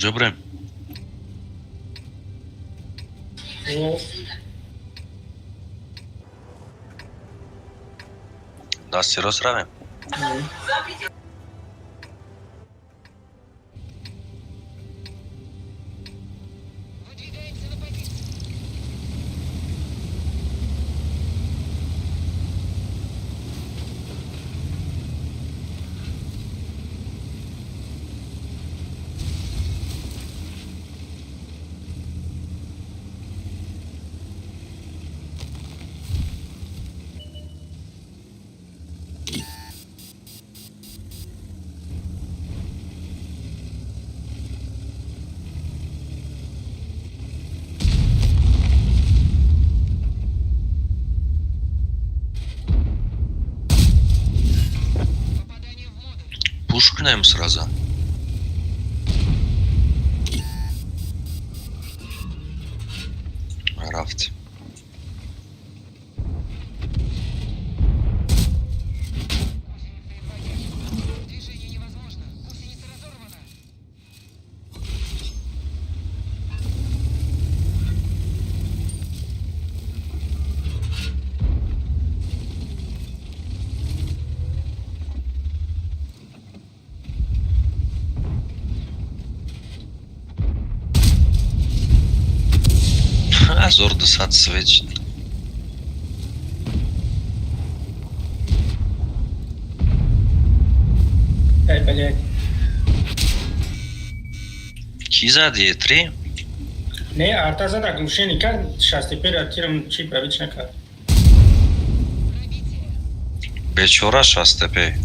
کجا بریم؟ دستی راست رویم. Пуш кинем сразу. Рафт. Зор десат свечен. Ай, блядь. Ki zadi E3? Не, артаза да глушени как шастепер атирам чи правич накар. Бечора шастепе.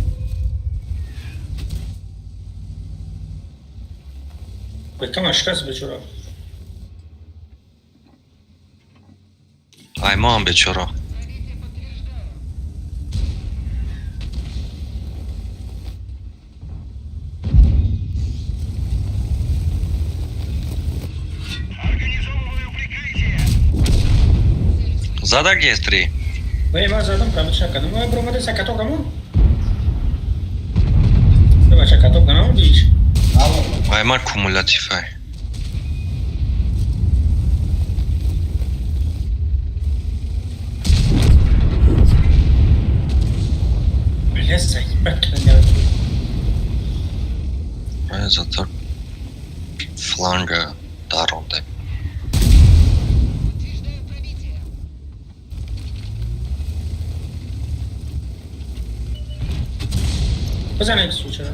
Бекам ашкас бечора. Айман бечора. Задак E3. Бе, ма задам правич накар. Ну, бро, маде са като камон. Бе, са като камон дич. Айман кумулятив ай. Блесай, бакляня. Зато фланга даронде. بزنید سوچه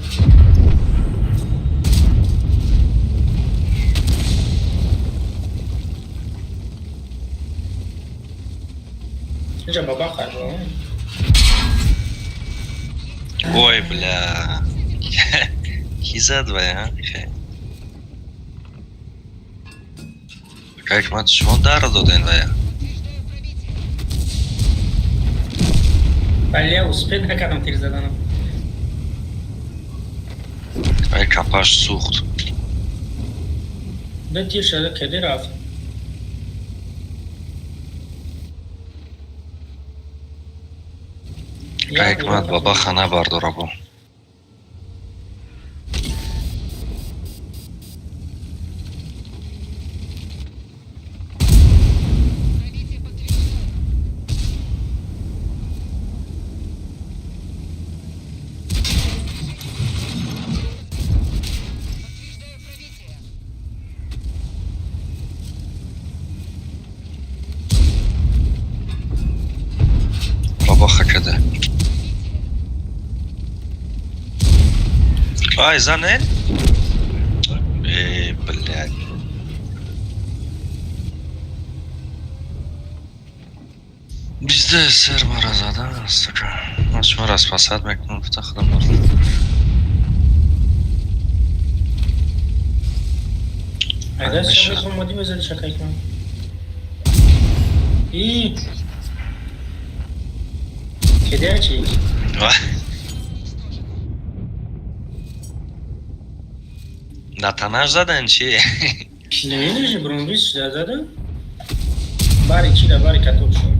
اینجا بابا خربا Ой, бля. Хиза двоя. Как мать шо дар доден двоя. ولی успех نکردم تیر زدنم Ай капаш сухт. ده تیر شده کدی رفت Как мать баба хана бардорабу. Баба хакаде. Ай, занен? Блядь. Bizde ser marazada suka. Açma raspasad meknun ftaxdam var. هذا الشيء مودي مازال شكايك ايه كده شيء Natanaş zaten şey. نمیدونی چه برون بیش زده باری چی ده باری کتوب شد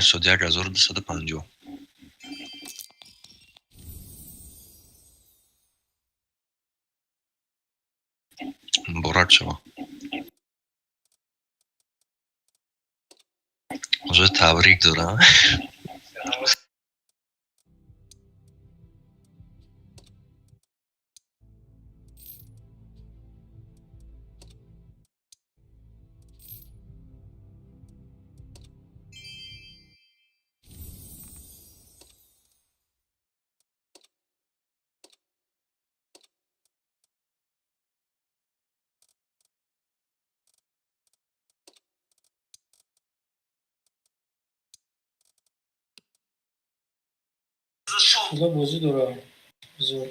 شد 1250. برات شما موضوع تبریک دارم. حالا بازی داره زور.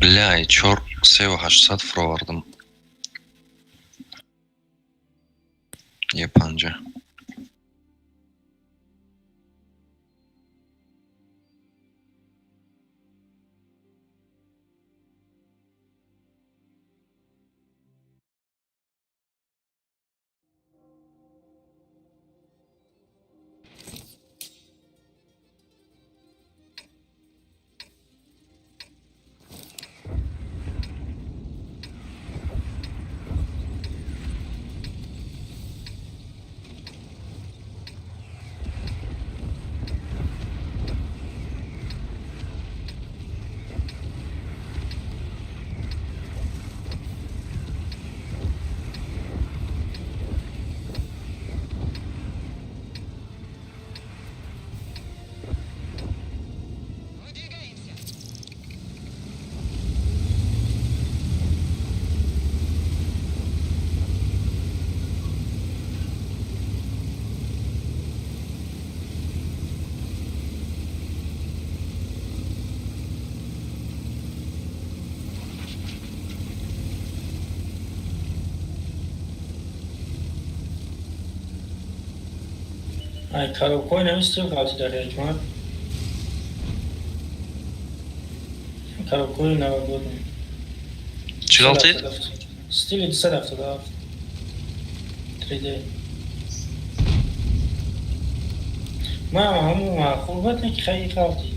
Бля, 3800 форвардом. یه 50. Ay, Karakol nemister kaldı der Ecman. Karakol ne var burada? چی گفتید؟ Stili 3 hafta daha. 3D. ما همون خوبه که خیلی کافتی.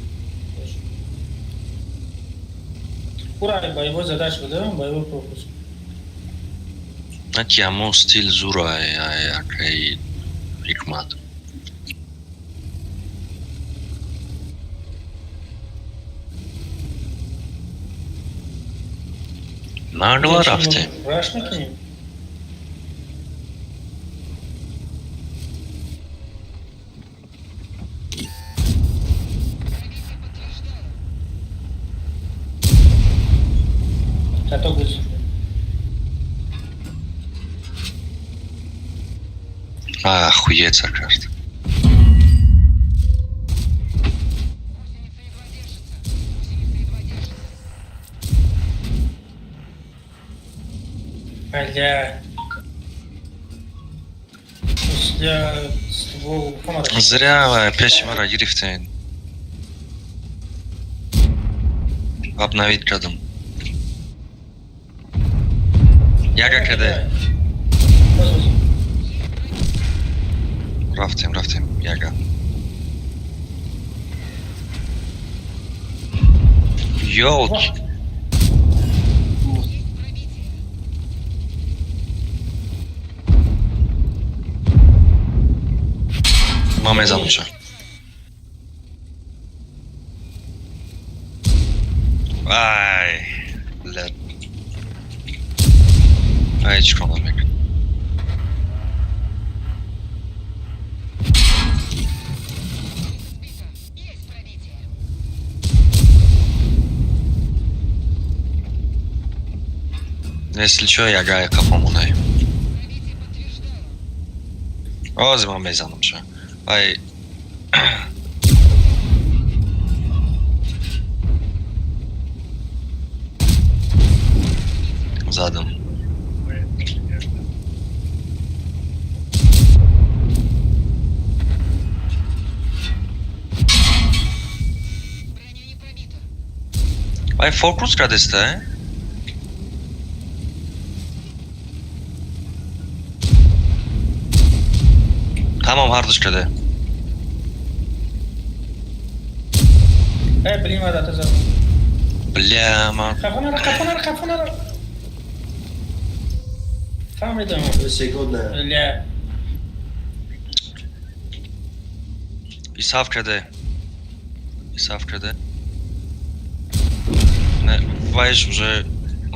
برای بایو زداش بدم بایو پروپوز. نه که همون ستیل زوره اکی حکمت. Nerede var rafti? Rush نکنیم. Kata guz. Охуеться карта. Бля. Я ствол камера. Зря пешмара грифтейн. Обновить рядом. Яга каде? Рафтем, яга. Ёлки. Маме замуча. Ай, блядь. Ай, чкономик. Если чё, я гая кафомунай. O, zima meyzanım şu. Ay. Zadım. Ay, fokus kadeste. Tamam, hardışkada. блин, вода, ты забыл. Бляма. Кафонара. Фамилия. Секунда. Бля. Исавкада. Не, вайш уже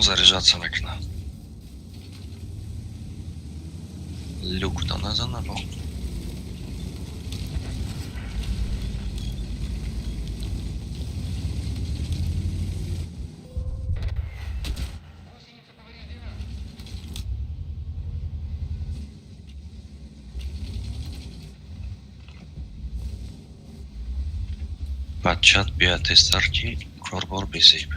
заряжаться мекна. Люк да назад набал. Батчат биатестарки корбор безейб.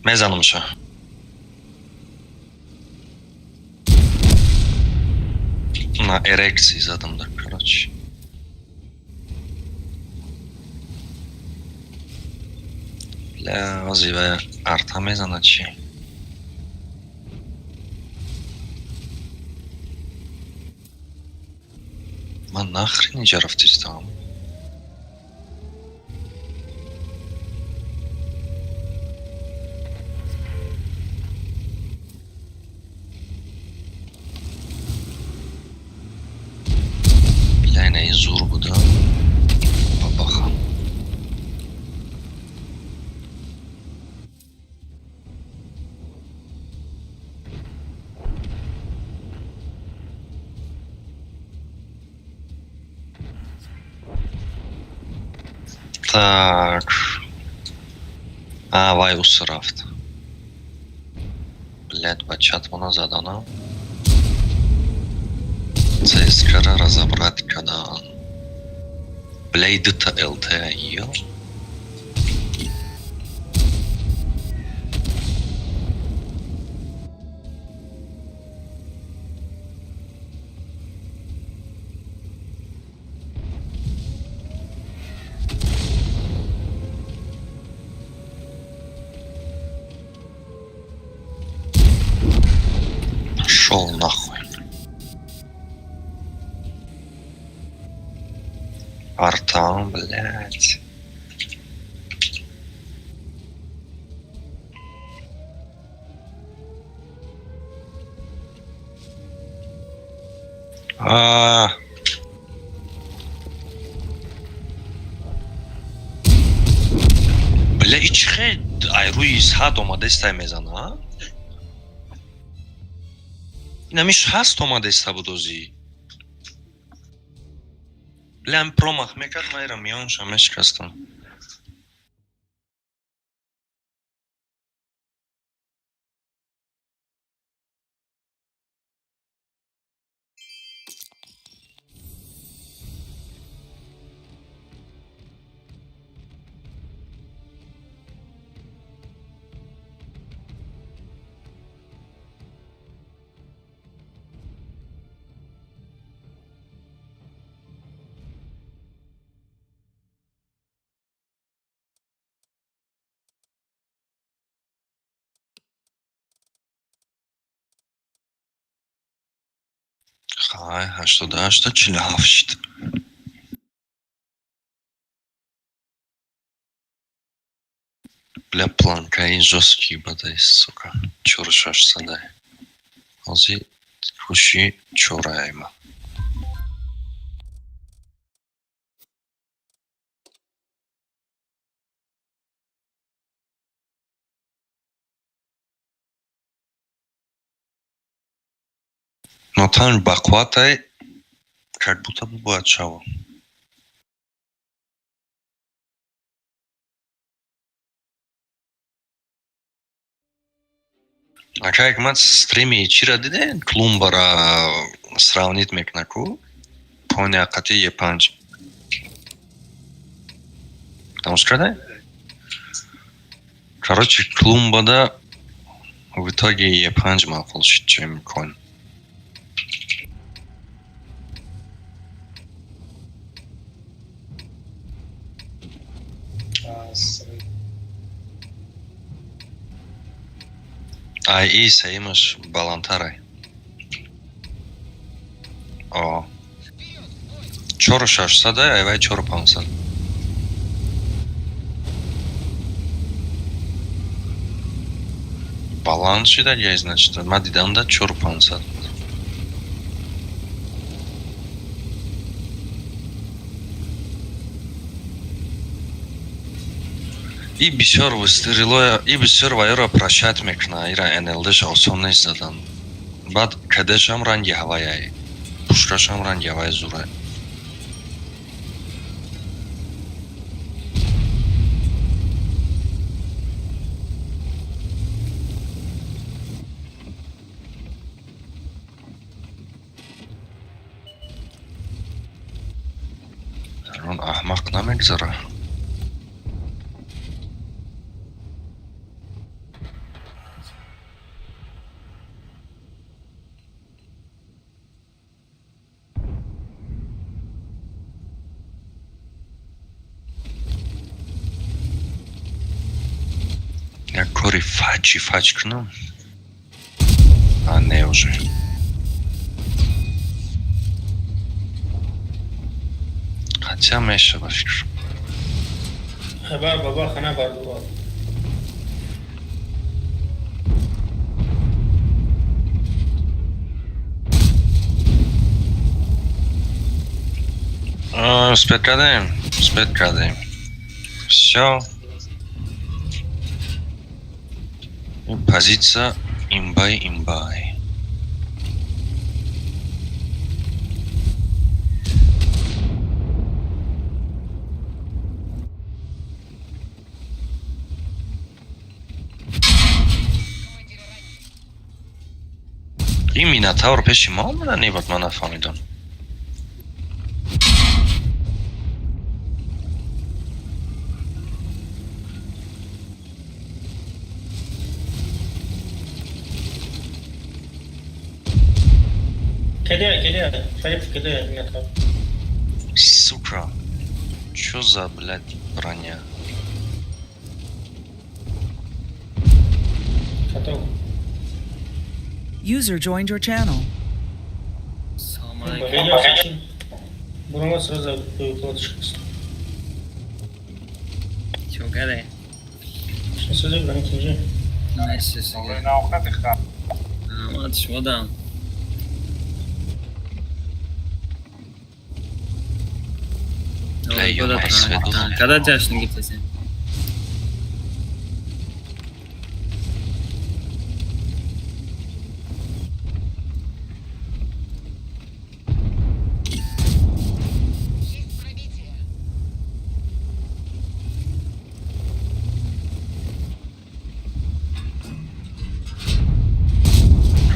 Mezanımşa. На эрекции задом, да, короче. Бля, вазивая арта мезаначи. Ман нахрен жарафтись там. Bля, зур буда. Бабаха. Так. А, вай усрафт. Блядь, бачат вона задана. CSK'ra разобрать, когда Blade-то LT ее. Шел нахуй. Артам, блядь. Бля, ичхе айруи сад омадестай мезана? Инамиш ҳаст омадеста будози. Блям промах мекард майра миёнша мешикастам. Ай, 88-47. Бля, планка и жесткий бадай, сука. Чуршаш садай. Ози куши чурайма. Но там бахватай, как будто бы бачава. А как мать стриме чира диде клумбара сравнить мекнаку, поня кати е панч. Там что? Короче, клумбада в итоге е панч мақул шид, чем кон. Ай, и имаш балантарай. О. Чоро шаш садай, ай вай чоро пансад. Баланс шида яй, значит, ма дидам да чоро пансад. И бисёр выстрелоя, и бисёр вайора прощать мекна, ира энелдеш осон нест задан. Бад кадешам ранги ҳаваяй, пушкашам ранги ҳавай зурай. Он аҳмақ намегзара. Я кори фач кну. А не уже. Хотя меша башкир. خبر بابا خانه باردوار Успеть кадаем. Все. Позиция имбай. این میناتور پیش ما اومدن نیباد من نفهمیدم. Кидай, Шариф, кидай минатор. Сука. Чё за, блядь, броня? Готов. User joined your channel. Бурма сразу платишь. Чё, гадай? Что сюда границы уже? Nice. Вот что да. Когда жашны кетесің?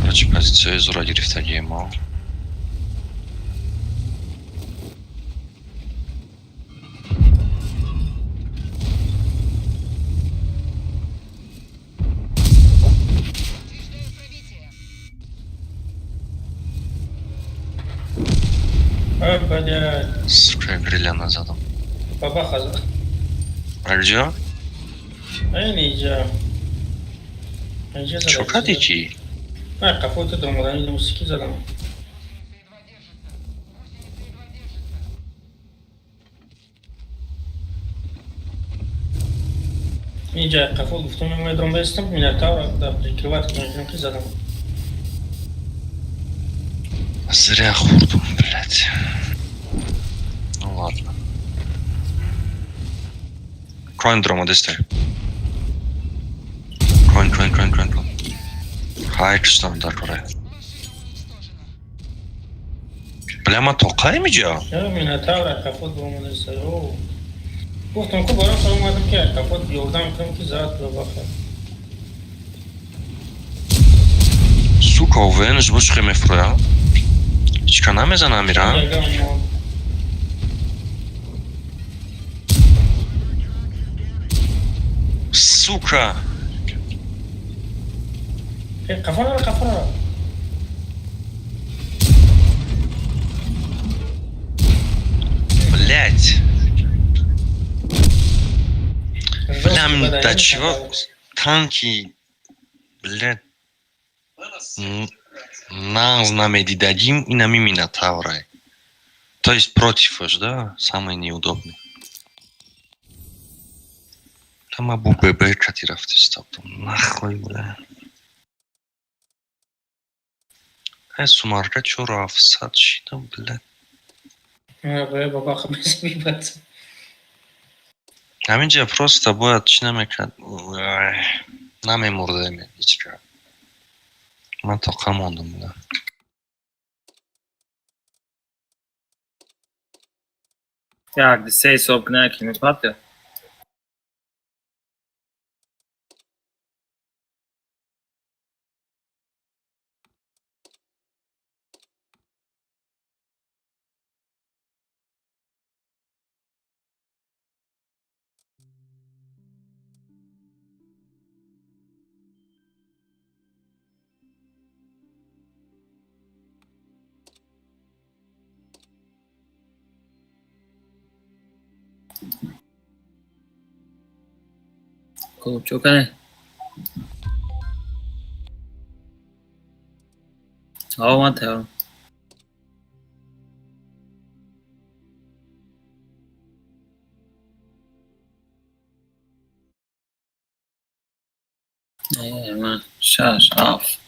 Короче, позицию из уроди рифтаги мало. Блядь. Сука, гриля назад. Бабаха за. А где? Нельзя. Чё, кадичи? Какой-то дом, да, не мусики задам. اینجا قفل گفتم میدونم بستم میناتور در پریکروات میکنم که زدم Зря хурдум, блядь. Ну ладно. Coin дрома дестай. Coin. Hayır standart oraya. Bляма тоқай میجا. چرا میناتور قفل بومون است او گفتم که برام سلام اومدم که قفل یوردم کنم که زاد رو بخیر Сука, ОВН ж бош мефроя. Чика намезанам ира. Сука. قفل Блядь. Блям, до чего танки, блядь, нас намеди дадим и нами минотавры. То есть против уж, да? Самый неудобный. Там абу ББ катировать стоп. Нахуй, бля. Сумарка чё рафсат щита, блядь. بابا خبز میبرد همینجا просто باید چی نمیکرد نمیمرده هیچ کرد من تا موندم بودم Jak, de ses op knakje met patten. Cool, çok ne? Hava mı man, shush off.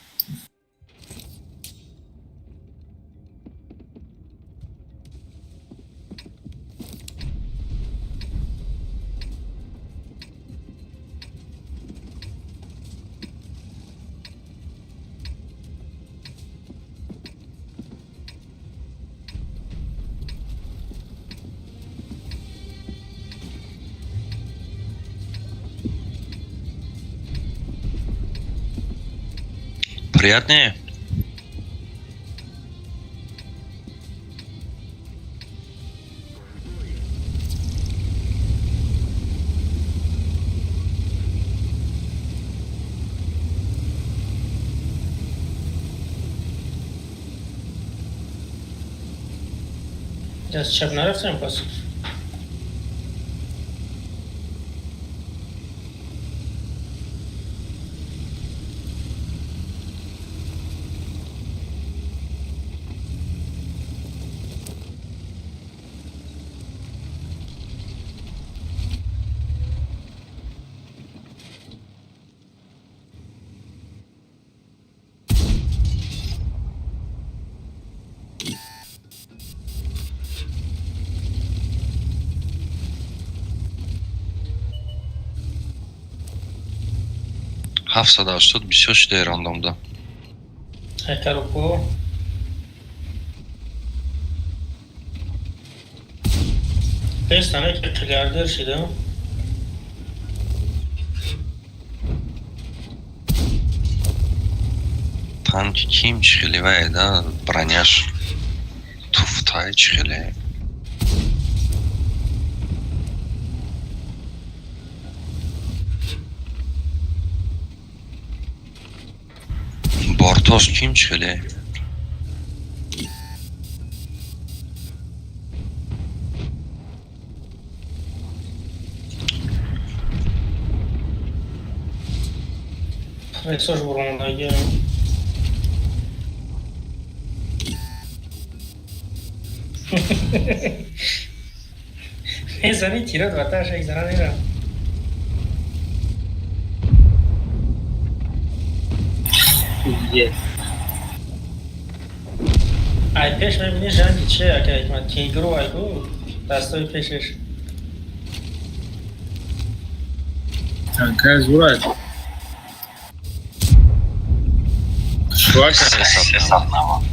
Приятнее? از چپ نرفتم پس $780 28 randомda. Hekaropo. Beş tane kiliarder şeyde. Танки ким чхилевая, да, броняш туфтай чхиле. Бортос ким чхиле. Mesaj vurumuna gel. میزنی تیرات وطنش یک زنه نیرم دیگه ای پیش میبینی جنگی چیه که حکمت کینگرو ایگو دستای پیشش تنکه زور سه ثبت نام.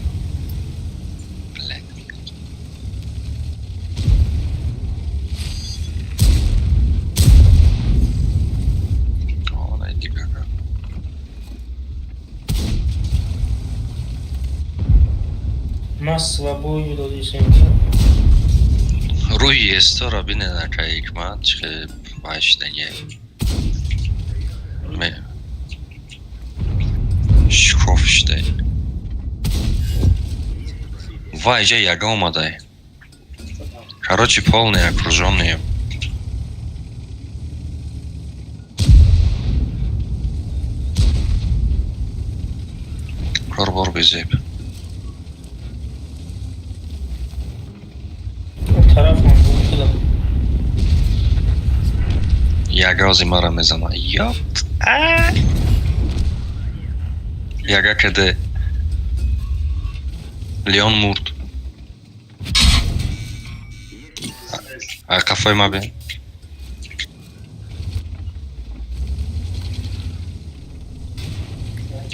ما свободу дадим. روی استورا بینه نکه حکمت که باشدگی شکوفشته вайже яга омадай. Короче, полный окружённый. Корбор безеп. طرف من بود Яга зимара мезана. Ёпт. Яга каде Leon Murt. Кафе ма бе.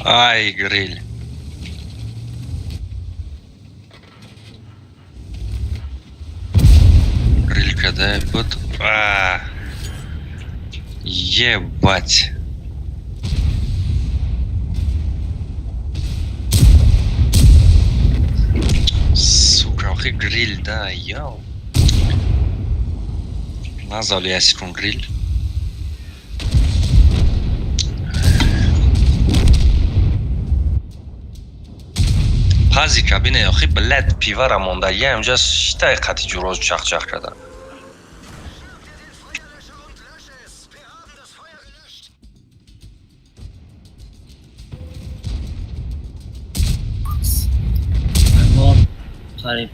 Ай, гриль. Гриль когда вот. Ебать. Сука, охи гриль, да, яу. Назвали ясиком гриль. Пази кабине охи блядь пивара монда. Я اینجا 6 دقیقه جوراج چخ کردم. قریب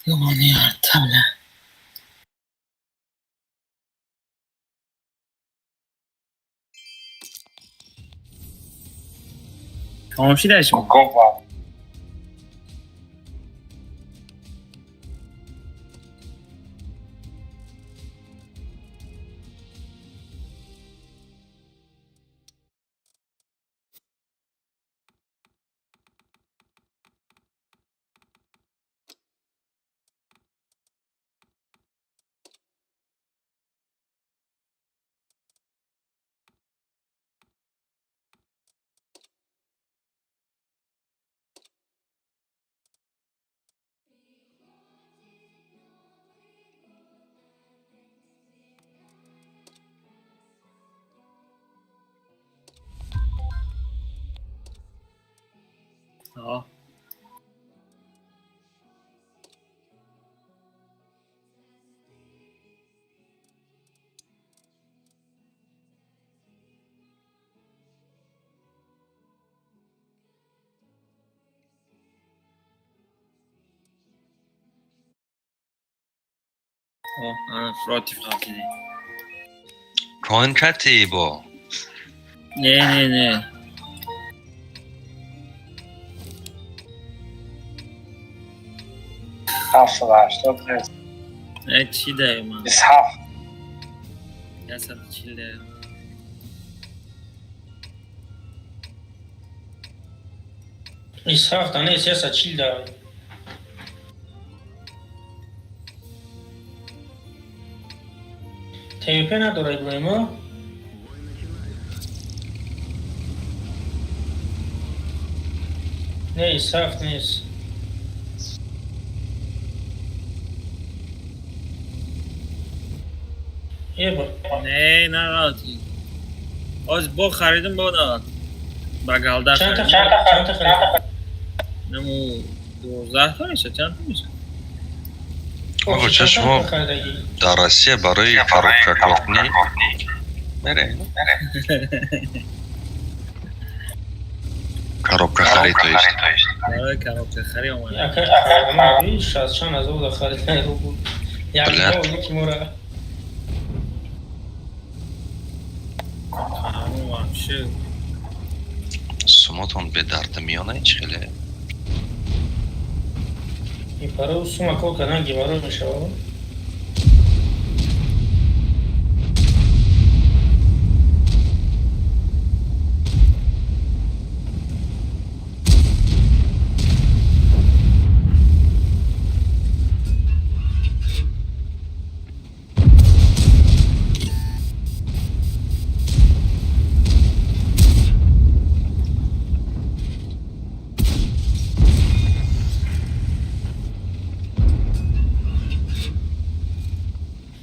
یوانی تمله خاموشی درش میکنم آه انا فراتي فقط کن کتیبا. نه هفت و هشتاد هست نه چی داره من 27 یه 140 داره اسحاق تنه 140 داره تیپه نداره ابراهیما نیست سخت نیست. یه بار نه راتی از با خریدم با داد بغل چند تا خریدم چند تا خریدی؟ نمو 12 تا میشه چند تا میشه آقا چه شما در روسیه برای коробка картни میره коробка خرید то есть برای коробка خرید اومد اما شاید چند از اون خریدن رو بود. یک بله. ما یکی مورا همون وحشه سوماتون به درد میانه هیچ خیلی این پاره و سوم اکو کنن گیوارو میشه بابا.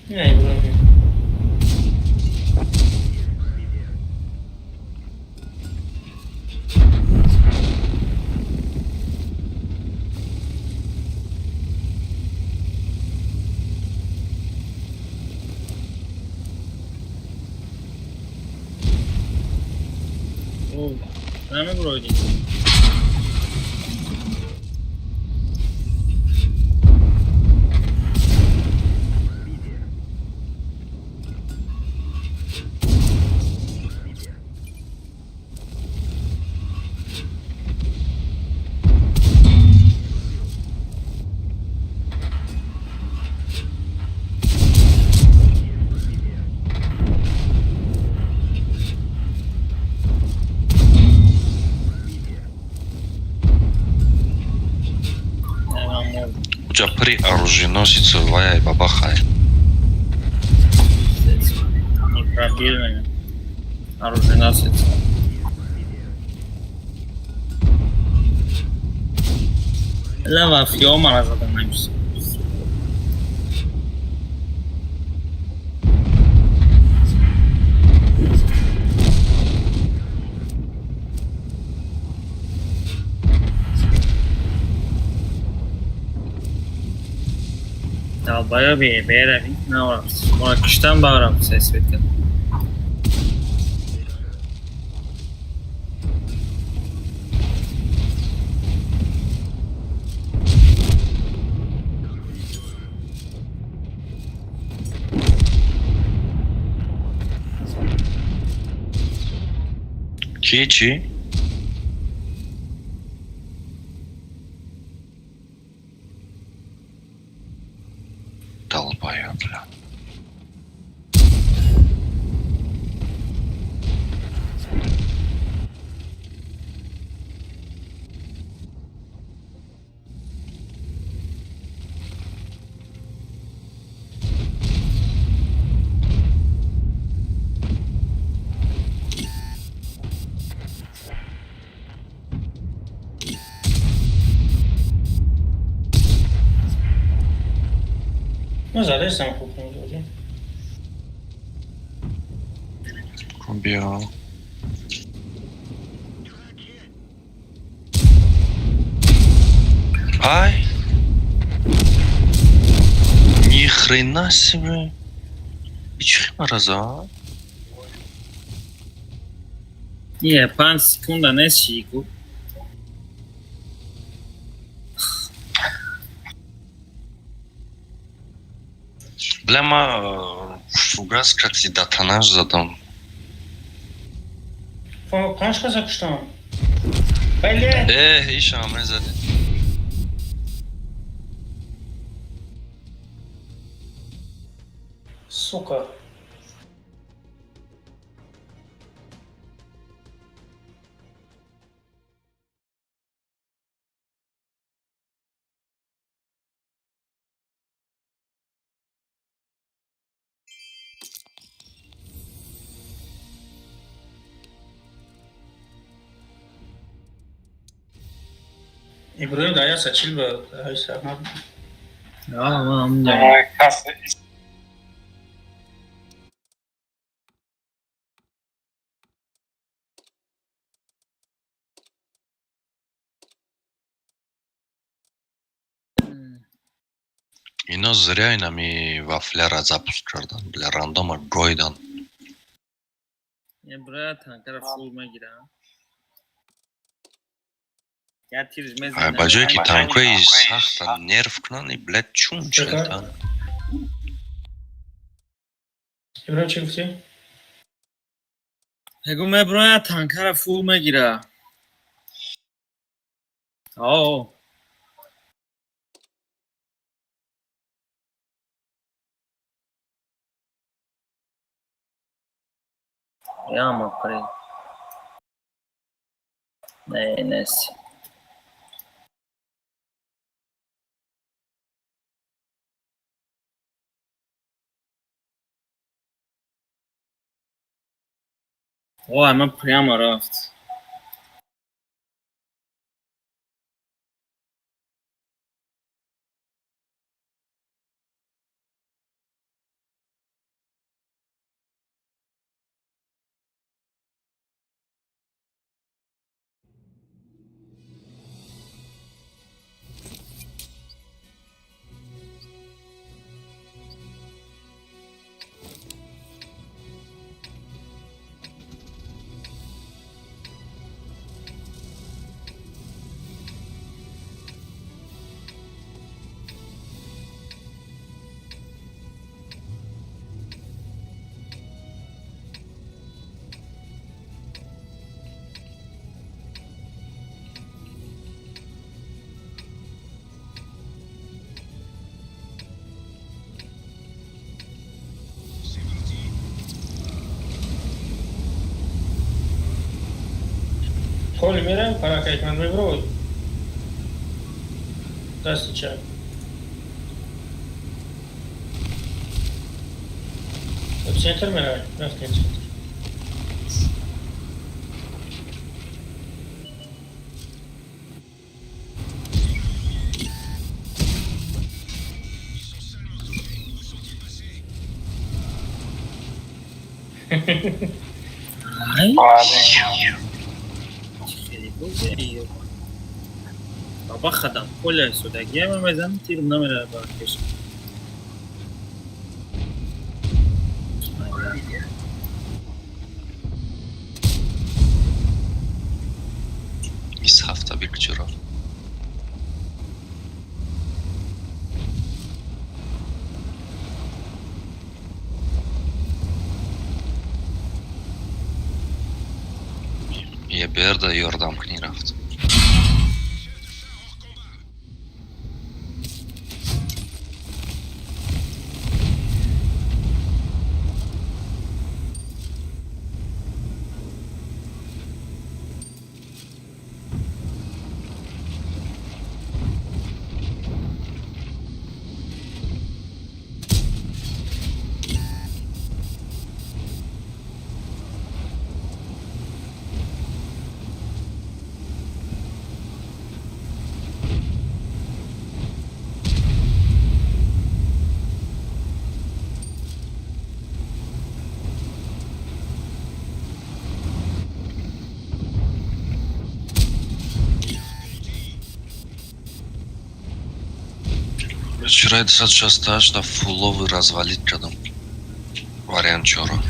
نه برو او همه برو دیگه у тебя при оруженосец ваяй бабахай непробильная оруженосец لا في يوم على زاد نمشي Albaya بروی نه کشتن بارم ses bekledim. چی؟ Долбоёб, бля. ما زده استم خوب کنید بیا ай ни хрена себе هیچ مرزا یه 5 секунда نشیگو бля ма фугас кати да танаш задам پنج کشتم بله ایش همه زده сука İbrahim daya saçıl bu. Ay sana. Ya aman amca. Ино зря инами вафляра запуск кардан. Бля, рандома гойдан. یه برای تنکر فول میگیرم یه تیرش Ай, میزنم ба ҷое ки танкҳои сахта нерв кунанд, блядь, чун чилтан. İbrahim چی گفتی؟ بگو من برای تنکر فول میگیرم آه یا مقری نه نسی وای من پریام رفت Коли میرم پراکش من ببرو دست چپ سنتر میره رفتیم سنتر بابا خدم کل سودگی هم میزنم تیرم نمیره برکش Из хафта бир чуро. Я берда ёрдам к ней рафт. Вчера я достаточно страшно фуловый развалить рядом. Вариант чора.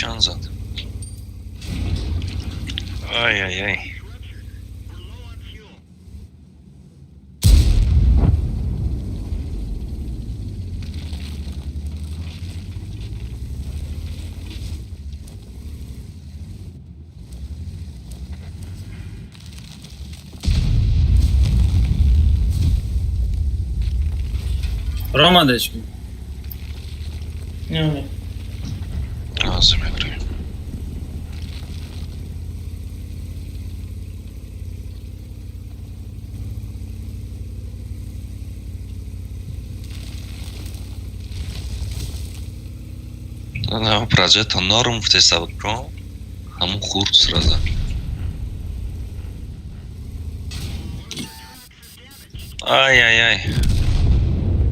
چند زد آی آی آی Рома дечки. نه لازم اگری همون پراجه تا نارم в теста кон همون خورد сразу ай ай ай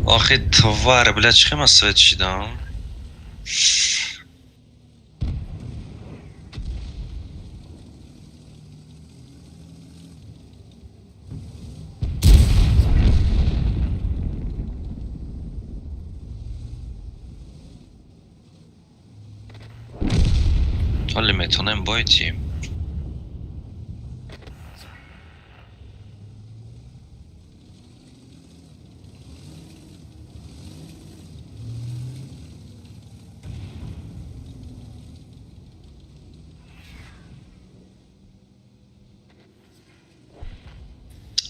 آخه тварь блядь чхема свет чидам ولی میتونم بایدیم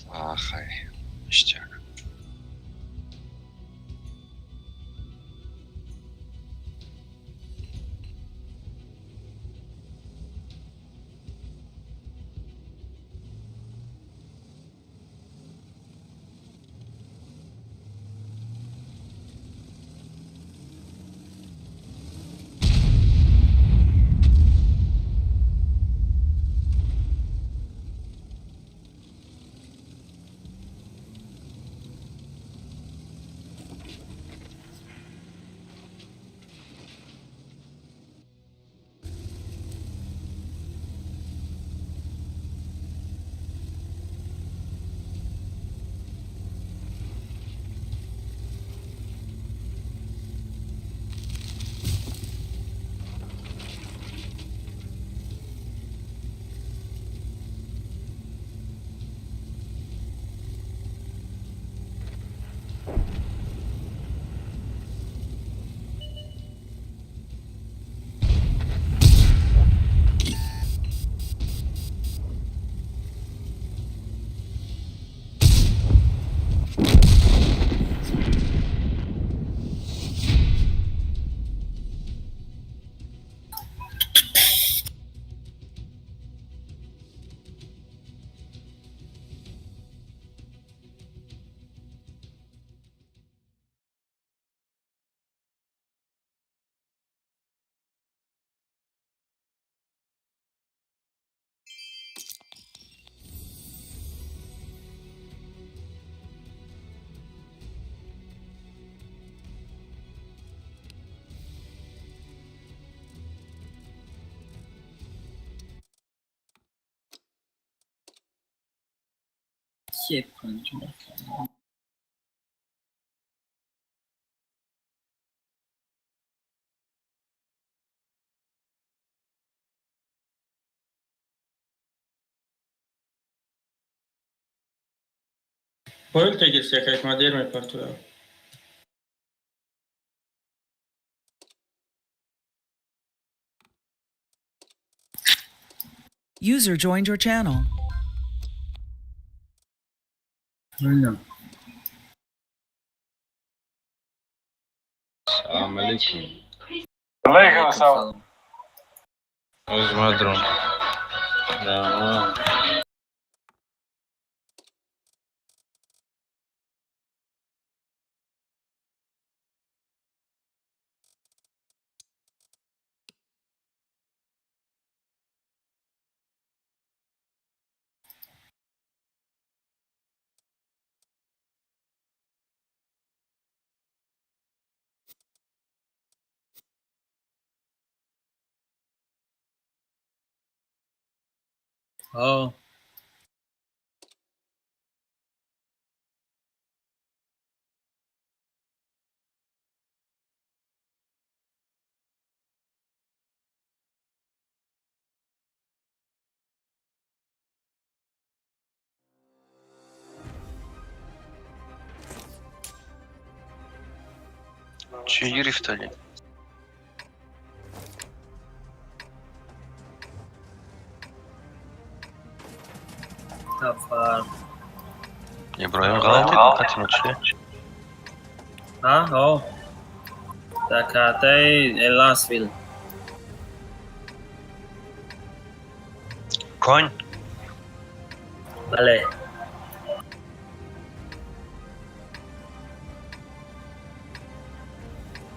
آخه اشتیاق Sep کنیم. Poil tegirse kayıtma der mi partura? User joined your channel. Aynen. Salam alaikum. Alaikum salam. Öz madron. Tamam. ها چی گرفتاری؟ Afar. ابراهیم غلطی دقتی چیه؟ ها در کارتای الاسویل کوین؟ بله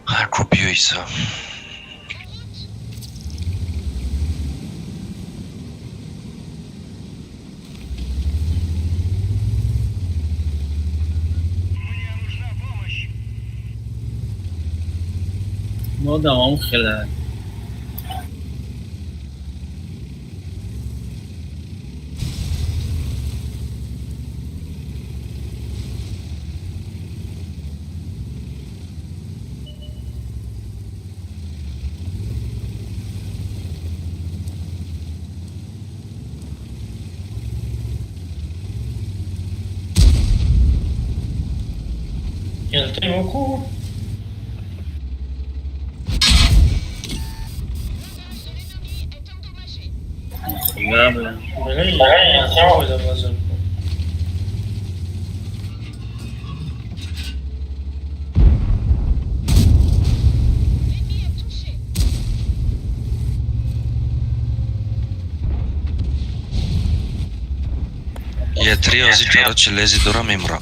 هر کپیویسا ما دوام خیلی El tengo Diable. یه تری ازی جارا چلزی دورم امرا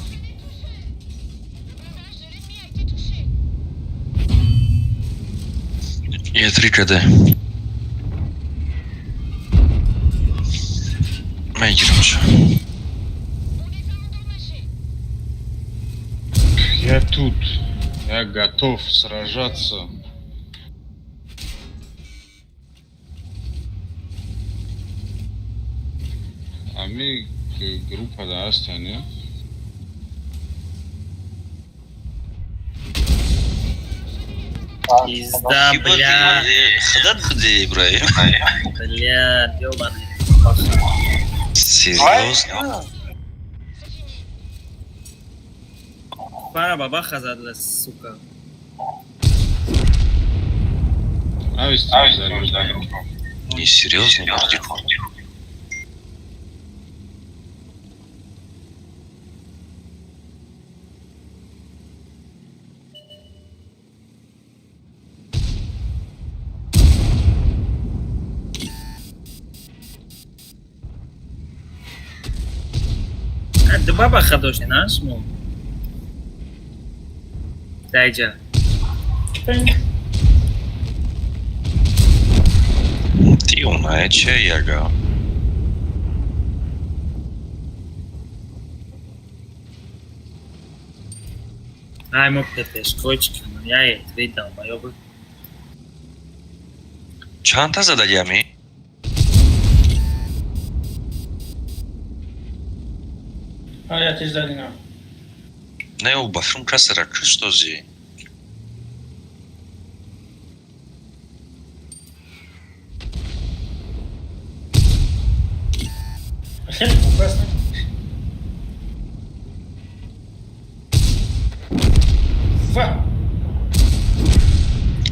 یه تری کده میگیرمش Я тут. Я готов сражаться. А мы группа да остане. Пизда, бля. خدت بده ابراهیم Бля, ёбаный. серьезно? Пара бабаха задала, сука. Не серьезно, Мартико? Да бабаха дошли, наш, ну. Дайджа. Ти унаече яга. Ай, мог ты пешкочки, но я и три долбоёбы. چند تا زده یمی؟ آره آتیش زدی نه نه او بفرم کسی را کشتوزی خیلی خوب است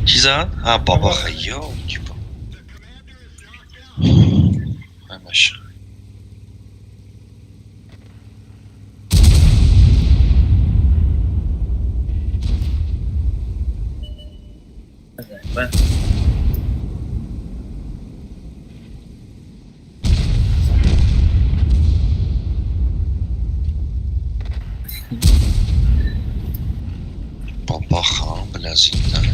کی زد؟ ها بابا خیام جیبا همش بابا خان بلازید داره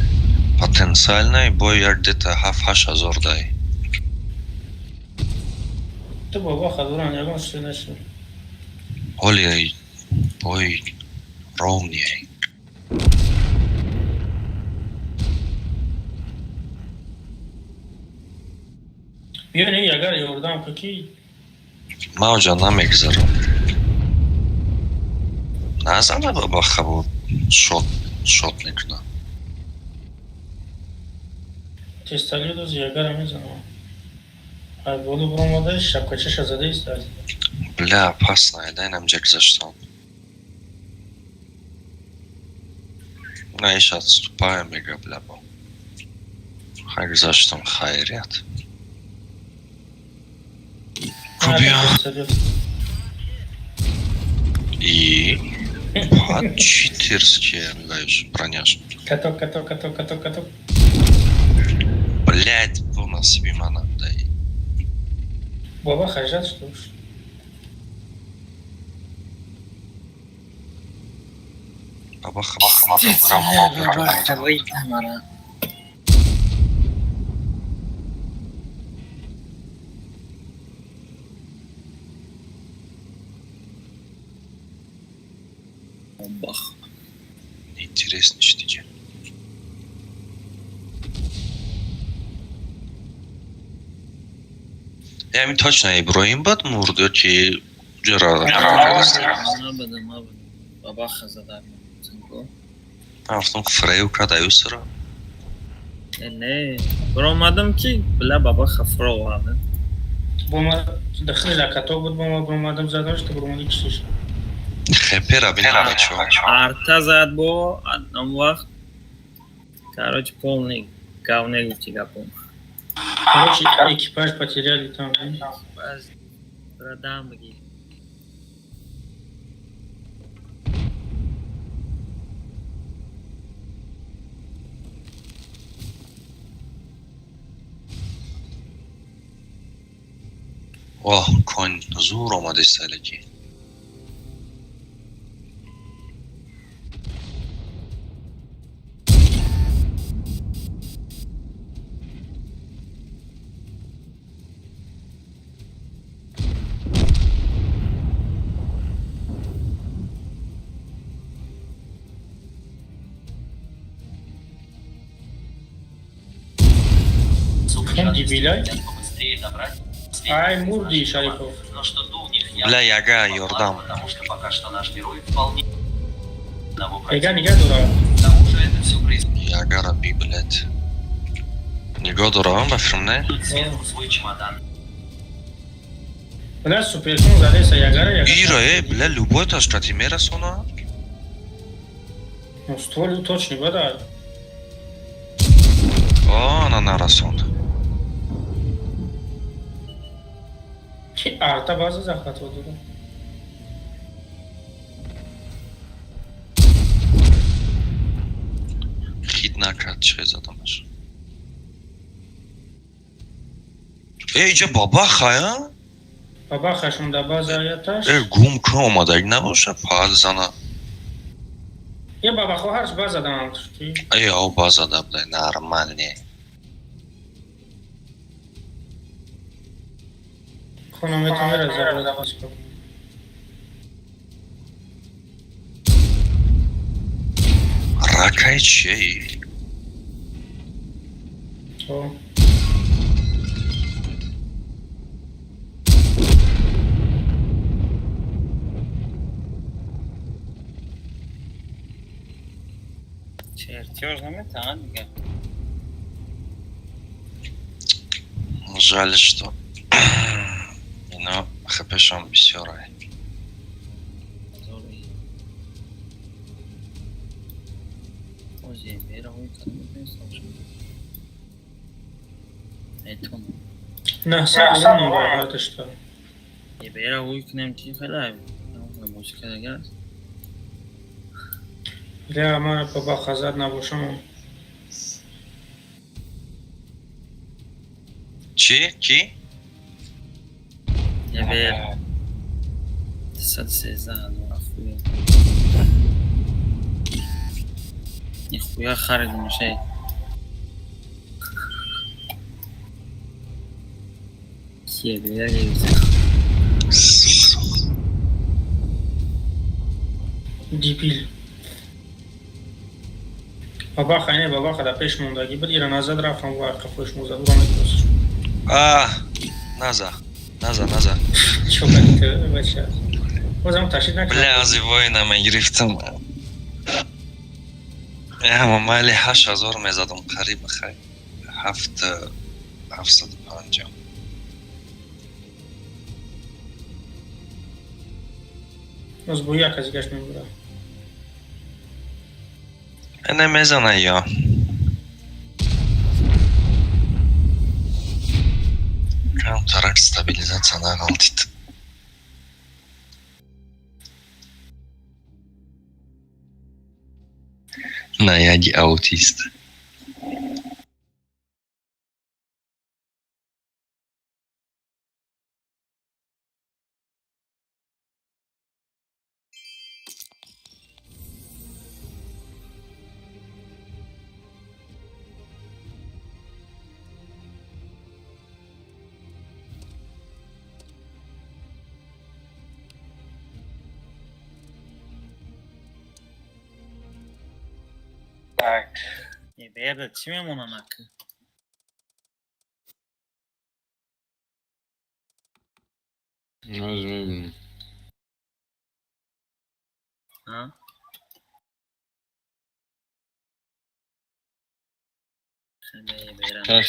потенциальный бой где-то 7-8 дай. تو بابا خدوران یگان شده نشد Оли бой ровнее. بیانی یگر یوردم که کی ما جا نمیگذارم نزنه بابا خبود شد میکنه تستالی دوز یگر هم میزنم ای بولو برام واده شبکچه شزده ایست دارد بلا پس نایده اینم جا گذاشتم Ну, я сейчас отступаю, мега бляба. Как за что хайрят? Кубия. И... Под читерские, знаешь, броняш. Каток. Блять, у нас себе мана, дай. Баба хажат, что уж. Бабаха, Бах. интересно, что тебе. Я им точно Ибраим бат мурдо, чи Джерар. Набудем. Бабаха задар. Автом Фрею кадаю сыра. Не. Бромадам ки бля бабаха фроуады. Бома дохли ла каток буд бома бромадам задар, что бромади чтиш. Хепера бина чё. Арта зад бо одном вақт. Короче, полный говне гуфти гапом. Короче, экипаж потеряли там. Экипаж продам ги. О, конь зур омаде салаки. Он дебиляй. Ай, Мурди Шарипов. Бля, яга, Йордам. Яга дура. Яга раби, блядь. Него дуравам ба фирмне? Бля, суперкон залеса Ягара. Ира, бля, любой ташкати мерасона? Ну, ствол точно, бада. О, она нарасонда. Арта база захватывал дура. Хитна катче задамаш. Эй, бабаха, а? Бабахашон да база яташ. Гум кромадаг набоша, падзана. Я бабаху харш база дам. Эй, о база да, бля, нормальный. Хронометр забрал. Ракай чей. О. Чертеж намета, дига. Жаль, что... Но хпшам бисёрай. Ози, бера уйкадым слушай. Это он. На сам бар, это что? Я бера уйкнем тихо лайв. Ну, музыка дагас. Бля, мара бабаха зад на бушам. Ки? Я бера. Сад сезану, ахуя. Нихуя харидим шей. Себе, я не Дебиль. Бабаха не бабаха да пеш мундаги. Бир ира назад рафам варка фош муза. Урамет просишь. Наза. Чё как ты вообще? Озам ташит на. Бля, азивой на мен гирифтам. Я мали 8000 мезадам қариб хай. 750. Оз буяк аз гаш мебра. Nemezana ya. Counter stabilizacja na Altit. Najadzi autist. به یادت چی میمونه مکه؟ از میبینیم ها؟ خیلی برم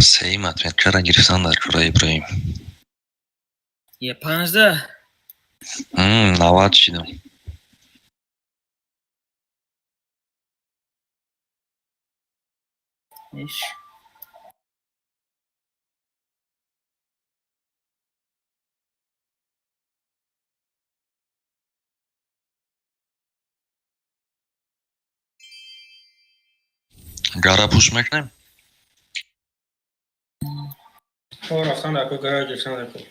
Seyim atmetkar'a girsen de şuraya İbrahim. یه 15 Navat şidim. ایش Gara push meknem. رفتن در کوه گرای گرفتن در کوه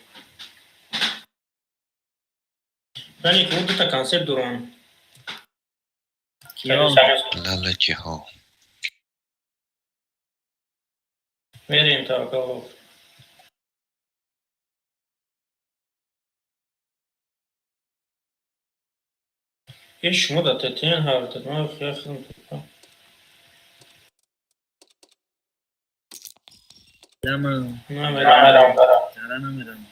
یعنی که دو تا کانسپت دوران کیام Lale ki ha. میریم تا کوه ايش مدة تتين هاو تتماغ يا أخي دم نمیرم تره نمیرم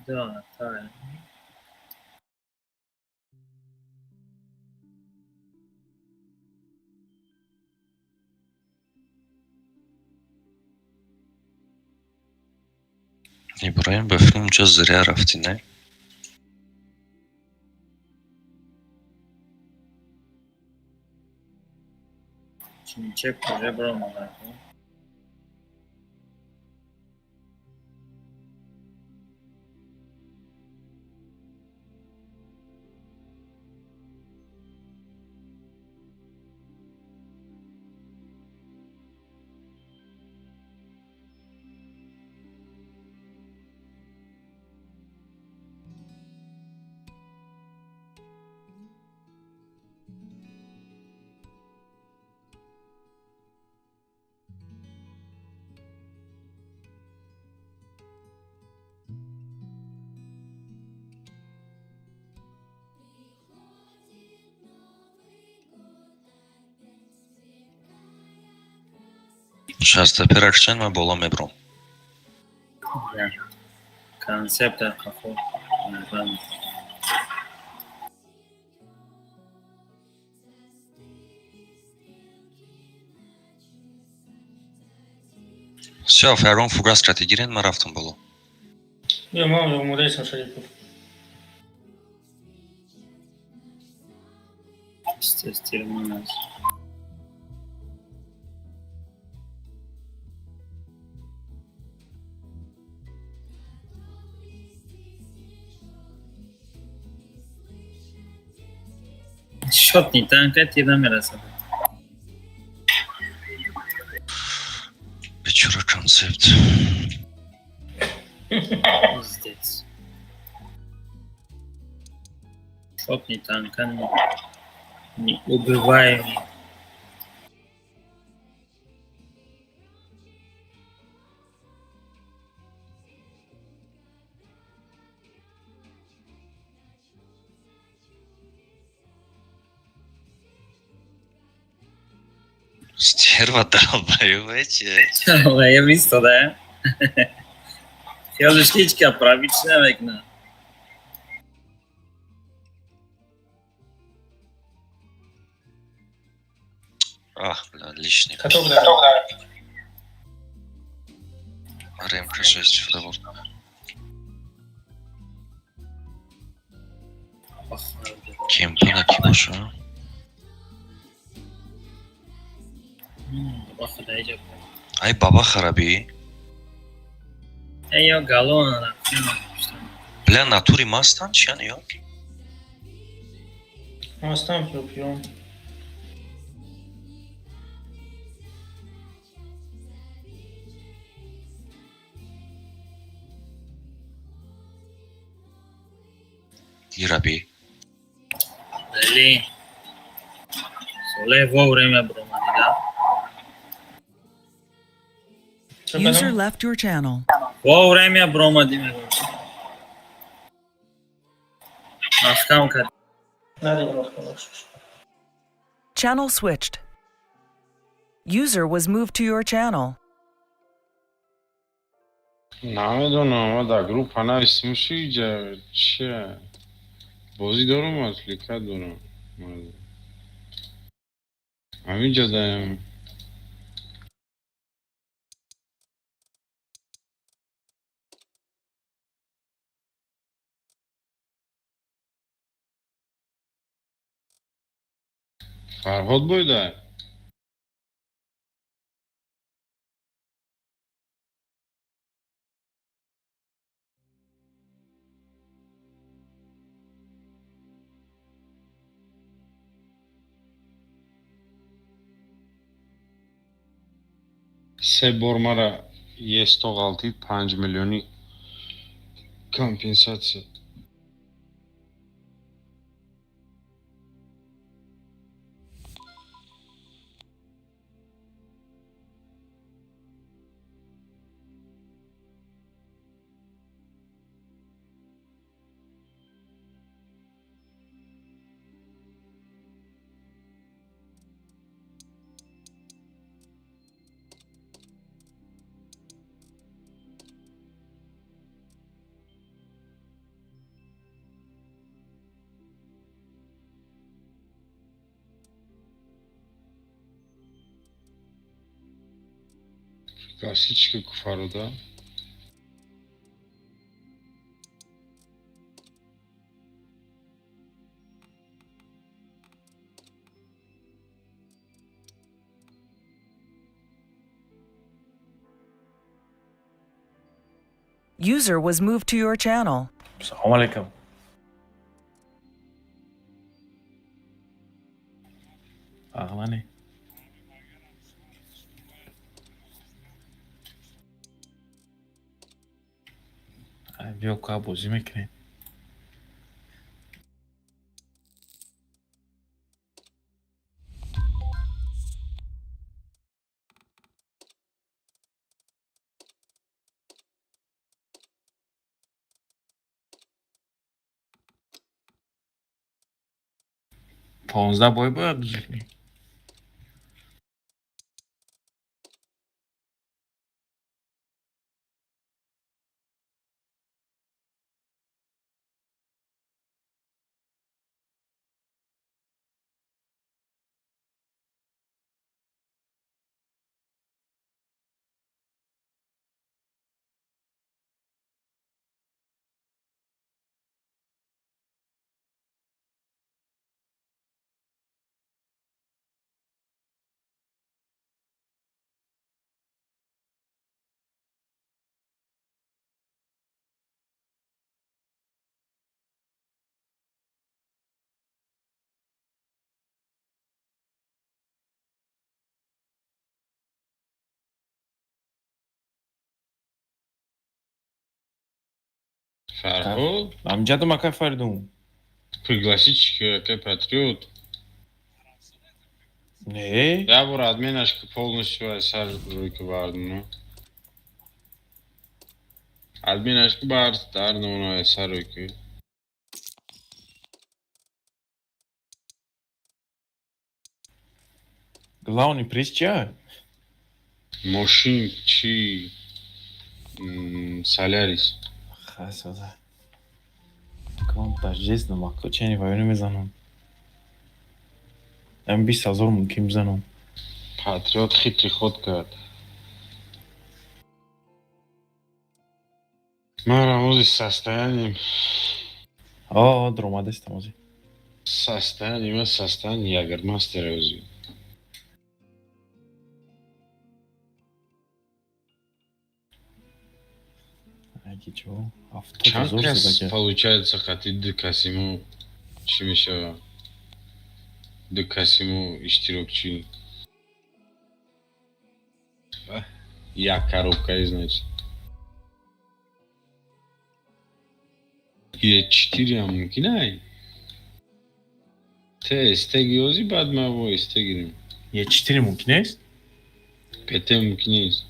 دا تره İbrahim befrim uca zırya rafti ne? چه کجا برام آمد Şaztepe rakçen ve bola mebrom. کنسپت در کافو نفهم Все, Ферон фугас стратегирен ма рафтам боло. يا ماما يا مدرس شريكه استرمان است شوت نی تنکت یه دم میرسه Бичура концепт. пиздец шот не танка не убиваемый Стерва долбоёбаче. я visto, да? Хотел штучка правичная векна. Ах, бля, лишний. Каток да. ремка 6 чифта бурд. Кемпада ки боша? با خدای جب Ай баба хараби? یا گالون رفتیم Бля, натури мастан чиян ё? ماستم که پیام Ираби. ولی سوله و ورمه برو مدیده User left your channel. و ورمه برو مدیده افکام کرد نه دیگه وقت Channel switched. User was moved to your channel. نمیدونم در گروپ هنر اسمشی اینجا چیه بازی دارم اصلی که دارم همینجا دارم فرهاد بایده سه بار مرا یه استقالتید 5 میلیونی کمپینساتسی Классический куфару, да? User was moved to your channel. Assalomu alaykum. Ag'lani. بیا که بازی میکنیم. پانزده باید بازی کنیم. Farhod? Amjad ma kaj fardum? Пригласить как патриот. Не. Я буду админашка полностью сар руководну. Админашка бар старно сар руки. Главный приз чья? Машин чи Солярис. Хасада. Кон таждесно мако чени вайони мезанам. Ам 20000 мумкин мезанам. Патриот хитрый ход کرد. ما رموزی سستانیم درآمده است موزی. سستانیم سستان یاگر ماستر اوزی. اگه جو Чам 70,000 кас зада ки. получается хати ду касиму чи мешава? Ду касиму иштирокчи. Як коробка значит. Е 4 هم ممکنه. Те استگیوزی بعد ما با استگیریم. Є 4 ممکنه است؟ Пете ممکنه است.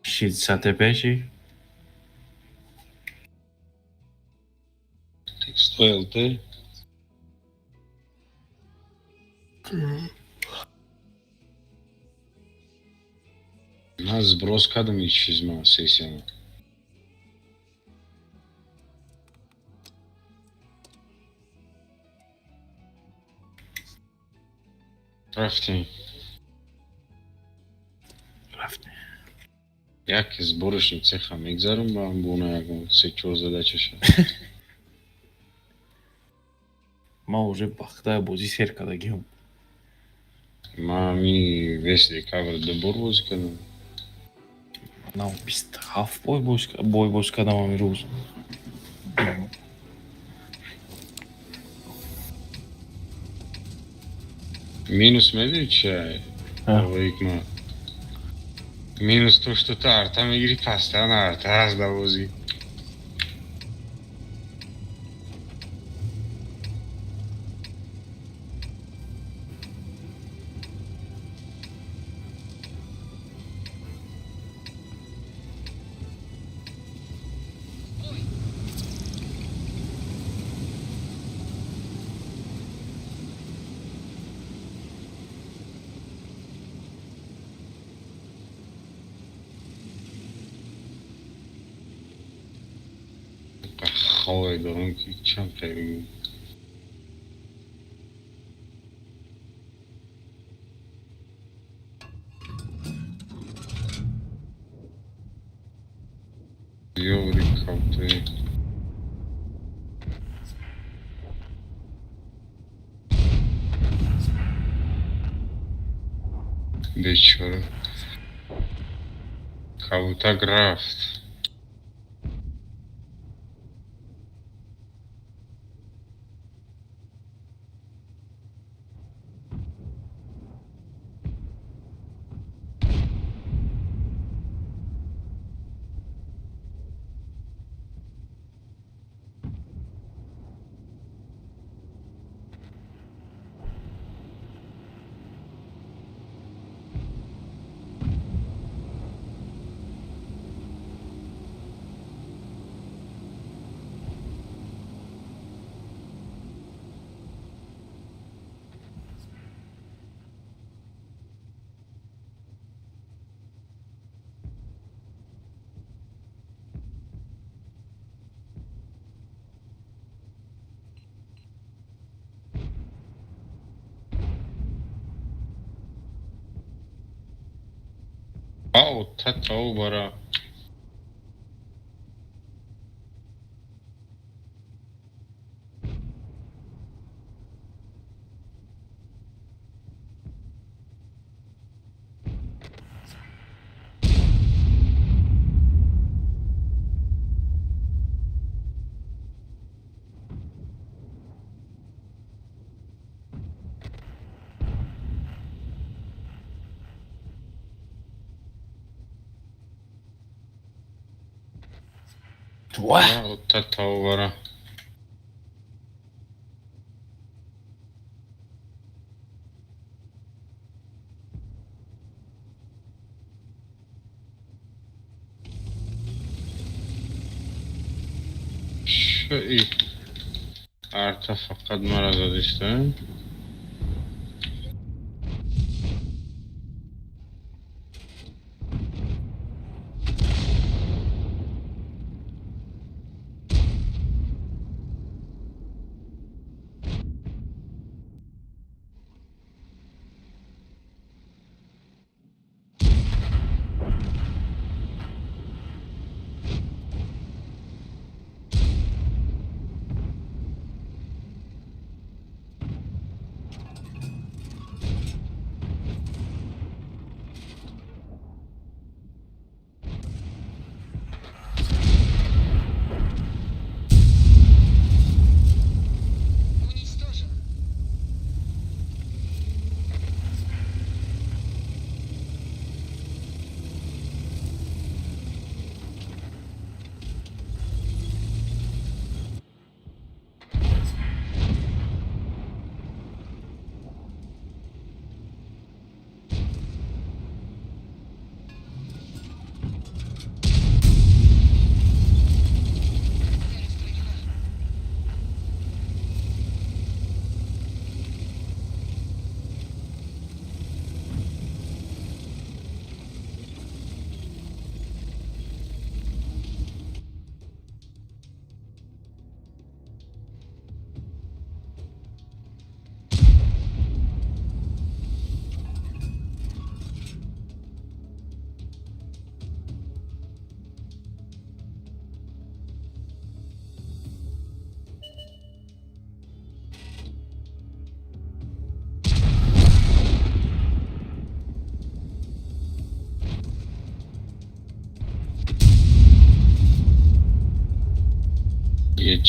ششصد پنجی؟ Так стоил ты? Нас сброс кадом исчезма сессия. Рафти. Як зборочник цеха мигзарум вам буна як се чор задачаша. ما уже бахта бози сер кадагим. Ма ми весли кавер добор бози кадам. Нам 27 бой боз кадам ами рӯз. Минус меди чай. Вейкма. Минус то, что та арта мигири паста на арта аз да бози. Хавай дорам ки чам хайригу. Йоври кавте. Бечора. Кавута графт. Ау, татау бара. Ау, татау бара. شوی арта фақат мара задишта.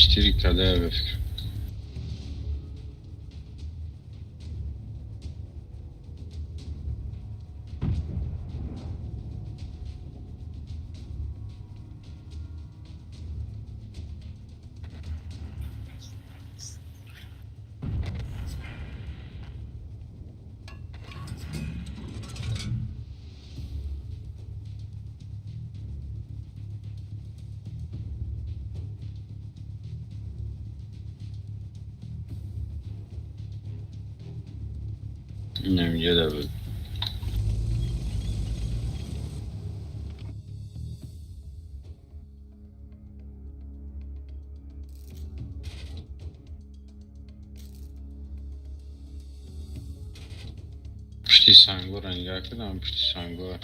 4 каде бефикр. نمیگه دبل. پشتی سنگو رو نگاه کردم پشتی سنگو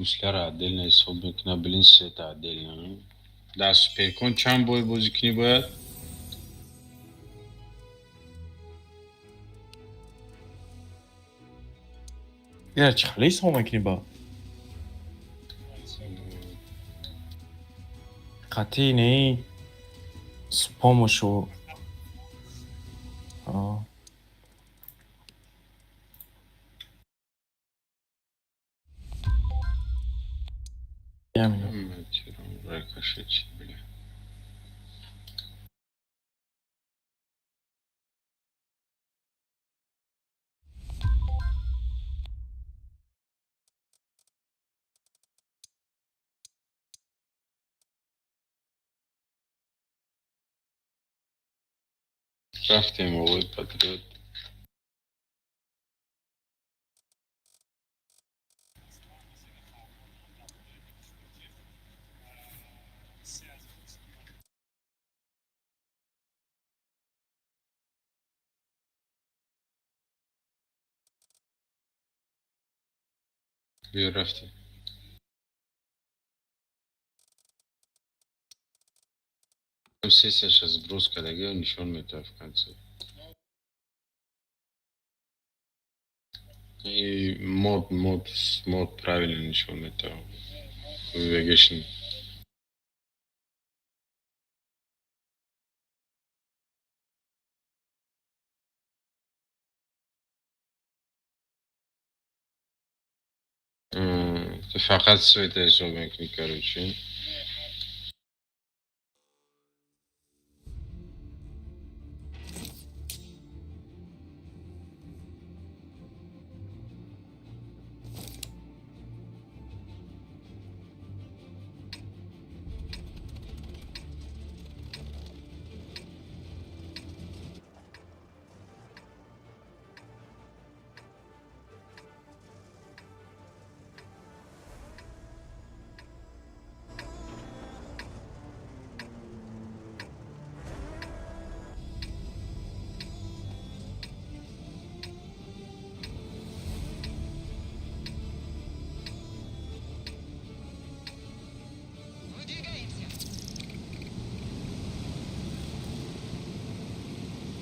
گوسله را عدل حساب میکنه بلین سه تا عدل نه دست پیکن چند بای بازی کنی باید Gerçi ليس هو ممكن با قطيني سبومشو يعملوا رایکاشه چی بله رفتیم آقای پاتریوت بیا رفتیم سیسش از بروز کدگی و نشان میتاف کنسل мод правильно ничего это вегешн ты фақат света حساب میکنی короче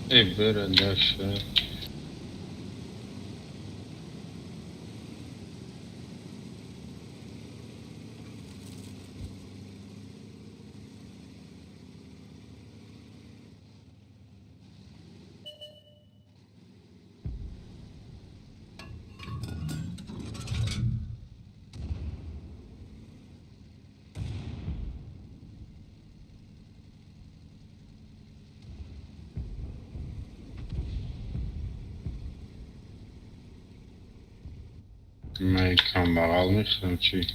бера дальше من کم بغل میخوام چی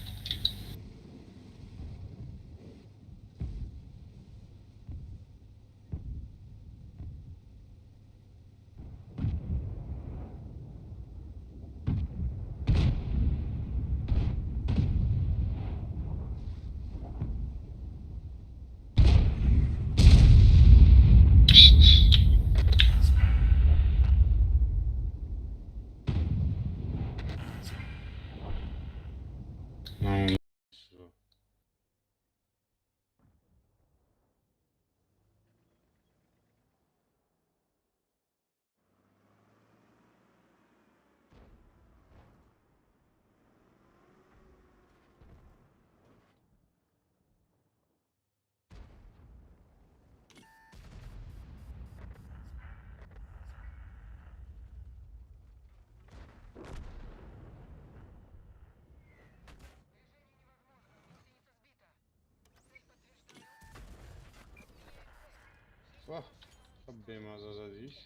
واه خب بمزه زدیش.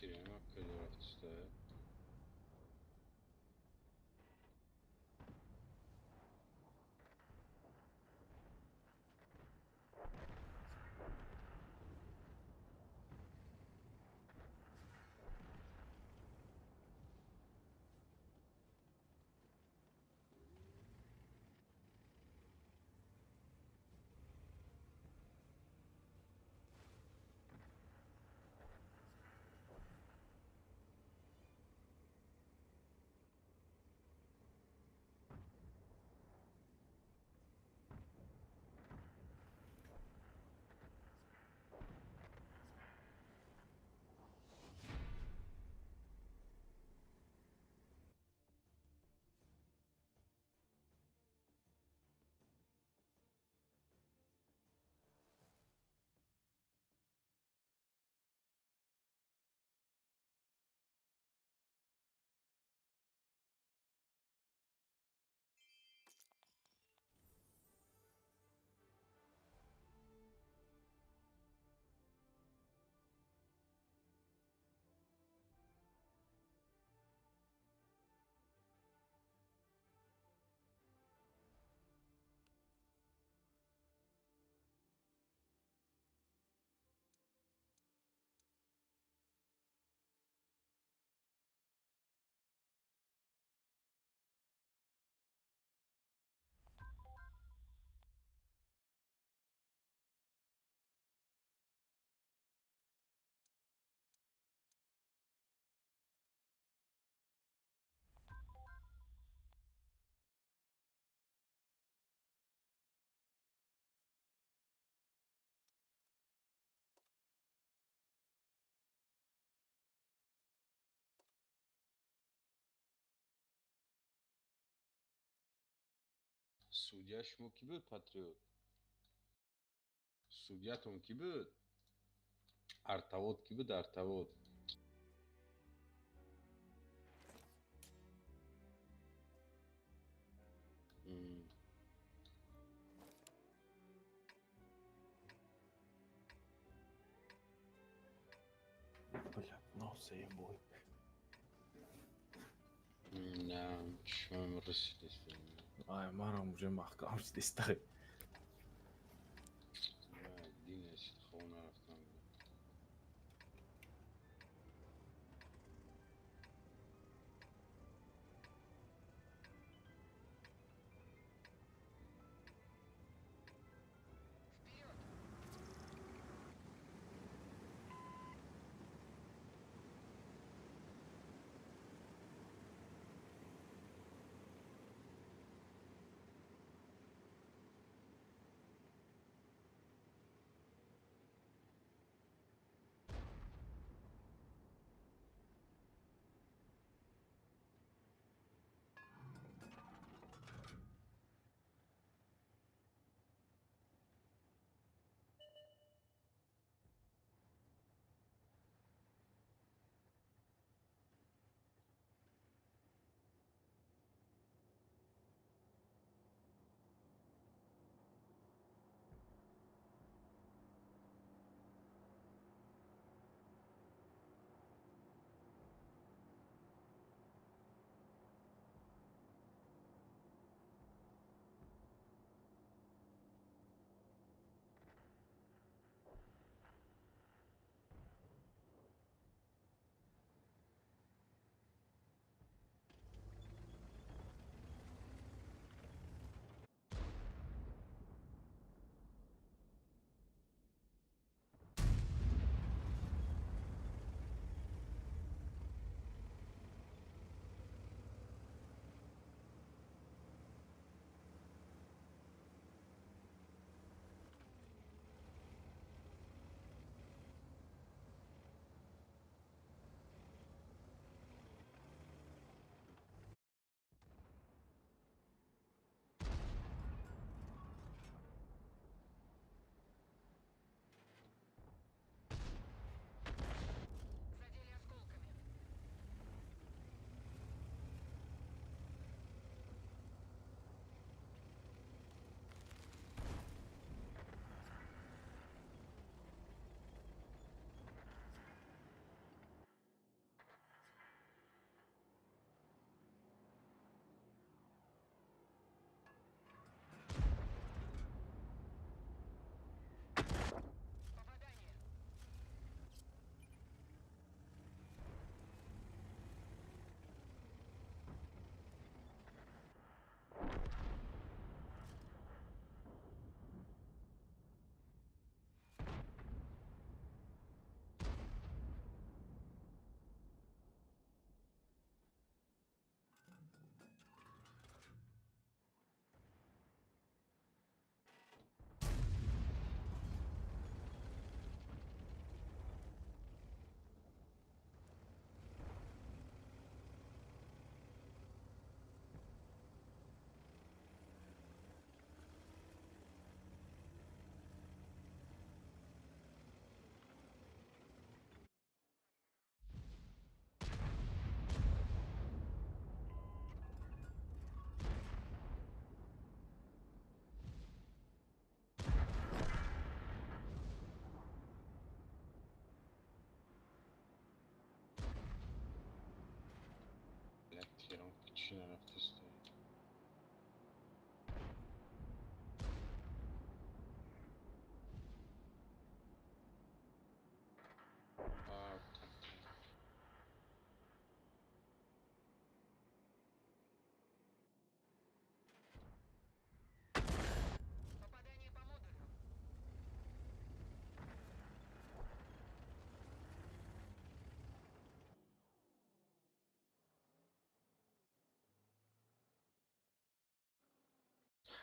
Sirene bak geliyor işte. Судьяшмо کی بود پاتریوت؟ судьятон کی بود؟ артавот کی بود артавот؟ Бля, носа я бой. نه چشمم رسیدش Ay, منم уже محکم شدیستم. دینش خونه رفتم ماشین رفت استایی.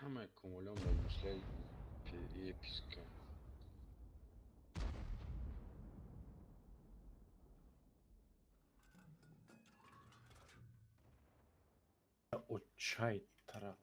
Hamma acumulăm la muslei pe episcă. O çay taraf.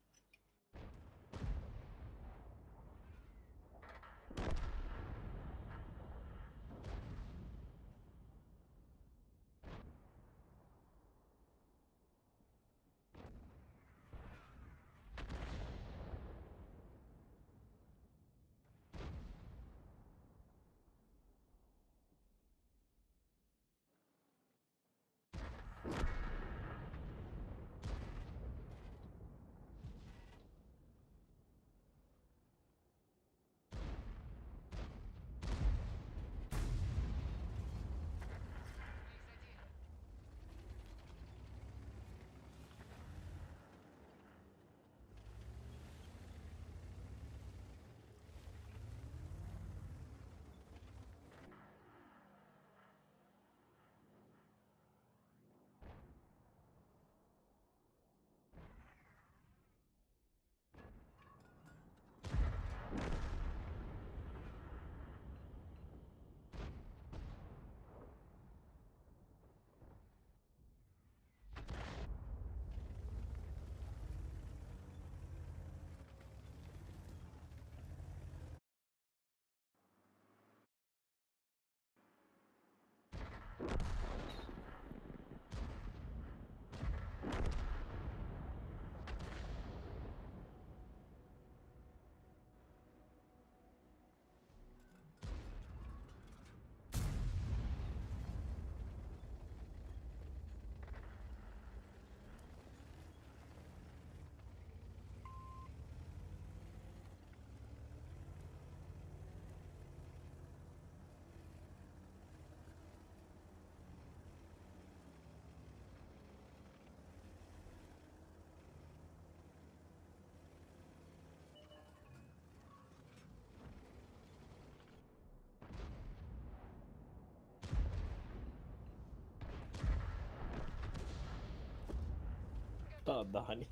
Da, hani.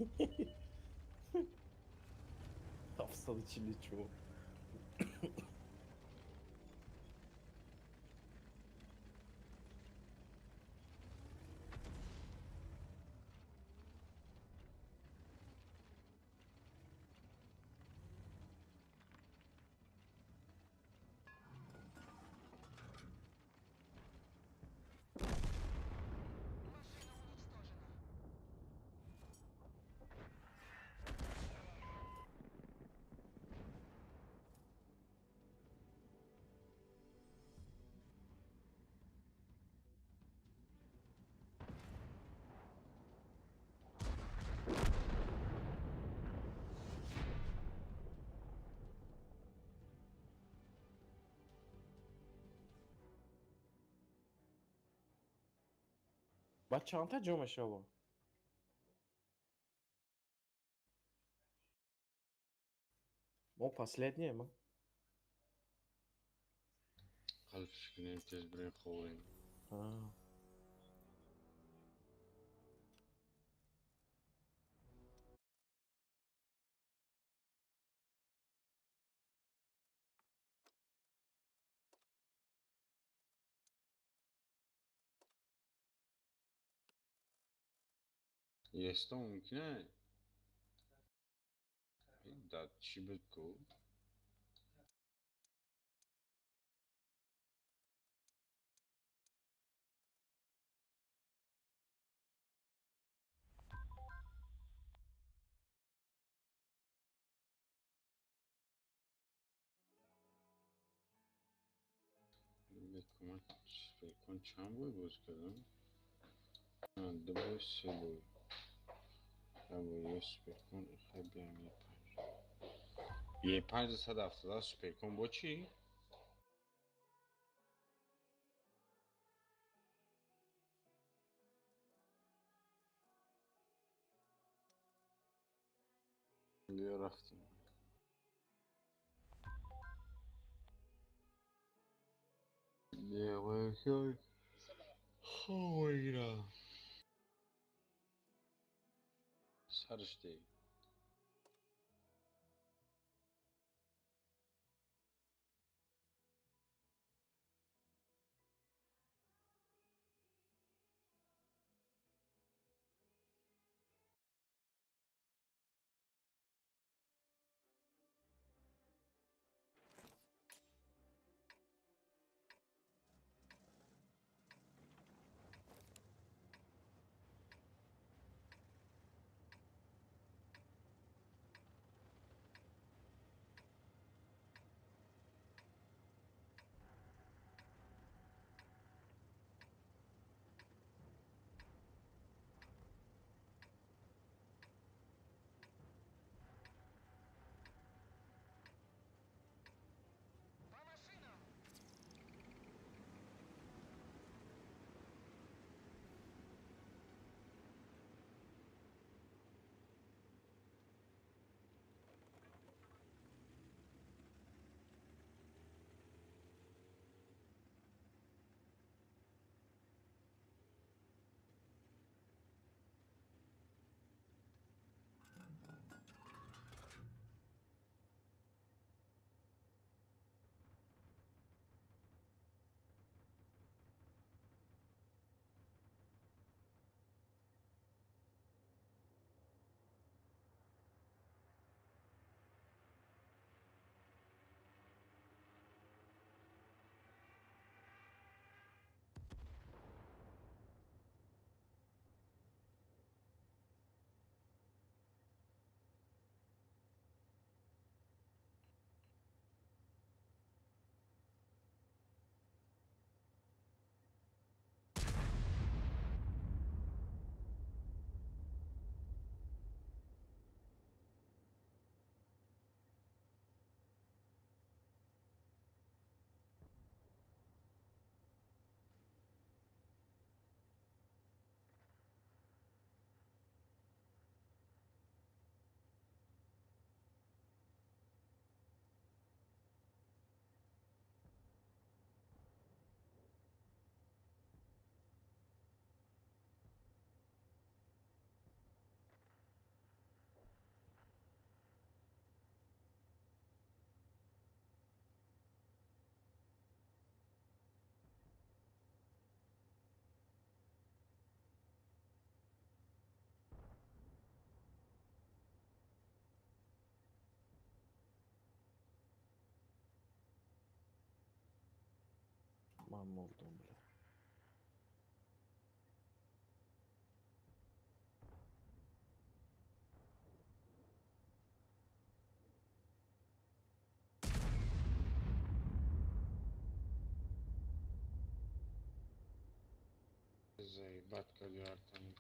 Hafsalı çili çoğu. Bak çanta Джомашево. O последнее ма? Qalbishkina tez bilan qovurayım. Ha. Jest to mümkün. Da çibirku. Bekon çam boy boz kردم. 2 boy 3 boy. یه سپیکون خیلی بیام یه 570 سپیکون با چی؟ بیا رفتیم یه خویرا سرش دی من مردم بله. زي بات كديارتن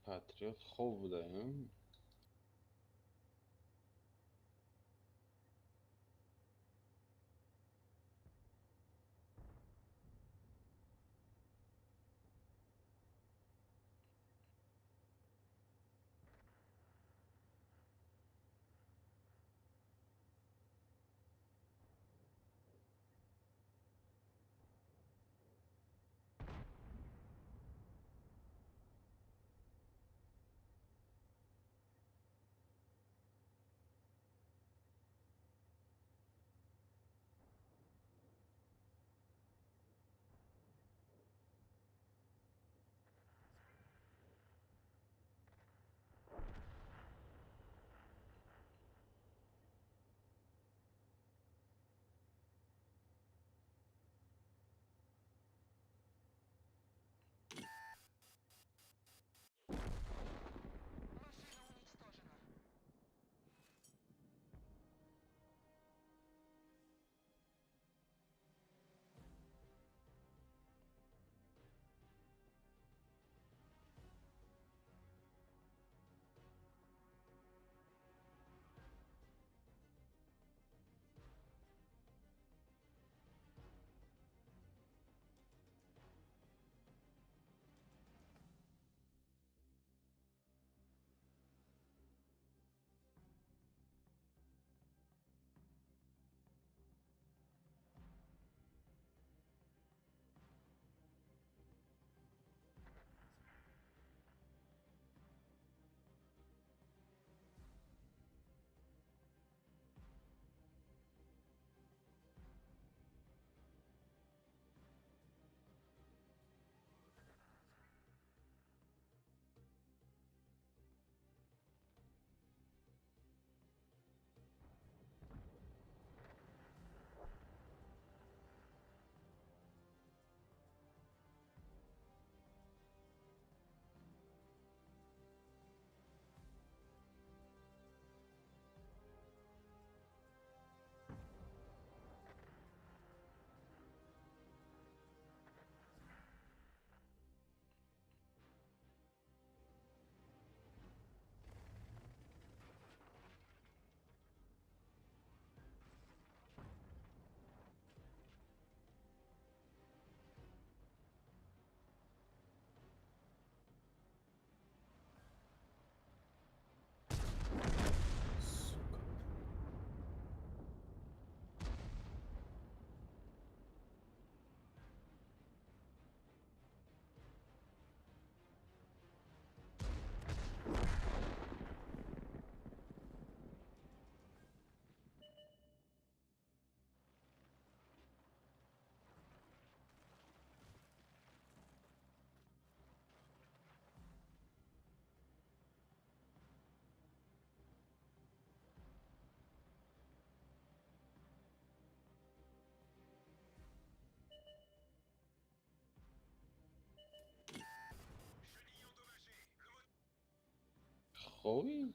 پاتریوت خوب بوده. خوبی؟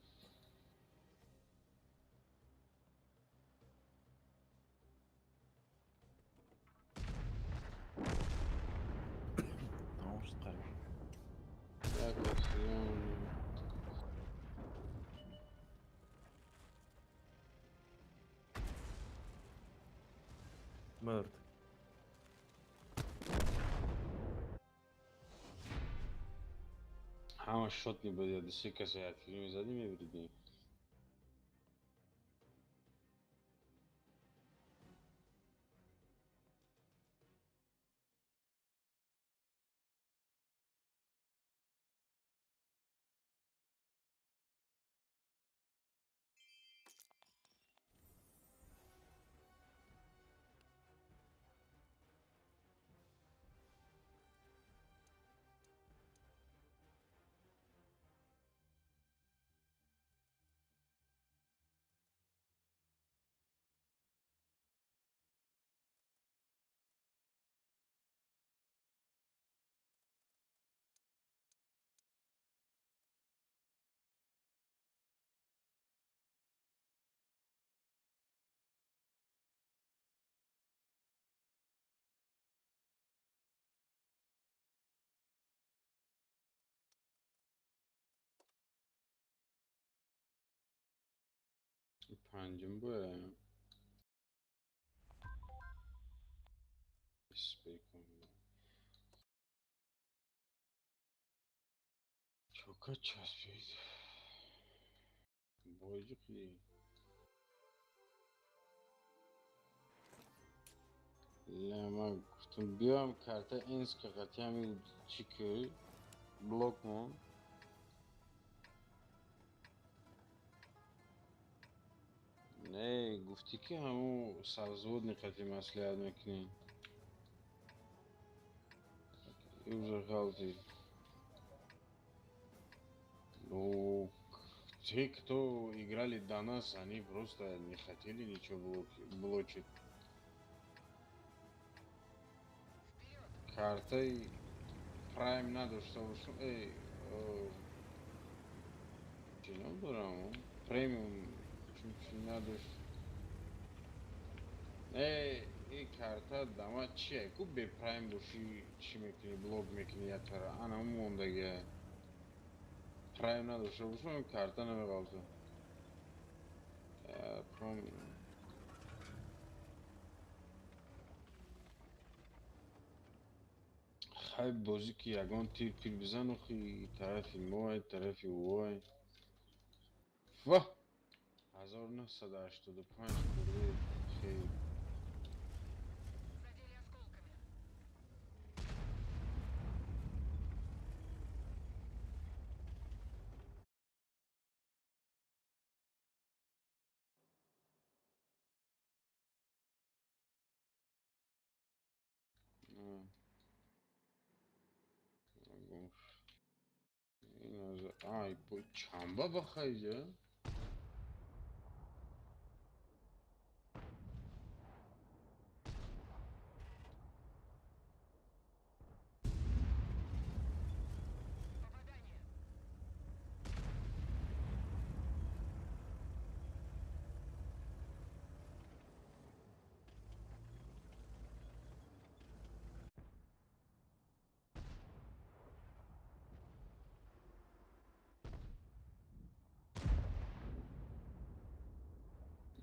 ناموس قريب. مرد. همه شد میبودی دستی کسی حرفی میزدی میبریدی. پنجم بوده بکن چوکا چسبید بایجو خیلی من گفتم بیام کارتا اینس که قطعی همی چی کری بلوک مون نه گفتی که همون سبزود نقطی مسئولیت میکنی یوزر غلطی ну те кто играли до нас они просто не хотели ничего блочить картой Prime надо, чтобы... Чи не беремо? Преміум чи надо... این карта дама чие? Ку бе Prime боши чи мекунӣ, блог мекунӣ як кара. Ана ҳамун мондагия. Prime надошта бошам, ин карта намеғалта. خیلی بازی که یگان تیر پیر بزن و خیلی طرفی مای طرفی وای واه 1985 برده خیلی این از آی با چنبه بخیجه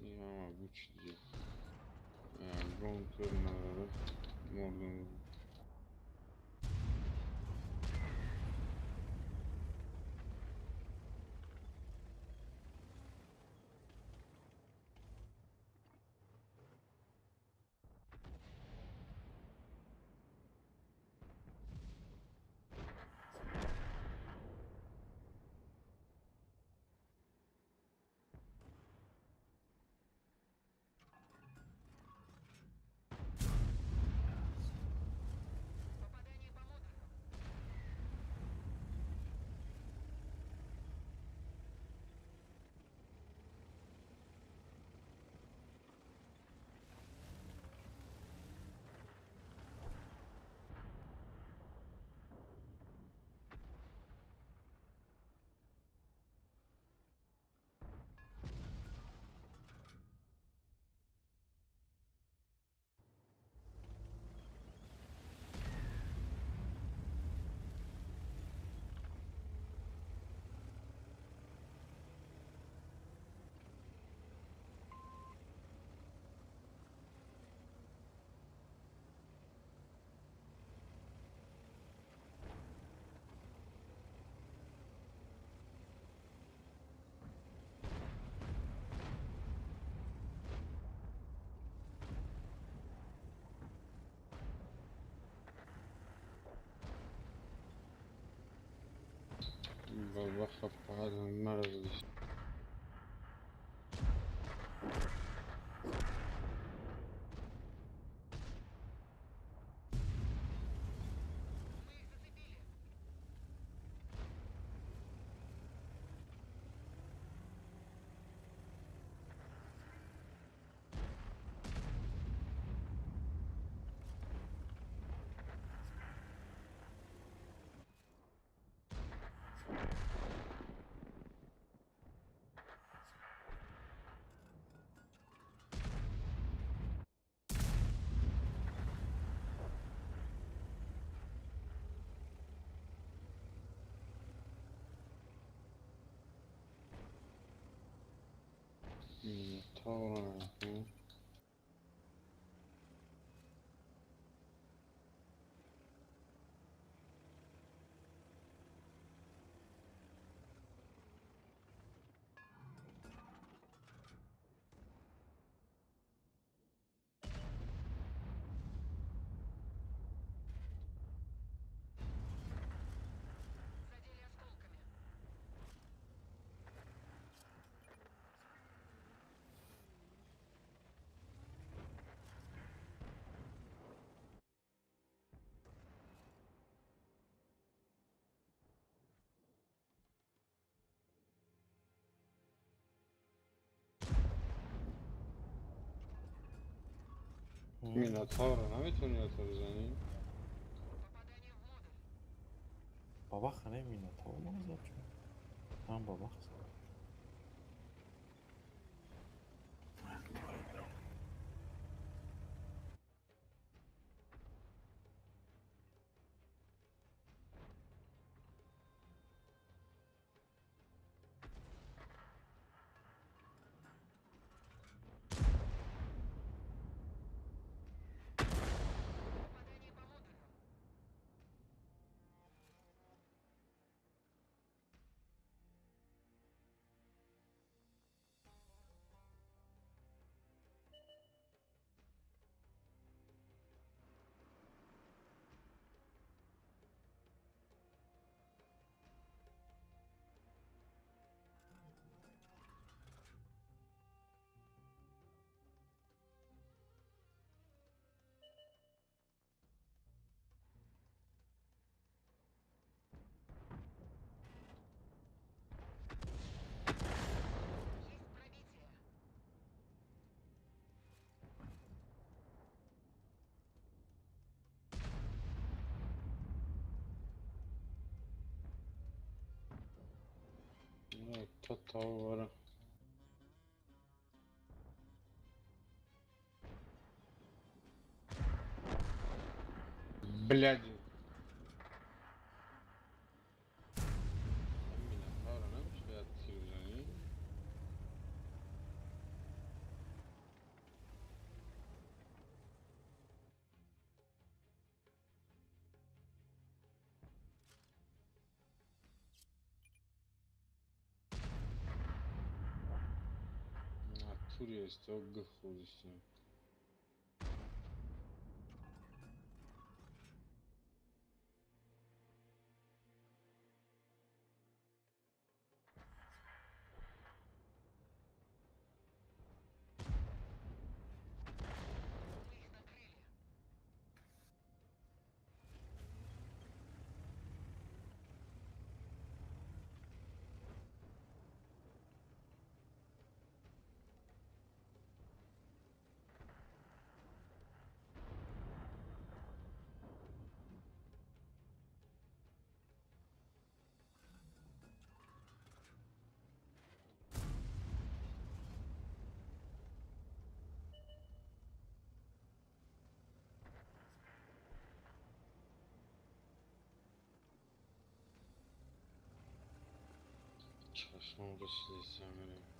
این هم بوچ دیگه گونتر نداره مردم بخف هذا المرض Minotauro. میناتاور نمیتونی تو بزنی؟ بابا خانه میناتور نمیزد چون من بابا خسته Татавара. Блядь. Минотавра нمیشه تیر بزنی؟ Натуре есть, то гхузится. چشمام رسیده سمره.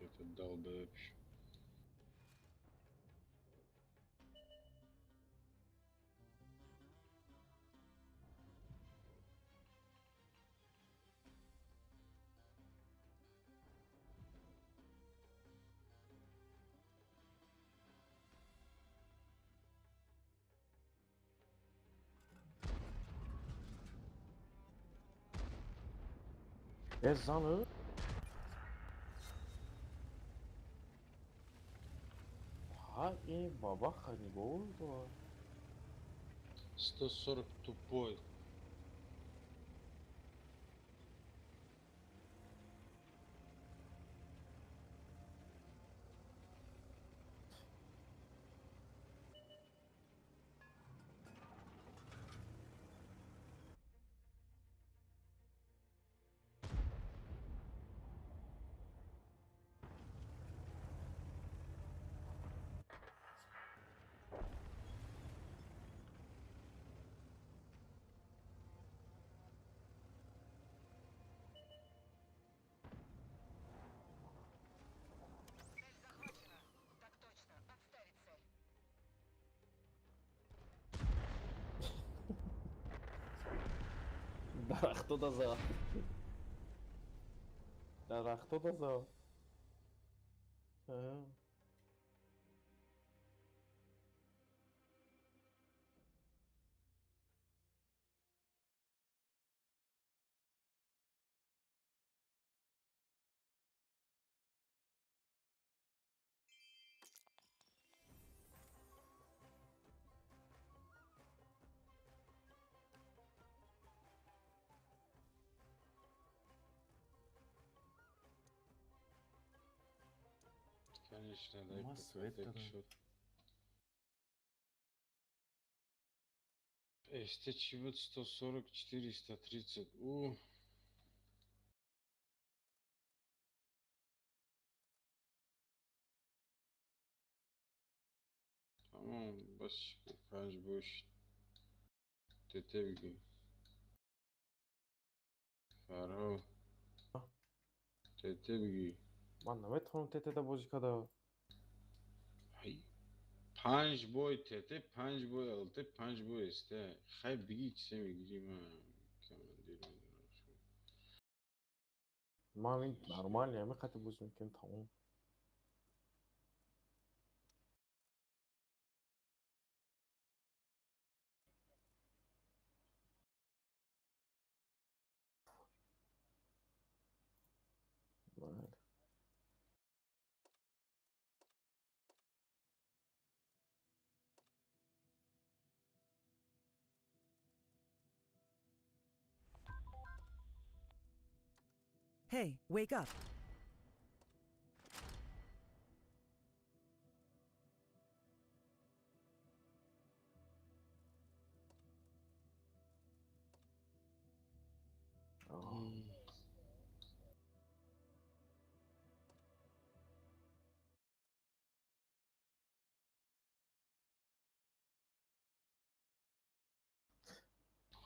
это долбоеб. Ezanı. Ha баба хани oldu. 140 тупой. Дарахту да за. Дарахту да за. Конечно, дай Масса пока это, так да. счет. Эстечивет 140, 430. Tamam, bas kaç boş. Tetevgi. Faro. Tetevgi. Ман наметхонам тетеда бозикада. Hay. Panj boy tete, panj boy alte, panj boy este. Hay bigi çse migiri ma. Kaman Ман нормально, я мехати бозим кен тамом. Right. Hey, wake up.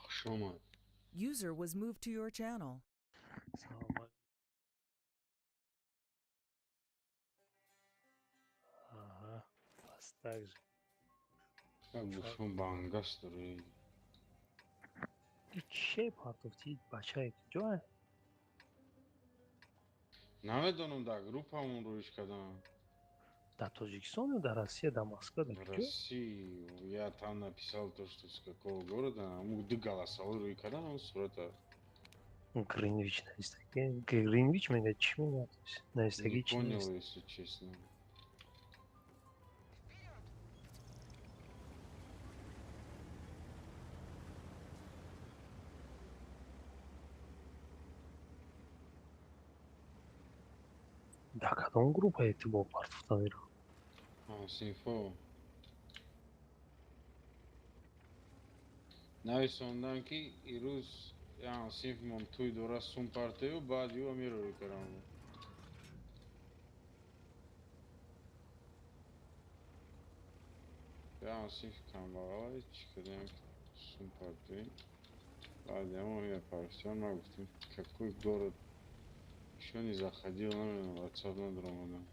Şoma. User was moved to your channel. Салам. Ага, вас так же. Как бы шум бангас турей. Чей партовти бачай джой? Наведоном да, группа умруиш кадан. Да Таджикистан, да Россия, да Москва, да В где? России я там написал то, что с какого города. Мугды голосовал руикадан, сурата. Гринвич на истаге. Гринвич меня чмина. На истаге Не понял, чмина. если честно. Да кадом группа эти бо партовтан иро? Синфо. Навис ondan ki İruz yani sinf montuy dora sun partiyo badiyo amiro ruikadan. Yani sinf kanvalar çıkacağım sun partiyo. Бадямо я партион, ма гуфтим какой город нишони заходил, наверное, WhatsApp ندارم الان.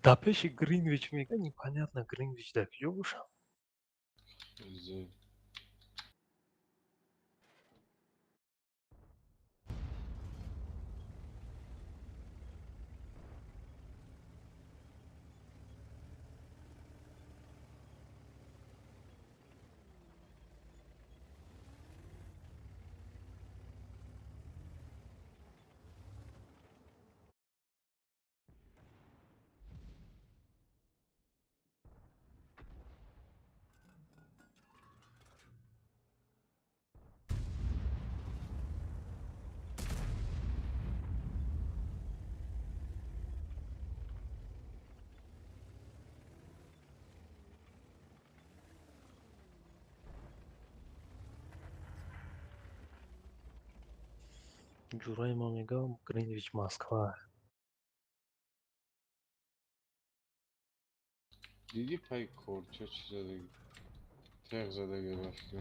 Да пиши Гринвич мега непонятно Гринвич да кьюша. Из-за Джурай ма мегам Гринвич Москва. دیدی پای کورچا چی زده تق زده گرفته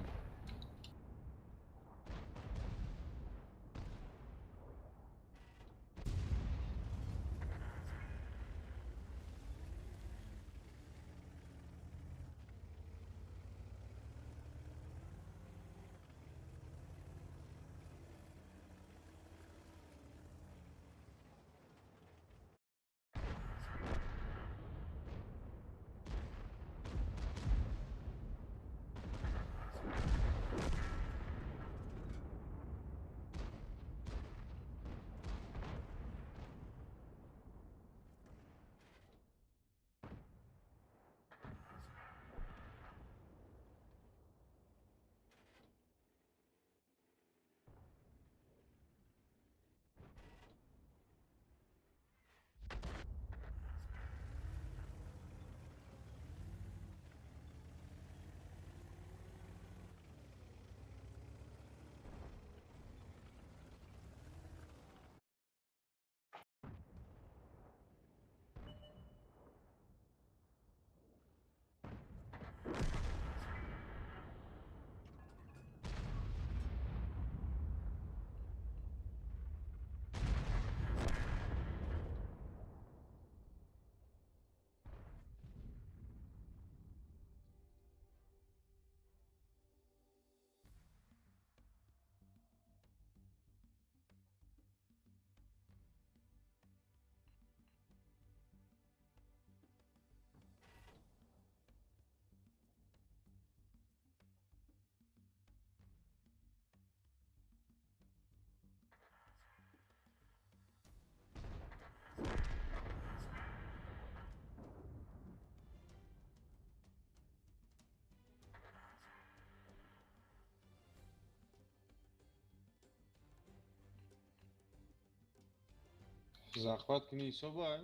захват книса бай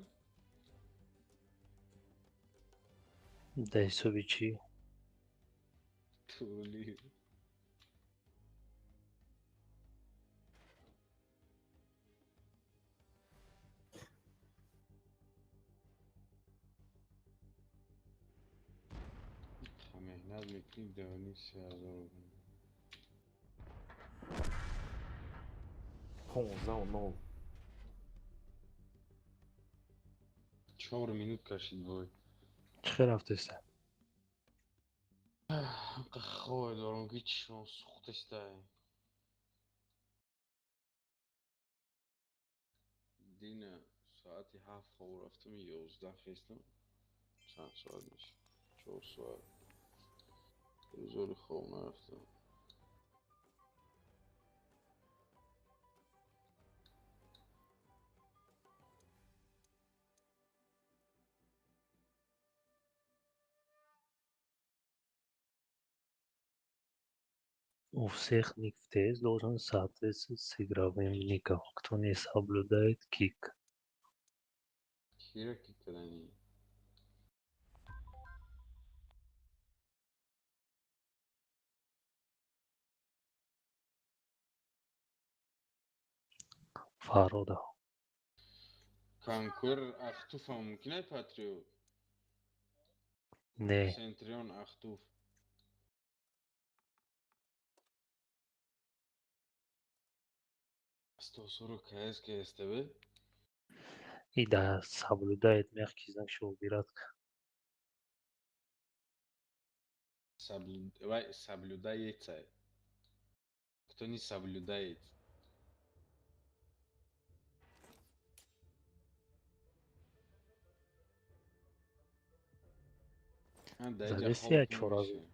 Дайсовичи. тули مهنت میکنی دوانی 3000 15 و 9 4 минут кашид бой چه رفتستن؟ خواه دارم که چشم سوختسته دینه ساعتی 7 خواه رفتم 11 خیستم چند ساعت میشه 4 ساعت روزاری خواب نرفتم У всех них в ТС должен соответствовать с игровым ником. Кто не соблюдает кик. کیره که کدنی Фарода. کنکور اختوف هم ممکنه پاتریوت Не. سنتریون اختوف 140 КС КСТБ. И да соблюдает мягкий знак, что убирать. Соблюдается. Кто не соблюдает? Зависи от чего разве.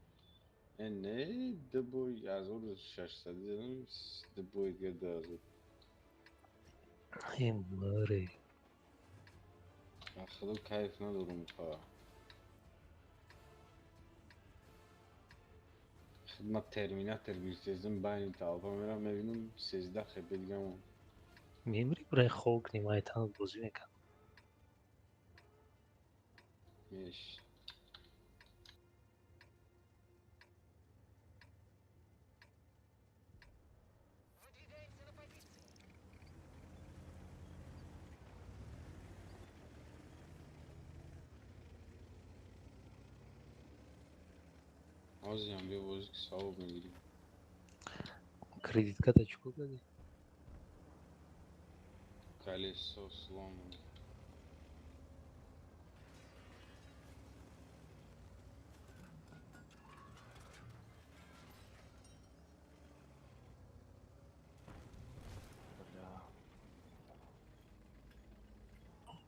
Ne de bu yazılır şaşırdım. De bu yazılır. И море. Ахлы кайфına durum ka. Xidmat Terminator bir sezim bani talpa mera mevinum sezda xebelgam. Мемори برای خوک نیمایتان بازی میکن. Meş. Az yan bir bozuk sağ ol mevirim. Кредитка да чего даде? Колесо сломано.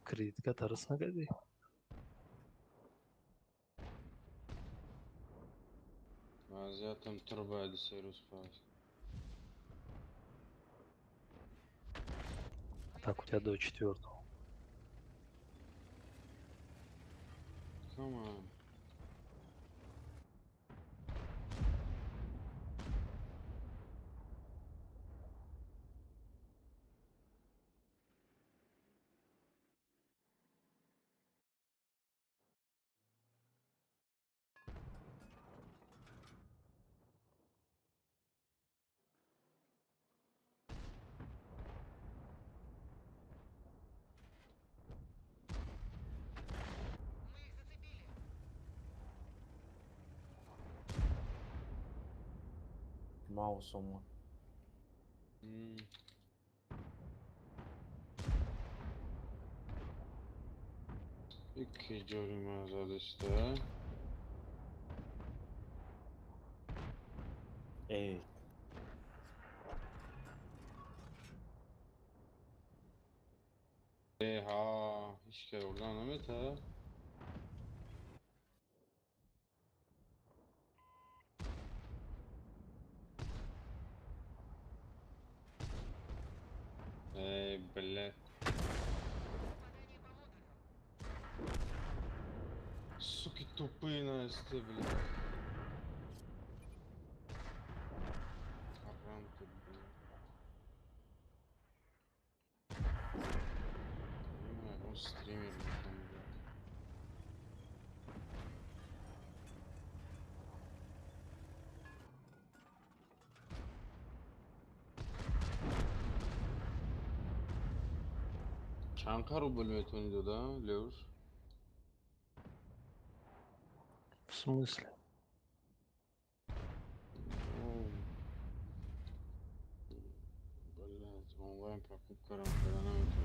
Кредитка тарасна даде? Vaziyatım turbaydı serus pas. Так, у тебя до 4-го. Come on. Маусом. İki görüm azad işte. Evet. Ha, hiç kere oradan Ahmet ha. Блядь. Суки тупые насты, блядь. Арам ты, блядь. Понимаю, он стример, блядь. چند روبل میتونی دادم لوش؟ В смысле? Блять, онлайн покупка когда нету.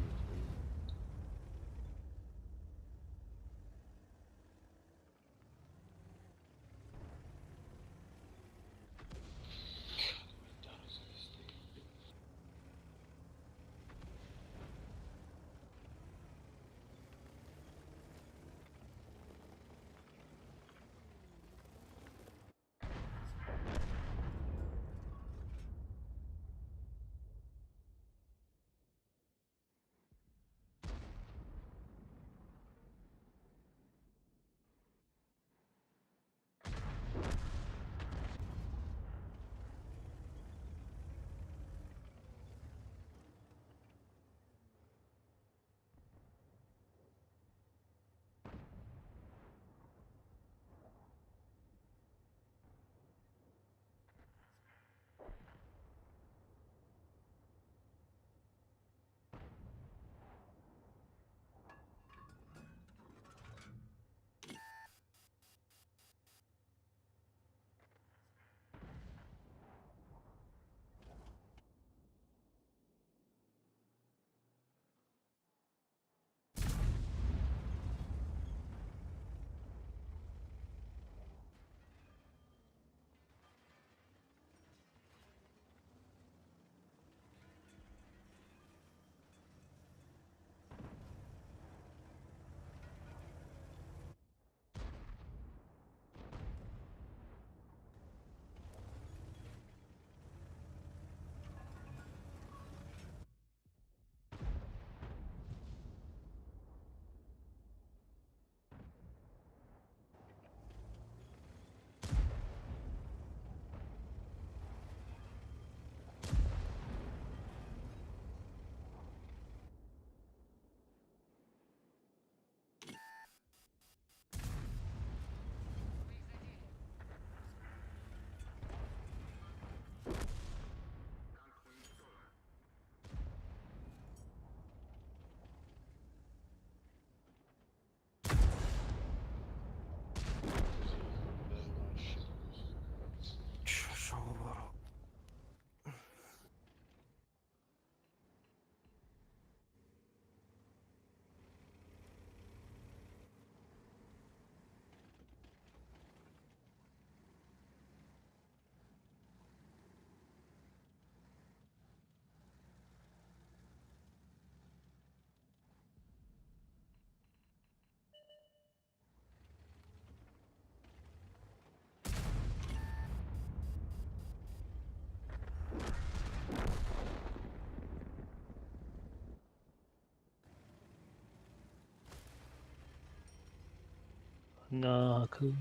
نه که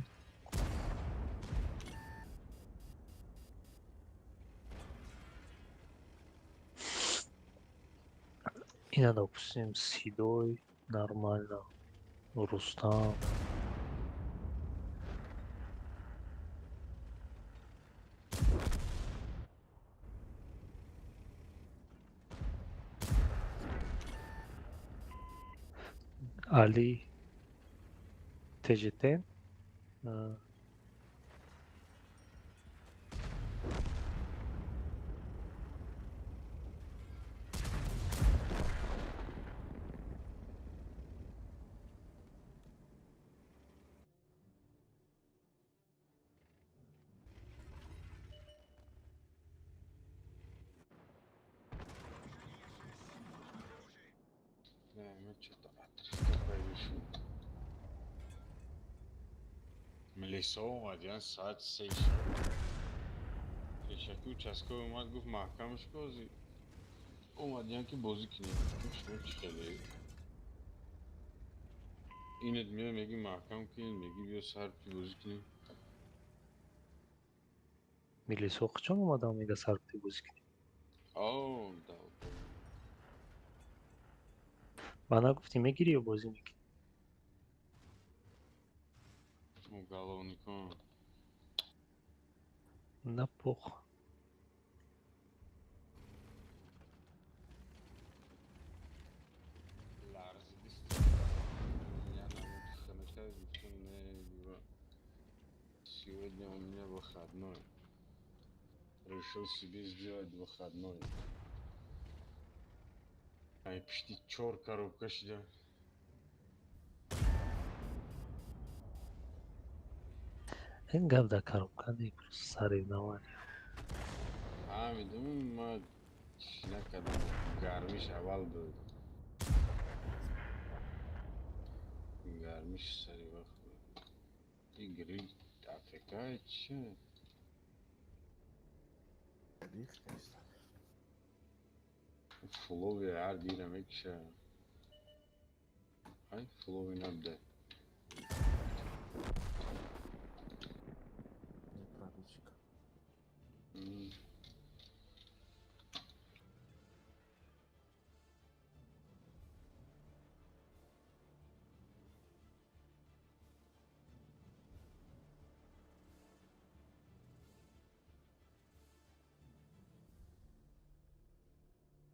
اینا допустим Сидой нормально, Рустам. Али ТЖТ. Не, мы что-то отрезали. ملیسا اومدن ساعت 3 شب پیشکی участковый اومد گفت محکمش بازی اومدن که بازی کنیم شما چی خیلی اینت میاد میگی محکم کنیم میگی بیا سر پی بازی کنیم Милиса qachon اومدم میگه سرپی بازی کنیم. آه داو من نگفتی میگیری یا بازی میکنی. уголовником نه پخ ларзидист я на ханакай гуфтам не дива сегодня у меня выходной решил себе сделать выходной ай пишти чор коробка шда این گپ در коробка نیست سری نوانی. میدونم ما چی نکردم گرمیش اول بود گرمیش سری وقت بود این گریل دفکه چیه فلوی هر دیرم اکشه های فلوی نبده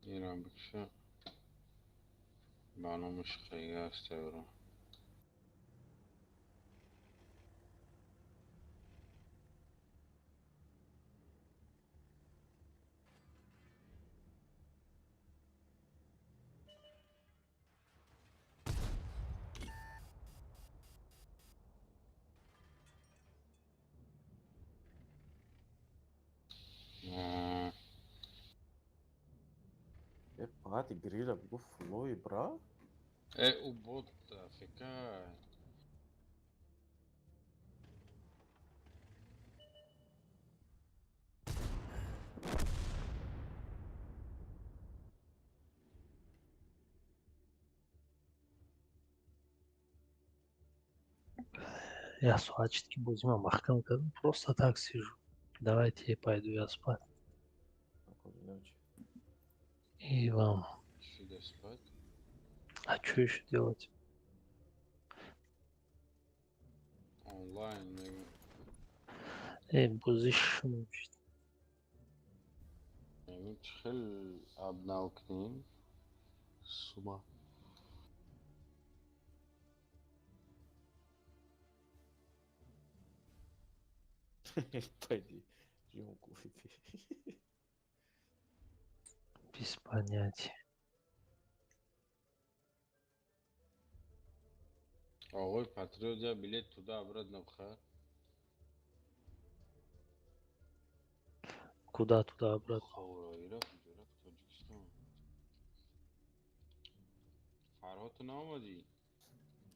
اینم بکشه برنامهش خیلی هسته برو فقط گریل بگو فلوی برا او بود دفکه Я сочетки будем махкам кадым просто так сижу. Давайте я пойду я спать. И вам. Сюда спать? А что еще делать? Онлайн بازیشون خیلی ابناو کنیم صبح Пойди, рюмку выпей. без понятия. آقای پترو بلیت تو دا обратно بخیر Куда туда обратно? خورایی کجا رفت تاجیکستان فرهاد تو نامدی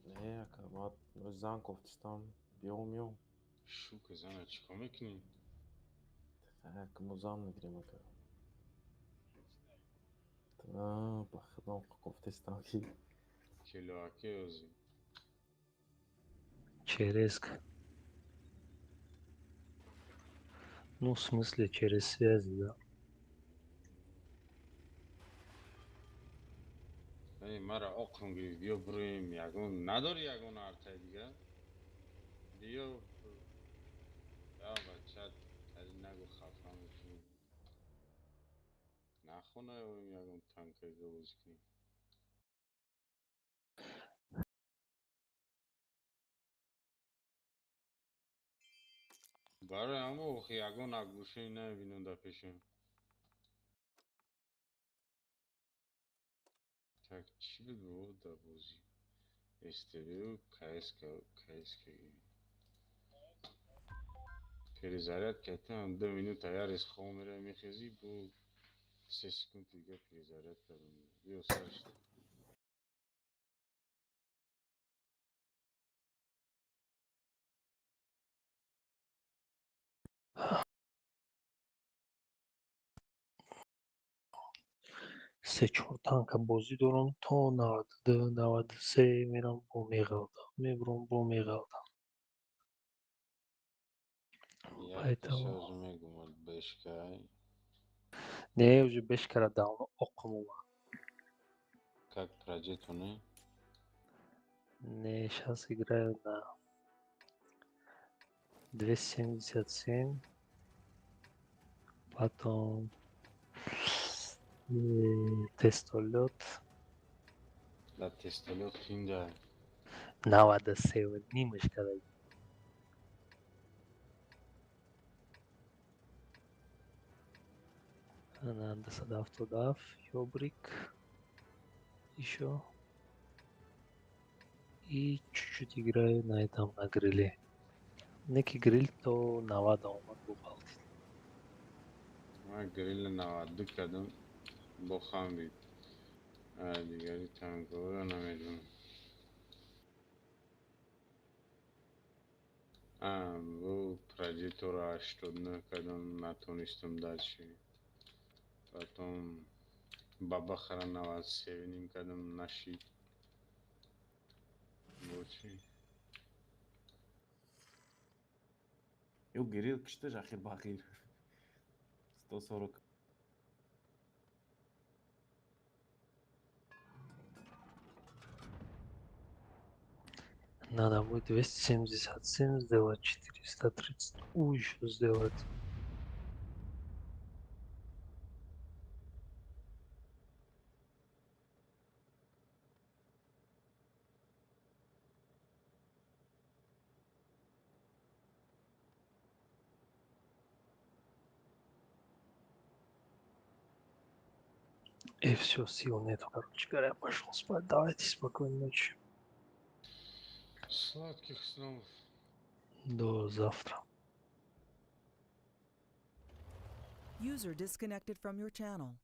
نه اکا ما زن گفتستان بیام شو که زنه چیکار میکنی؟ اکا مزان میگیریم اکا بخدام گفتستان کی کلاکه ازی Через... Ну, в смысле, через связь, да. ای مرا آقم گیر بیا بریم یگون نداری یگون ارتای دیگه بیا یا بچه تری نگو خفه میشی نخونه بریم یگون تنکای بازی کنیم برای همه یگون اگوشه نبینون در پیشم tak چی بگو در بازی استریو کایسکا پریزارت کهتا هم 2 minut تیار از خواه میره میخیزی بو 3 سکند دیگه پریزارت دارم بیو سرش سه چهار تانک بازی دارم تا 92 93 میرم با میغلدم میبرم با میغلدم یک ساز میگم بشکای نه уже бешкара давно оқым омад как проджето не не сейчас играю на 277 потом тестолет да тестолет финда 93 немножко надо автодав ёбрик еще и чуть-чуть играю на этом на гриле неки грил то 90 омад бухалтид من گریل 92 کردم با خام بید دیگری تنگاه رو نمیدونم و پراجیتو رو 89 کردم نتونستم درچی потом بابا خرا 97 نیم کردم نشید بوچی Eu grilo que esteja a rebarrir. Estou só a... надо будет 277 сделать 430 еще сделать и все, сил нету, короче говоря, я пошел спать. Давайте спокойной ночи. сладких снов До завтра. User disconnected from your channel.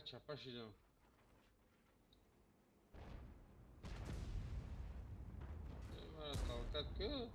چپا شدم مرا طاقت که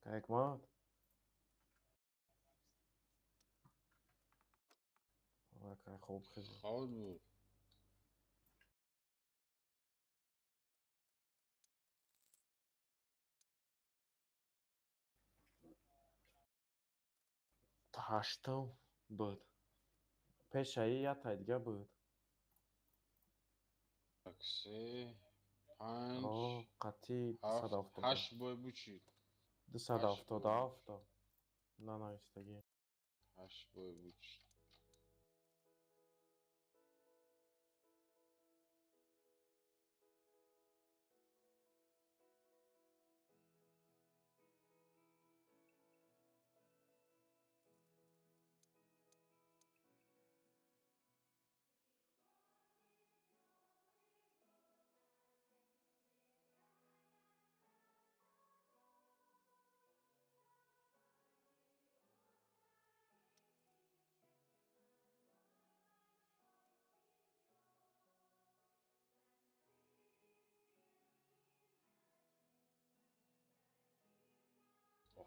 Kijk maar. Ik krijg opgezet. خواد بود هشتم بود. پشایی یا تا دیگه بود. سه پنج قطعی هفت 270. هشت بای بچید 277. نه نه استگی. 8 بای بچید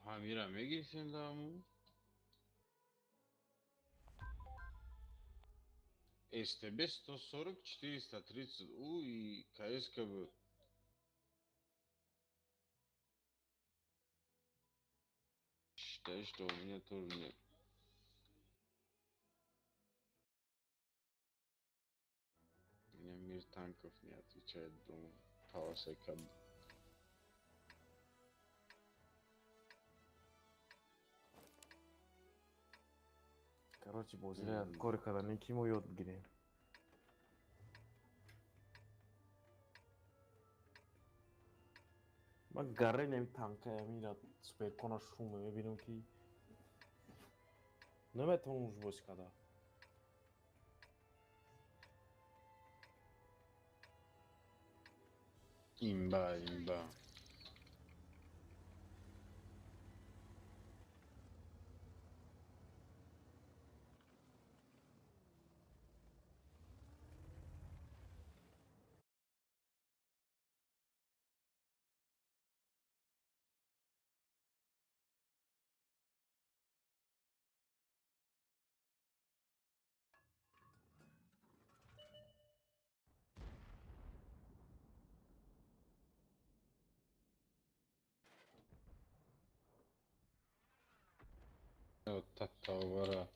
همین را میگیریم دامو СТБ 140, 430, и КСК был. Считай, что у меня тоже нет. У меня мир танков не отвечает, думаю. Павасайка. Короче, бозиlar Korkadan kim uyuyordu yine? من قررت نمی تانکه میرد سوپر کنه شومه میبینم که نمیتونم už boś kada. Имба. Татавара.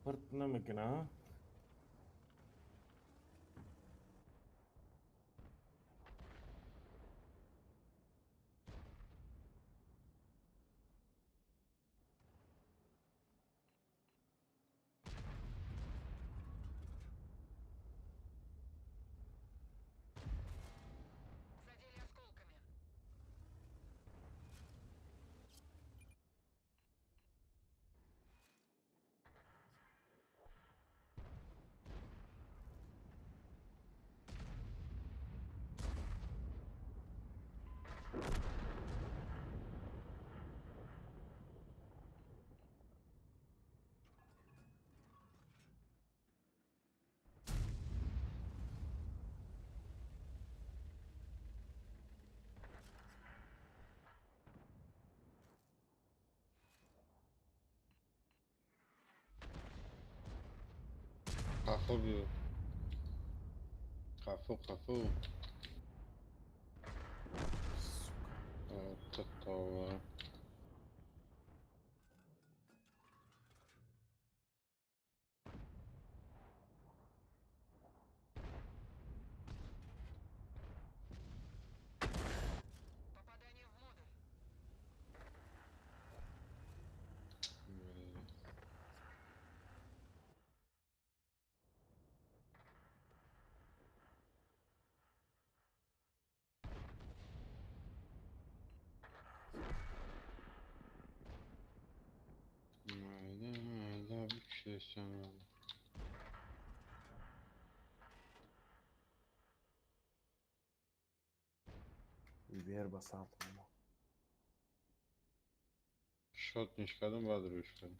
Fırtına makina. خفه بیا خفه تتاوه Mayda bir şey sana. بیبر بساطة ما Shot niszkadą, ładny niszkadą.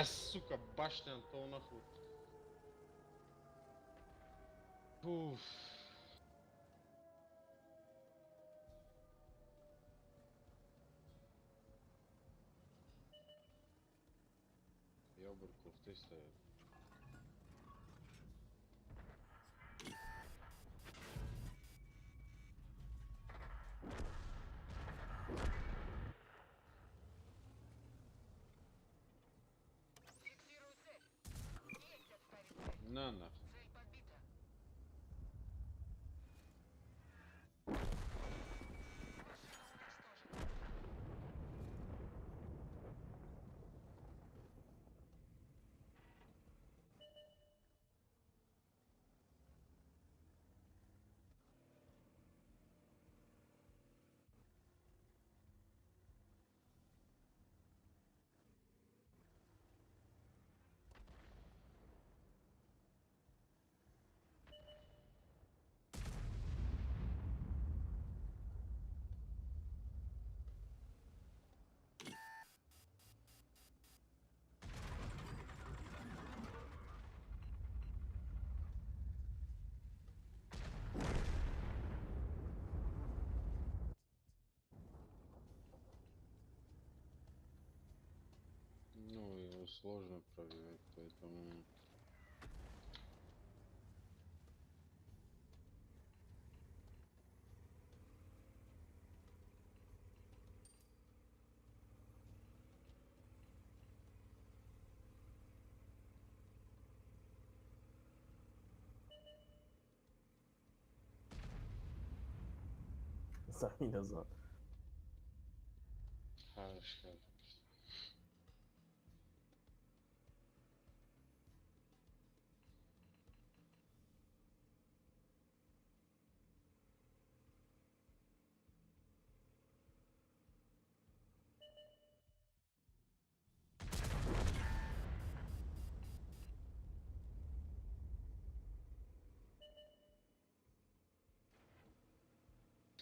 Сука, башня то нахуй. Уф. Ёбар кофты стоят. На нахуй. Ну, его сложно проверять, поэтому... Сами назад. Хорошо.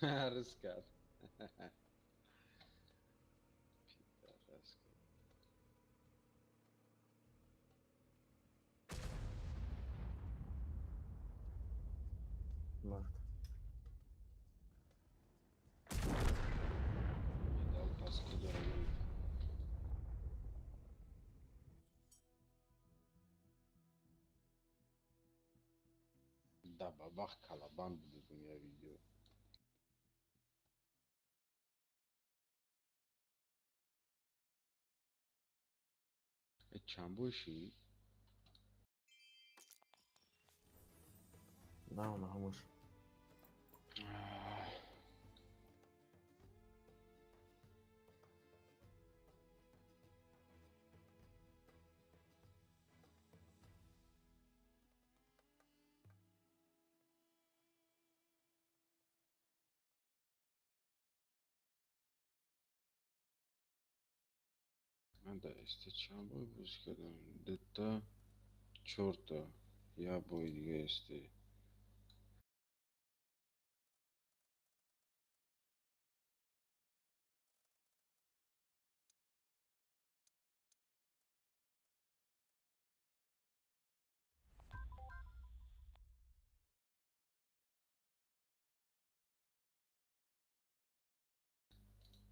Раскат. Может. Дал паску дорогую. Да, бабах калабан будет у меня видео. Чамбуши. Да, он هموش. من در است چند بای بازی کردم دتا 4 تا یا بای دیگه استه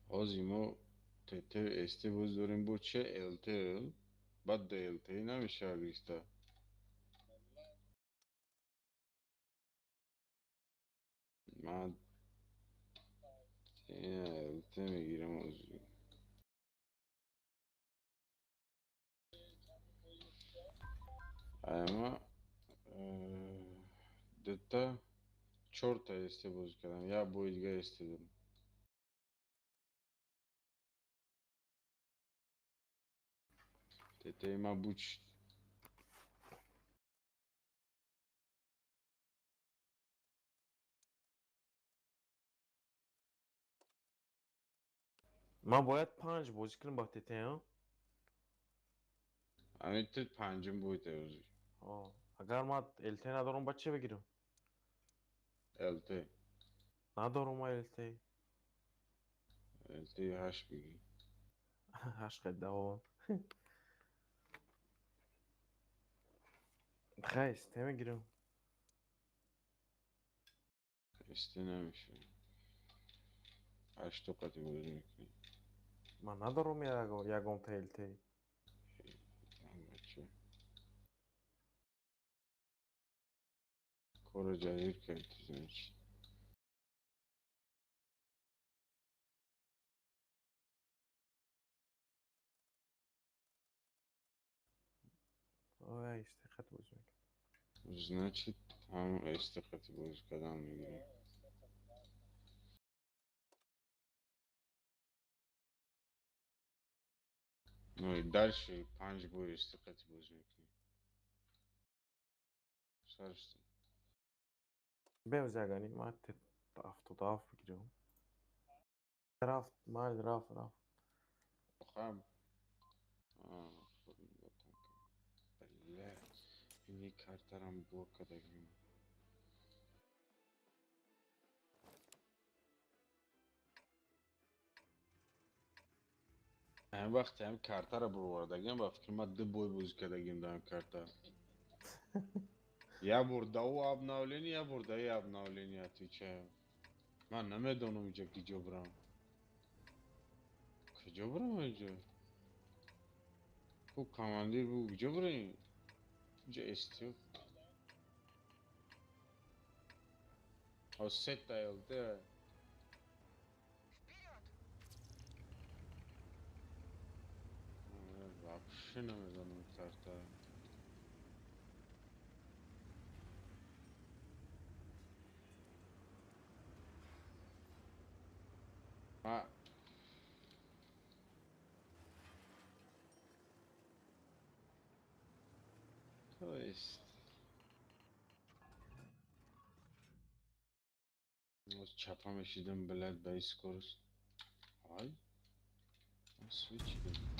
آزی ما تته استه باز داریم با چه التل بعد ده التل نمیشه ریستا من التل میگیرم آزی اما دتا 4 تا استه باز کردم یا بای دیگه استه دارم تته ما بوچ من باید 5 بازی کنم با تته ها. همین تت پنجم بایده آزی اگر من الته ندارم باید چه بگیرم؟ الته ندارم من الته. الته 8 بگی 8 قد دوام خیست نمیگیرم. استه نمیشه 8 تا قطعی بازی میکنی من ندارم یگم تا الته. بچه کار جدید کرد زنش استقت بازی میکنم. значит هم استقاطی بازی کردن میگیریم ну и дальше 5 бой استقاطی بازی میکنیم سرشتیم بوز یگانی من هفتاد بگیرم. رفت مال رفت آخرم خود میگفتم که بله این یک کارترم بور کدگیم این وقت هم کارتر بور وردگیم با فکر ما 2 بای بازی کدگیم دارم کارتر یا برده او ابناولینی یا برده ای ابناولینی اتیچه من نمیدونم اینجا کجا برم کجا برم اینجا کو کماندیر بگو کجا بریم اینجا استیو ها 3 تا الته вообще نمیدونم کارتر تو است از چپم اشیدم بلد به اسکورس های سویچ کنیم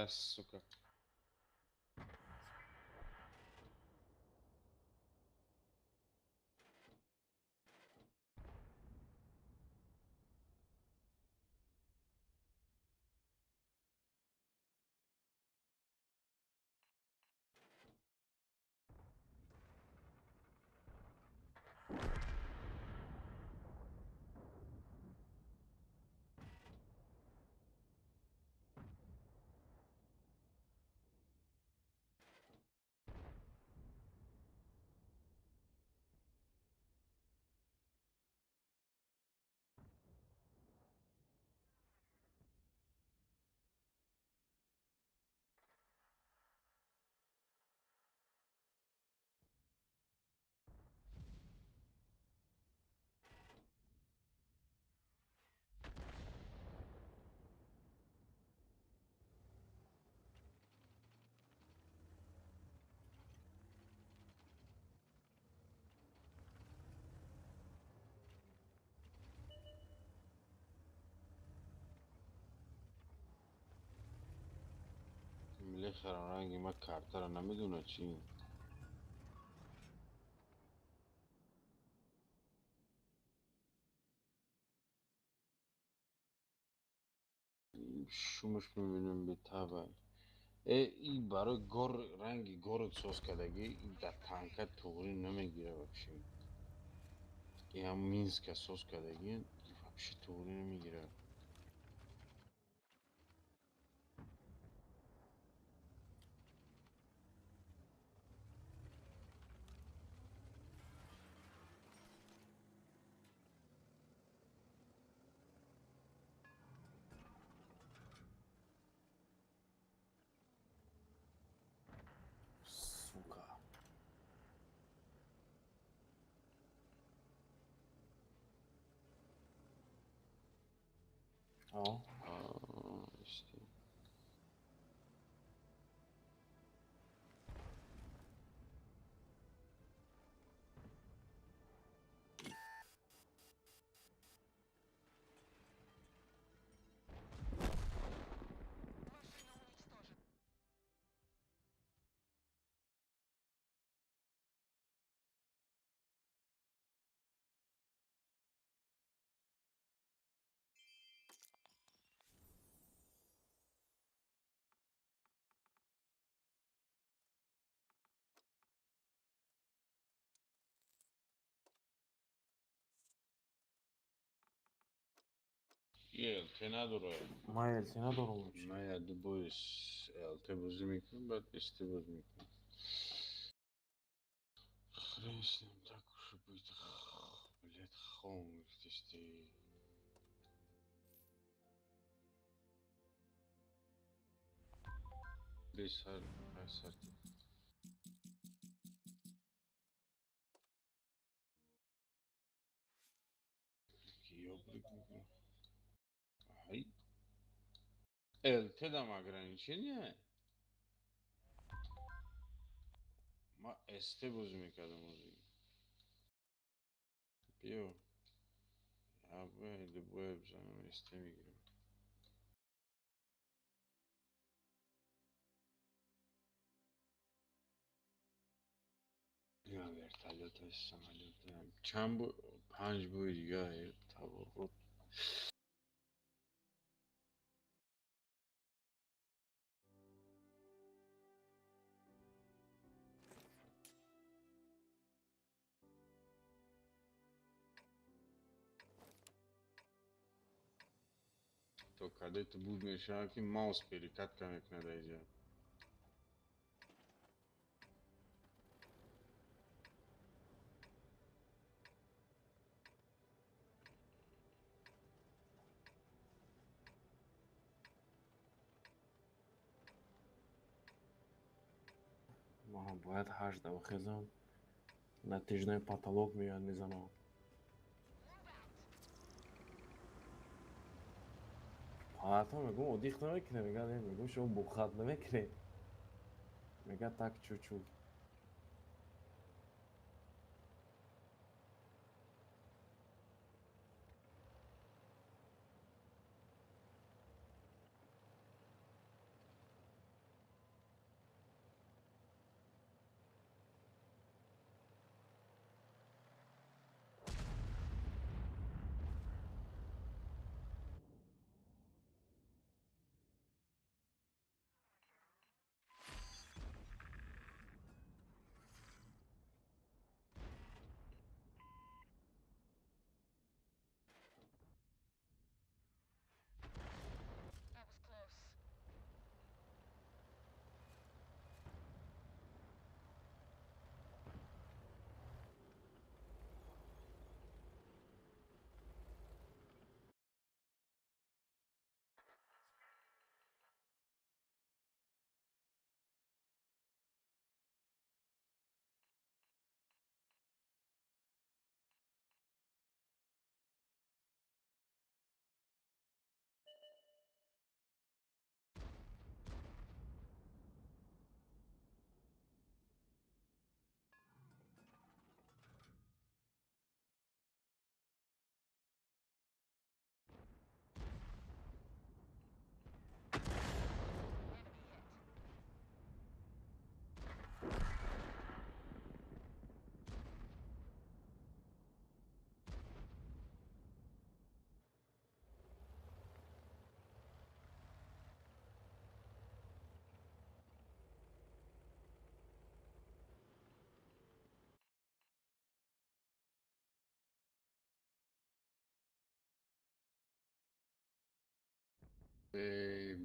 сука. بالاخره رنگ ما کارتا رو نمیدونه چی. شومش میبینیم به تبع این برای گور رنگ گور سوز کردگی این در تانکه توغری نمیگیره بخشیم. این هم مینز که سوز کردگی این بخشی توغری نمیگیره. Сука. işte. ELT نداره. من ELT ندارم. من یاد باید ELT بازی میکنم بعد استی بازی میکنم. خریستم تاکوش باید بلیت خون استی. بیشتر بیشتر. کیو بگم؟ های. ELT دام ограничение. ما استی بازی میکردم بازی. بیو. اول باید بزنم استی میگیرم. یا ورتالت استعمال چند بو 5 بوی دیگه تبارک то където будеш маус перекатка нека да идея. Мама, باید 8 دو خیزم نتیجه پاتولوگ میاد میزنم. حتی میگم ادیخت نمیکنه میگم شما بخات نمیکنه. Мега так чуть-чуть.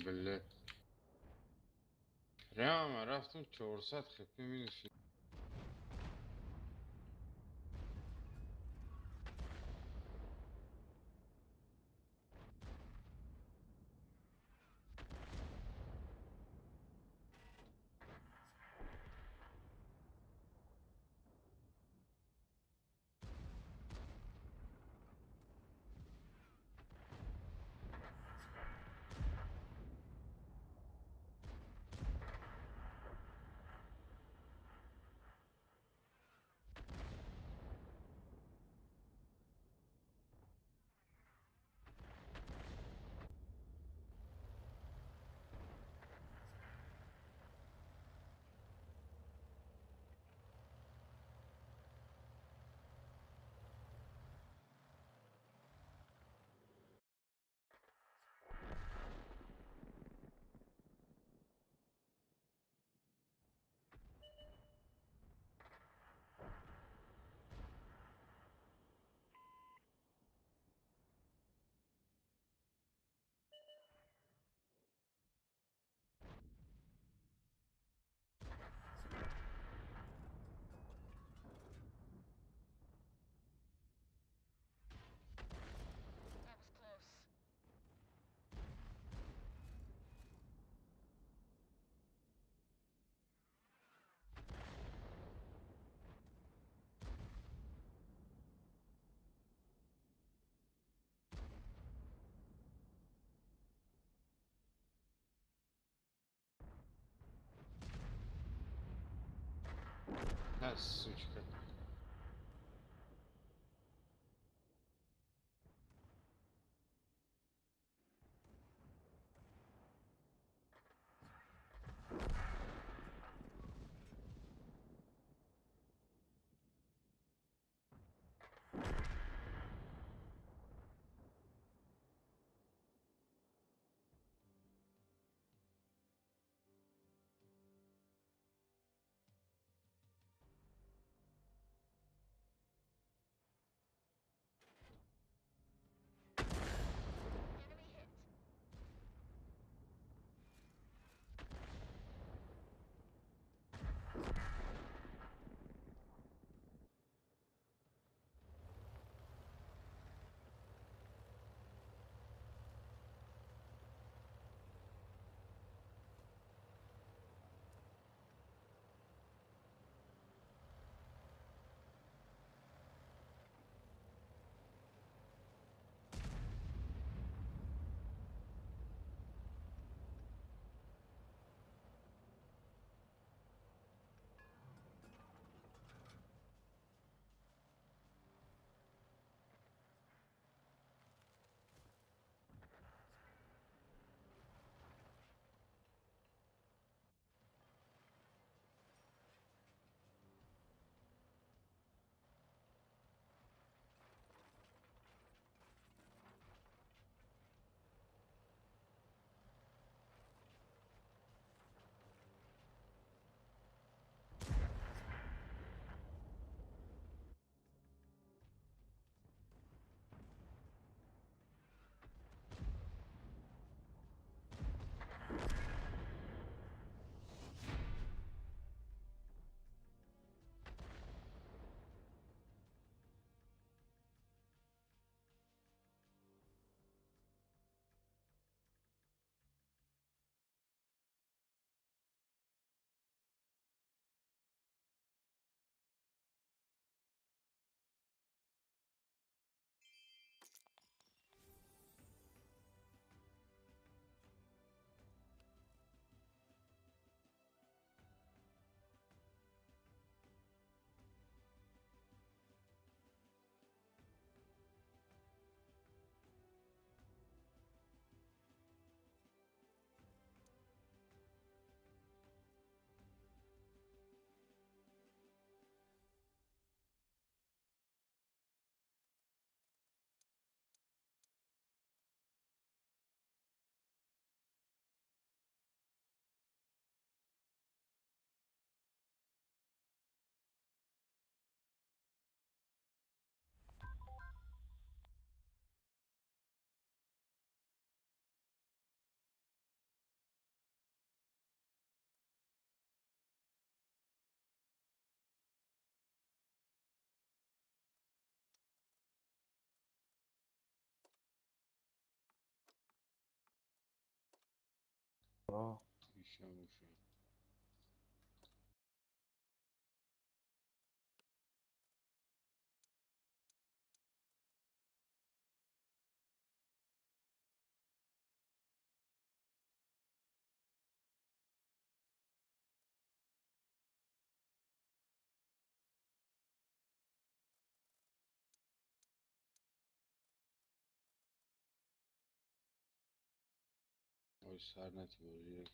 بله رام رفتم 400 خب میبینی Да, сучка. آه. میشه. Ой, сарнати божие,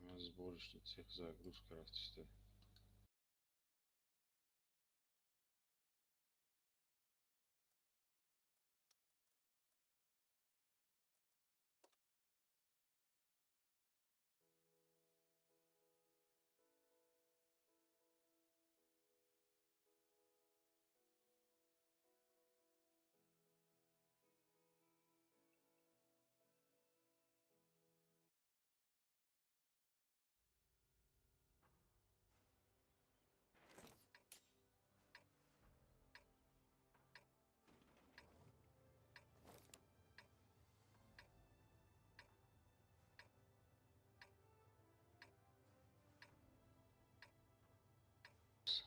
има сборище цех за грузка растище.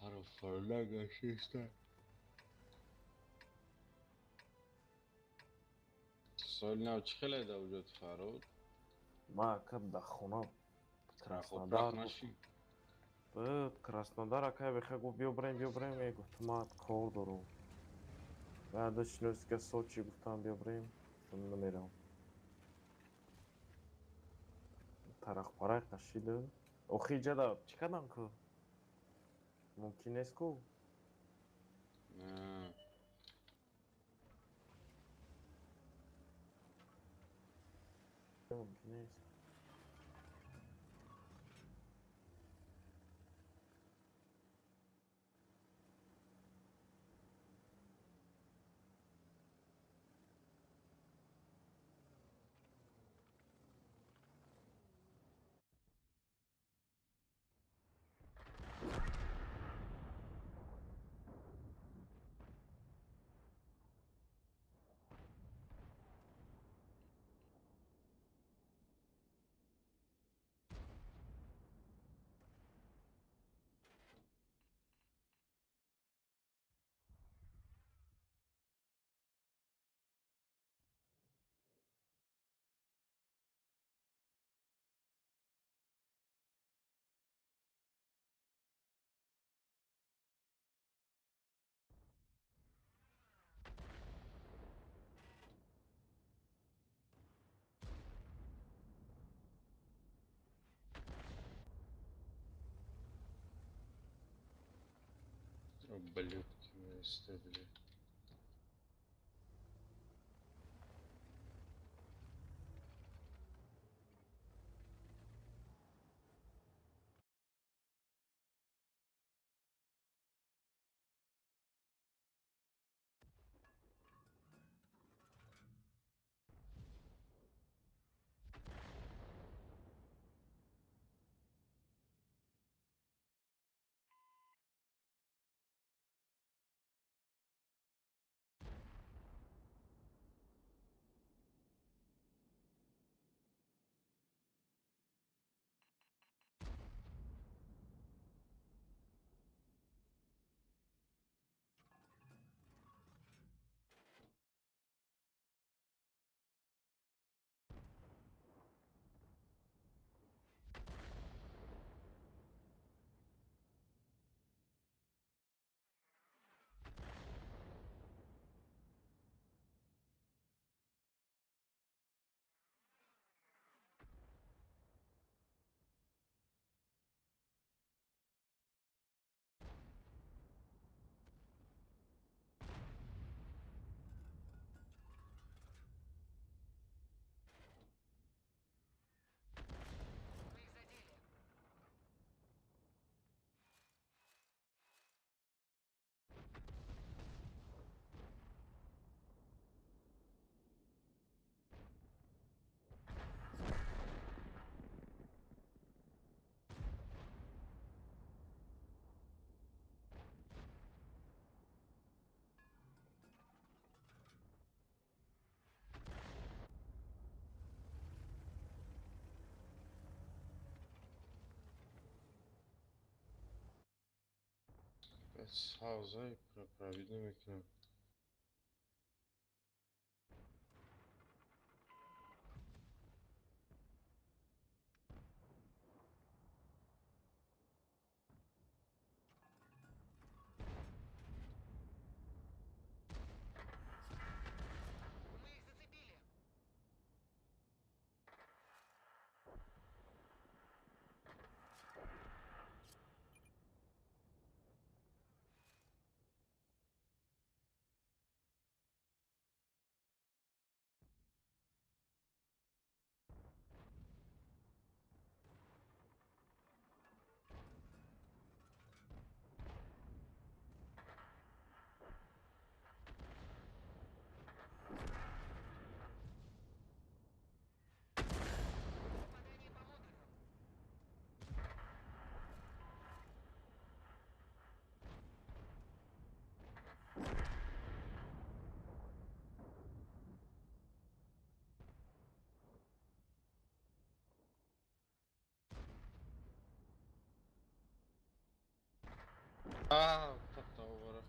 Sarı fırlaga şişte. سال نو چه خیلی در وجود فرود؟ ما کب در خونم خب کراسنودار رخ بود. نشی؟ بود کراسنودار اکای بخواه گفت بیا بریم گفتم ما کار دارم. بعدش نوست که سوچی گفتم بیا بریم گفتم نمیرم. طرق پرق کشیده اوخی جدا چی کردم که ممکن نیست که نه ممکن نیست. بلیت که استبیلی Саузай проведу мекнем. Tá agora.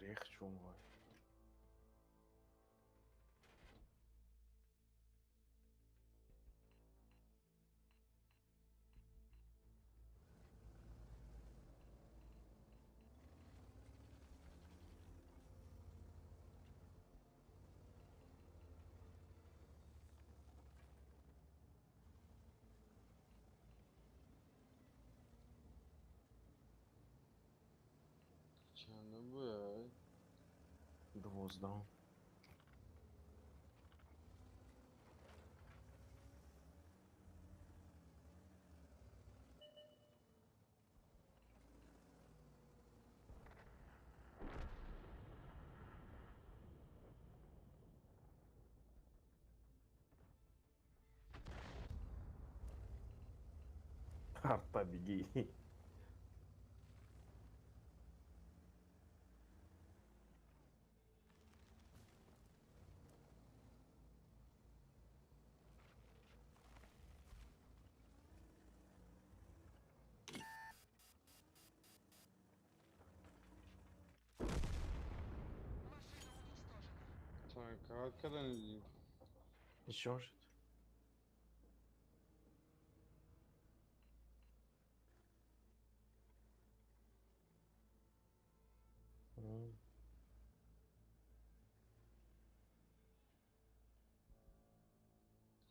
Грех чумой. نباید 12. Арта беги. Так, а когда не... Еще что-то.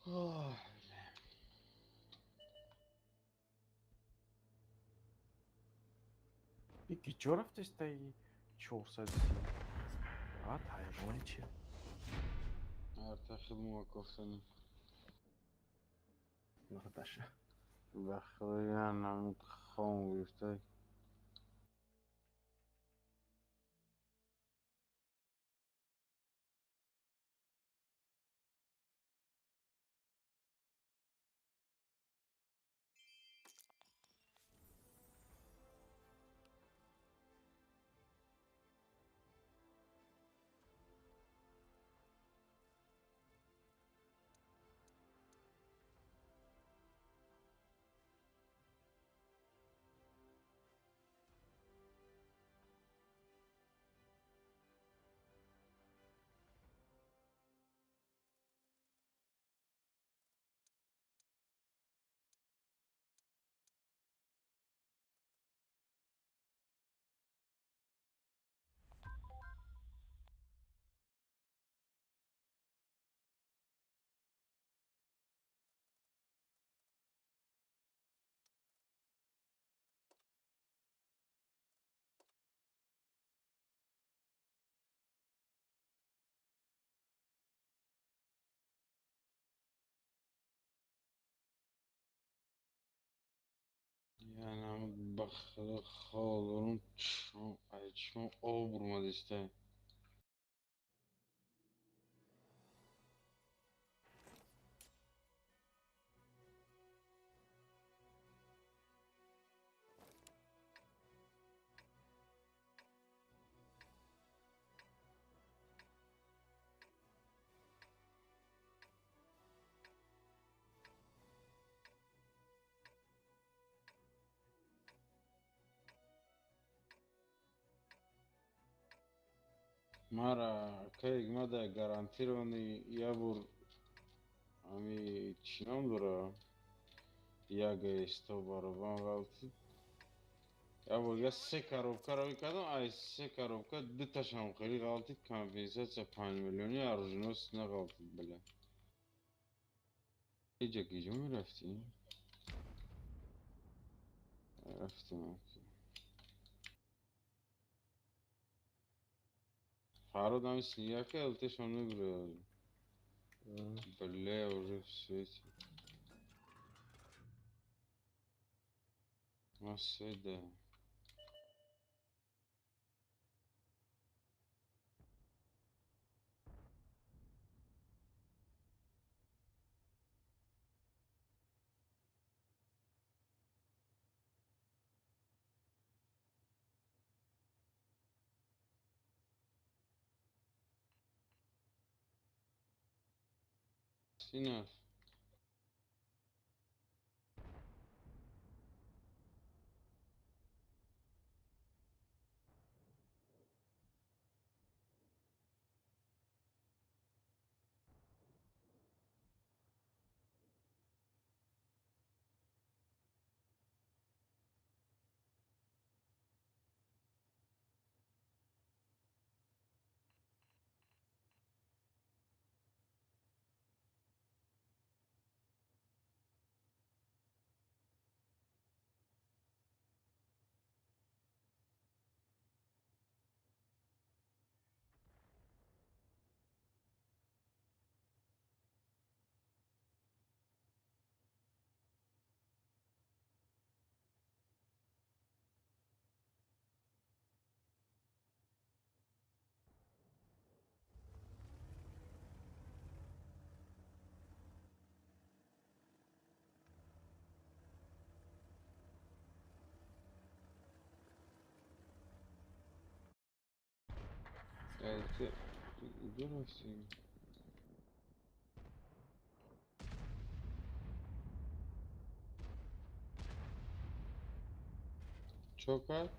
Ой, Peki coğrafyasında çok sadece. At hayvan için. artık خدمة كفتني Arkadaşlar. بخويا نعم تخون ويفتاي يعني عم بخ خالون شو شو أوبر ما دشتاي مرا كيك مدى гарантированный ябур ами чином дура яга 100 баробан галти ябур я 3 коробка ро кадам ай 3 коробка дуташам хели галти компенсация 5 миллиони аружинос на галти бля иджа кижо мерафти رفتم فراد هم سنیا که التش هم نگره بله уже все эти все да Синаш Получается, здорово все. Чё как?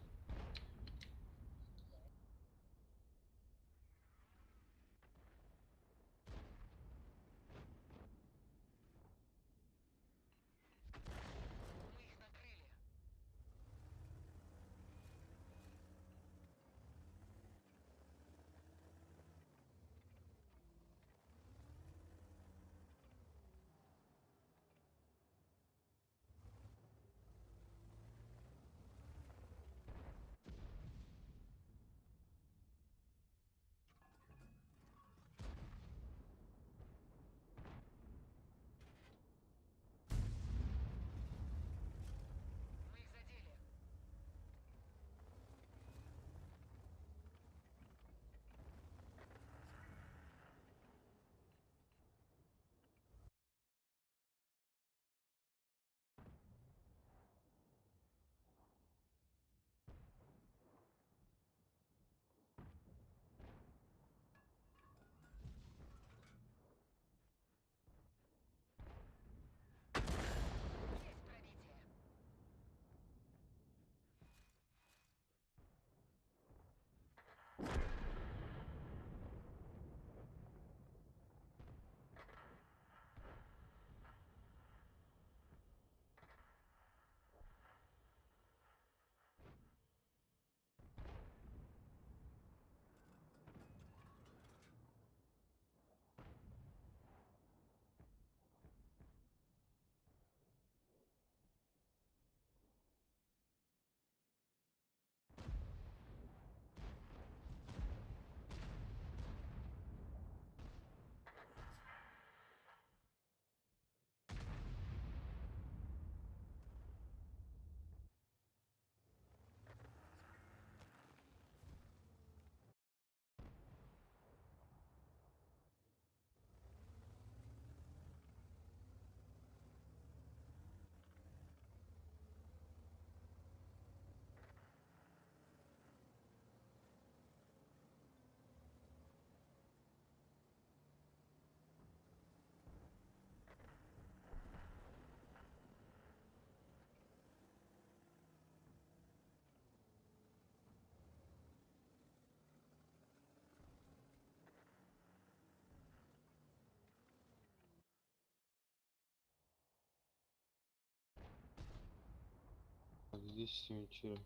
Здесь вечера.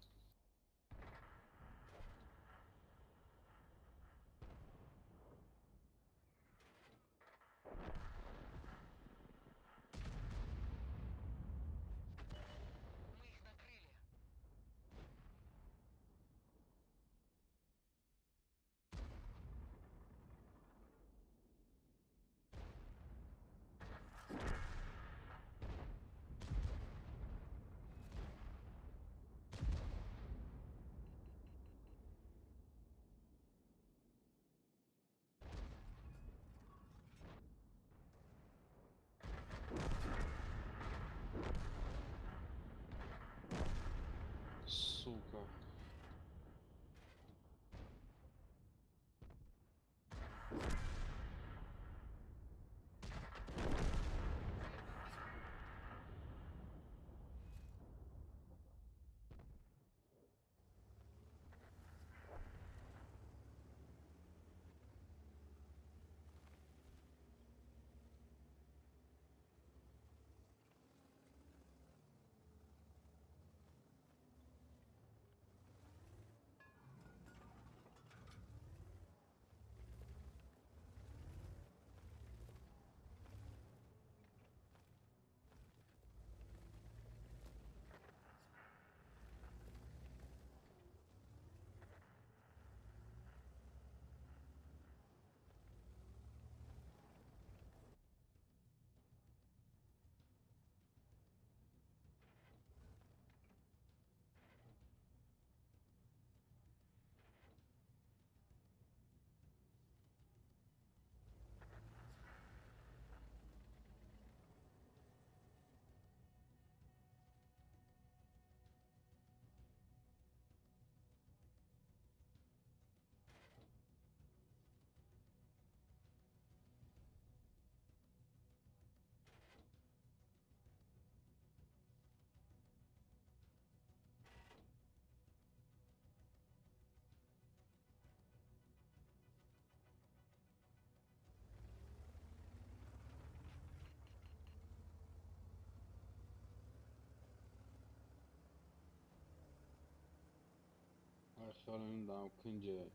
خیال این دام کنجه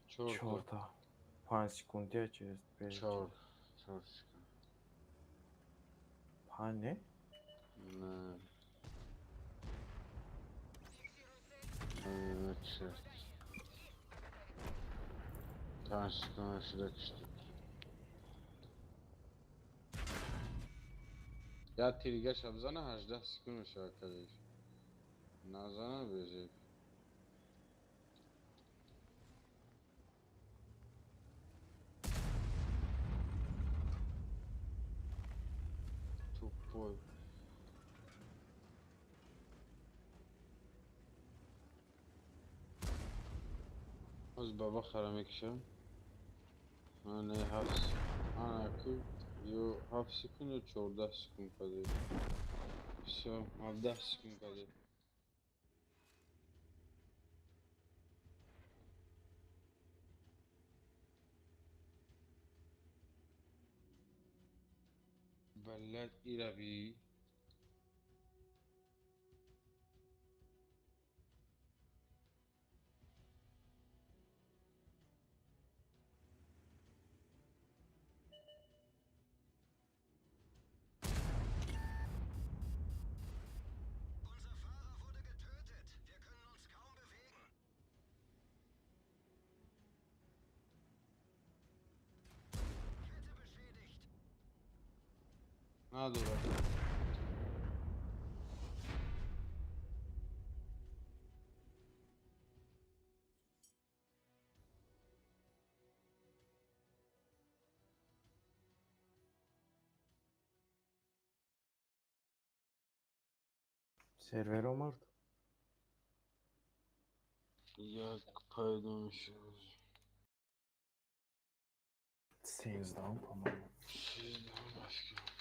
4 4 تا 5 секунде через 5 4 4 секунд 5 не نه черт 5 секунд شده کشتید یا تیریگه شب زنه 18 سکون شده کدش نزنه بیزید توپوی از بابا خرا میکشم نه 7 انا اكو يو 7 سكون و 14 سكون كده все 17 سكون كده بلد إيرابي نداره сервер омард як пайдам шуд 13 по-моему 16 башка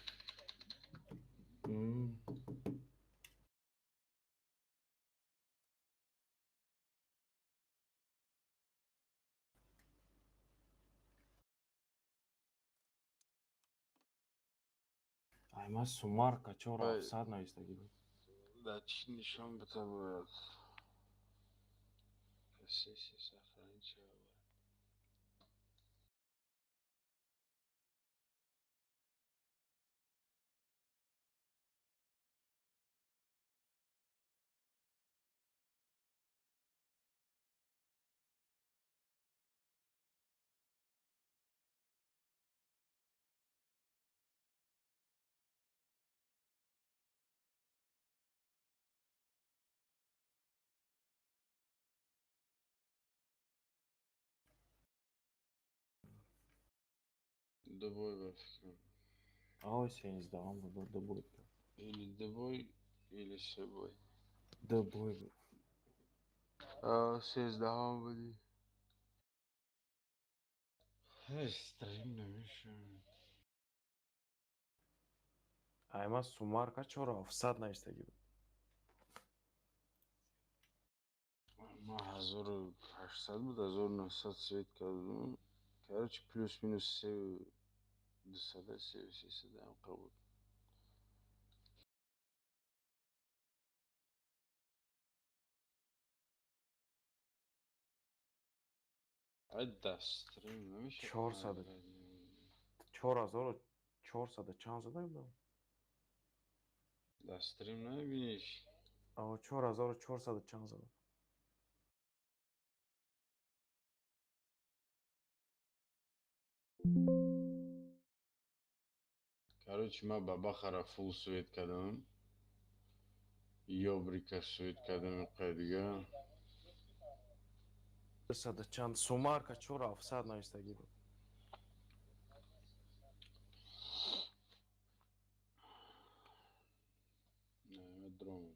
айма сумарка чора Ой. офсайд наистаги да чи нишон бета бояд сессия сахарин чава Добой бафикрам ой 13 буду да будет или добой или собой да будет 16 буди стрим намешам айма сумарка чора офсайд наистаги ما 1800 بود 1900 سویت کردم короче плюс минус 200 300 هم قبول عد ستریم نمیشه 400 4400 чанд задаем да دستریم نمیبینیش 4400 чанд задам короче من با بخره فول سویت کردم یا بریکا سویت کردم قیدیگه 400 чанд сумарка чора офсайд наистаги نه درام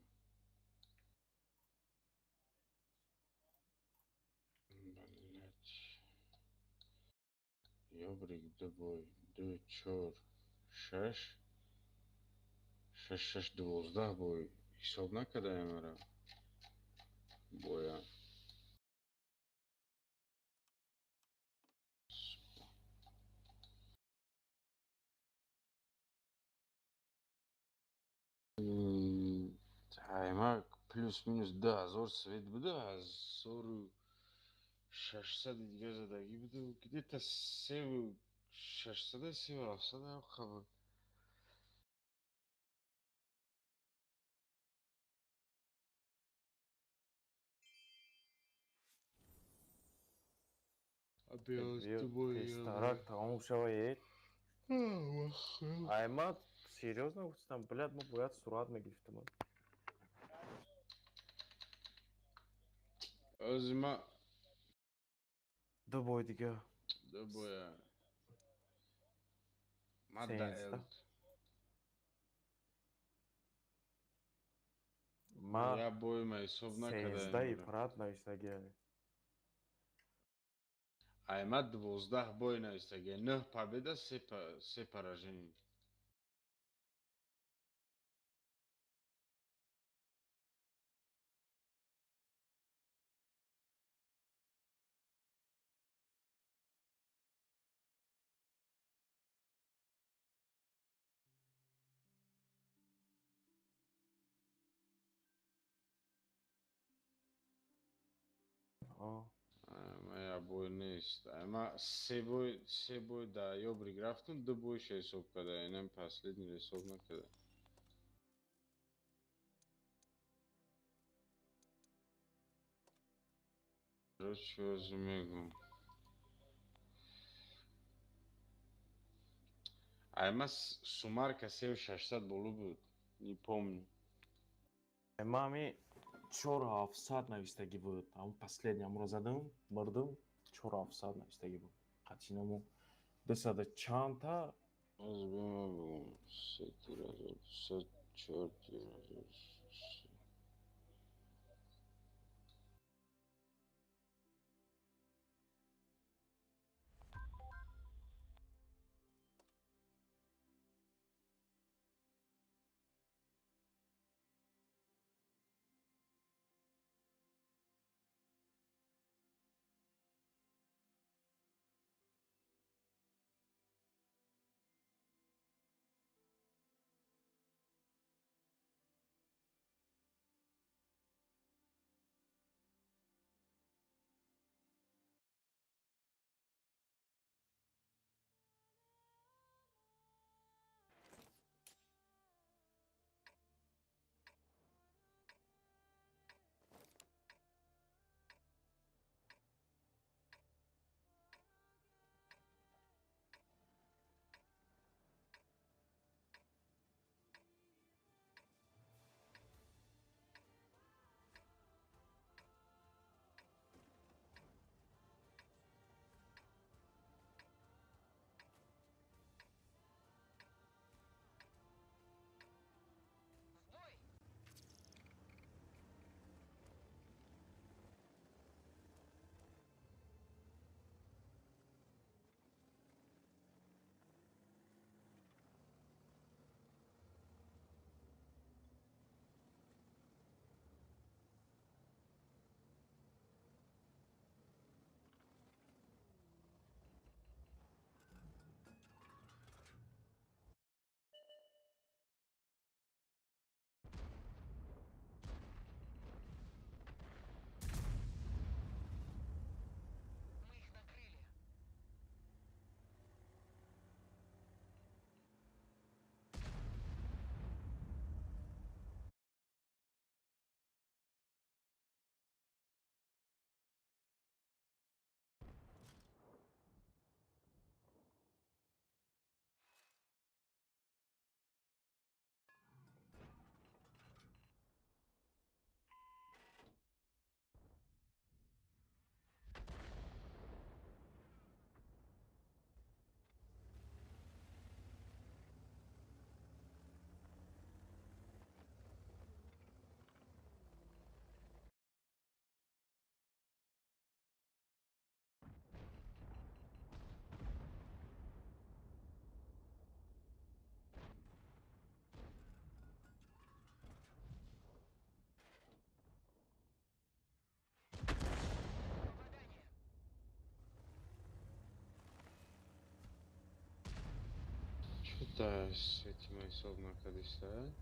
بلنت یا بریک دو بای 2 4 6 6 12 بای حساب نکرده مرا باید аймак плюс-минус 1000 свет буду, 1600 دیگه زدگی بوده где-то 600 700 خبر. Бил тестарак тамом шавад. Аймат серьезно гуфтам, блядь, мы бояд сурат мегирифтам. Озма Ду бой дига. Добоя. Сенста. Я бой май собна Сенста и кадаем. парад навистаги. Аймат 12 бой навистаги. 9 победа, 3 поражения. Моя бой нест. Ама се бой да ёбри графтун, 2 бой ще есоб када, енем последний есоб накада. Короче, возьмем. Ама сумарка сев 600 болу буд, не помню. Мами 4700 навистаги буд. Ам последний амро задам, мардам 4700 навистаги буд. Қачинаму 200 чанта. Возьмем 4 Что-то с этим есоб накада стоят.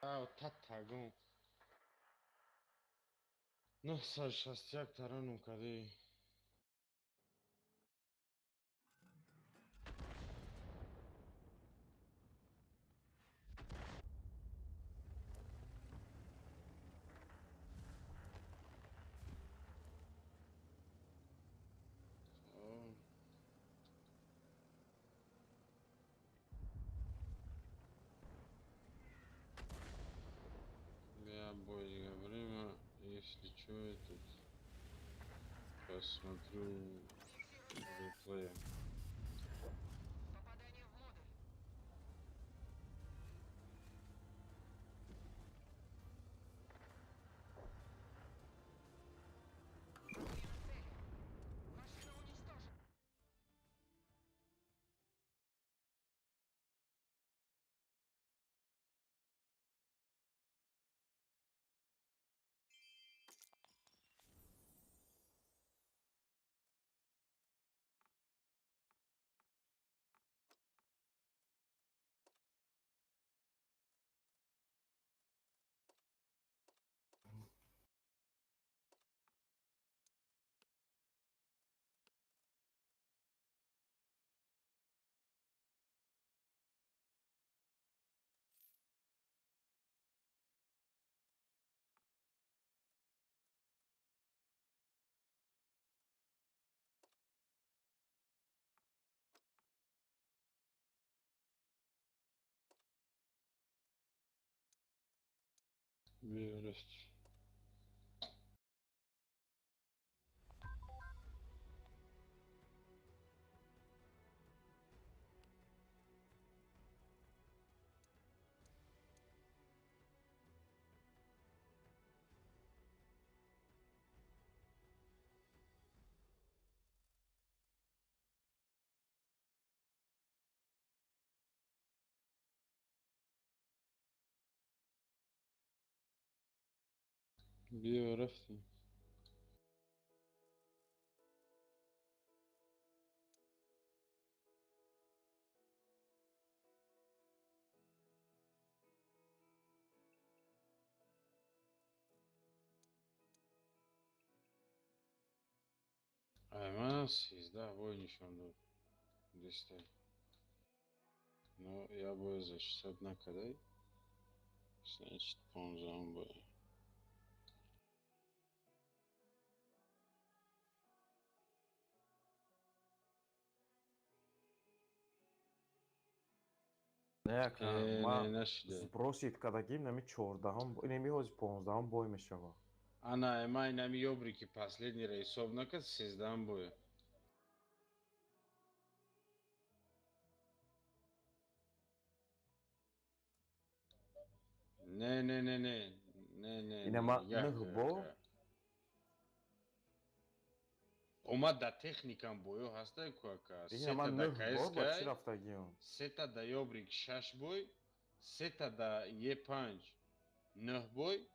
Тагун. 961 таранум каде. Я более время, если что, этот посмотрю реплей. Верость. Верость. Además, да, ничего, ну, 200. Но я бы за 60 на кадай. Значит, по-моему, бы. Ма нашли. сбросит, когда гимнами 14, неми хози 15 бой мешава. Ana ema inami yobriki последний рейсовнака сездан бой. Не. Инама нхбо. Ома да техникам бойо ҳастай куака. Инама нхбо ба чи рафтагион. Сета да ёбрик 6 бой, сета да Е5 9 бой,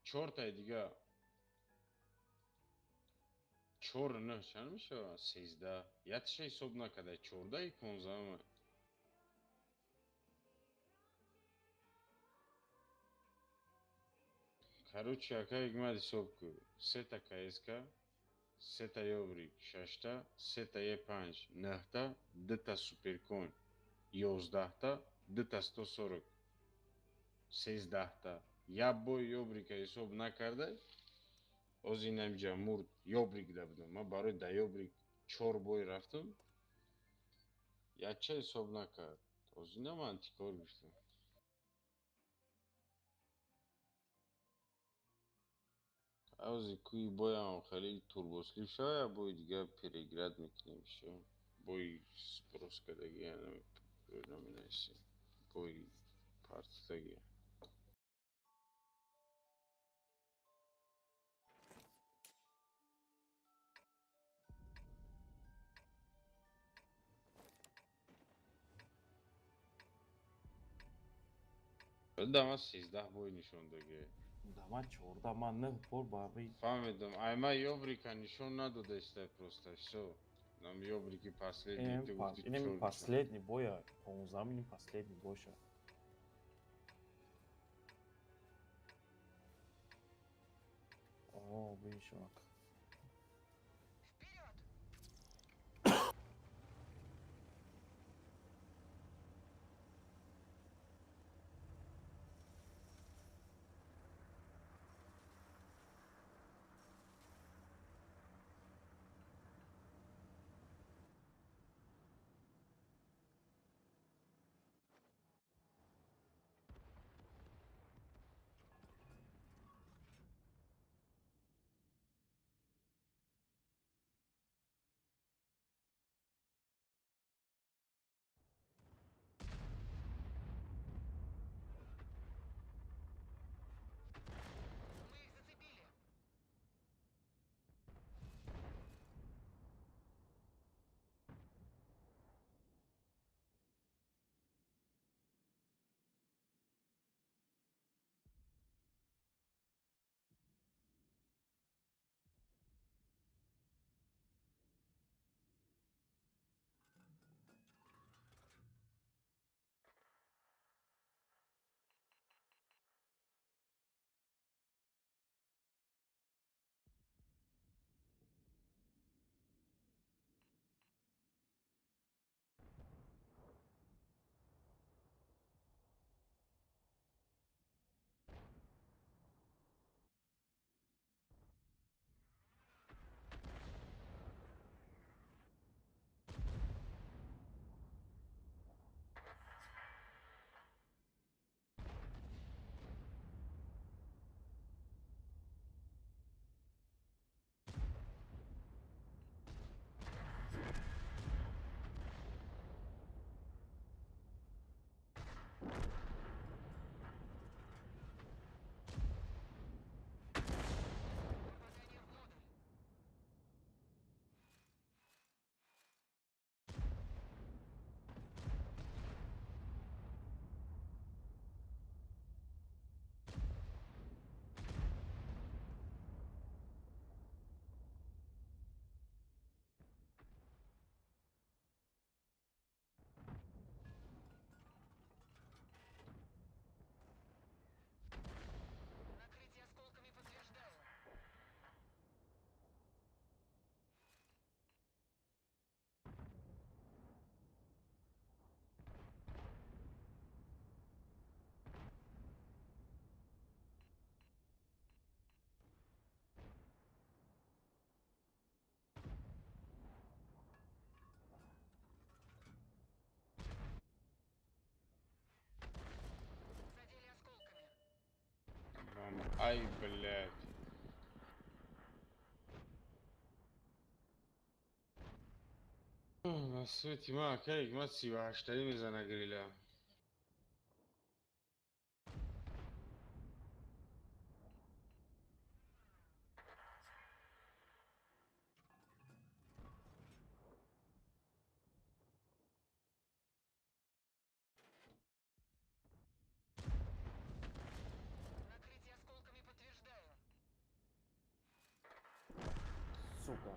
4 та дига. 4 9 чанд мешава? 13. Ятиша ҳисоб накарда 14 и 15. Короче, якай гмад ҳисоб ку. Сета КСК, сета ёбрик 6 та, сета Е5 9 та, 2 та суперкон 11 та, 2 та 140 13 та. Я бой ёбрика ҳисоб накарда. Оз инамҷа мурд ёбрик да будам. Ма барои да ёбрик 4 бой рафтам. Яча ҳисоб накард. Оз ина ман тикор гуфтам. Аузи куи боям хали турбослив шава, я бой дига переград мекунем шо. Бой спроскадаги, я наминаси. Бой партадаги. Дама 13 бой нишон даги. Дама 14, ма 9 бор баби. Фаҳмидам. Айма ёбрика нишон надода истай просто, всё. Нам ёбрики последний, ты гуфти 4. Инами последний боя, 15 последний бойша. убей, чувак. Ай, блядь. Насвети, ма, кайк, ма сиваштари мизана гриля. Сука.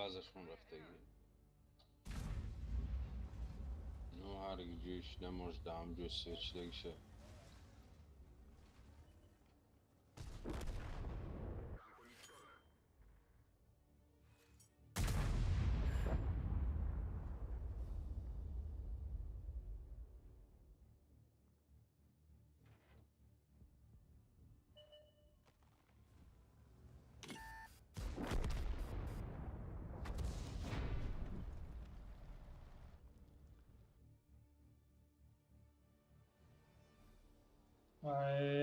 بازشون رفتگی نو هرگی جوش نموش دام جو سوچ دگشه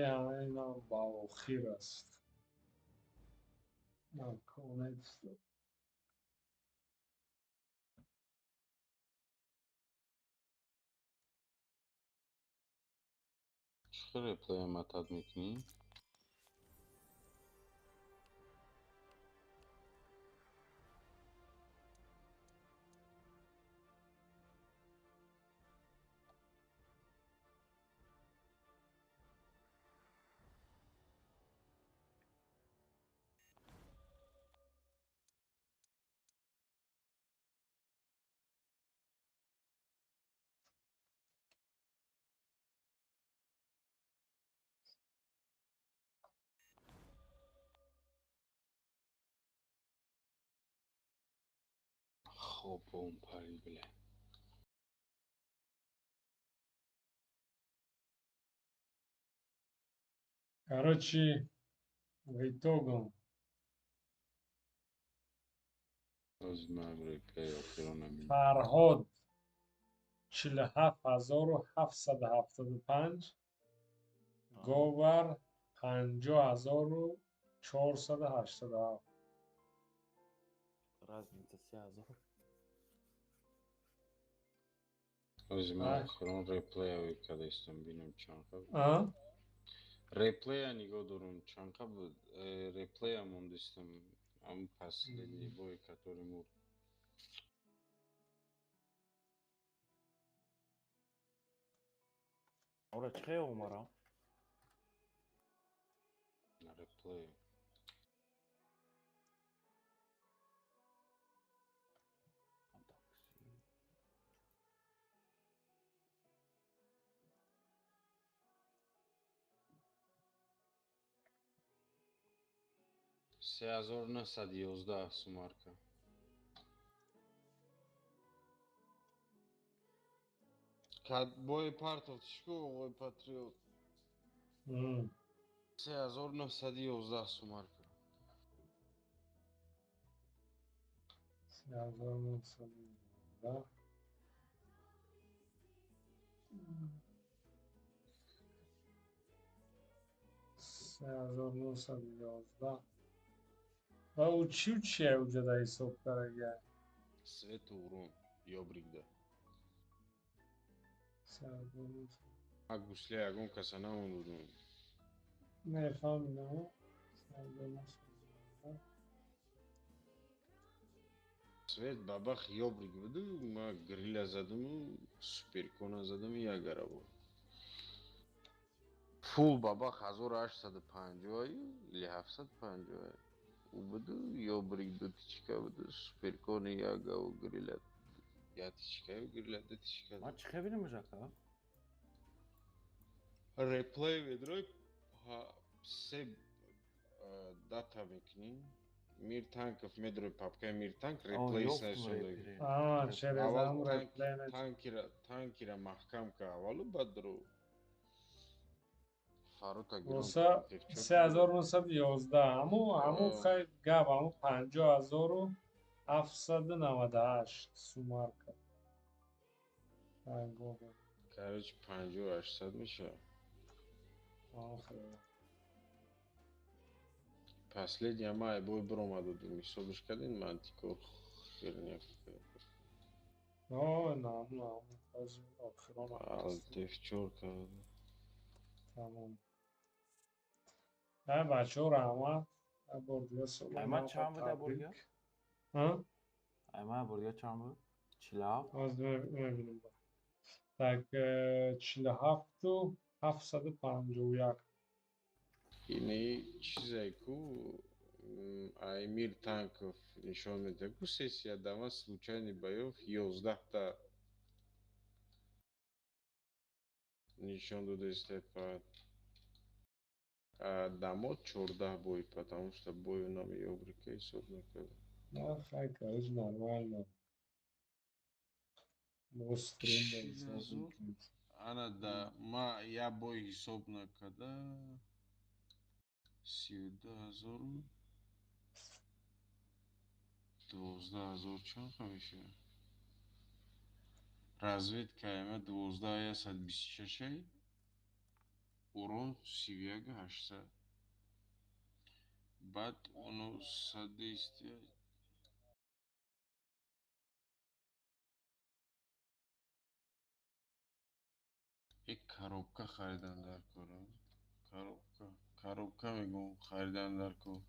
همه اینا با خیر است نکنه چخه ریپلی متد میکنی؟ خب اون پاری بله Короче, в итогу از من ریپلی آخران نمید فرهاد 47775 گوبر 50487 رزمینت 3000 از من آه. آخران ریپلی اوی کده استم بینم چند قبل آه؟ ریپلی نگاه دارم چند قبل ریپلی هم موندستم هم последний бой который мы آره چه عمره на ریپلی سه هزار نهصد یازده سومارکا بای پارتوف چشکو آقای پاتریوت 3911 سومارکا 3911 3911 و او چیه اوجه دا حساب کرده Свет урон ёбригда. 3911 Агусле агон касана мудун. نفهمیدم 3911 Свет бабах ёбриг буду, ма гриля задам, суперкона задам я гарабо. Фул бабах 1850 или 750. У буду ёбриг ду тичка буду, суперкона я гау гриля. Я тичка гриля да тичка. ما چه بینیم جاکا Реплей ведрой се дата мекнин. Мир танков медрой папка мир танк реплей снайшодай. через Авал هم ریپلی танкира маҳкам ка авалу бадро. Фарута гирон. واسه 3911 همون خیلی گب همون 50798 سومارکا Короче 5800 میشه. آخه Последний май бой брома дадим. Исобиш кадин мантико херня. نه آخران Алтефчорка. تمام نه بچه ها رحمت بردیا صبح اما چند بوده بردیا؟ ها؟ اما بردیا چند بود؟ 47 از ببینیم tak 47 و 751 اینه چیزایی کو Аймир Танков нишон медиҳад, сессия дама случайный боёв 11 нишон дода истаипад. Дамо 14 бой, потому что бой нам Европа ҳисоб накард. Хай, короче, нормально. Ана да ма я бой ҳисоб накарда 32,000 12,000 чанqa меша? Разведка ама 12,126, урон 31,800. Баъд оно содействие коробка харидан дар кора. Коробка мегум харидан дар кор.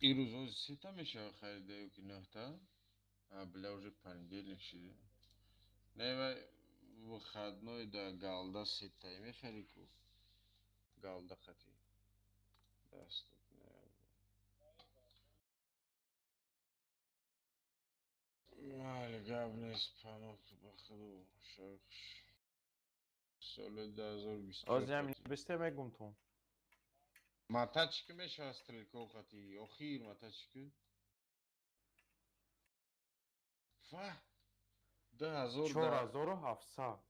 ин рӯзҳо сета мешава харида ё ки наҳта? Бля, уже понедельник шида. Не, вай выходной да галда сетаи мехари ку. Галда хати. Дастут не. Майли, гап нест, панох ба худу шахш. Соли 2024. Ози ҳамин бисте мегум ту. Матачки мешава стрелков хати. Охир матачки. Ва! 10,000 4700.